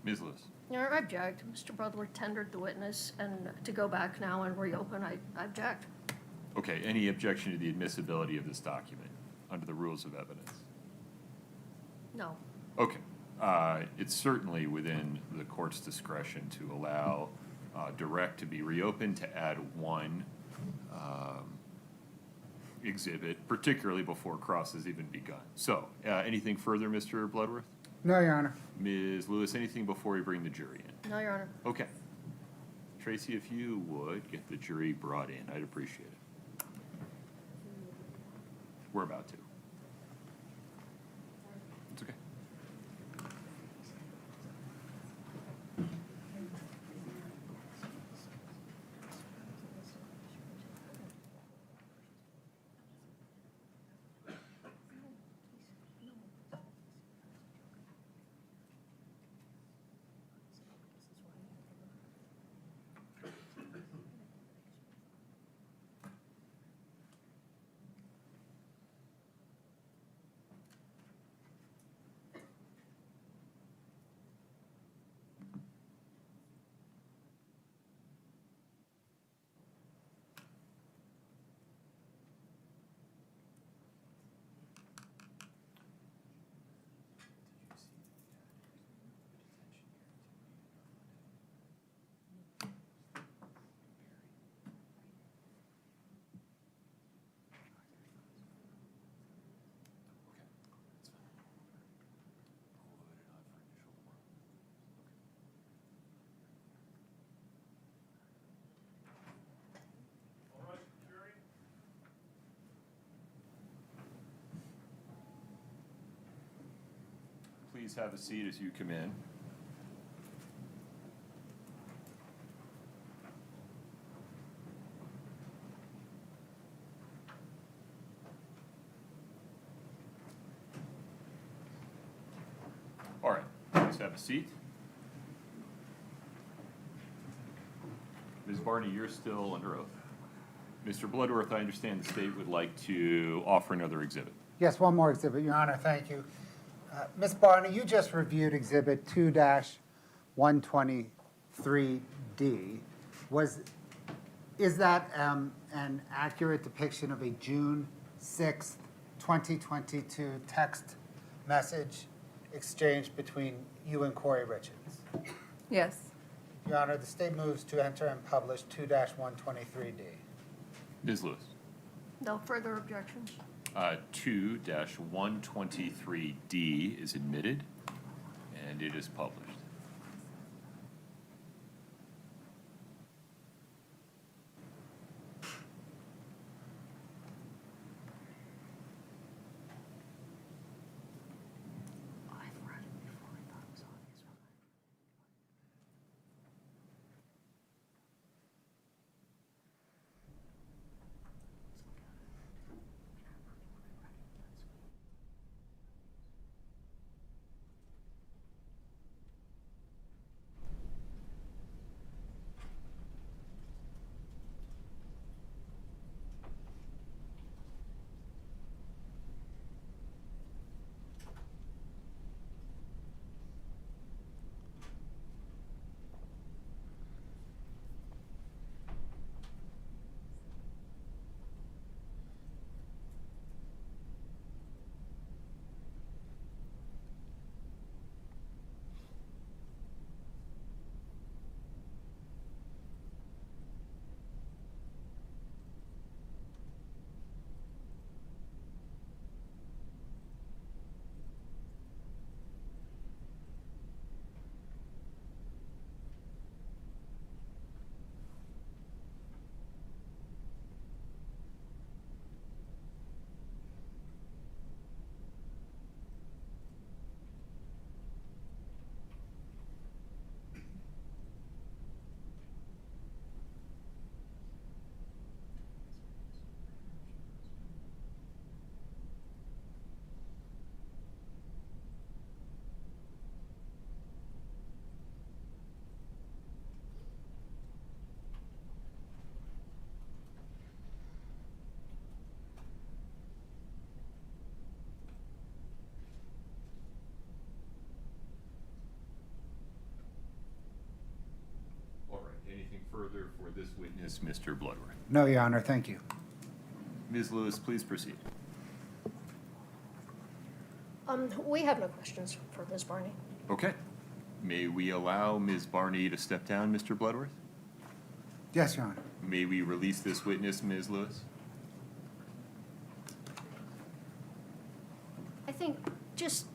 Ms. Lewis? Yeah, I object. Mr. Bloodworth tendered the witness, and to go back now and reopen, I object. Okay, any objection to the admissibility of this document under the rules of evidence? No. Okay. It's certainly within the court's discretion to allow direct to be reopened, to add one exhibit, particularly before cross has even begun. So, anything further, Mr. Bloodworth? No, Your Honor. Ms. Lewis, anything before we bring the jury in? No, Your Honor. Okay. Tracy, if you would get the jury brought in, I'd appreciate it. We're about to. It's okay. Please have a seat as you come in. All right, please have a seat. Ms. Barney, you're still under oath. Mr. Bloodworth, I understand the state would like to offer another exhibit. Yes, one more exhibit, Your Honor, thank you. Ms. Barney, you just reviewed Exhibit 2-123D. Is that an accurate depiction of a June 6th, 2022 text message exchange between you and Kouri Richins? Yes. Your Honor, the state moves to enter and publish 2-123D. Ms. Lewis. No further objections. 2-123D is admitted, and it is published. Anything further for this witness, Mr. Bloodworth? No, Your Honor, thank you. Ms. Lewis, please proceed. We have no questions for Ms. Barney. Okay. May we allow Ms. Barney to step down, Mr. Bloodworth? Yes, Your Honor. May we release this witness, Ms. Lewis? I think just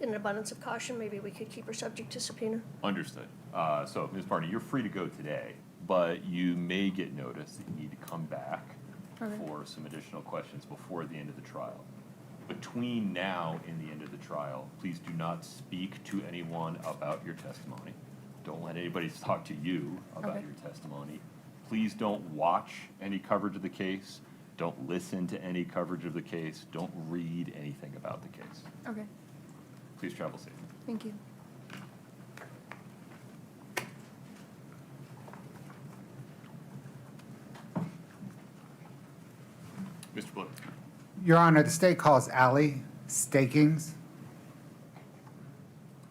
in an abundance of caution, maybe we could keep her subject to subpoena. Understood. So, Ms. Barney, you're free to go today, but you may get notice that you need to come back for some additional questions before the end of the trial. Between now and the end of the trial, please do not speak to anyone about your testimony. Don't let anybody talk to you about your testimony. Please don't watch any coverage of the case. Don't listen to any coverage of the case. Don't read anything about the case. Okay. Please travel safe. Thank you. Mr. Blood. Your Honor, the state calls alley stakings.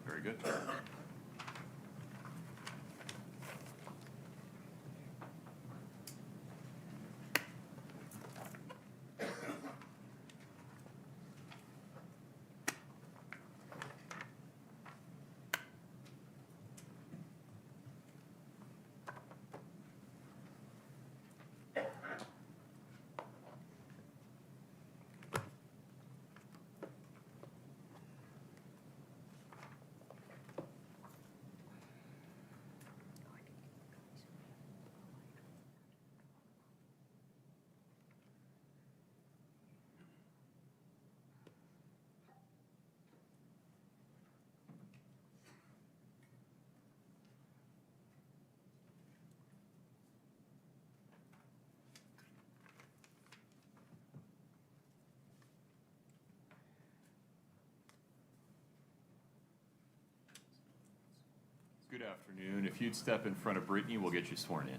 Very good. Good afternoon. If you'd step in front of Brittany, we'll get you sworn in.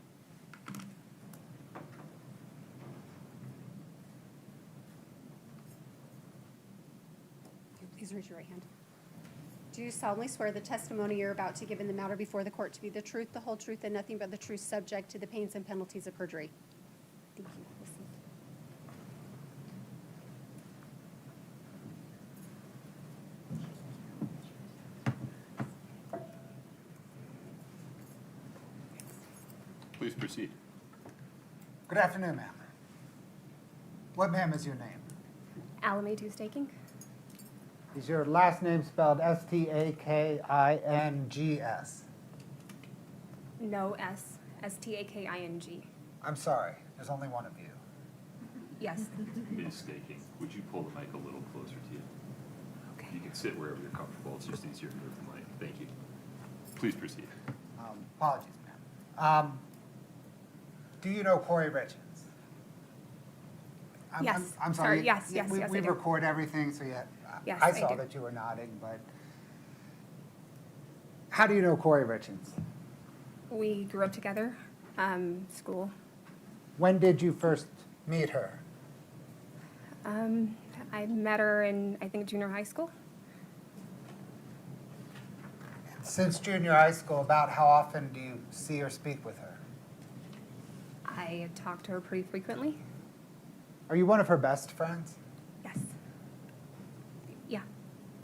Please raise your right hand. Do you solemnly swear the testimony you're about to give in the matter before the court to be the truth, the whole truth, and nothing but the truth, subject to the pains and penalties of perjury? Thank you. We'll see. Please proceed. Good afternoon, ma'am. What, ma'am, is your name? Alameda staking? Is your last name spelled S-T-A-K-I-N-G-S? No, S. S-T-A-K-I-N-G. I'm sorry, there's only one of you. Yes. Ms. Staking, would you pull the mic a little closer to you? Okay. You can sit wherever you're comfortable. It's just easier to move the mic. Thank you. Please proceed. Apologies, ma'am. Do you know Kouri Richins? Yes. I'm sorry. Yes, yes, we, yes, we I do. record everything, so yeah. Yes, I I saw do. that you were nodding, but how do you know Kouri Richins? We grew up together, school. When did you first meet her? I met her in, I think, junior high school. Since junior high school, about how often do you see or speak with her? I talked to her pretty frequently. Are you one of her best friends? Yes. Yeah.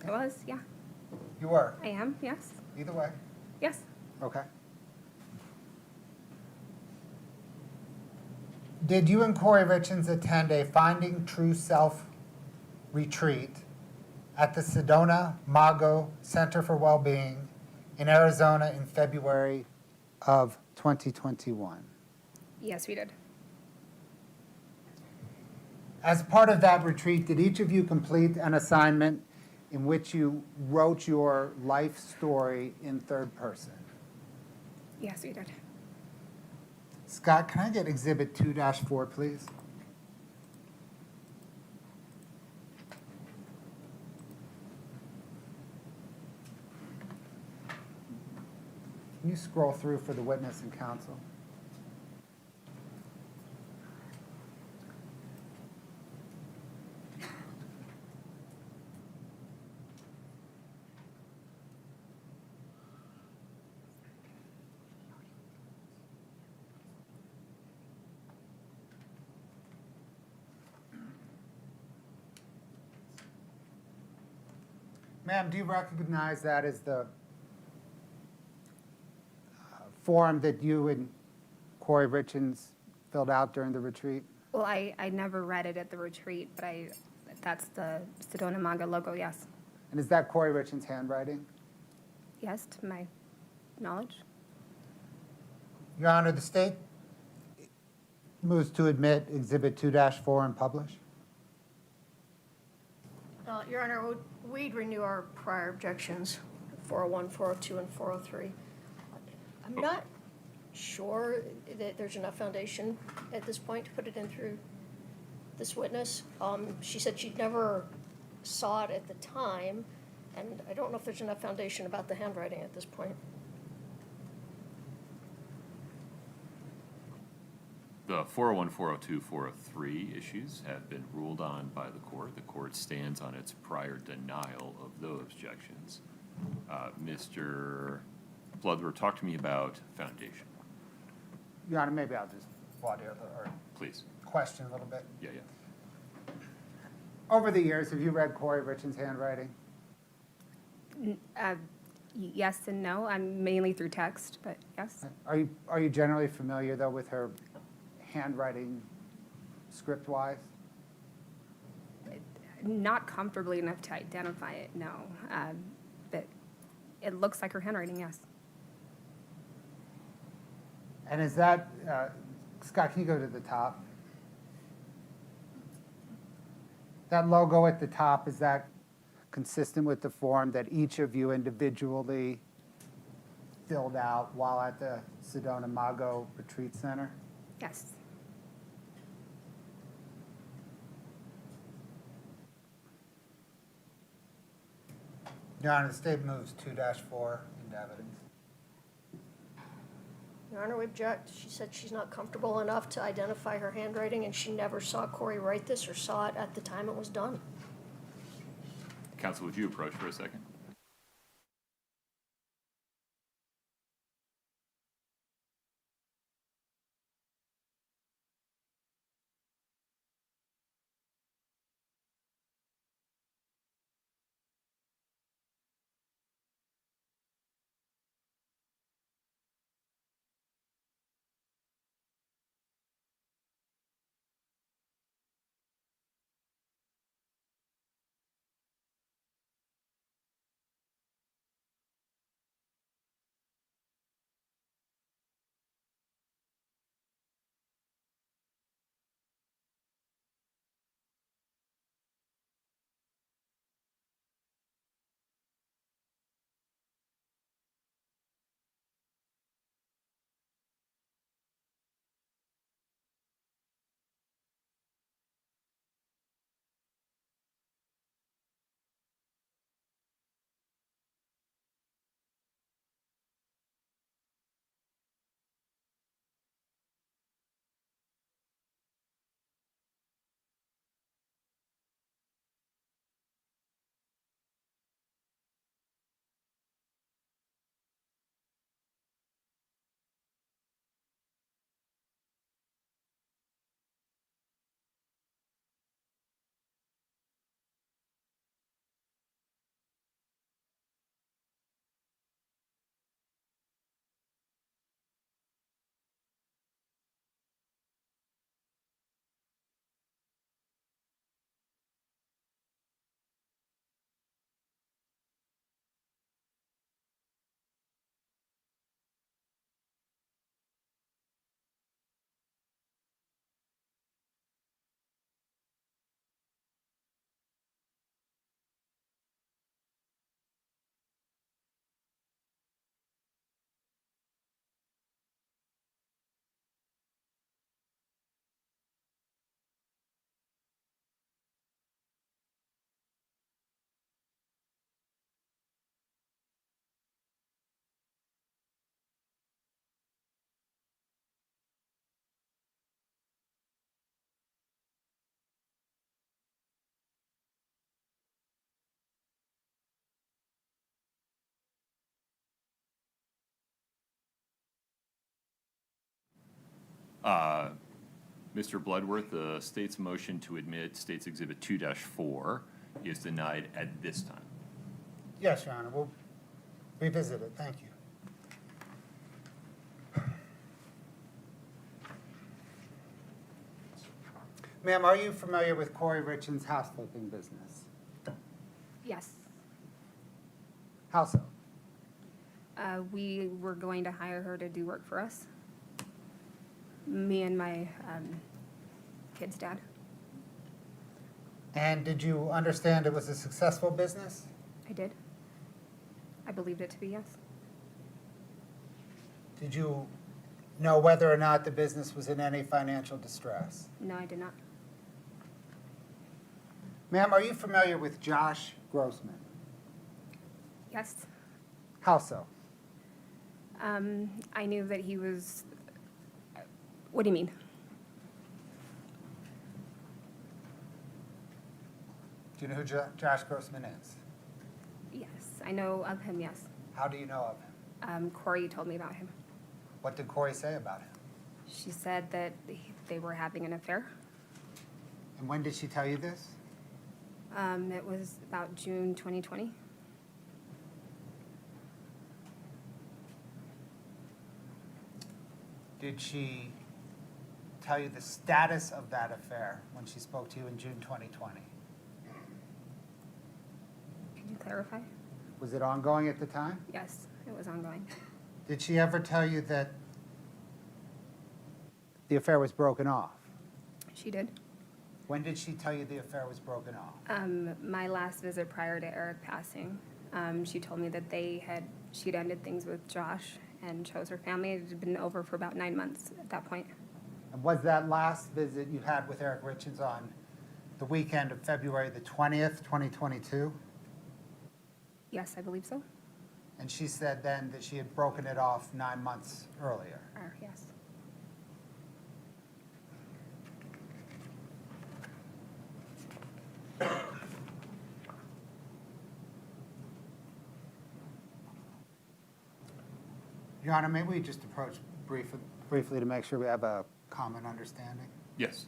I was, yeah. You were? I am, yes. Either way? Yes. Okay. Did you and Kouri Richins attend a Finding True Self retreat at the Sedona Mago Center for Wellbeing in Arizona in February of 2021? Yes, we did. As part of that retreat, did each of you complete an assignment in which you wrote your life story in third person? Yes, we did. Scott, can I get Exhibit 2-4, please? Can you scroll through for the witness and counsel? Ma'am, do you recognize that as the form that you and Kouri Richins filled out during the retreat? Well, I never read it at the retreat, but that's the Sedona Manga logo, yes. And is that Kouri Richins' handwriting? Yes, to my knowledge. Your Honor, the state moves to admit Exhibit 2-4 and publish. Your Honor, we'd renew our prior objections, 401, 402, and 403. I'm not sure that there's enough foundation at this point to put it in through this witness. She said she never saw it at the time, and I don't know if there's enough foundation about the handwriting at this point. The 401, 402, 403 issues have been ruled on by the court. The court stands on its prior denial of those objections. Mr. Bloodworth, talk to me about foundation. Your Honor, maybe I'll just audio or Please. question a little bit. Yeah. Over the years, have you read Kouri Richins' handwriting? Yes and no. I'm mainly through text, but yes. Are you generally familiar, though, with her handwriting script-wise? Not comfortably enough to identify it, no. But it looks like her handwriting, yes. And is that, Scott, can you go to the top? That logo at the top, is that consistent with the form that each of you individually filled out while at the Sedona Mago Retreat Center? Yes. Your Honor, the state moves 2-4 into evidence. Your Honor, we object. She said she's not comfortable enough to identify her handwriting, and she never saw Kouri write this or saw it at the time it was done. Counsel, would you approach for a second? Mr. Bloodworth, the state's motion to admit State's Exhibit 2-4 is denied at this time. Yes, Your Honor, we'll revisit it. Thank you. Ma'am, are you familiar with Kouri Richins' house flipping business? Yes. How so? We were going to hire her to do work for us. Me and my kid's dad. And did you understand it was a successful business? I did. I believed it to be yes. Did you know whether or not the business was in any financial distress? No, I did not. Ma'am, are you familiar with Josh Grossman? Yes. How so? I knew that he was. What do you mean? Do you know who Josh Grossman is? Yes, I know of him, yes. How do you know of him? Corey told me about him. What did Kouri say about him? She said that they were having an affair. And when did she tell you this? It was about June 2020. Did she tell you the status of that affair when she spoke to you in June 2020? Can you clarify? Was it ongoing at the time? Yes, it was ongoing. Did she ever tell you that the affair was broken off? She did. When did she tell you the affair was broken off? My last visit prior to Eric passing, she told me that she'd ended things with Josh and chose her family. It had been over for about 9 months at that point. And was that last visit you had with Eric Richins on the weekend of February the 20th, 2022? Yes, I believe so. And she said then that she had broken it off 9 months earlier. Yes. Your Honor, may we just approach briefly to make sure we have a common understanding? Yes.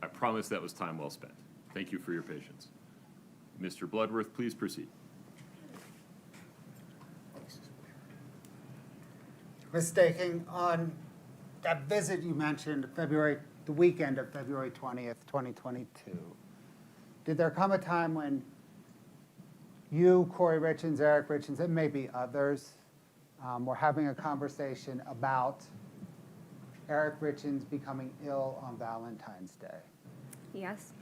I promise that was time well spent. Thank you for your patience. Mr. Bloodworth, please proceed. mistaking, on that visit you mentioned, the weekend of February 20th, 2022, did there come a time when you, Kouri Richins, Eric Richins, and maybe others, were having a conversation about Eric Richins becoming ill on Valentine's Day? Yes.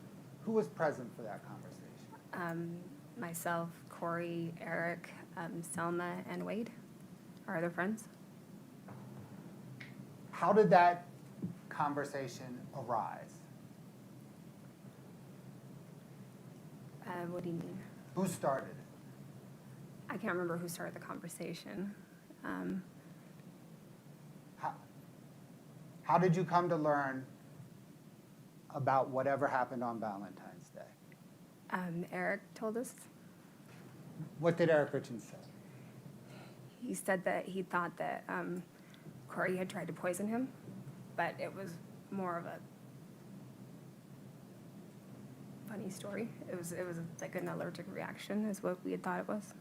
Who was present for that conversation? Myself, Corey, Eric, Selma, and Wade, our other friends. How did that conversation arise? What do you mean? Who started it? I can't remember who started the conversation. How did you come to learn about whatever happened on Valentine's Day? Eric told us. What did Eric Richins say? He said that he thought that Corey had tried to poison him, but it was more of a funny story. It was like an allergic reaction, is what we had thought it was.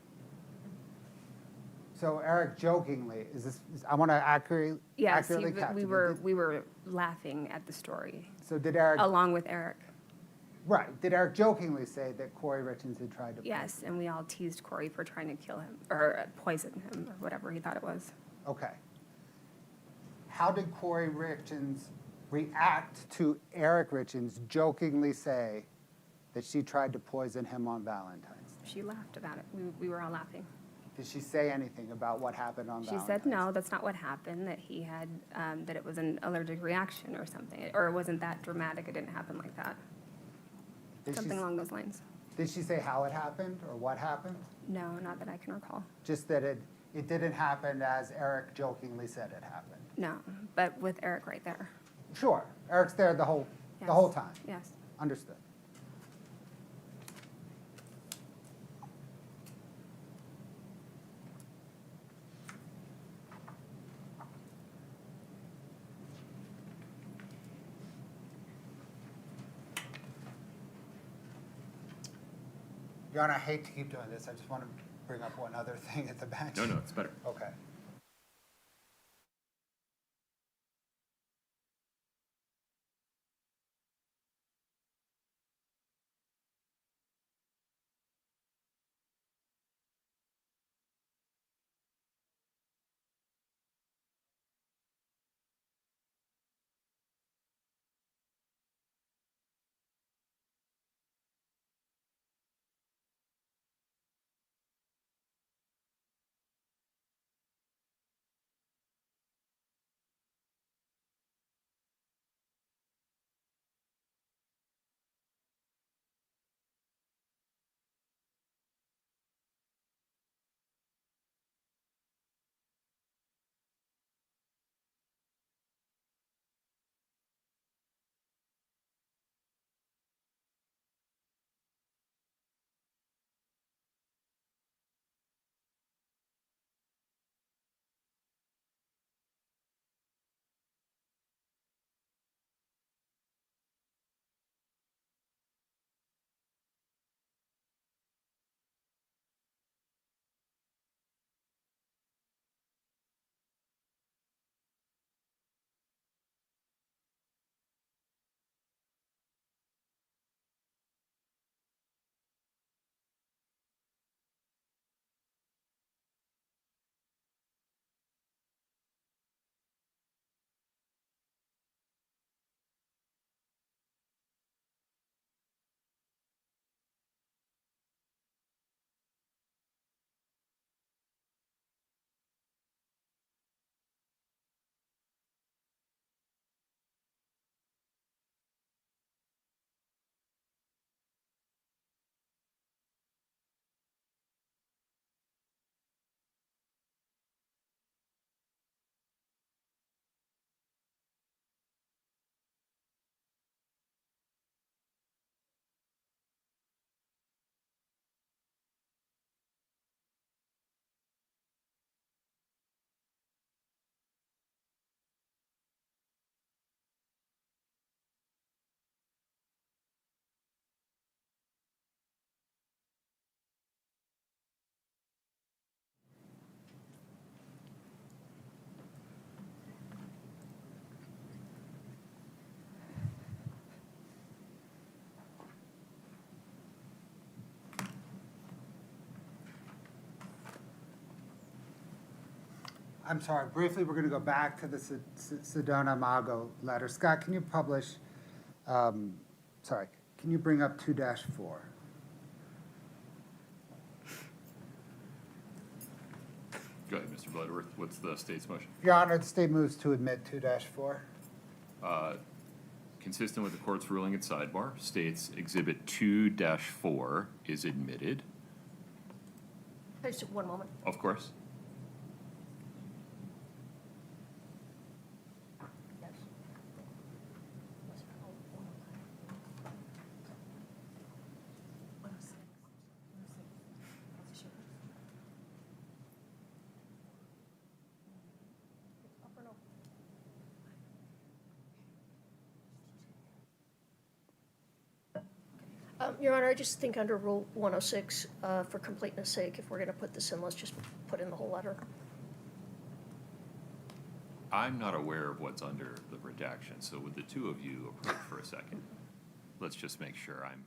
So Eric jokingly, I want to accurately capture we were laughing at the story. So did Eric, along with Eric. right, did Eric jokingly say that Kouri Richins had tried to Yes, and we all teased Corey for trying to kill him, or poison him, or whatever he thought it was. Okay. How did Kouri Richins react to Eric Richins jokingly say that she tried to poison him on Valentine's Day? She laughed about it. We were all laughing. Did she say anything about what happened on She Valentine's? said, no, that's not what happened, that he had, that it was an allergic reaction or something, or it wasn't that dramatic, it didn't happen like that. Something along those lines. Did she say how it happened or what happened? No, not that I can recall. Just that it didn't happen as Eric jokingly said it happened. No, but with Eric right there. Sure, Eric's there the whole time. Yes. Understood. Your Honor, I hate to keep doing this. I just want to bring up one other thing at the bench. No, it's better. Okay. I'm sorry, briefly, we're gonna go back to the Sedona Mago letter. Scott, can you publish, sorry, can you bring up 2-4? Go ahead, Mr. Bloodworth. What's the state's motion? Your Honor, the state moves to admit 2-4. Consistent with the court's ruling at sidebar, states Exhibit 2-4 is admitted. Just one moment. Of course. Your Honor, I just think under Rule 106, for completeness sake, if we're going to put this in, let's just put in the whole letter. I'm not aware of what's under the redaction, so would the two of you approach for a second? Let's just make sure I'm.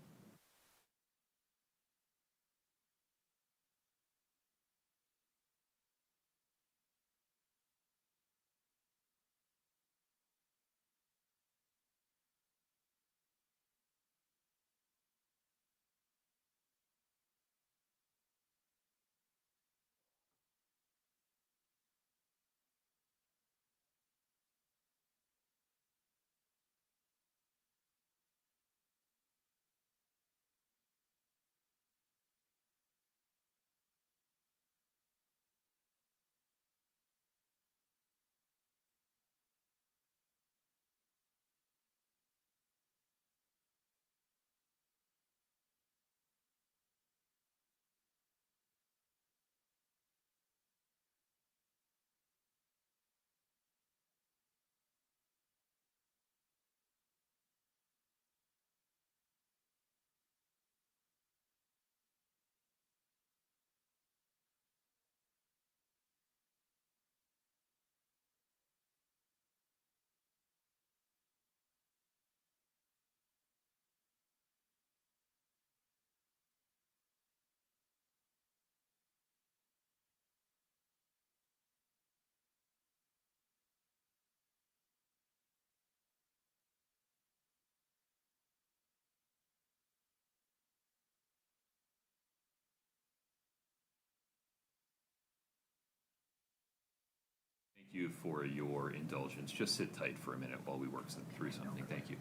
Thank you for your indulgence. Just sit tight for a minute while we work through something. Thank you.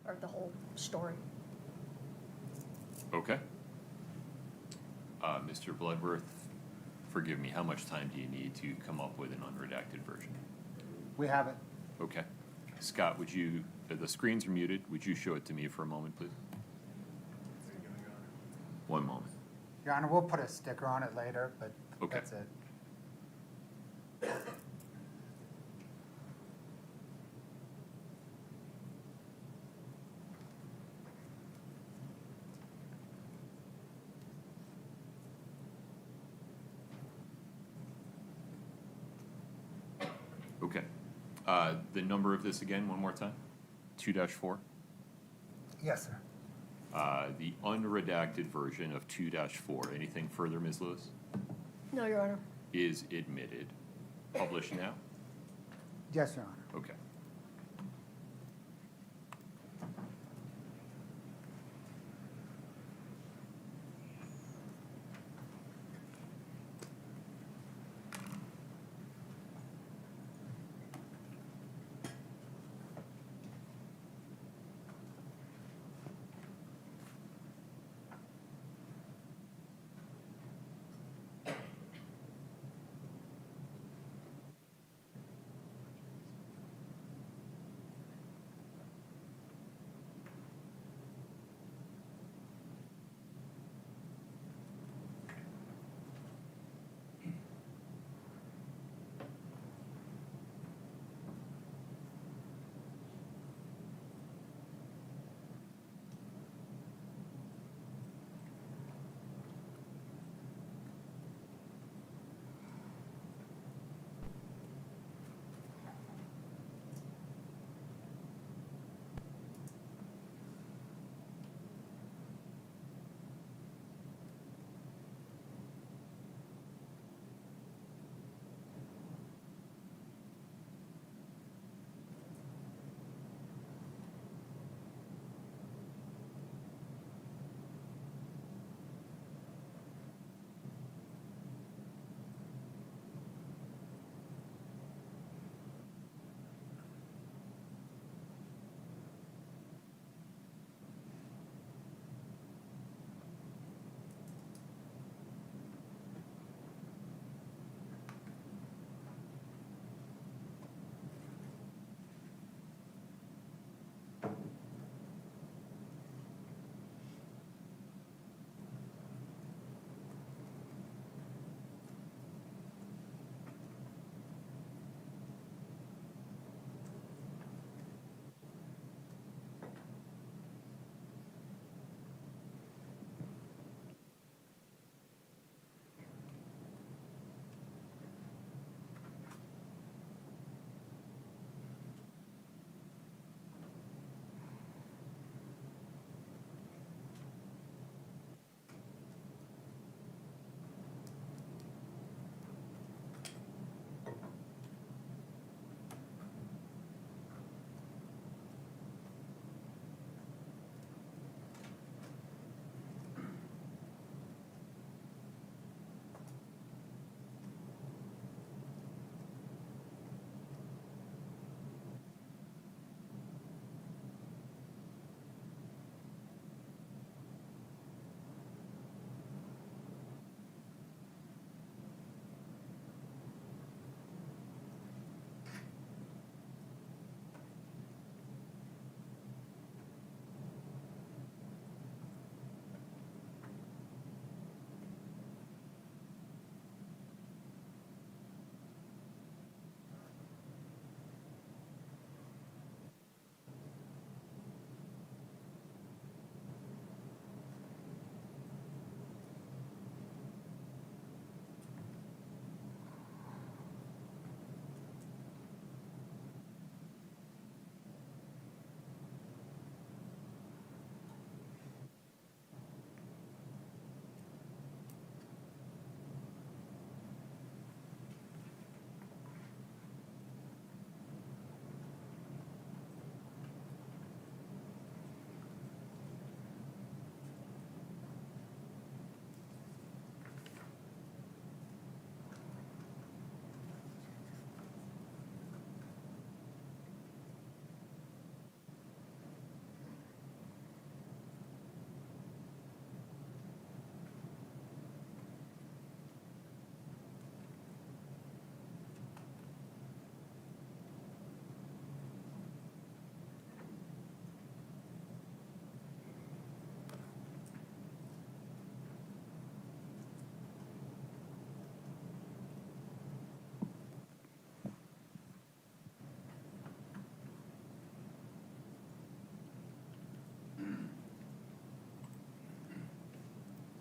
Or the whole story. Okay. Mr. Bloodworth, forgive me, how much time do you need to come up with an unredacted version? We have it. Okay. Scott, would you, the screens are muted, would you show it to me for a moment, please? One moment. Your Honor, we'll put a sticker on it later, but Okay. that's it. Okay. The number of this again, one more time? 2-4? Yes, sir. The unredacted version of 2-4. Anything further, Ms. Lewis? No, Your Honor. Is admitted. Published now? Yes, Your Honor. Okay.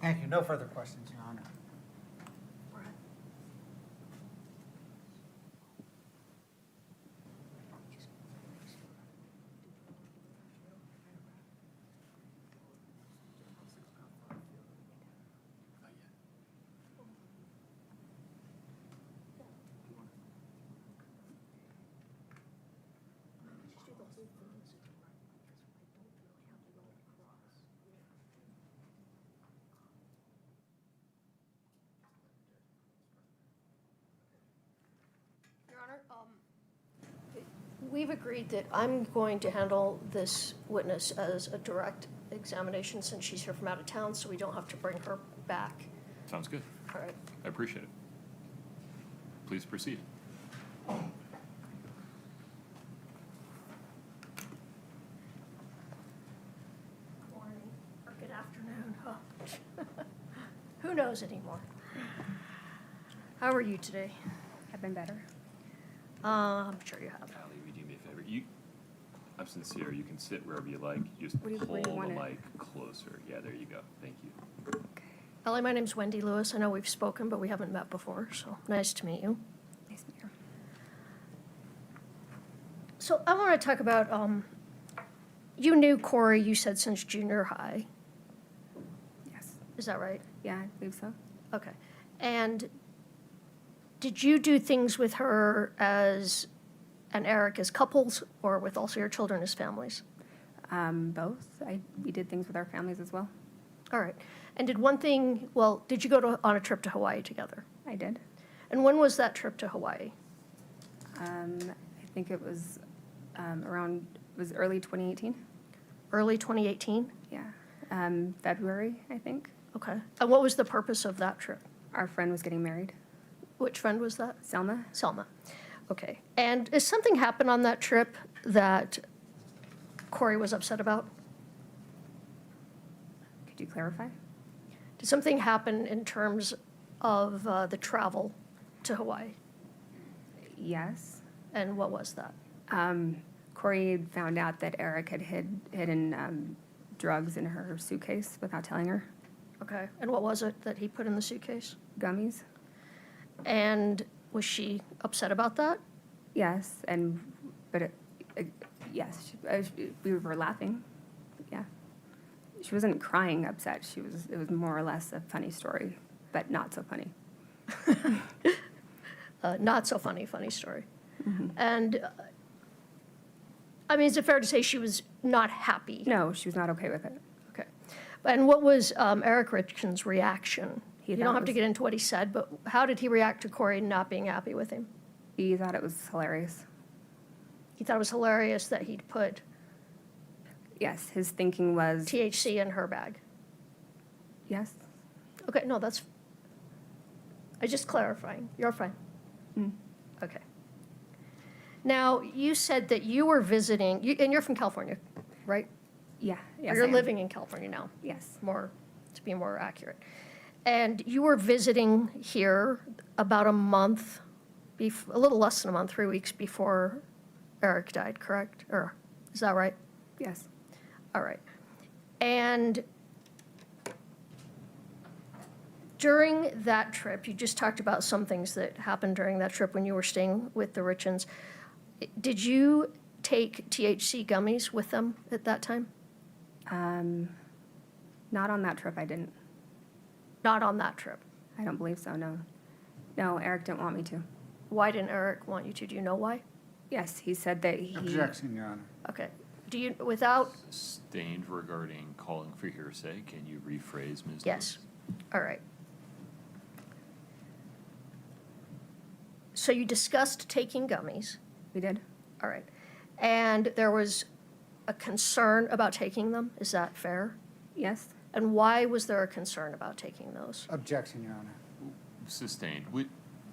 Thank you. No further questions, Your Honor. Your Honor, we've agreed that I'm going to handle this witness as a direct examination since she's here from out of town, so we don't have to bring her back. Sounds good. All right. I appreciate it. Please proceed. Morning, or good afternoon, huh? Who knows anymore? How are you today? I've been better. I'm sure you have. Allie, will you do me a favor? I'm sincere. You can sit wherever you like. Just What do you pull the want it? mic closer. Yeah, there you go. Thank you. Ellie, my name's Wendy Lewis. I know we've spoken, but we haven't met before, so nice to meet you. Nice to meet you. So I want to talk about, you knew Kouri, you said, since junior high. Yes. Is that right? Yeah, I believe so. Okay. And did you do things with her as and Eric as couples, or with also your children as families? Both. We did things with our families as well. All right. And did you go on a trip to Hawaii together? I did. And when was that trip to Hawaii? I think it was it was early 2018. Early 2018? Yeah. February, I think. Okay. And what was the purpose of that trip? Our friend was getting married. Which friend was that? Selma. Selma. Okay. And did something happen on that trip that Kouri was upset about? Could you clarify? Did something happen in terms of the travel to Hawaii? Yes. And what was that? Kouri found out that Eric had hidden drugs in her suitcase without telling her. Okay. And what was it that he put in the suitcase? Gummies. And was she upset about that? Yes, yes, we were laughing. Yeah, she wasn't crying upset. It was more or less a funny story, but not so funny. Not so funny story. Mm-hmm. And I mean, is it fair to say she was not happy? No, she was not okay with it. Okay. And what was Eric Richins' reaction? He You thought don't it have to was- get into what he said, but how did he react to Kouri not being happy with him? He thought it was hilarious. He thought it was hilarious that he'd put Yes, his thinking was THC in her bag. yes. Okay, no, I just clarifying. You're fine. Mm. Okay. Now, you said that you were visiting, and you're from California, right? Yeah. Or Yes, you're I am. living in California now, Yes. to be more accurate. And you were visiting here about a month, a little less than a month, 3 weeks before Eric died, correct? Or, is that right? Yes. All right. And during that trip, you just talked about some things that happened during that trip when you were staying with the Richins. Did you take THC gummies with them at that time? Not on that trip. I didn't. Not on that trip. I don't believe so. No. No, Eric didn't want me to. Why didn't Eric want you to? Do you know why? Yes, he said that he. Objection, Your Honor. Okay. Do you, without, Sustained regarding calling for hearsay. Can you rephrase, Ms. yes. All right. So you discussed taking gummies. We did. All right. And there was a concern about taking them. Is that fair? Yes. And why was there a concern about taking those? Objection, Your Honor. Sustained. Would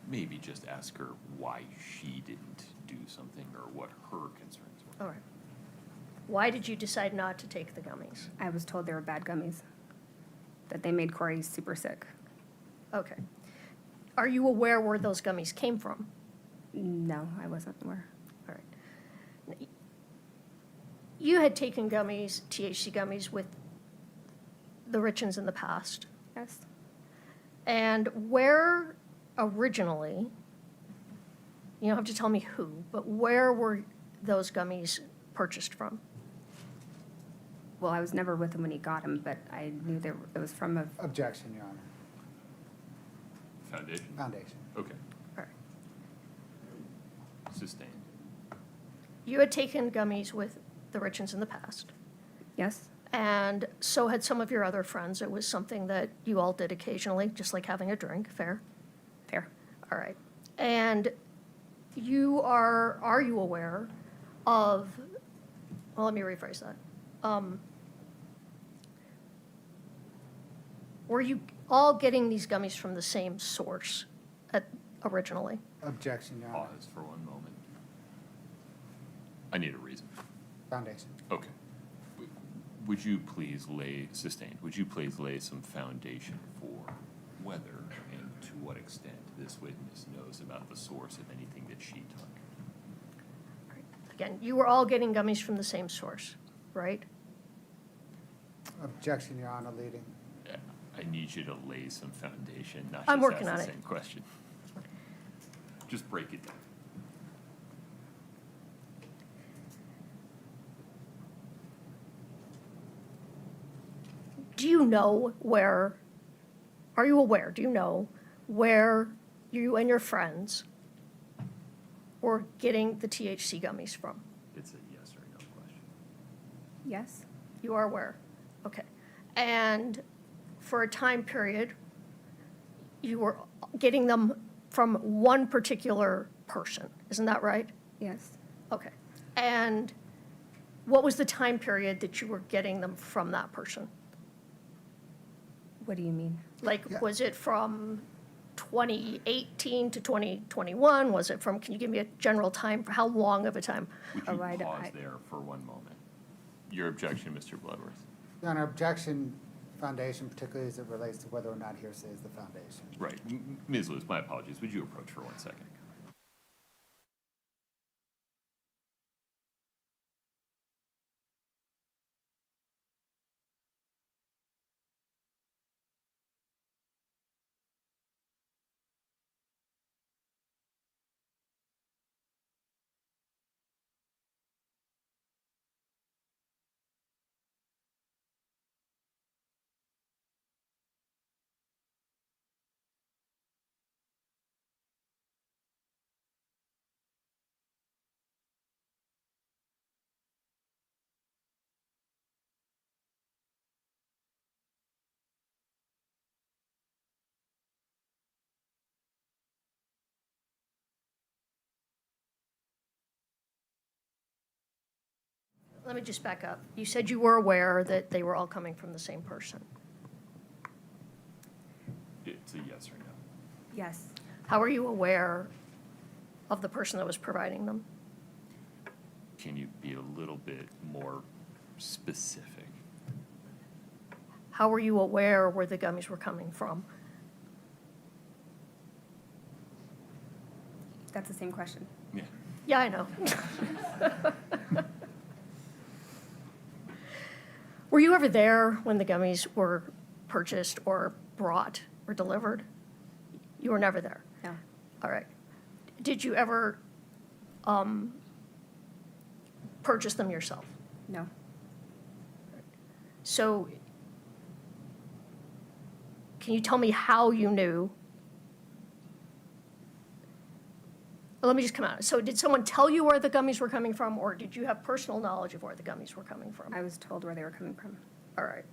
maybe just ask her why she didn't do something or what her concerns were. All right. Why did you decide not to take the gummies? I was told they were bad gummies. That they made Kouri super sick. Okay. Are you aware where those gummies came from? No, I wasn't aware. All right. You had taken gummies, THC gummies, with the Richins in the past, Yes. And where originally, you don't have to tell me who, but where were those gummies purchased from? Well, I was never with him when he got him, but I knew it was from a, Objection, Your Honor. Foundation? Foundation. Okay. All right. Sustained. You had taken gummies with the Richins in the past, yes, and so had some of your other friends. It was something that you all did occasionally, just like having a drink, fair? fair. All right. And are you aware of, well, let me rephrase that. Were you all getting these gummies from the same source originally? Objection, Your Honor. Pause for one moment. I need a reason. Foundation. Okay. Would you please sustained, would you please lay some foundation for whether and to what extent this witness knows about the source of anything that she took? Again, you were all getting gummies from the same source, right? Objection, Your Honor, leading. I need you to lay some foundation, not I'm just working ask on the it. same question. Just break it down. Do you know where, are you aware, do you know where you and your friends were getting the THC gummies from? It's a yes or no question. Yes, You are aware? Okay. And for a time period, you were getting them from one particular person, isn't that right? yes. Okay. And what was the time period that you were getting them from that person? What do you mean? Like, was it from 2018 to 2021? Was it from, can you give me a general time, for how long of a time? Would you pause there for one moment? Your objection, Mr. Bloodworth. Your Honor, objection, foundation, particularly as it relates to whether or not hearsay is the foundation. Right. Ms. Lewis, my apologies. Would you approach for 1 second? Let me just back up. You said you were aware that they were all coming from the same person. It's a yes or no. Yes, How are you aware of the person that was providing them? Can you be a little bit more specific? How were you aware where the gummies were coming from? that's the same question. Yeah. Yeah, I know. Were you ever there when the gummies were purchased or brought or delivered? You were never there? No, All right. Did you ever purchase them yourself? no. So can you tell me how you knew? Let me just come out. So did someone tell you where the gummies were coming from, or did you have personal knowledge of where the gummies were coming from? I was told where they were coming from. All right.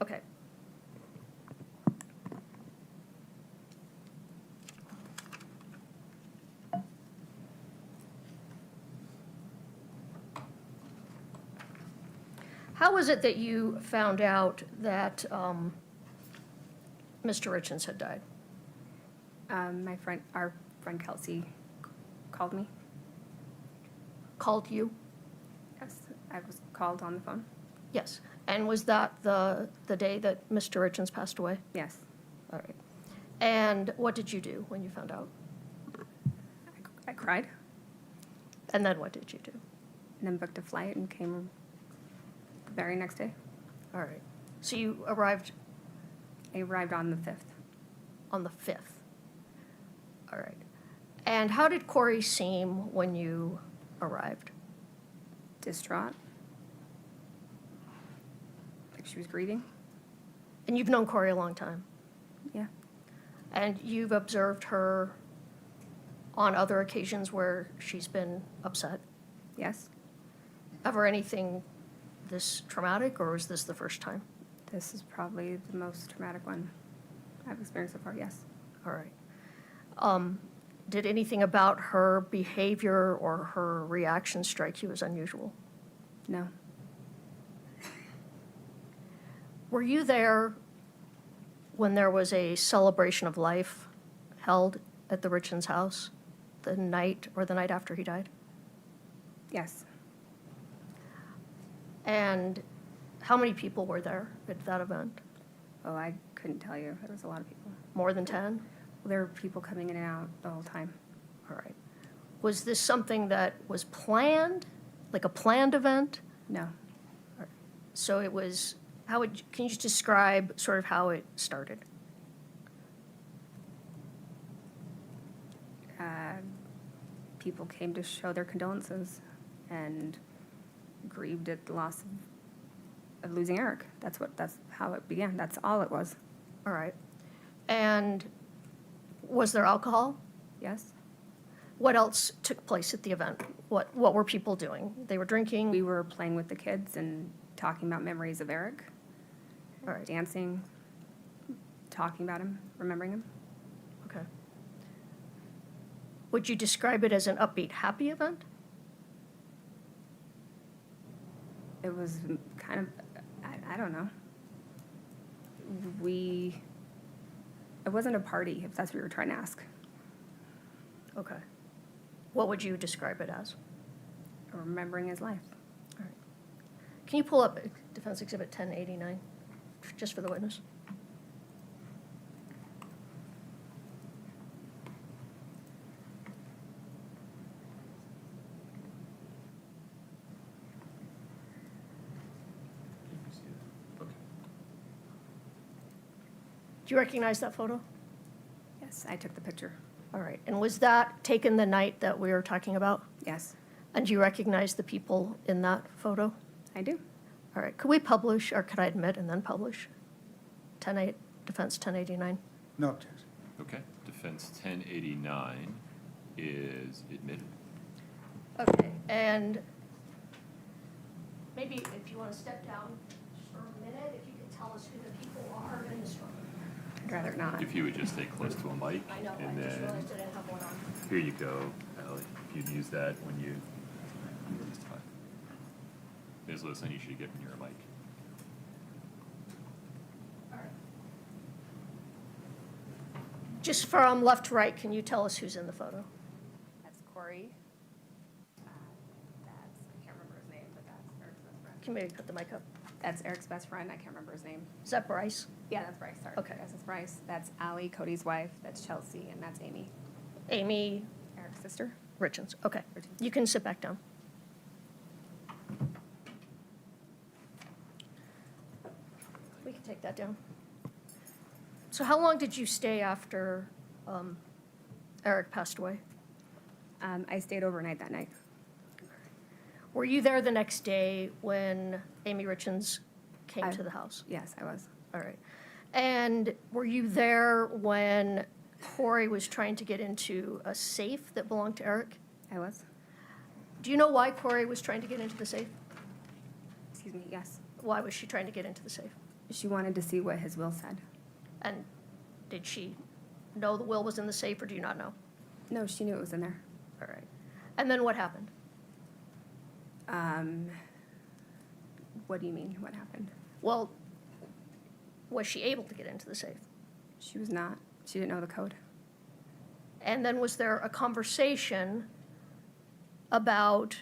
Okay. How was it that you found out that Mr. Richins had died? Our friend Kelsey called me. Called you? Yes, I was called on the phone. Yes. And was that the day that Mr. Richins passed away? Yes. All right. And what did you do when you found out? I cried And then what did you do? and then booked a flight and came the very next day. All right. So you arrived I arrived on the 5th. On the 5th. All right. And how did Kouri seem when you arrived? Distraught. Like she was grieving. And you've known Kouri a long time? Yeah. And you've observed her on other occasions where she's been upset? Yes. Ever anything this traumatic, or was this the first time? This is probably the most traumatic one I've experienced so far, yes. All right. Did anything about her behavior or her reaction strike you as unusual? No. Were you there when there was a celebration of life held at the Richins' house the night after he died? Yes. And how many people were there at that event? Oh, I couldn't tell you. There was a lot of people. More than 10? Well, there were people coming in and out the whole time. All right. Was this something that was planned, like a planned event? No. So it was, can you just describe sort of how it started? People came to show their condolences and grieved at the loss of losing Eric. That's how it began. That's all it was. All right. And was there alcohol? Yes. What else took place at the event? What were people doing? They were drinking? We were playing with the kids and talking about memories of Eric. All right. Dancing, talking about him, remembering him. Okay. Would you describe it as an upbeat, happy event? It was kind of, I don't know. It wasn't a party, if that's what you were trying to ask. Okay. What would you describe it as? Remembering his life. All right. Can you pull up Defense Exhibit 1089, just for the witness? Do you recognize that photo? Yes, I took the picture. All right. And was that taken the night that we were talking about? Yes, And do you recognize the people in that photo? I do. All right. Could we publish, or could I admit and then publish? Defense 1089. No objection. Okay, defense 1089 is admitted. Okay. And maybe if you want to step down just for a minute, if you could tell us who the people are in this room. I'd rather not. If you would just stay close to a mic, I know, and I just then, realized I didn't have one on. here you go, Ally, if you'd use that when you testify. Ms. Listen, you should get near a mic. All right. Just from left to right, can you tell us who's in the photo? That's Kouri. I can't remember his name, but that's Eric's best friend. Can we put the mic up? That's Eric's best friend. I can't remember his name. Is that Bryce? Yeah, that's Bryce. Sorry. Okay. Yes, that's Bryce. That's Allie, Cody's wife. That's Chelsea, and that's Amy, Amy Eric's sister. Richins. Okay. Richins. You can sit back down. We can take that down. So how long did you stay after Eric passed away? I stayed overnight that night. Were you there the next day when Amy Richins came to the house? Yes, I was. All right. And were you there when Kouri was trying to get into a safe that belonged to Eric? I was. Do you know why Kouri was trying to get into the safe? Excuse me, yes. Why was she trying to get into the safe? She wanted to see what his will said. And did she know the will was in the safe, or do you not know? No, she knew it was in there. All right. And then what happened? What do you mean, what happened? Well, was she able to get into the safe? She was not. She didn't know the code. And then was there a conversation about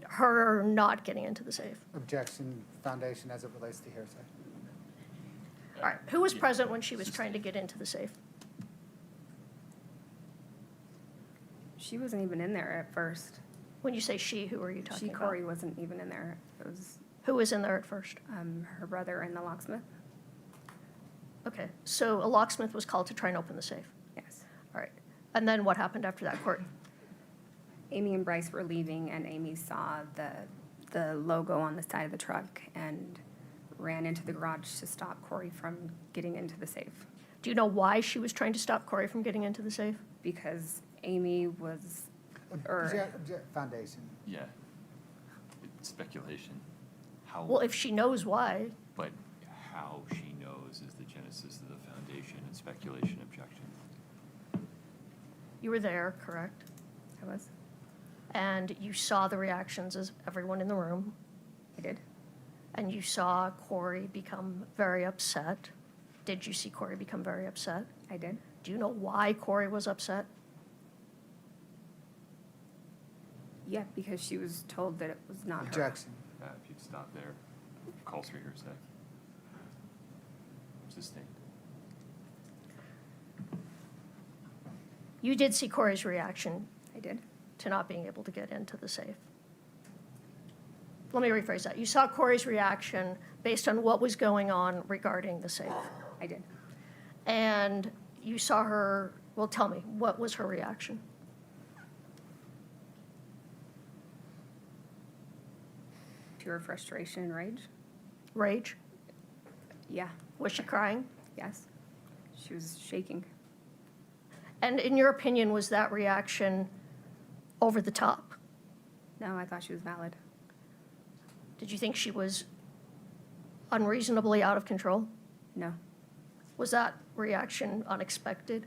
her not getting into the safe? Objection, foundation as it relates to hearsay. All right. Who was present when she was trying to get into the safe? She wasn't even in there at first. When you say she, who are you talking about? Kouri wasn't even in there. It was Who was in there at first? her brother and the locksmith. Okay, so a locksmith was called to try and open the safe. Yes. All right. And then what happened after that, Court? Amy and Bryce were leaving, and Amy saw the logo on the side of the truck and ran into the garage to stop Kouri from getting into the safe. Do you know why she was trying to stop Kouri from getting into the safe? Because Amy was, Foundation. Yeah. It's speculation. How? Well, if she knows why, But how she knows is the genesis of the foundation and speculation objection. you were there, correct? I was, And you saw the reactions of everyone in the room, I did. and you saw Kouri become very upset. Did you see Kouri become very upset? I did. Do you know why Kouri was upset? Yeah, because she was told that it was not her. Objection. If you'd stop there, calls for hearsay. Sustained. You did see Kouri's reaction I did. to not being able to get into the safe. Let me rephrase that. You saw Kouri's reaction based on what was going on regarding the safe. I did. And you saw her, well, tell me, what was her reaction? Pure frustration and rage. Rage? Yeah. Was she crying? Yes. She was shaking. And in your opinion, was that reaction over the top? No, I thought she was valid. Did you think she was unreasonably out of control? No. Was that reaction unexpected,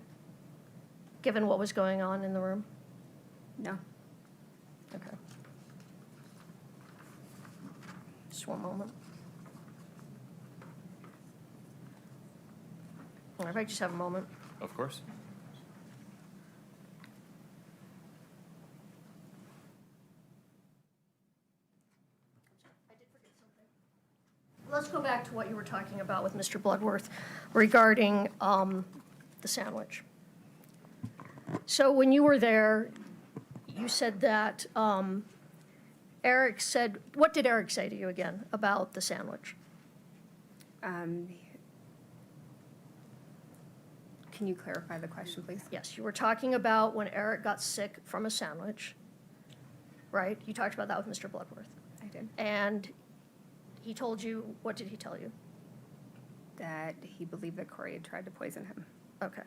given what was going on in the room? No. Okay. Just one moment. All right, if I just have a moment. Of course. Let's go back to what you were talking about with Mr. Bloodworth regarding the sandwich. So when you were there, you said that Eric said, what did Eric say to you again about the sandwich? Can you clarify the question, please? Yes, you were talking about when Eric got sick from a sandwich, right? You talked about that with Mr. Bloodworth. I did. And he told you, what did he tell you? That he believed that Kouri had tried to poison him. Okay.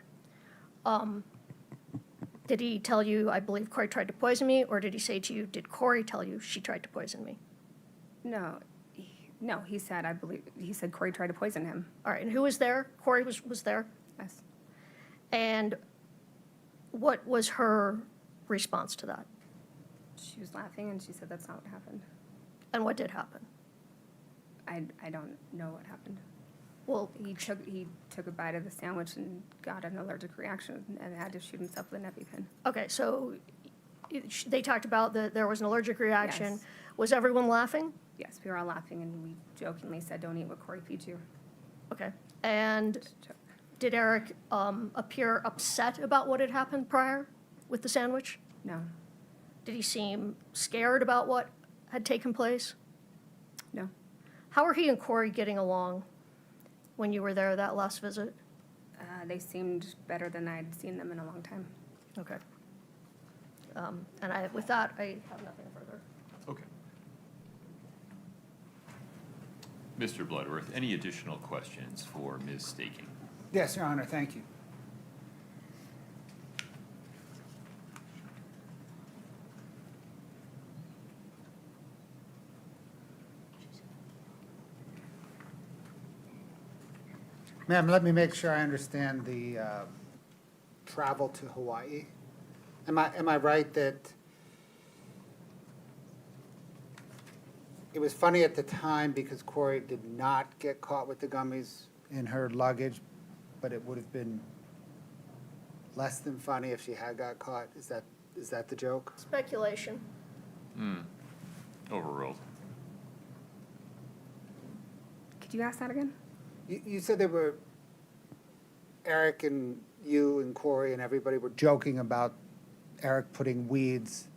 Did he tell you, I believe Kouri tried to poison me, or did he say to you, did Kouri tell you she tried to poison me? No. He said, he said Kouri tried to poison him. All right, and who was there? Kouri was there? Yes. And what was her response to that? She was laughing and she said that's not what happened. And what did happen? I don't know what happened. Well, he took a bite of the sandwich and got an allergic reaction and had to shoot himself with an EpiPen. Okay, so they talked about that there was an allergic reaction. Yes. Was everyone laughing? Yes, we were all laughing and we jokingly said, "Don't eat what Kouri feeds you." Okay. And did Eric appear upset about what had happened prior with the sandwich? No. Did he seem scared about what had taken place? No. How are he and Kouri getting along when you were there that last visit? They seemed better than I'd seen them in a long time. Okay. And with that, I have nothing further. Okay. Mr. Bloodworth, any additional questions for Ms. Staking? Yes, Your Honor, thank you. Ma'am, let me make sure I understand the travel to Hawaii. Am I right that it was funny at the time because Kouri did not get caught with the gummies in her luggage, but it would have been less than funny if she had got caught? Is that the joke? Speculation. Overruled. Could you ask that again? You said they were, Eric and you and Kouri and everybody were joking about Eric putting weeds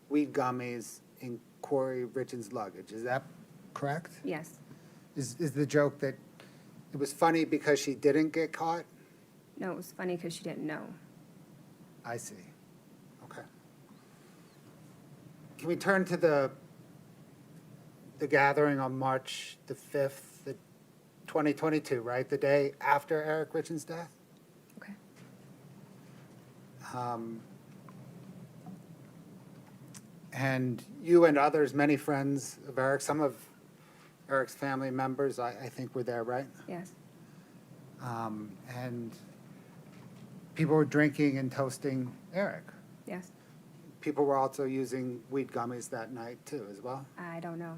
weed gummies in Kouri Richins' luggage. Is that correct? Yes. Is the joke that it was funny because she didn't get caught? No, it was funny because she didn't know. I see. Okay. Can we turn to the gathering on March the 5th, 2022, right? The day after Eric Richins' death? Okay. And you and others, many friends of Eric, some of Eric's family members, I think were there, right? Yes. And people were drinking and toasting Eric. Yes. People were also using weed gummies that night too, as well. I don't know.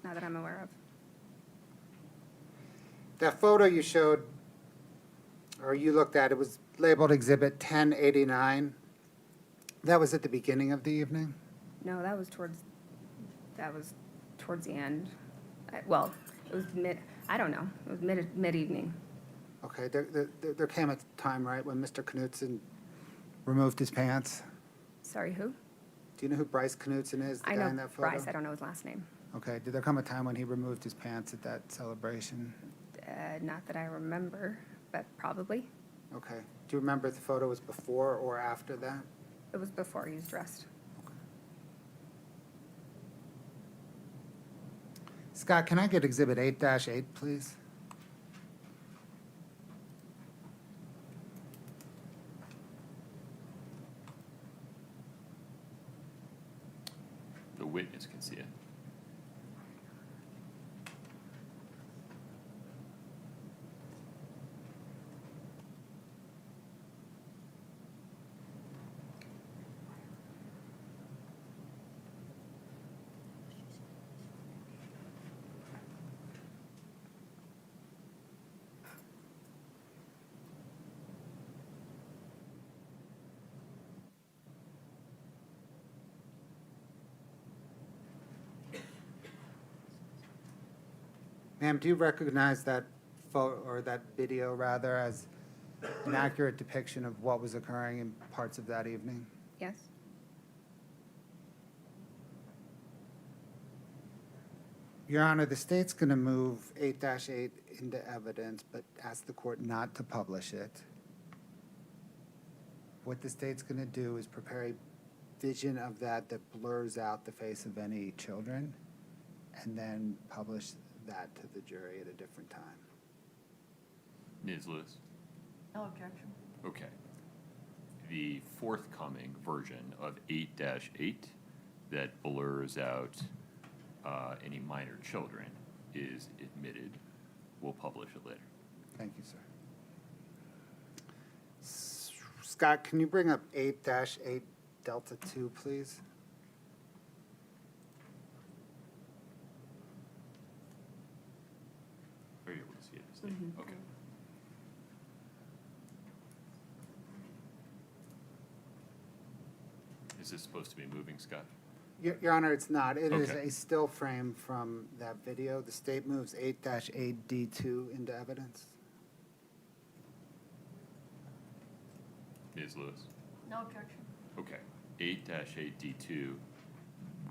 Not that I'm aware of. That photo you showed, or you looked at, it was labeled Exhibit 1089. That was at the beginning of the evening? No, that was towards the end. Well, it was I don't know. It was mid-evening. Okay, there came a time, right, when Mr. Knutson removed his pants? Sorry, who? Do you know who Bryce Knutson is, the I guy know in that photo? Bryce. I don't know his last name. Okay, did there come a time when he removed his pants at that celebration? Not that I remember, but probably. Okay. Do you remember if the photo was before or after that? It was before he was dressed. Scott, can I get Exhibit 8-8, please? The witness can see it. Ma'am, do you recognize that photo, or that video rather, as an accurate depiction of what was occurring in parts of that evening? Yes. Your Honor, the state's going to move 8-8 into evidence, but ask the court not to publish it. What the state's going to do is prepare a vision of that blurs out the face of any children, and then publish that to the jury at a different time. Ms. Lewis? No objection. Okay. The forthcoming version of 8-8 that blurs out any minor children is admitted. We'll publish it later. Thank you, sir. Scott, can you bring up 8-8 Delta 2, please? Are you able to see it? Steve? Okay. Is this supposed to be moving, Scott? Your Honor, it's not. It is Okay. a still frame from that video. The state moves 8-8 D2 into evidence. Ms. Lewis? No objection. Okay. 8-8 D2,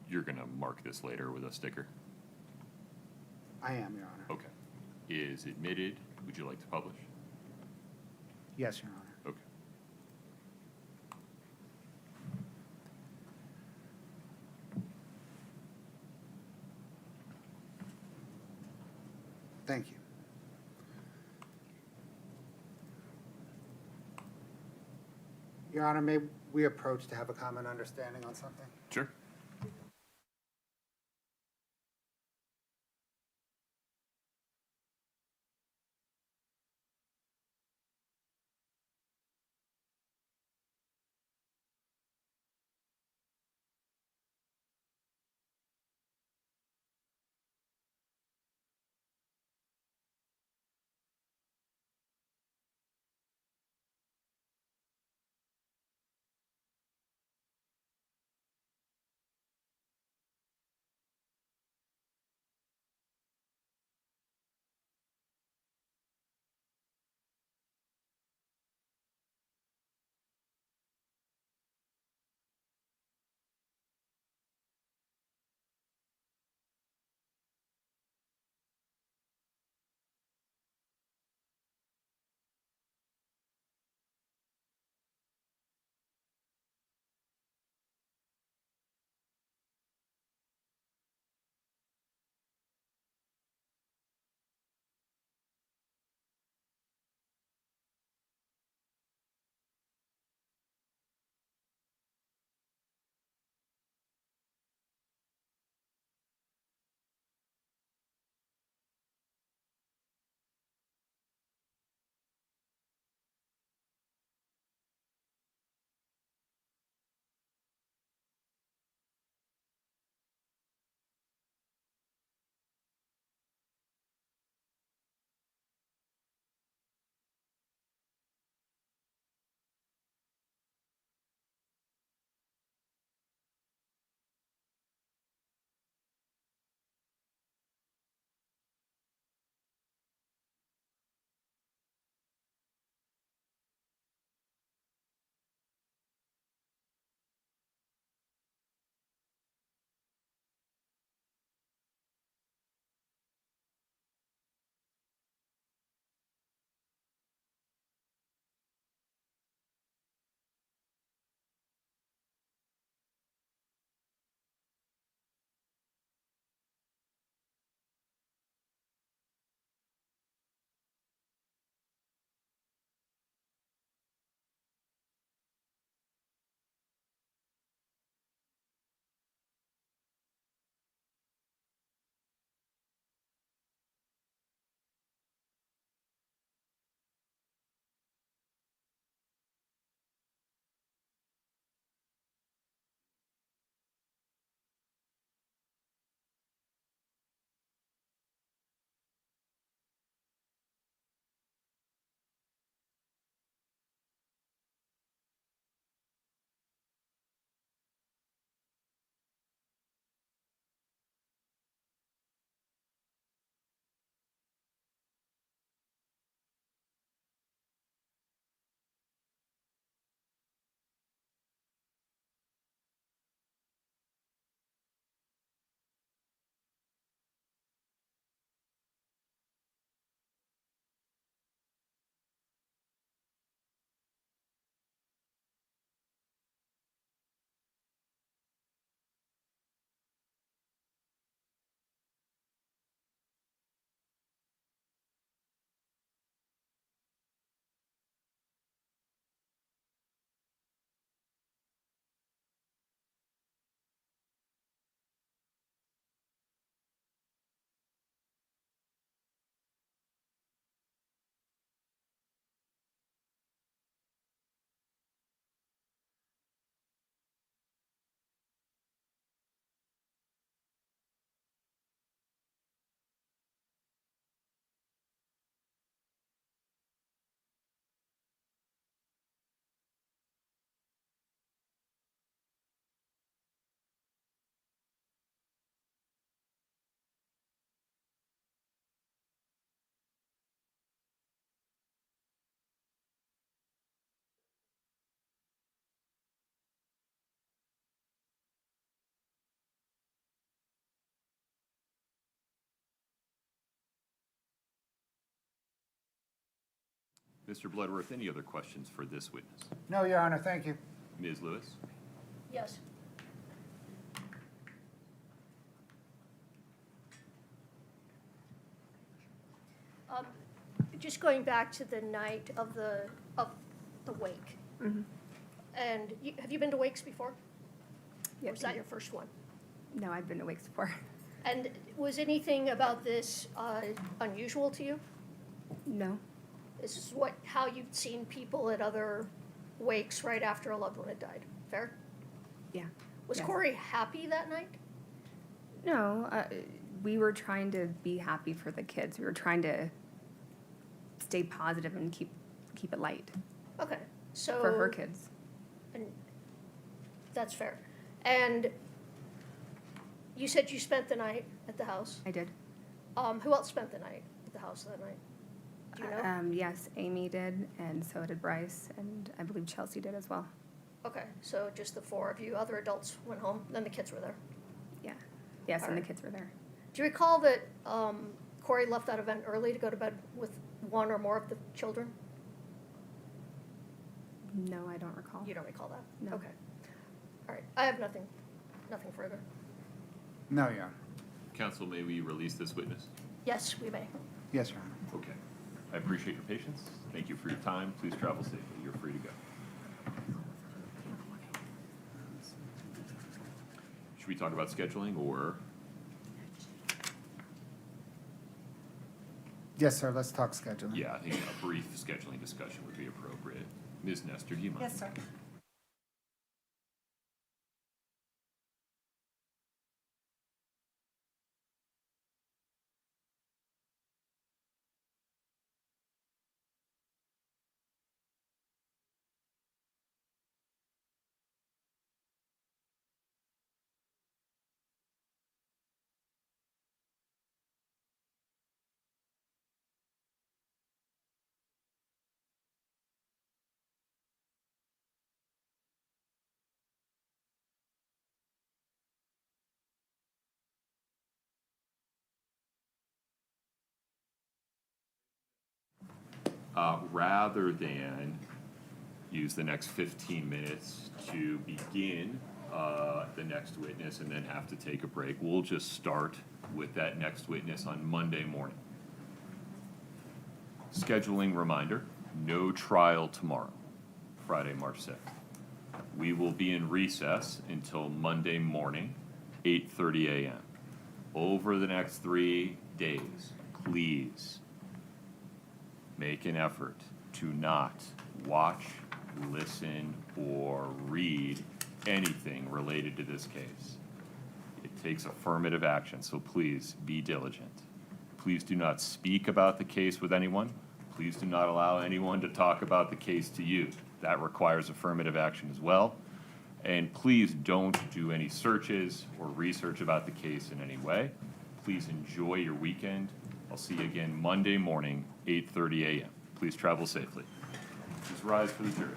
you're going to mark this later with a sticker? I am, Your Honor. Okay. Is admitted. Would you like to publish? Yes, Your Honor. Okay. Thank you. Your Honor, may we approach to have a common understanding on something? Sure. Mr. Bloodworth, any other questions for this witness? No, Your Honor, thank you. Ms. Lewis? Yes. Just going back to the night of the wake. Mhm. And have you been to wakes before? Yep. Or was that your first one? No, I've been to wakes before. And was anything about this unusual to you? No. This is how you've seen people at other wakes right after a loved one had died. Fair? Yeah. Was Yes. Kouri happy that night? No, we were trying to be happy for the kids. We were trying to stay positive and keep it light Okay, so. for her kids. And that's fair. And you said you spent the night at the house. I did. Who else spent the night at the house that night? Do you know? Yes, Amy did, and so did Bryce, and I believe Chelsea did as well. Okay, so just the four of you, other adults went home, then the kids were there. Yeah. Yes, and the Alright. kids were there. Do you recall that Kouri left that event early to go to bed with one or more of the children? No, I don't recall. You don't recall that? No. Okay. All right, I have nothing further. No, Your Honor. Counsel, may we release this witness? Yes, we may. Yes, Your Honor. Okay. I appreciate your patience. Thank you for your time. Please travel safely. You're free to go. Should we talk about scheduling or? Yes, sir, let's talk scheduling. Yeah, I think a brief scheduling discussion would be appropriate. Ms. Nestor, do you mind? Yes, sir. Rather than use the next 15 minutes to begin the next witness and then have to take a break, we'll just start with that next witness on Monday morning. Scheduling reminder, no trial tomorrow, Friday, March 6th. We will be in recess until Monday morning, 8:30 a.m. Over the next 3 days, please make an effort to not watch, listen, or read anything related to this case. It takes affirmative action, so please be diligent. Please do not speak about the case with anyone. Please do not allow anyone to talk about the case to you. That requires affirmative action as well. And please don't do any searches or research about the case in any way. Please enjoy your weekend. I'll see you again Monday morning, 8:30 a.m. Please travel safely. Please rise for the jury.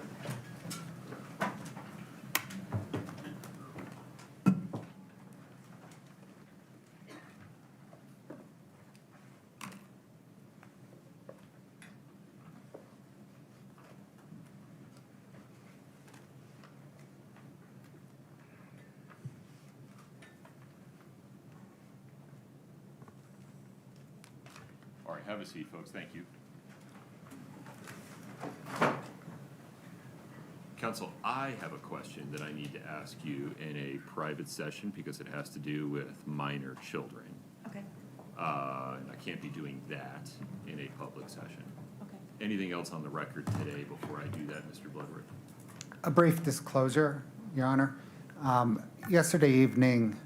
All right, have a seat, folks. Thank you. Counsel, I have a question that I need to ask you in a private session because it has to do with minor children. Okay, And I can't be doing that in a public session. okay. Anything else on the record today before I do that, Mr. Bloodworth? A brief disclosure, Your Honor. Yesterday evening,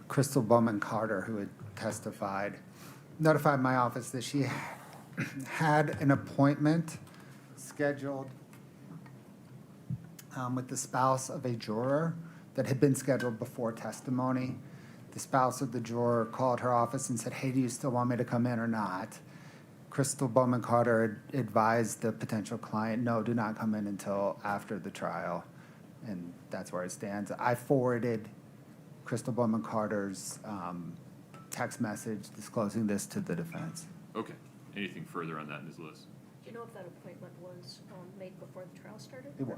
Crystal Bowman Carter, who had testified, notified my office that she had an appointment scheduled with the spouse of a juror that had been scheduled before testimony. The spouse of the juror called her office and said, "Hey, do you still want me to come in or not?" Crystal Bowman Carter advised the potential client, "No, do not come in until after the trial." And that's where it stands. I forwarded Crystal Bowman Carter's text message disclosing this to the defense. Okay. Anything further on that, Ms. Lewis? Can you know if that appointment was made before the trial started? It was.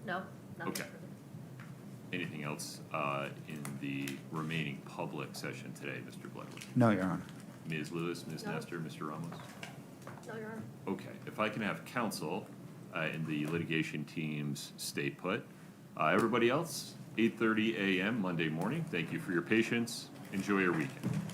No, nothing Okay. further. Anything else in the remaining public session today, Mr. Bledwood? No, Your Honor. Ms. Lewis, Ms. No. Nestor, Mr. Ramos? No, Your Honor. Okay, if I can have counsel in the litigation teams stay put. Everybody else, 8:30 a.m. Monday morning. Thank you for your patience. Enjoy your weekend.